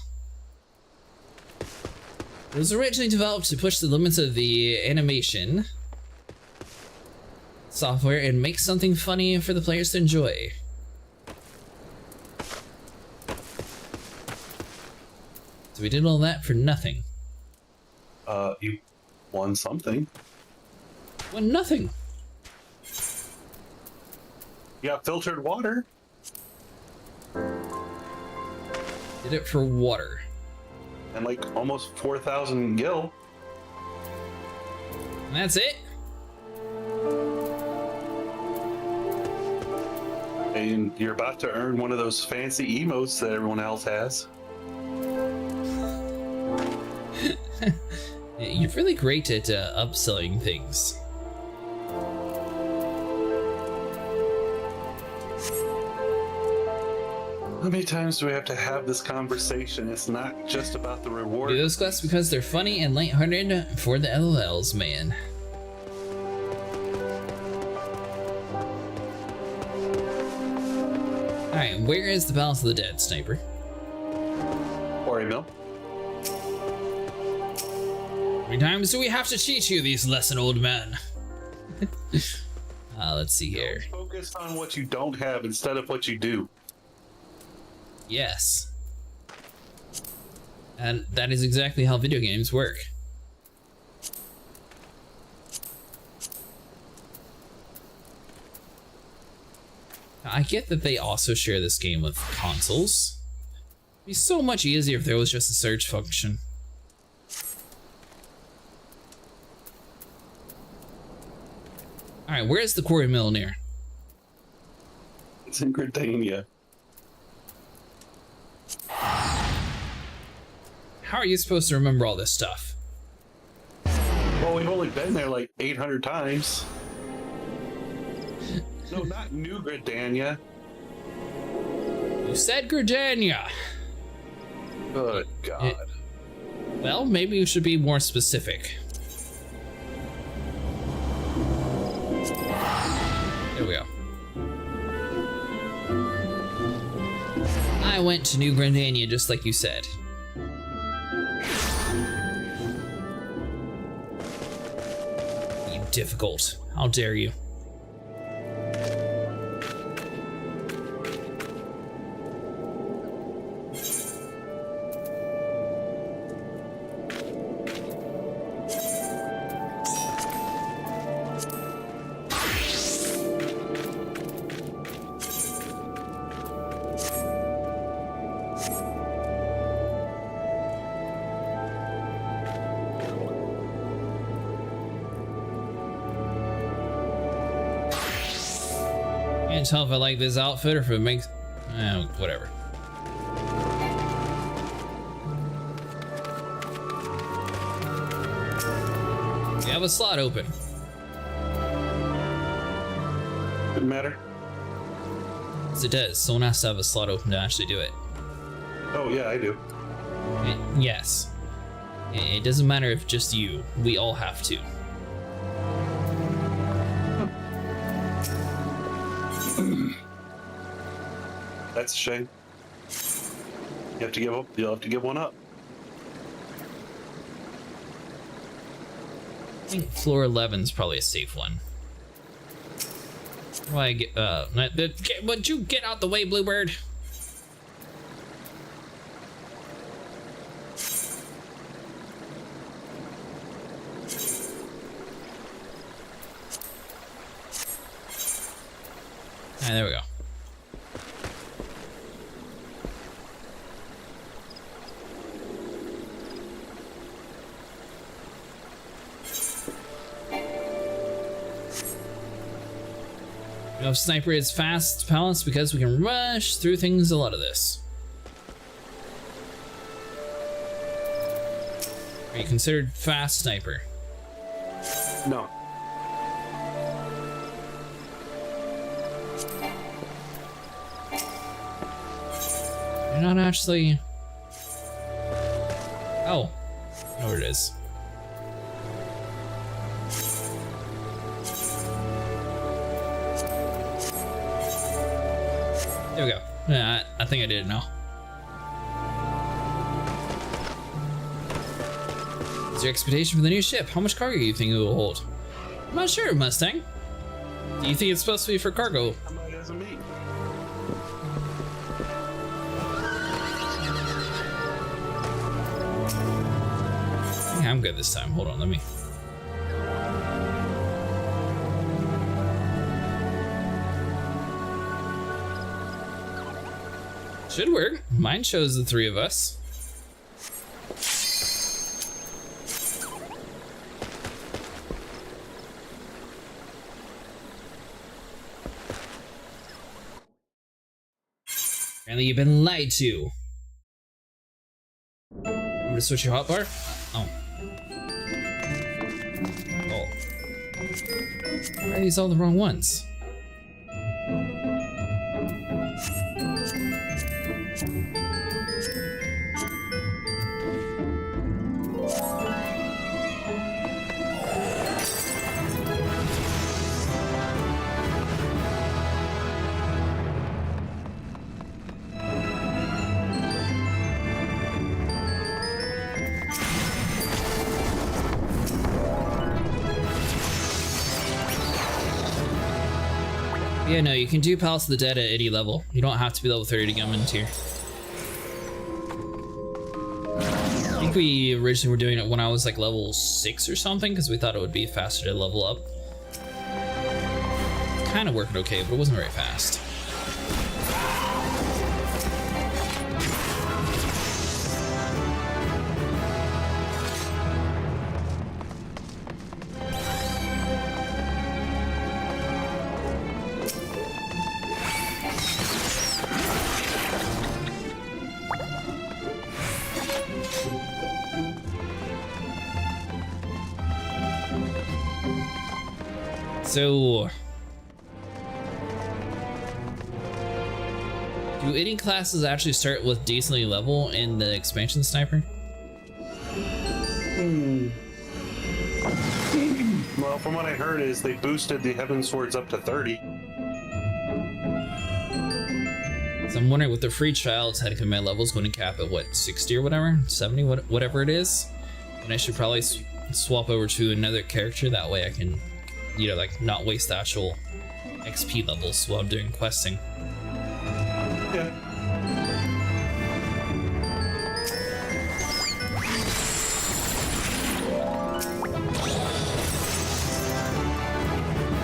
It was originally developed to push the limits of the animation software and make something funny for the players to enjoy. So we did all that for nothing. You won something. Won nothing. You got filtered water. Did it for water. And like almost 4,000 gil. And that's it? And you're about to earn one of those fancy emotes that everyone else has. You're really great at upselling things. How many times do we have to have this conversation? It's not just about the reward. Do those quests because they're funny and lighthearted for the LLs, man. Alright, where is the Palace of the Dead, Sniper? Or Emil. How many times do we have to teach you these lesson, old man? Let's see here. Focus on what you don't have instead of what you do. Yes. And that is exactly how video games work. I get that they also share this game with consoles. It'd be so much easier if there was just a search function. Alright, where's the quarry mill near? It's in Gridania. How are you supposed to remember all this stuff? Well, we've only been there like 800 times. No, not New Gridania. You said Gridania. Good God. Well, maybe you should be more specific. There we go. I went to New Gridania just like you said. You difficult. How dare you? Can't tell if I like this outfit or if it makes... whatever. We have a slot open. Didn't matter. Yes, it does. Someone has to have a slot open to actually do it. Oh, yeah, I do. Yes. It doesn't matter if just you. We all have to. That's a shame. You have to give up. You'll have to give one up. I think floor 11 is probably a safe one. Why would you get out the way, Bluebird? Ah, there we go. You know, if Sniper is fast palace because we can rush through things a lot of this. Are you considered fast, Sniper? No. You're not actually... Oh. I know where it is. There we go. Yeah, I think I did it now. What's your expectation for the new ship? How much cargo do you think it will hold? I'm not sure, Mustang. Do you think it's supposed to be for cargo? How many does it mean? Yeah, I'm good this time. Hold on, let me. Should work. Mine shows the three of us. Apparently you've been lied to. I'm gonna switch your hotbar? Oh. Oh. Why are these all the wrong ones? Yeah, no, you can do Palace of the Dead at any level. You don't have to be level 30 to come in tier. I think we originally were doing it when I was like level 6 or something, because we thought it would be faster to level up. Kind of working okay, but it wasn't very fast. So, do any classes actually start with decently level in the expansion sniper? Well, from what I heard is they boosted the Heaven Swords up to 30. So I'm wondering with the free trial, it's had command levels going to cap at what, 60 or whatever, 70, whatever it is. And I should probably swap over to another character, that way I can, you know, like not waste the actual XP levels while I'm doing questing. Yeah.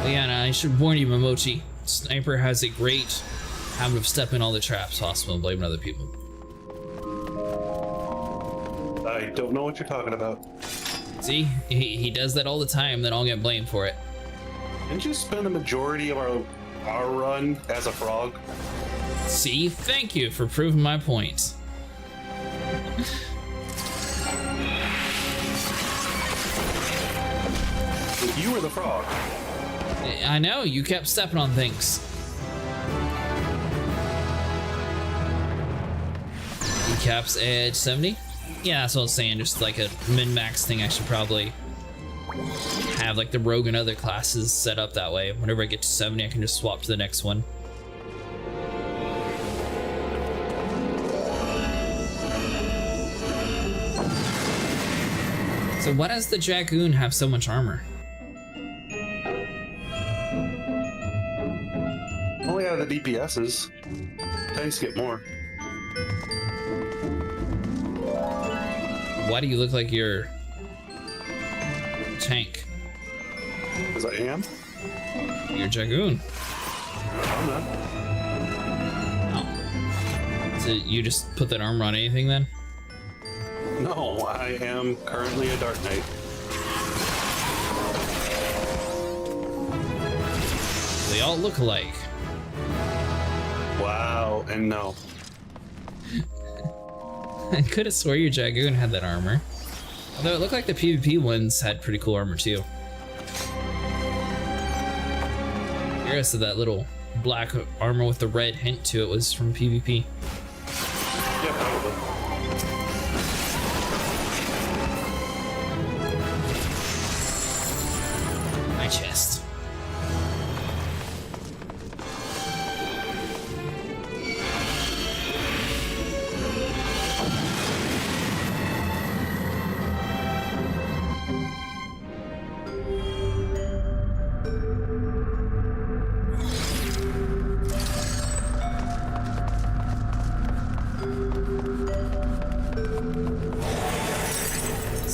But yeah, and I should warn you, Momochi, Sniper has a great habit of stepping all the traps possible and blaming other people. I don't know what you're talking about. See, he does that all the time, then I'll get blamed for it. Didn't you spend the majority of our run as a frog? See, thank you for proving my point. You were the frog. I know, you kept stepping on things. Caps at 70? Yeah, that's what I was saying, just like a min-max thing. I should probably have like the rogue and other classes set up that way. Whenever I get to 70, I can just swap to the next one. So why does the Dragoon have so much armor? Only out of the DPSs. Tends to get more. Why do you look like you're a tank? Because I am? You're a Dragoon. I'm not. Oh. So you just put that armor on anything then? No, I am currently a Dark Knight. They all look alike. Wow, and no. I could have swore your Dragoon had that armor. Although it looked like the PvP ones had pretty cool armor too. The rest of that little black armor with the red hint to it was from PvP. Yeah, probably. My chest.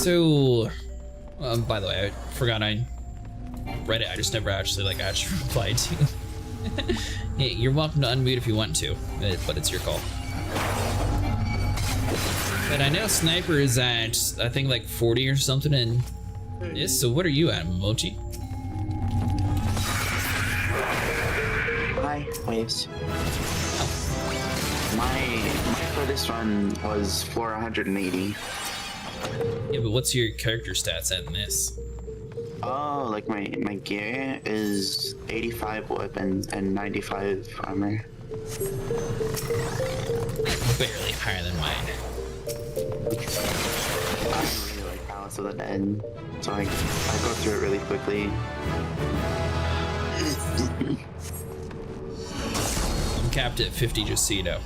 So, by the way, I forgot I read it. I just never actually replied to. Hey, you're welcome to unmute if you want to, but it's your call. But I know Sniper is at, I think, like 40 or something in this. So what are you at, Mochi? Hi, Waves. My furthest run was 480. Yeah, but what's your character stats at in this? Oh, like my gear is 85 weapon and 95 armor. Barely higher than mine. I really like Palace of the Dead, so I go through it really quickly. I'm capped at 50, just so you know.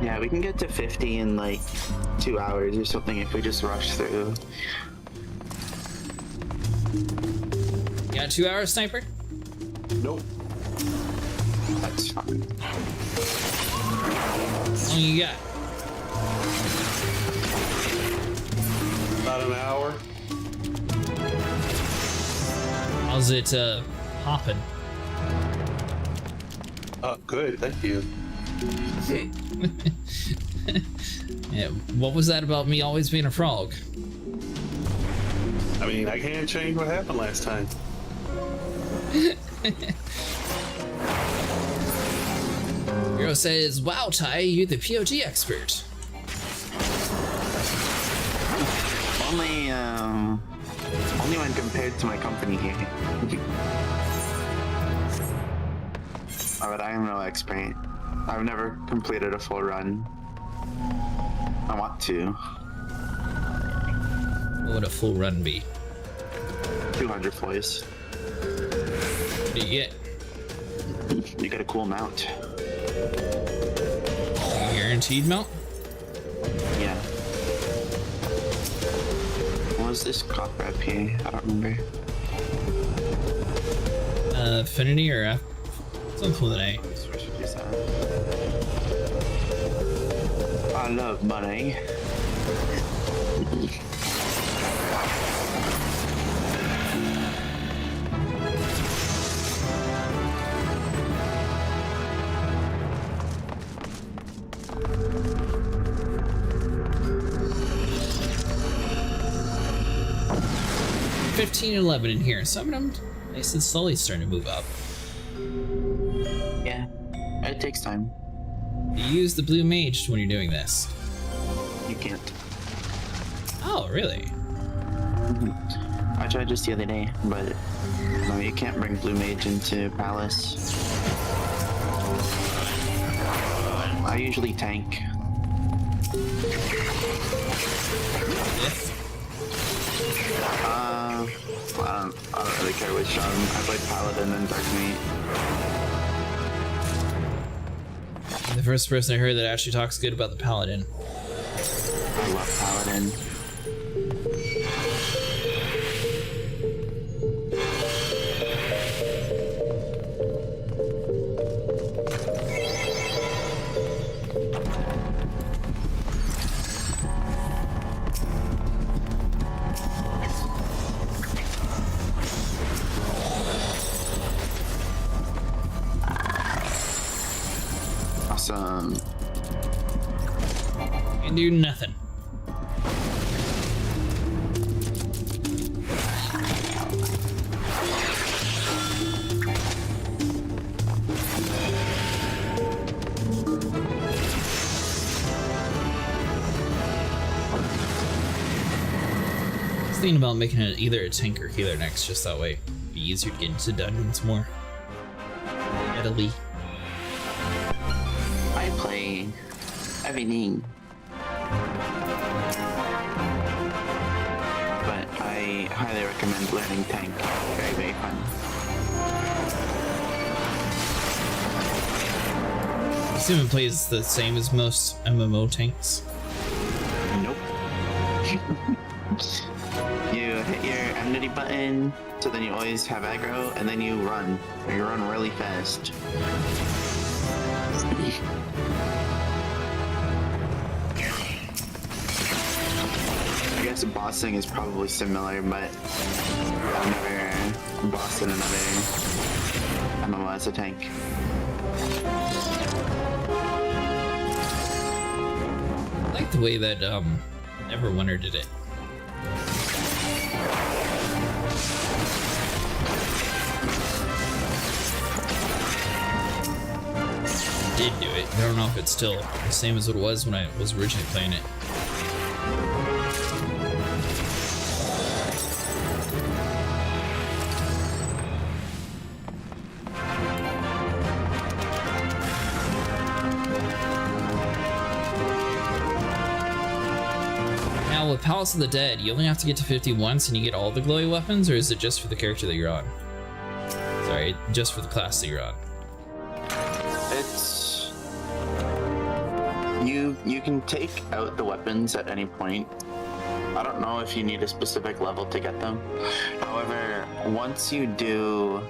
Yeah, we can get to 50 in like 2 hours or something if we just rush through. You got 2 hours, Sniper? Nope. That's fine. How long you got? About an hour. How's it hopping? Good, thank you. Yeah, what was that about me always being a frog? I mean, I can't change what happened last time. Hero says, wow, Ty, you're the POG expert. Only when compared to my company here. But I am no expert. I've never completed a full run. I want to. What would a full run be? 200 foils. What do you get? You get a cool mount. Guaranteed mount? Yeah. What was this copper up here? I don't remember. Affinity or F? Something with an A. I love money. $15.11 in here. Some of them nice and slowly starting to move up. Yeah, it takes time. You use the blue mage when you're doing this. You can't. Oh, really? I tried just the other day, but no, you can't bring blue mage into Palace. I usually tank. Yes. I don't really care which I play Paladin and Dark Knight. The first person I heard that actually talks good about the Paladin. I love Paladin. Awesome. Can do nothing. I was thinking about making it either a tank or healer next, just that way it'd be easier to get into dungeons more readily. I play everything. But I highly recommend learning tank. Very, very fun. I assume it plays the same as most MMO tanks. Nope. You hit your enemy proximity button, so then you always have aggro, and then you run. You run really fast. I guess bossing is probably similar, but I've never bossed in another MMO as a tank. I like the way that Neverwinter did it. Did do it. I don't know if it's still the same as it was when I was originally playing it. Now with Palace of the Dead, you only have to get to 50 once and you get all the glowy weapons, or is it just for the character that you're on? Sorry, just for the class that you're on. It's you can take out the weapons at any point. I don't know if you need a specific level to get them. However, once you do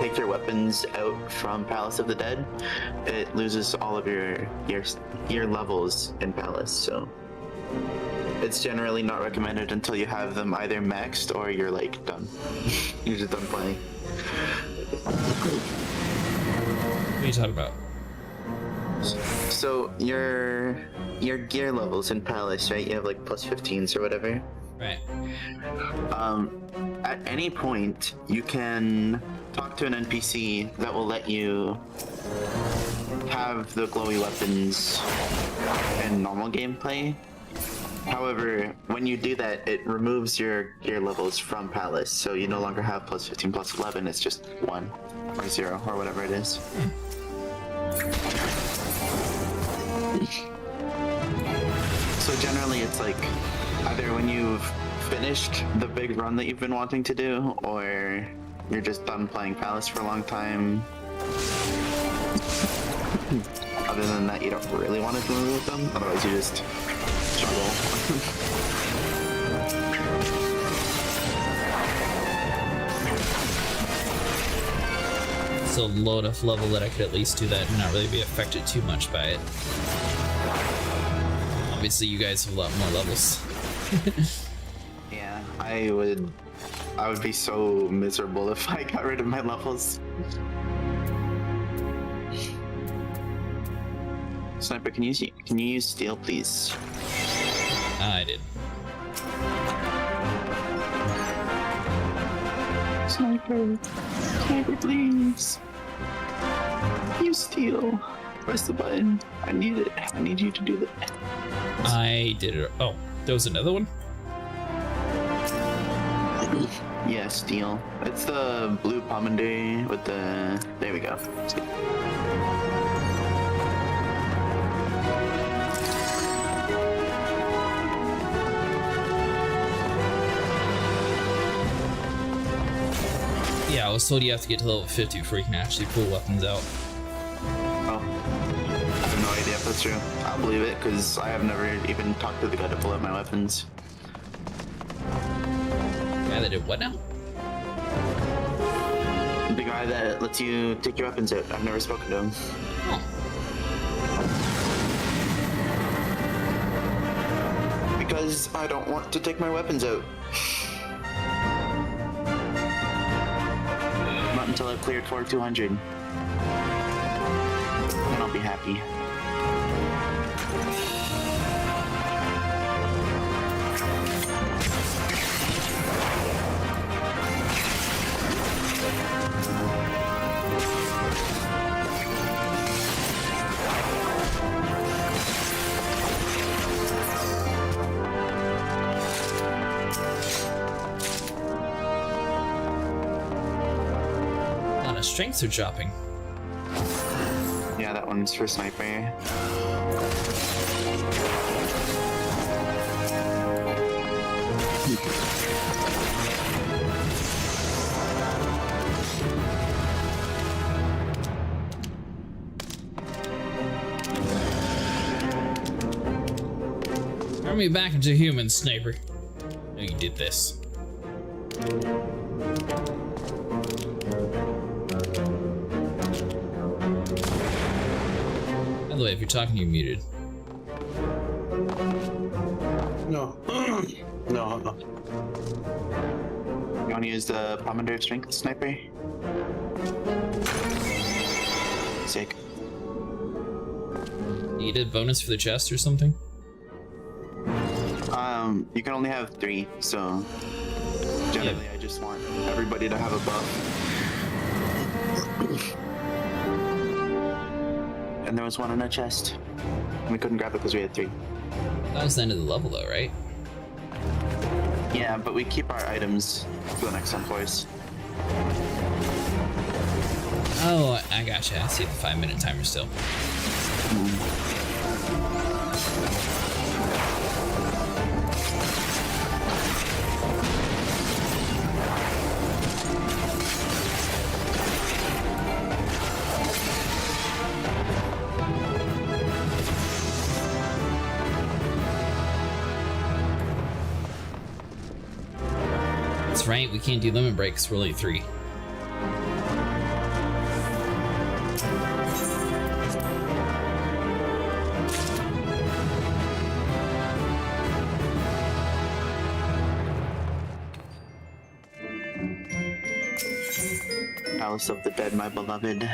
take your weapons out from Palace of the Dead, it loses all of your levels in Palace. So it's generally not recommended until you have them either maxed or you're like done. You're just done playing. What are you talking about? So your gear levels in Palace, right? You have like plus 15s or whatever. Right. At any point, you can talk to an NPC that will let you have the glowy weapons in normal gameplay. However, when you do that, it removes your gear levels from Palace, so you no longer have plus 15, plus 11, it's just 1 or 0 or whatever it is. So generally it's like either when you've finished the big run that you've been wanting to do, or you're just done playing Palace for a long time. Other than that, you don't really want to remove them, otherwise you just struggle. So low enough level that I could at least do that and not really be affected too much by it. Obviously you guys have a lot more levels. Yeah, I would be so miserable if I got rid of my levels. Sniper, can you use steel, please? I did. Sniper, please. Use steel. Press the button. I need it. I need you to do that. I did it. Oh, there was another one? Yeah, steel. It's the blue pomander with the... There we go. Yeah, I was told you have to get to level 50 before you can actually pull weapons out. Oh. I have no idea if that's true. I'll believe it, because I have never even talked to the guy to pull out my weapons. Yeah, they did what now? The guy that lets you take your weapons out. I've never spoken to him. Oh. Because I don't want to take my weapons out. Not until I've cleared floor 200. Then I'll be happy. Strengths are dropping. Yeah, that one's for sniper. Turn me back into human, sniper. No, you did this. By the way, if you're talking, you're muted. No. No. You want to use the Pomander Strength Sniper? Sick. You get a bonus for the chest or something? You can only have 3, so generally I just want everybody to have a buff. And there was one in a chest. We couldn't grab it because we had 3. That was the end of the level though, right? Yeah, but we keep our items for the next employees. Oh, I gotcha. I see the 5-minute timer still. That's right, we can't do limit breaks, we're only 3. Palace of the Dead, my beloved.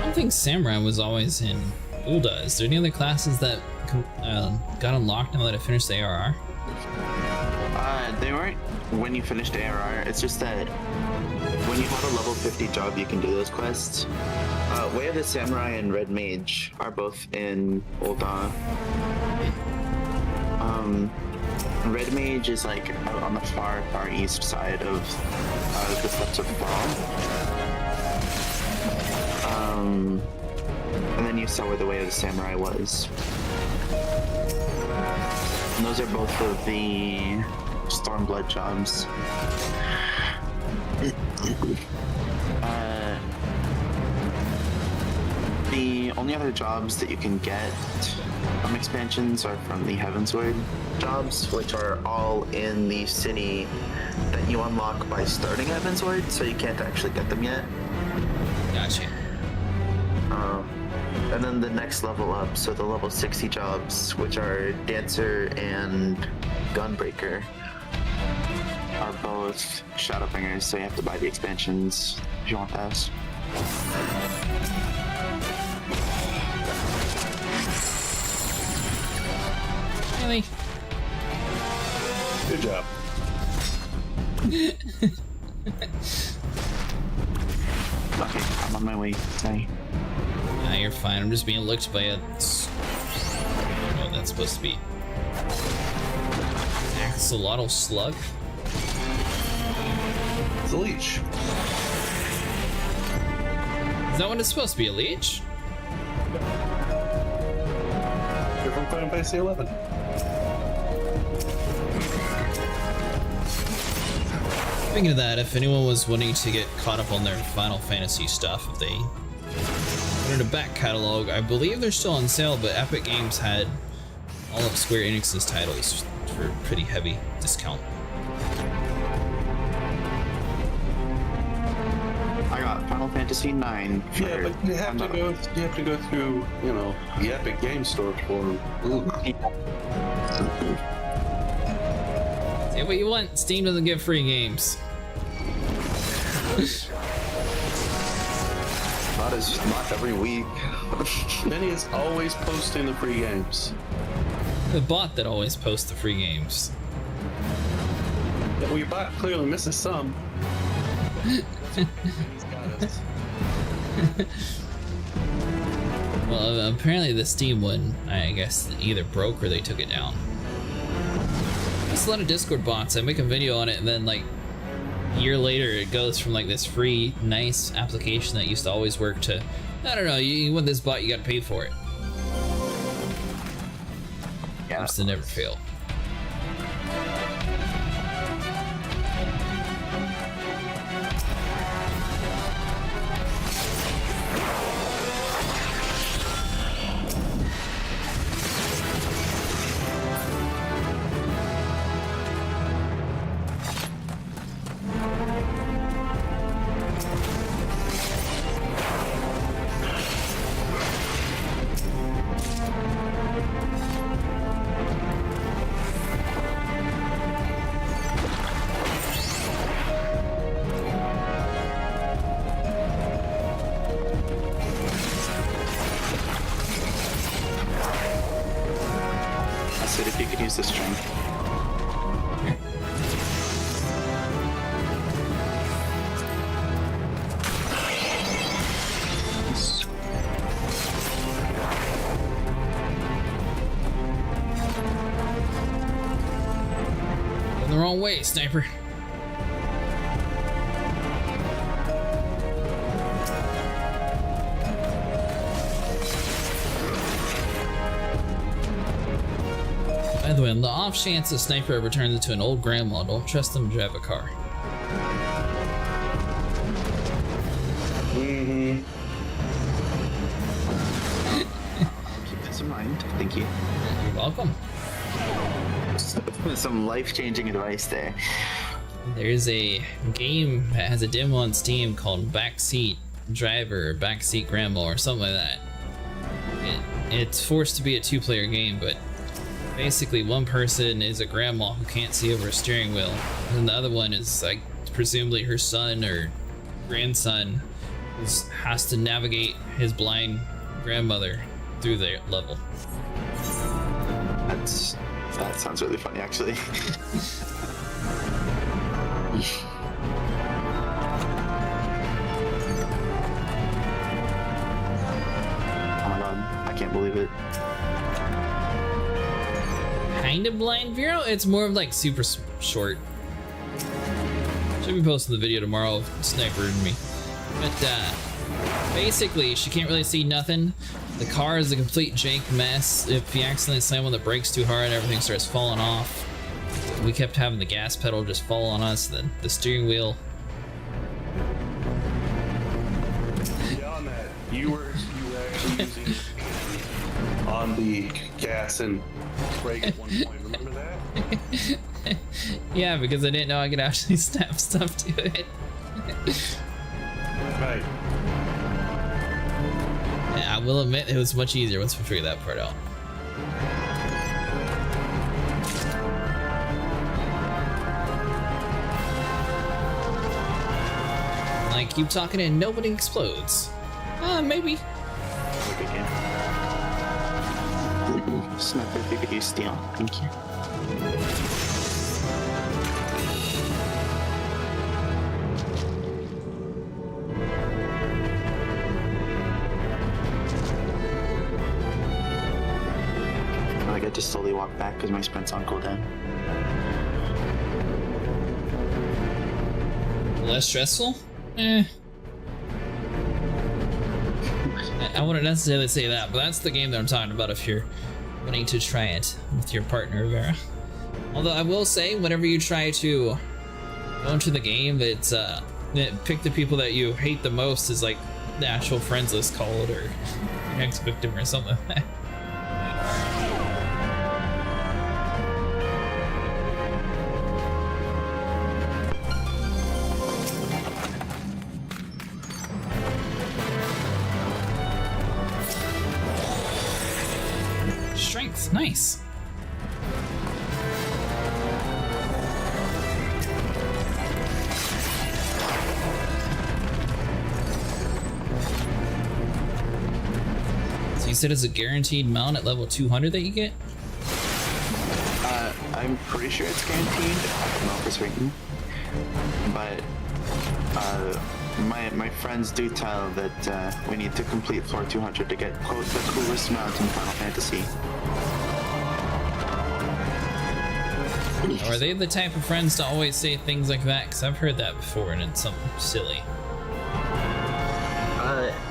I think Samurai was always in Ulda. Is there any other classes that got unlocked now that I finished the ARR? They weren't when you finished ARR. It's just that when you have a level 50 job, you can do those quests. Way of the Samurai and Red Mage are both in Ulda. Red Mage is like out on the far east side of the Steps of Fall. And then you saw where the Way of the Samurai was. And those are both of the Stormblood jobs. The only other jobs that you can get from expansions are from the Heavensward jobs, which are all in the city that you unlock by starting Heavensward, so you can't actually get them yet. Gotcha. And then the next level up, so the level 60 jobs, which are Dancer and Gunbreaker, are both Shadowbringers, so you have to buy the expansions if you want those. Really? Good job. Okay, I'm on my way. Sorry. Nah, you're fine. I'm just being looked by a... I don't know what that's supposed to be. Axolotl slug? It's a leech. Is that what it's supposed to be, a leech? You're from Final Fantasy XI. Speaking of that, if anyone was wanting to get caught up on their Final Fantasy stuff, if they wanted a back catalog, I believe they're still on sale, but Epic Games had all of Square Enix's titles for a pretty heavy discount. I got Final Fantasy IX. Yeah, but you have to go through, you know, the Epic Games Store for. Say what you want, Steam doesn't give free games. Not every week. Benny is always posting the free games. The bot that always posts the free games. Yeah, well, your bot clearly misses some. He's got it. Well, apparently the Steam one, I guess, either broke or they took it down. There's a lot of Discord bots. I make a video on it, and then like a year later, it goes from like this free, nice application that used to always work to, I don't know, you want this bot, you gotta pay for it. Yeah. Seems to never fail. If you could use the strength. Going the wrong way, sniper. By the way, on the off chance a sniper ever turns into an old grandma, don't trust them to drive a car. Keep this in mind. Thank you. You're welcome. Some life-changing advice there. There's a game that has a demo on Steam called Backseat Driver or Backseat Grandma or something like that. It's forced to be a two-player game, but basically one person is a grandma who can't see over a steering wheel, and the other one is like presumably her son or grandson who has to navigate his blind grandmother through the level. That sounds really funny, actually. Oh my god, I can't believe it. Kind of blind Vero? It's more of like super short. Should be posting the video tomorrow of Sniper and me. But basically, she can't really see nothing. The car is a complete jank mess. If you accidentally slam on the brakes too hard, everything starts falling off. We kept having the gas pedal just fall on us, then the steering wheel. Beyond that, you were actually using on the gas and brake at one point. Remember that? Yeah, because I didn't know I could actually snap stuff to it. Right. Yeah, I will admit it was much easier once we figured that part out. Like, keep talking and nobody explodes. Maybe. Good game. Sniper, if you could use steel. Thank you. I get to slowly walk back because my sprint's on cooldown. Less stressful? I wouldn't necessarily say that, but that's the game that I'm talking about if you're wanting to try it with your partner, Vera. Although I will say, whenever you try to go into the game, it's pick the people that you hate the most as like the actual friends list called, or your next victim or something like that. Strength, nice. So you said it's a guaranteed mount at level 200 that you get? I'm pretty sure it's guaranteed. I don't know for certain. But My friends do tell that we need to complete floor 200 to get quote the coolest mount in Final Fantasy. Are they the type of friends to always say things like that? Because I've heard that before and it's something silly.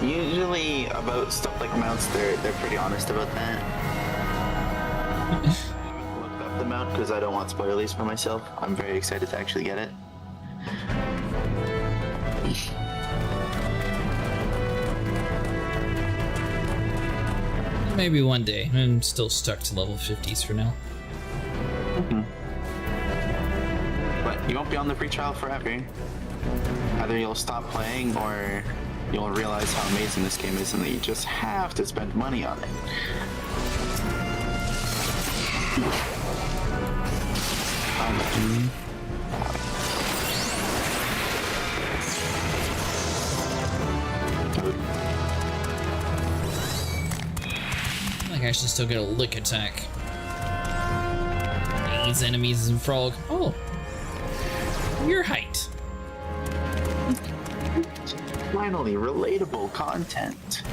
Usually about stuff like mounts, they're pretty honest about that. I haven't looked up the mount because I don't want spoilers for myself. I'm very excited to actually get it. Maybe one day. I'm still stuck to level 50s for now. But you won't be on the free trial forever. Either you'll stop playing or you'll realize how amazing this game is and that you just have to spend money on it. I think I should still get a lick attack. These enemies and frog. Oh, your height. Finally, relatable content.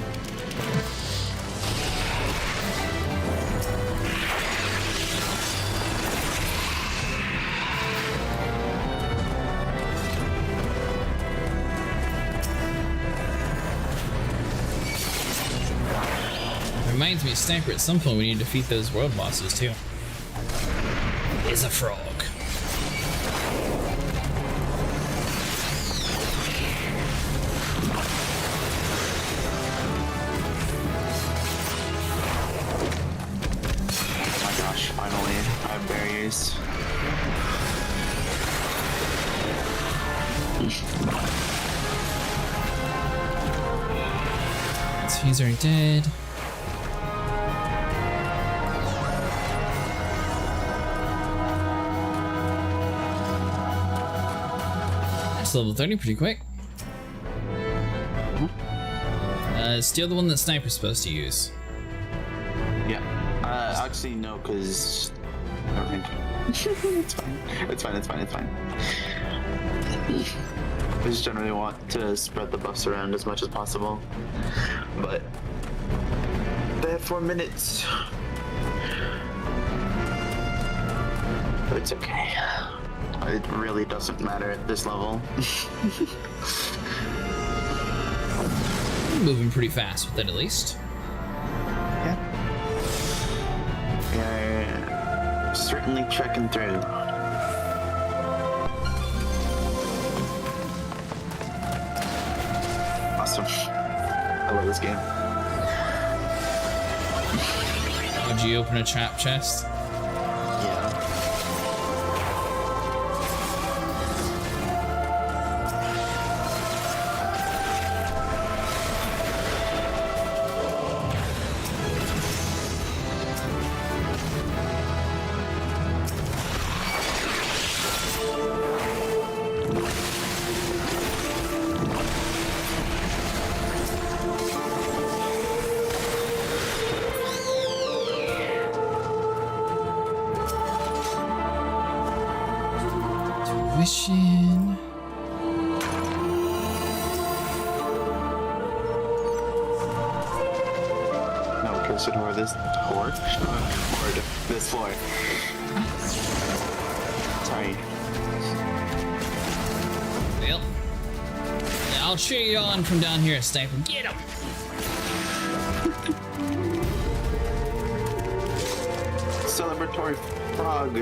Reminds me of Sniper, at some point we need to defeat those world bosses too. Is a frog. Oh my gosh, finally, I have barriers. So he's already dead. That's level 30 pretty quick. Steal the one that Sniper's supposed to use. Yeah. Actually, no, because... It's fine. It's fine, it's fine, it's fine. I just generally want to spread the buffs around as much as possible. But... they have 4 minutes. But it's okay. It really doesn't matter at this level. Moving pretty fast with it, at least. Yeah, certainly checking through. Awesome. I love this game. Would you open a trap chest? Yeah. Wishing. No, cursed whore this whore? Horde this floor. Sorry. Well, I'll cheer you on from down here, Sniper. Get him! Celebratory frog.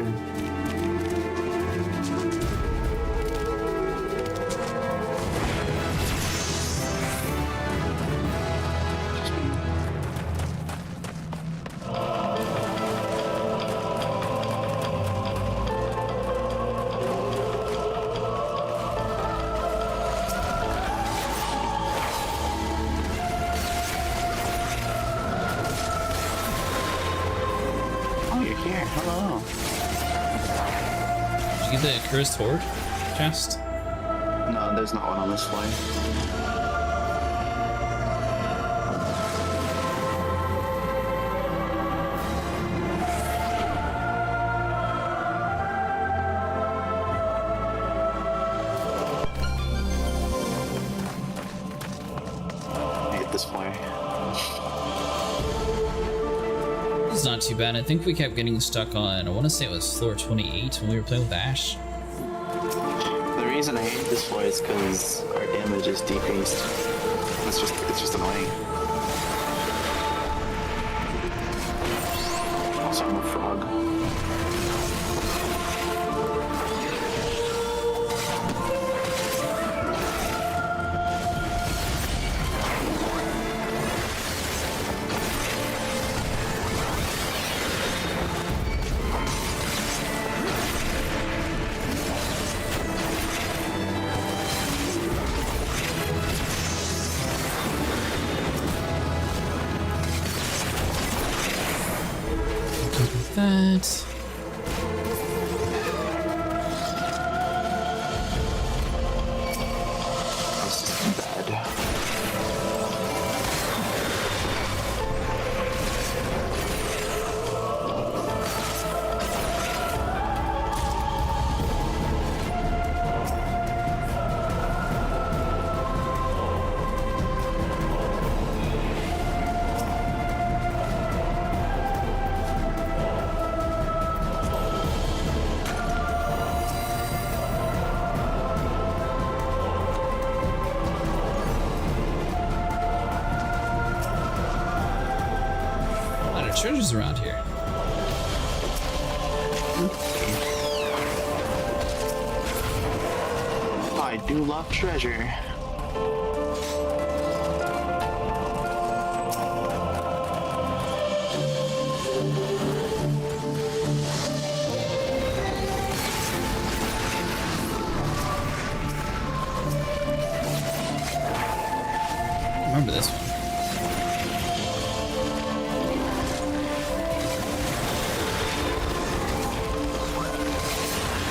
Hello. Did you get the cursed horde chest? No, there's not one on this floor. this floor. It's not too bad. I think we kept getting stuck on, I want to say it was floor 28 when we were playing with Ash. The reason I hate this floor is because our damage is decreased. It's just annoying. Also, I'm a frog. That. This is bad. Treasures around here. I do love treasure. Remember this one.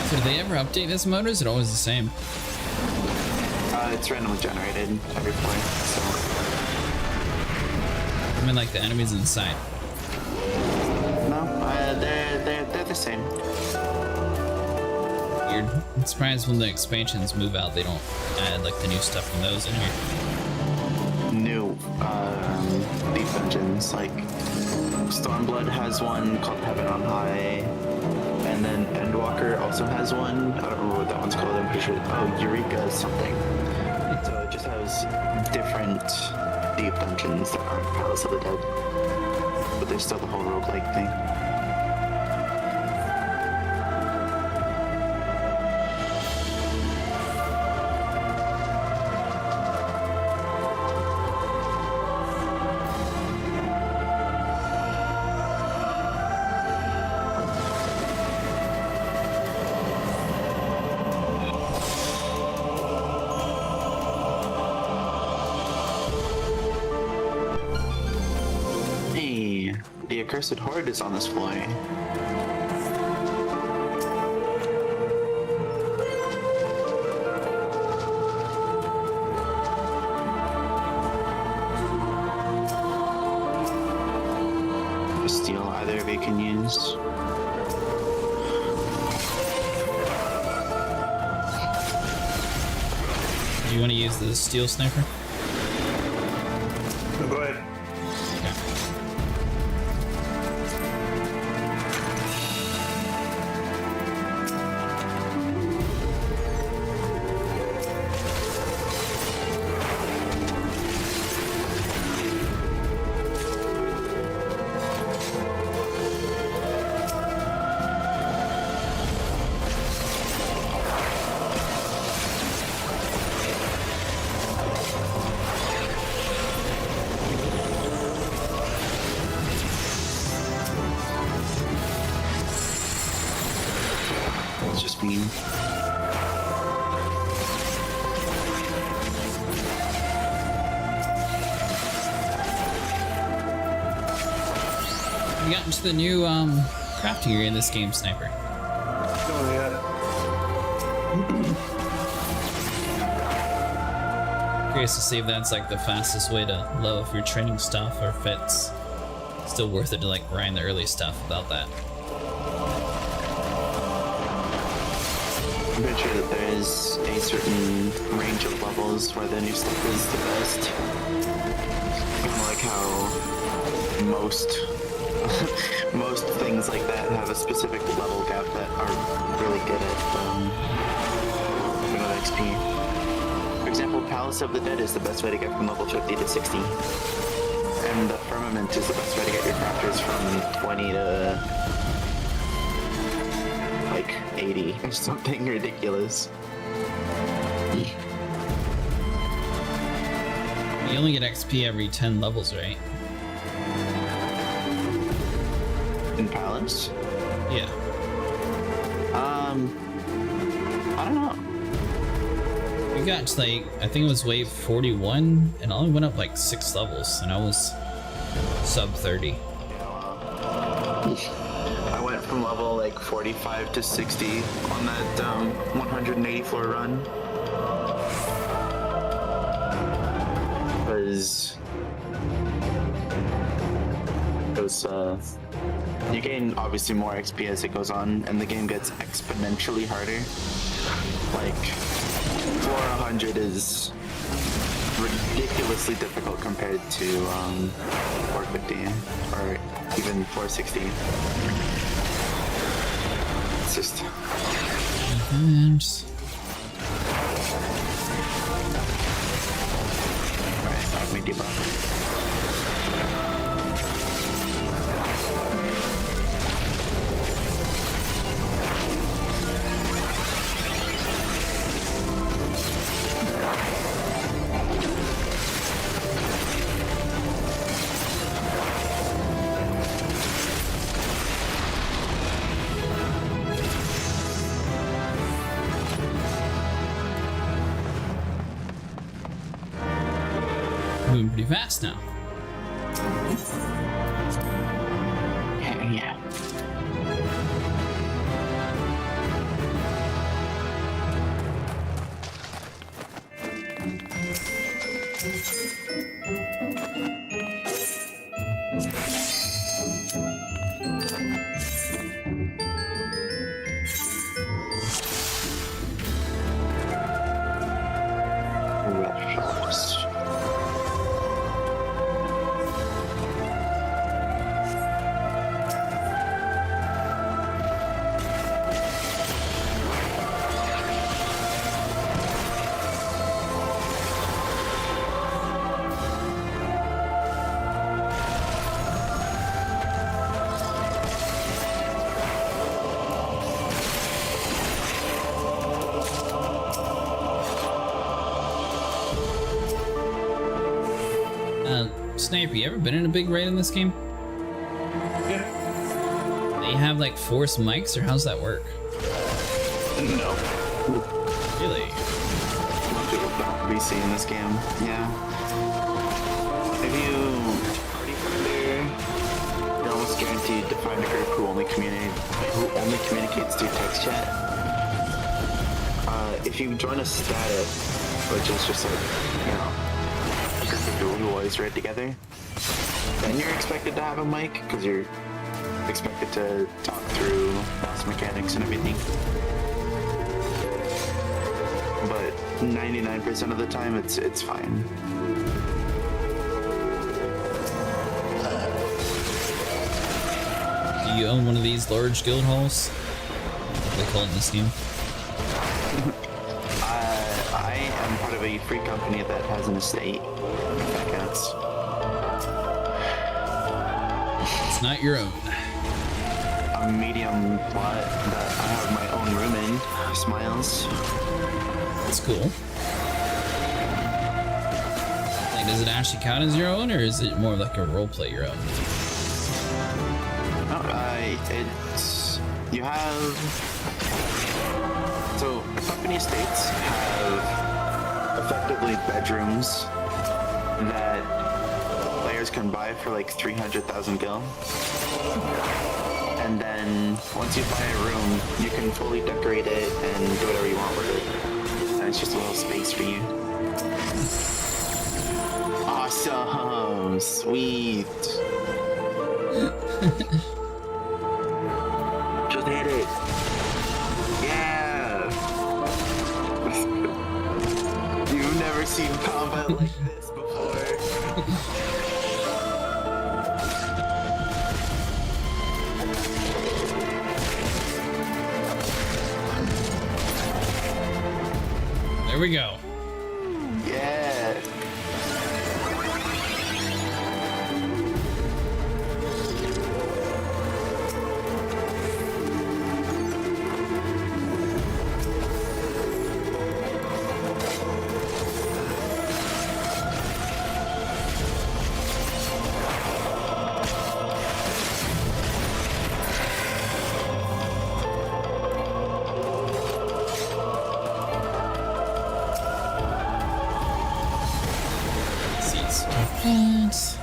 So do they ever update this mode, or is it always the same? It's randomly generated every point, so... I mean, like the enemies inside. No, they're the same. Weird. I'm surprised when the expansions move out, they don't add like the new stuff from those in here. New, deep dungeons, like Stormblood has one called Heaven on High, and then Endwalker also has one. I don't remember what that one's called. I'm pretty sure. Oh, Eureka something. So it just has different deep dungeons that aren't Palace of the Dead, but there's still the whole roguelike thing. The accursed horde is on this floor. A steel either of you can use. Do you want to use the steel sniper? No, go ahead. Mean. We got into the new crafting area in this game, Sniper. Oh, yeah. Curious to see if that's like the fastest way to level up your training stuff, or if it's still worth it to like grind the early stuff about that. I'm pretty sure that there is a certain range of levels where the new stuff is the best. Kind of like how most most things like that have a specific level gap that are really good at XP. For example, Palace of the Dead is the best way to get from level 50 to 60. And the Firmament is the best way to get your crafters from 20 to like 80 or something ridiculous. You only get XP every 10 levels, right? In Palace? Yeah. I don't know. We got to like, I think it was wave 41, and I only went up like 6 levels, and I was sub 30. I went from level like 45 to 60 on that 180 floor run. It was you gain obviously more XP as it goes on, and the game gets exponentially harder. Like, floor 100 is ridiculously difficult compared to 450 or even 460. It's just... Alright, I've made debuff. Moving pretty fast now. Yeah. Sniper, you ever been in a big raid in this game? Yeah. They have like forced mics, or how's that work? No. Really? Most people don't be seeing this game. Yeah. If you party finder, you're almost guaranteed to find a group who only communicates through text chat. If you join a static, which is just like, you know, a group of people who always raid together, then you're expected to have a mic because you're expected to talk through boss mechanics and everything. But 99% of the time, it's fine. Do you own one of these large guild halls? What do they call it in this game? I am part of a free company that has an estate. If that counts. It's not your own. A medium plot that I have my own room in. Smiles. That's cool. Like, does it actually count as your own, or is it more like a roleplay your own? No, it's... You have... So, company estates have effectively bedrooms that players can buy for like 300,000 gil. And then once you buy a room, you can fully decorate it and do whatever you want with it. And it's just a little space for you. Awesome! Sweet! Just hit it! Yeah! never seen combat like this before. There we go. Yeah. Defense.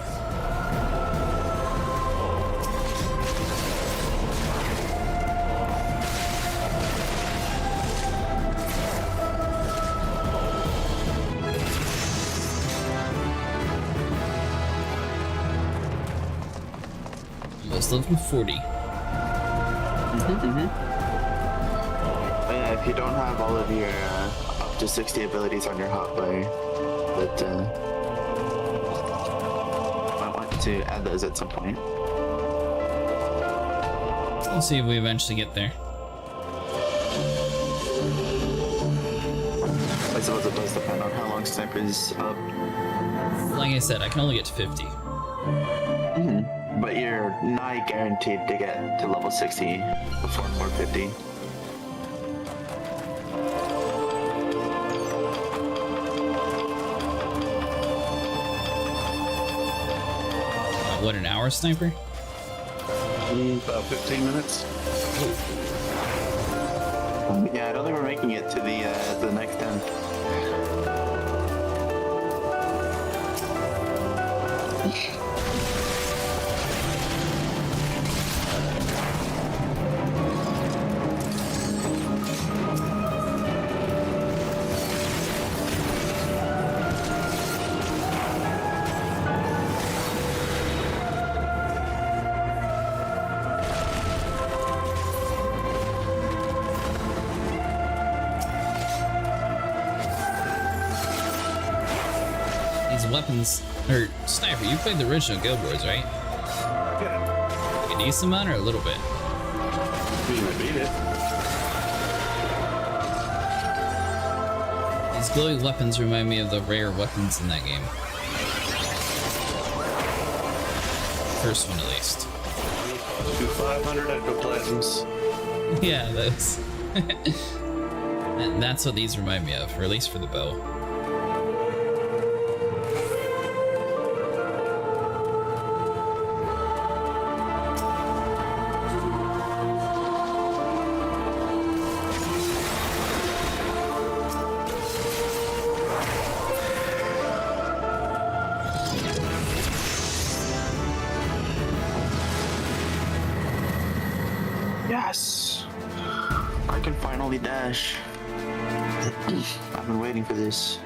Almost level 40. Yeah, if you don't have all of your up to 60 abilities on your hotbar, but might want to add those at some point. We'll see if we eventually get there. I suppose it does depend on how long Sniper's up. Like I said, I can only get to 50. But you're nigh guaranteed to get to level 60 before 450. What, an hour, Sniper? About 15 minutes. Yeah, I don't think we're making it to the next end. Weapons, or Sniper, you played the original Guild Wars, right? Yeah. Like a decent amount or a little bit? I mean, I beat it. These glowing weapons remind me of the rare weapons in that game. First one, at least. Do 500 ectoplasms. Yeah, those. That's what these remind me of, or at least for the bow. Yes! I can finally dash. I've been waiting for this.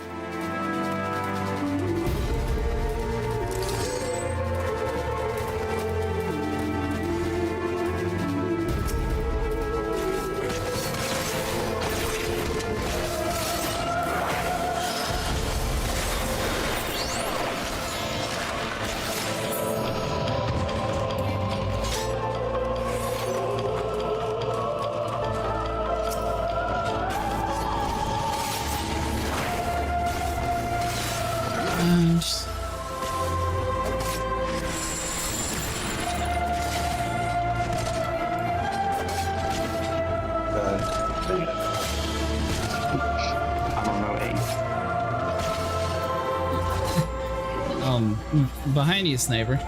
Behind you, Sniper.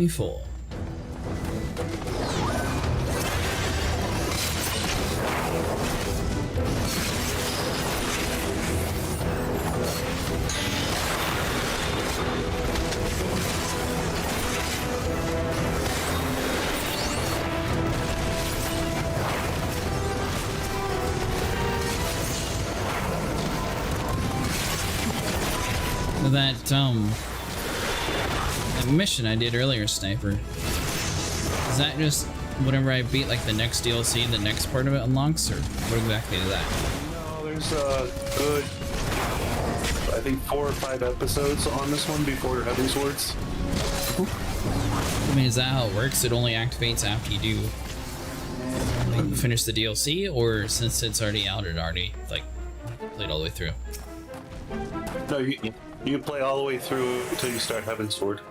24. That mission I did earlier, Sniper. Is that just whenever I beat like the next DLC, the next part of it unlocks, or what exactly is that? No, there's a good, I think 4 or 5 episodes on this one before Heaven Swords. I mean, is that how it works? It only activates after you do like, finish the DLC, or since it's already out, it already like played all the way through? No, you play all the way through until you start Heaven Sword.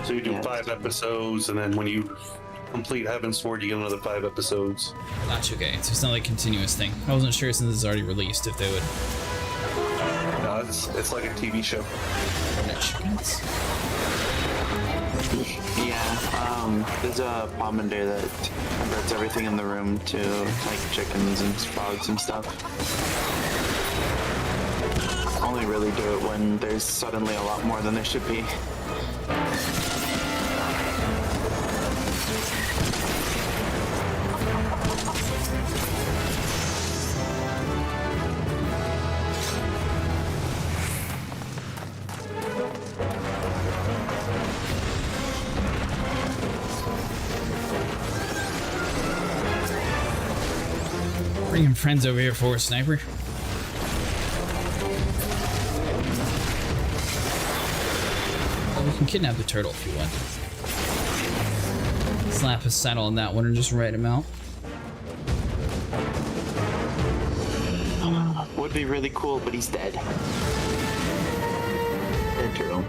So you do 5 episodes, and then when you complete Heaven Sword, you get another 5 episodes. Gotcha, okay. So it's not like a continuous thing. I wasn't sure since it's already released if they would. No, it's like a TV show. Chickens? Yeah, there's a pomander that converts everything in the room to like chickens and frogs and stuff. Only really do it when there's suddenly a lot more than there should be. Bringing friends over here for a Sniper. Well, we can kidnap the turtle if you want. Slap his saddle on that one and just write him out. Would be really cool, but he's dead. Dead turtle.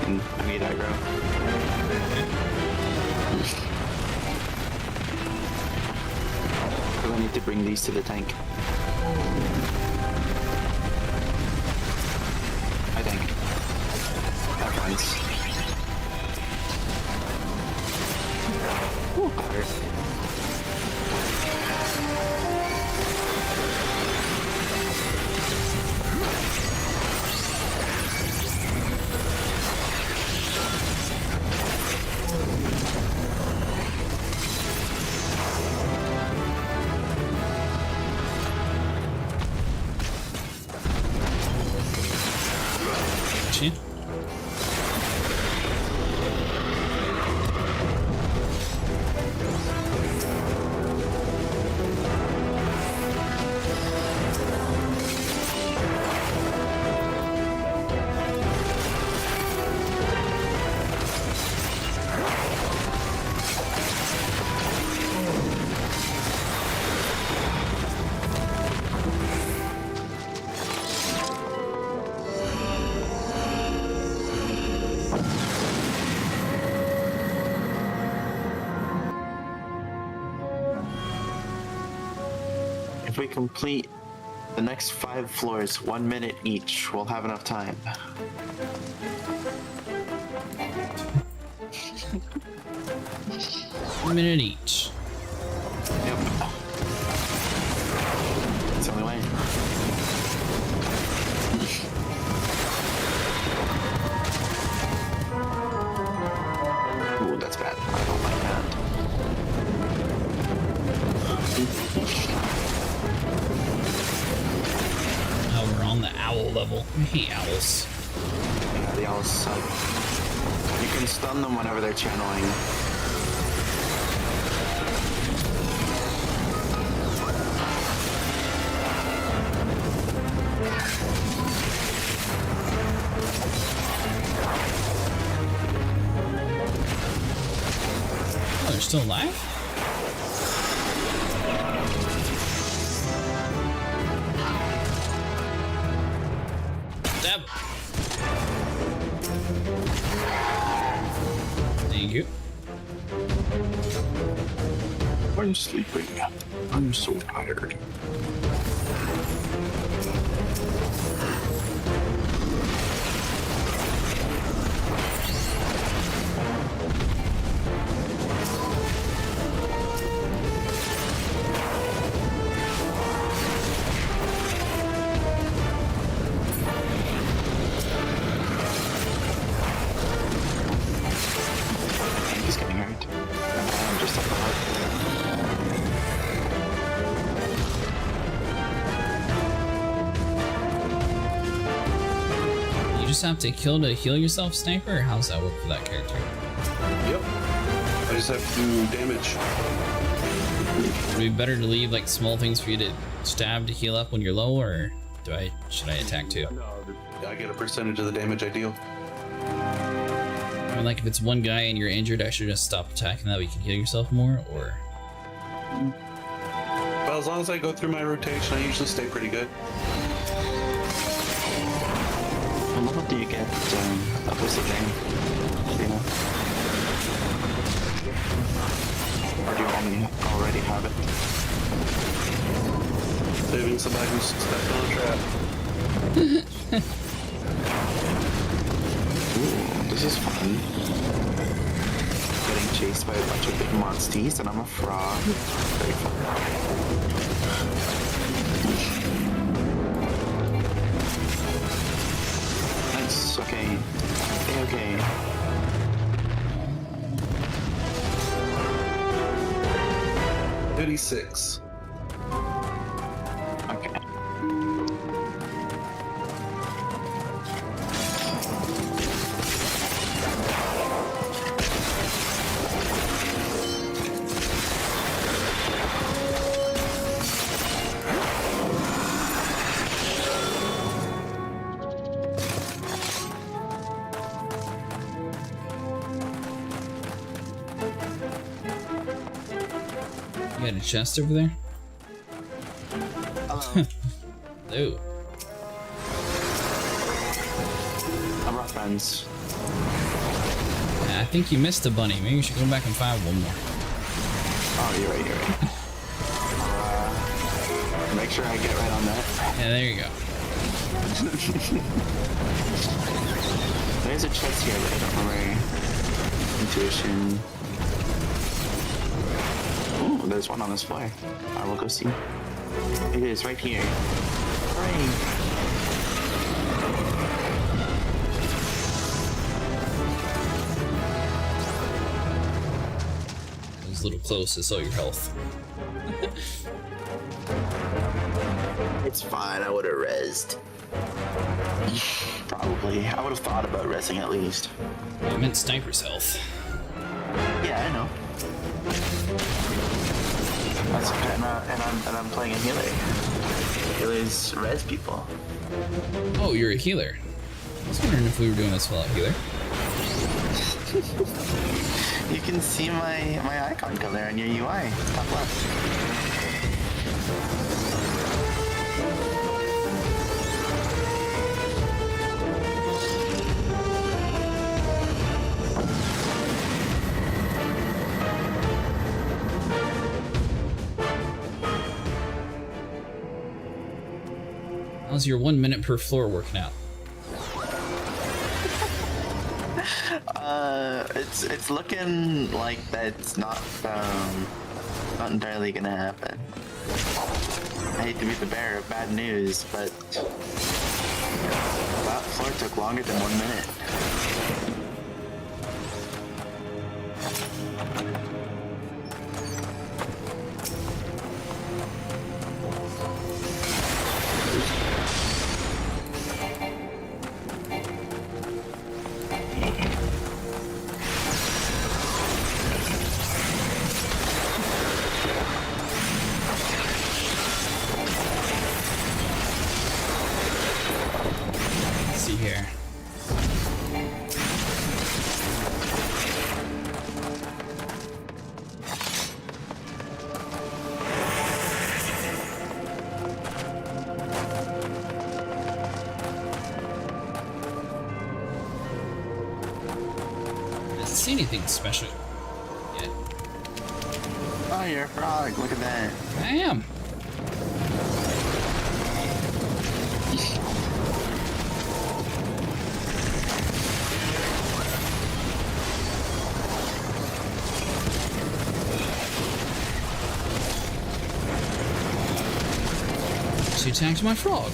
I need aggro. I need to bring these to the tank. I think. That runs. Ooh, better. If we complete the next 5 floors 1 minute each, we'll have enough time. A minute each. Yep. It's the only way. Ooh, that's bad. I don't like that. Oh, we're on the owl level. I hate owls. Yeah, the owls suck. You can stun them whenever they're channeling. still alive? Stab. Thank you. I'm sleeping. I'm so tired. He's getting hurt. I'm just up ahead. You just have to kill to heal yourself, Sniper, or how's that work for that character? Yep. I just have to do damage. Would it be better to leave like small things for you to stab to heal up when you're low, or should I attack too? No, I get a percentage of the damage I deal. I mean, like if it's one guy and you're injured, I should just stop attacking that way you can heal yourself more, or? Well, as long as I go through my rotation, I usually stay pretty good. What level do you get up with the game? You know? Or do you already have it? Saving somebody who's stuck on a trap. Ooh, this is fun. Getting chased by a bunch of big monsters, and I'm a frog. Very fun. Nice. Okay. Okay. 56. Okay. You got a chest over there? Hello. Ooh. I brought friends. I think you missed a bunny. Maybe you should go back and find one more. Oh, you're right, make sure I get right on that. Yeah, there you go. There's a chest here, but I don't remember. Intuition. Ooh, there's one on this floor. I will go see. It is right here. Hooray! It was a little close to saw your health. It's fine, I would have rezzed. Probably. I would have thought about rezzing at least. I meant Sniper's health. Yeah, I know. That's okay, and I'm playing a healer. Healers res people. Oh, you're a healer. I was wondering if we were doing this while a healer. You can see my icon color on your UI, top left. How's your 1 minute per floor working out? It's looking like that's not entirely gonna happen. I hate to be the bearer of bad news, but that floor took longer than 1 minute. see anything special yet. Oh, you're a frog. Look at that. I am. She attacked my frog.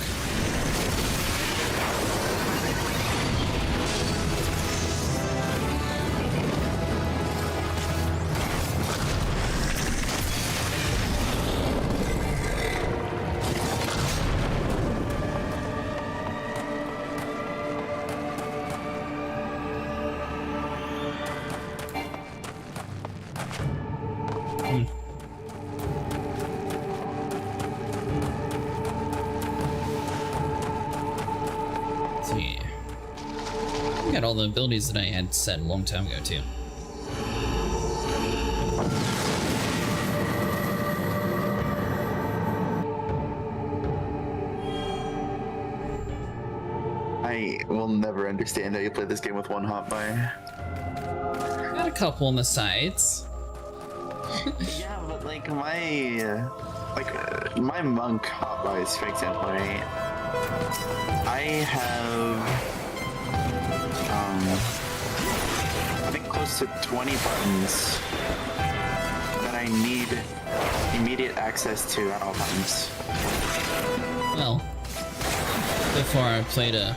All the abilities that I had set a long time ago too. I will never understand how you play this game with one hotbar. Got a couple on the sides. Yeah, but like my monk hotbars, for example, right? I have I think close to 20 buttons that I need immediate access to at all times. Well, so far I've played a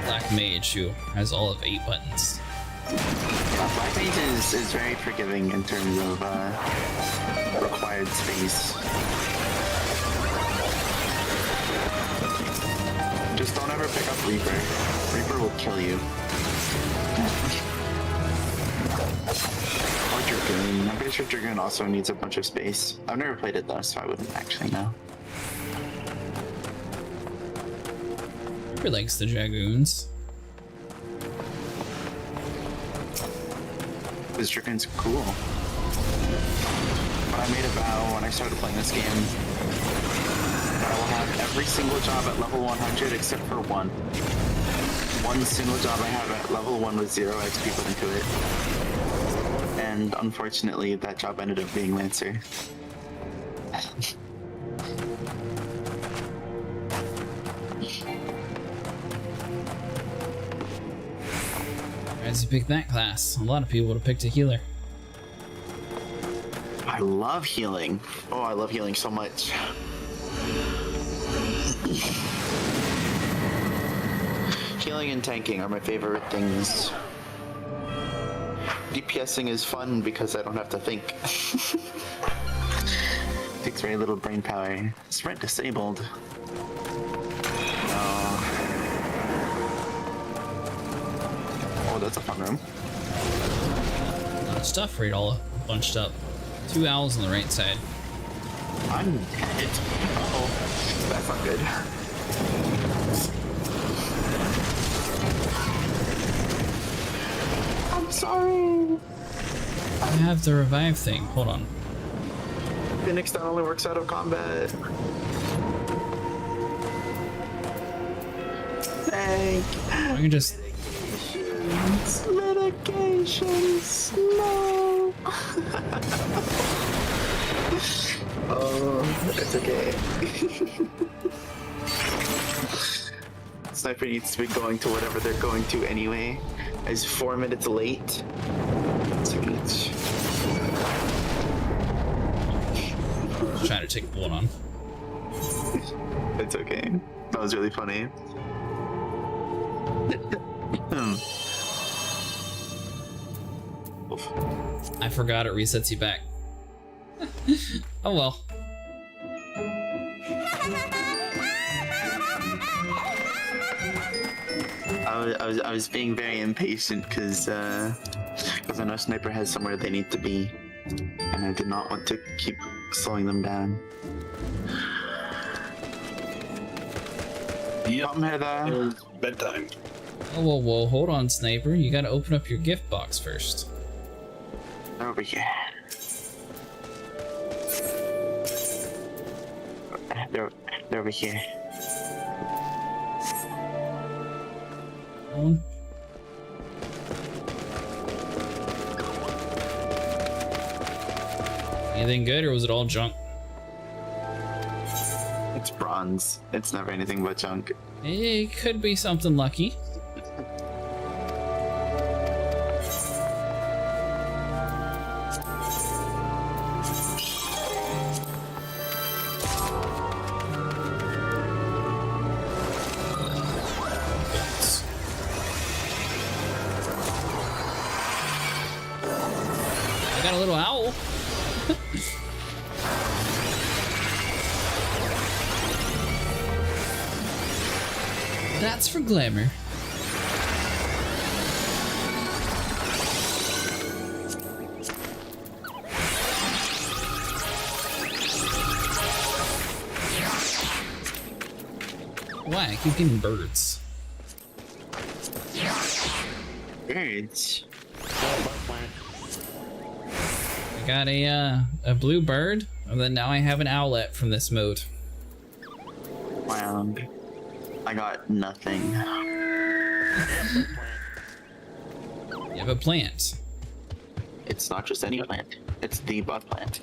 Black Mage who has all of 8 buttons. Black Mage is very forgiving in terms of required space. Just don't ever pick up Reaper. Reaper will kill you. Or Dragoon. I'm pretty sure Dragoon also needs a bunch of space. I've never played it though, so I wouldn't actually know. Reaper likes the Dragoons. This Dragoon's cool. But I made a vow when I started playing this game that I will have every single job at level 100 except for one. One single job I have at level 1 with 0 XP put into it. And unfortunately, that job ended up being Lancer. As you pick that class, a lot of people would have picked a healer. I love healing. Oh, I love healing so much. Healing and tanking are my favorite things. DPSing is fun because I don't have to think. Takes very little brain power. Sprint disabled. No. Oh, that's a fun room. A lot of stuff right all bunched up. 2 owls on the right side. I'm dead. Uh-oh. That's not good. I'm sorry. I have the revive thing. Hold on. Phoenix that only works out of combat. Thank. I can just. Medications. No. Oh, it's okay. Sniper needs to be going to whatever they're going to anyway. Is 4 minutes late. Sweet. Trying to take a bullet on. It's okay. That was really funny. I forgot it resets you back. Oh well. I was being very impatient because I know Sniper has somewhere they need to be, and I did not want to keep slowing them down. Yep. Come here, there. Bedtime. Oh, whoa, whoa, hold on, Sniper. You gotta open up your gift box first. Over here. They're over here. Anything good, or was it all junk? It's bronze. It's never anything but junk. It could be something lucky. I got a little owl. That's for glamour. Why? I keep getting birds. Birds. I got a blue bird, and then now I have an owlet from this mode. Wow. I got nothing. You have a plant. It's not just any plant. It's the butt plant.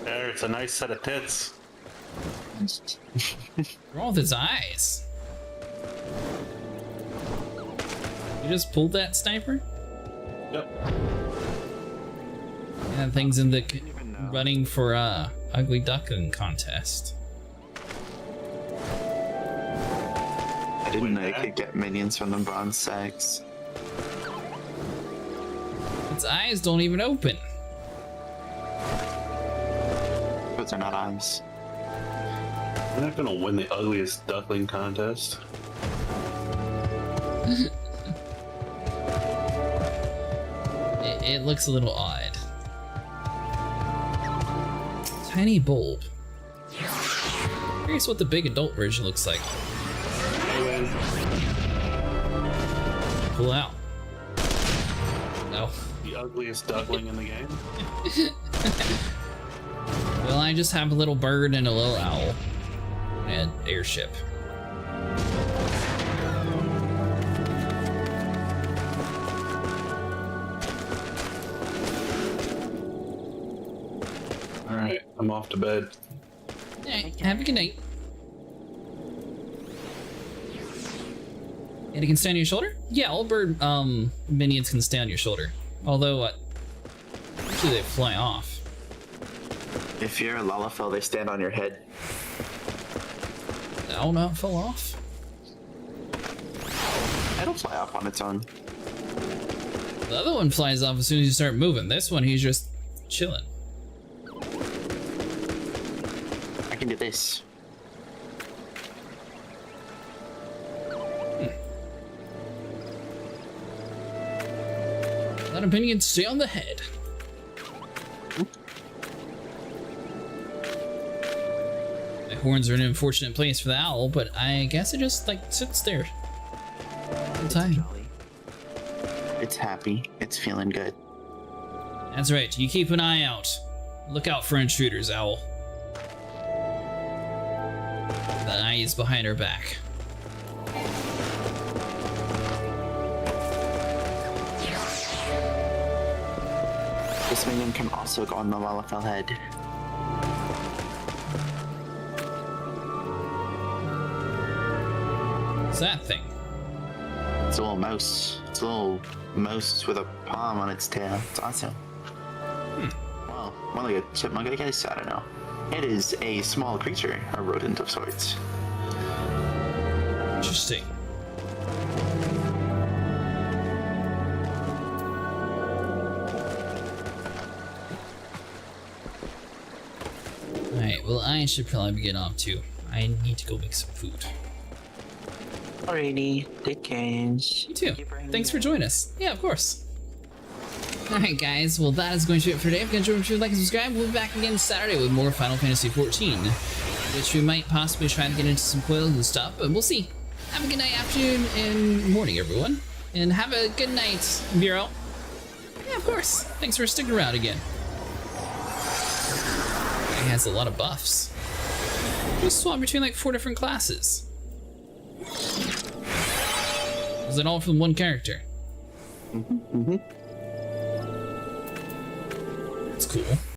There, it's a nice set of tits. What's wrong with his eyes? You just pulled that sniper? Yep. And that thing's in the running for ugly duckling contest. I didn't know you could get minions from the bronze sacks. Its eyes don't even open. Those are not eyes. We're not gonna win the ugliest duckling contest. It looks a little odd. Tiny bulb. Curious what the big adult version looks like. Pull out. No. The ugliest duckling in the game. Well, I just have a little bird and a little owl. And airship. Alright, I'm off to bed. Alright, have a good night. And it can stay on your shoulder? Yeah, all bird minions can stay on your shoulder. Although, usually they fly off. If you're a Lalafell, they stand on your head. The owl not fell off? It'll fly off on its own. The other one flies off as soon as you start moving. This one, he's just chilling. I can do this. Let a minion stay on the head. The horns are in an unfortunate place for the owl, but I guess it just like sits there all the time. Jolly. It's happy. It's feeling good. That's right. You keep an eye out. Look out for intruders, owl. The eye is behind her back. This minion can also go on the Lalafell head. What's that thing? It's a little mouse. It's a little mouse with a palm on its tail. It's awesome. Well, more like a chipmunk, I guess. I don't know. It is a small creature, a rodent of sorts. Interesting. Alright, well, I should probably be getting off too. I need to go make some food. Alrighty, take care. You too. Thanks for joining us. Yeah, of course. Alright guys, well that is going to do it for today. If you enjoyed, remember to like and subscribe. We'll be back again Saturday with more Final Fantasy XIV, which we might possibly try to get into some coils and stuff, but we'll see. Have a good night, afternoon, and morning, everyone. And have a good night, Bureau. Yeah, of course. Thanks for sticking around again. He has a lot of buffs. Just swap between like 4 different classes. Was it all from one character? It's cool.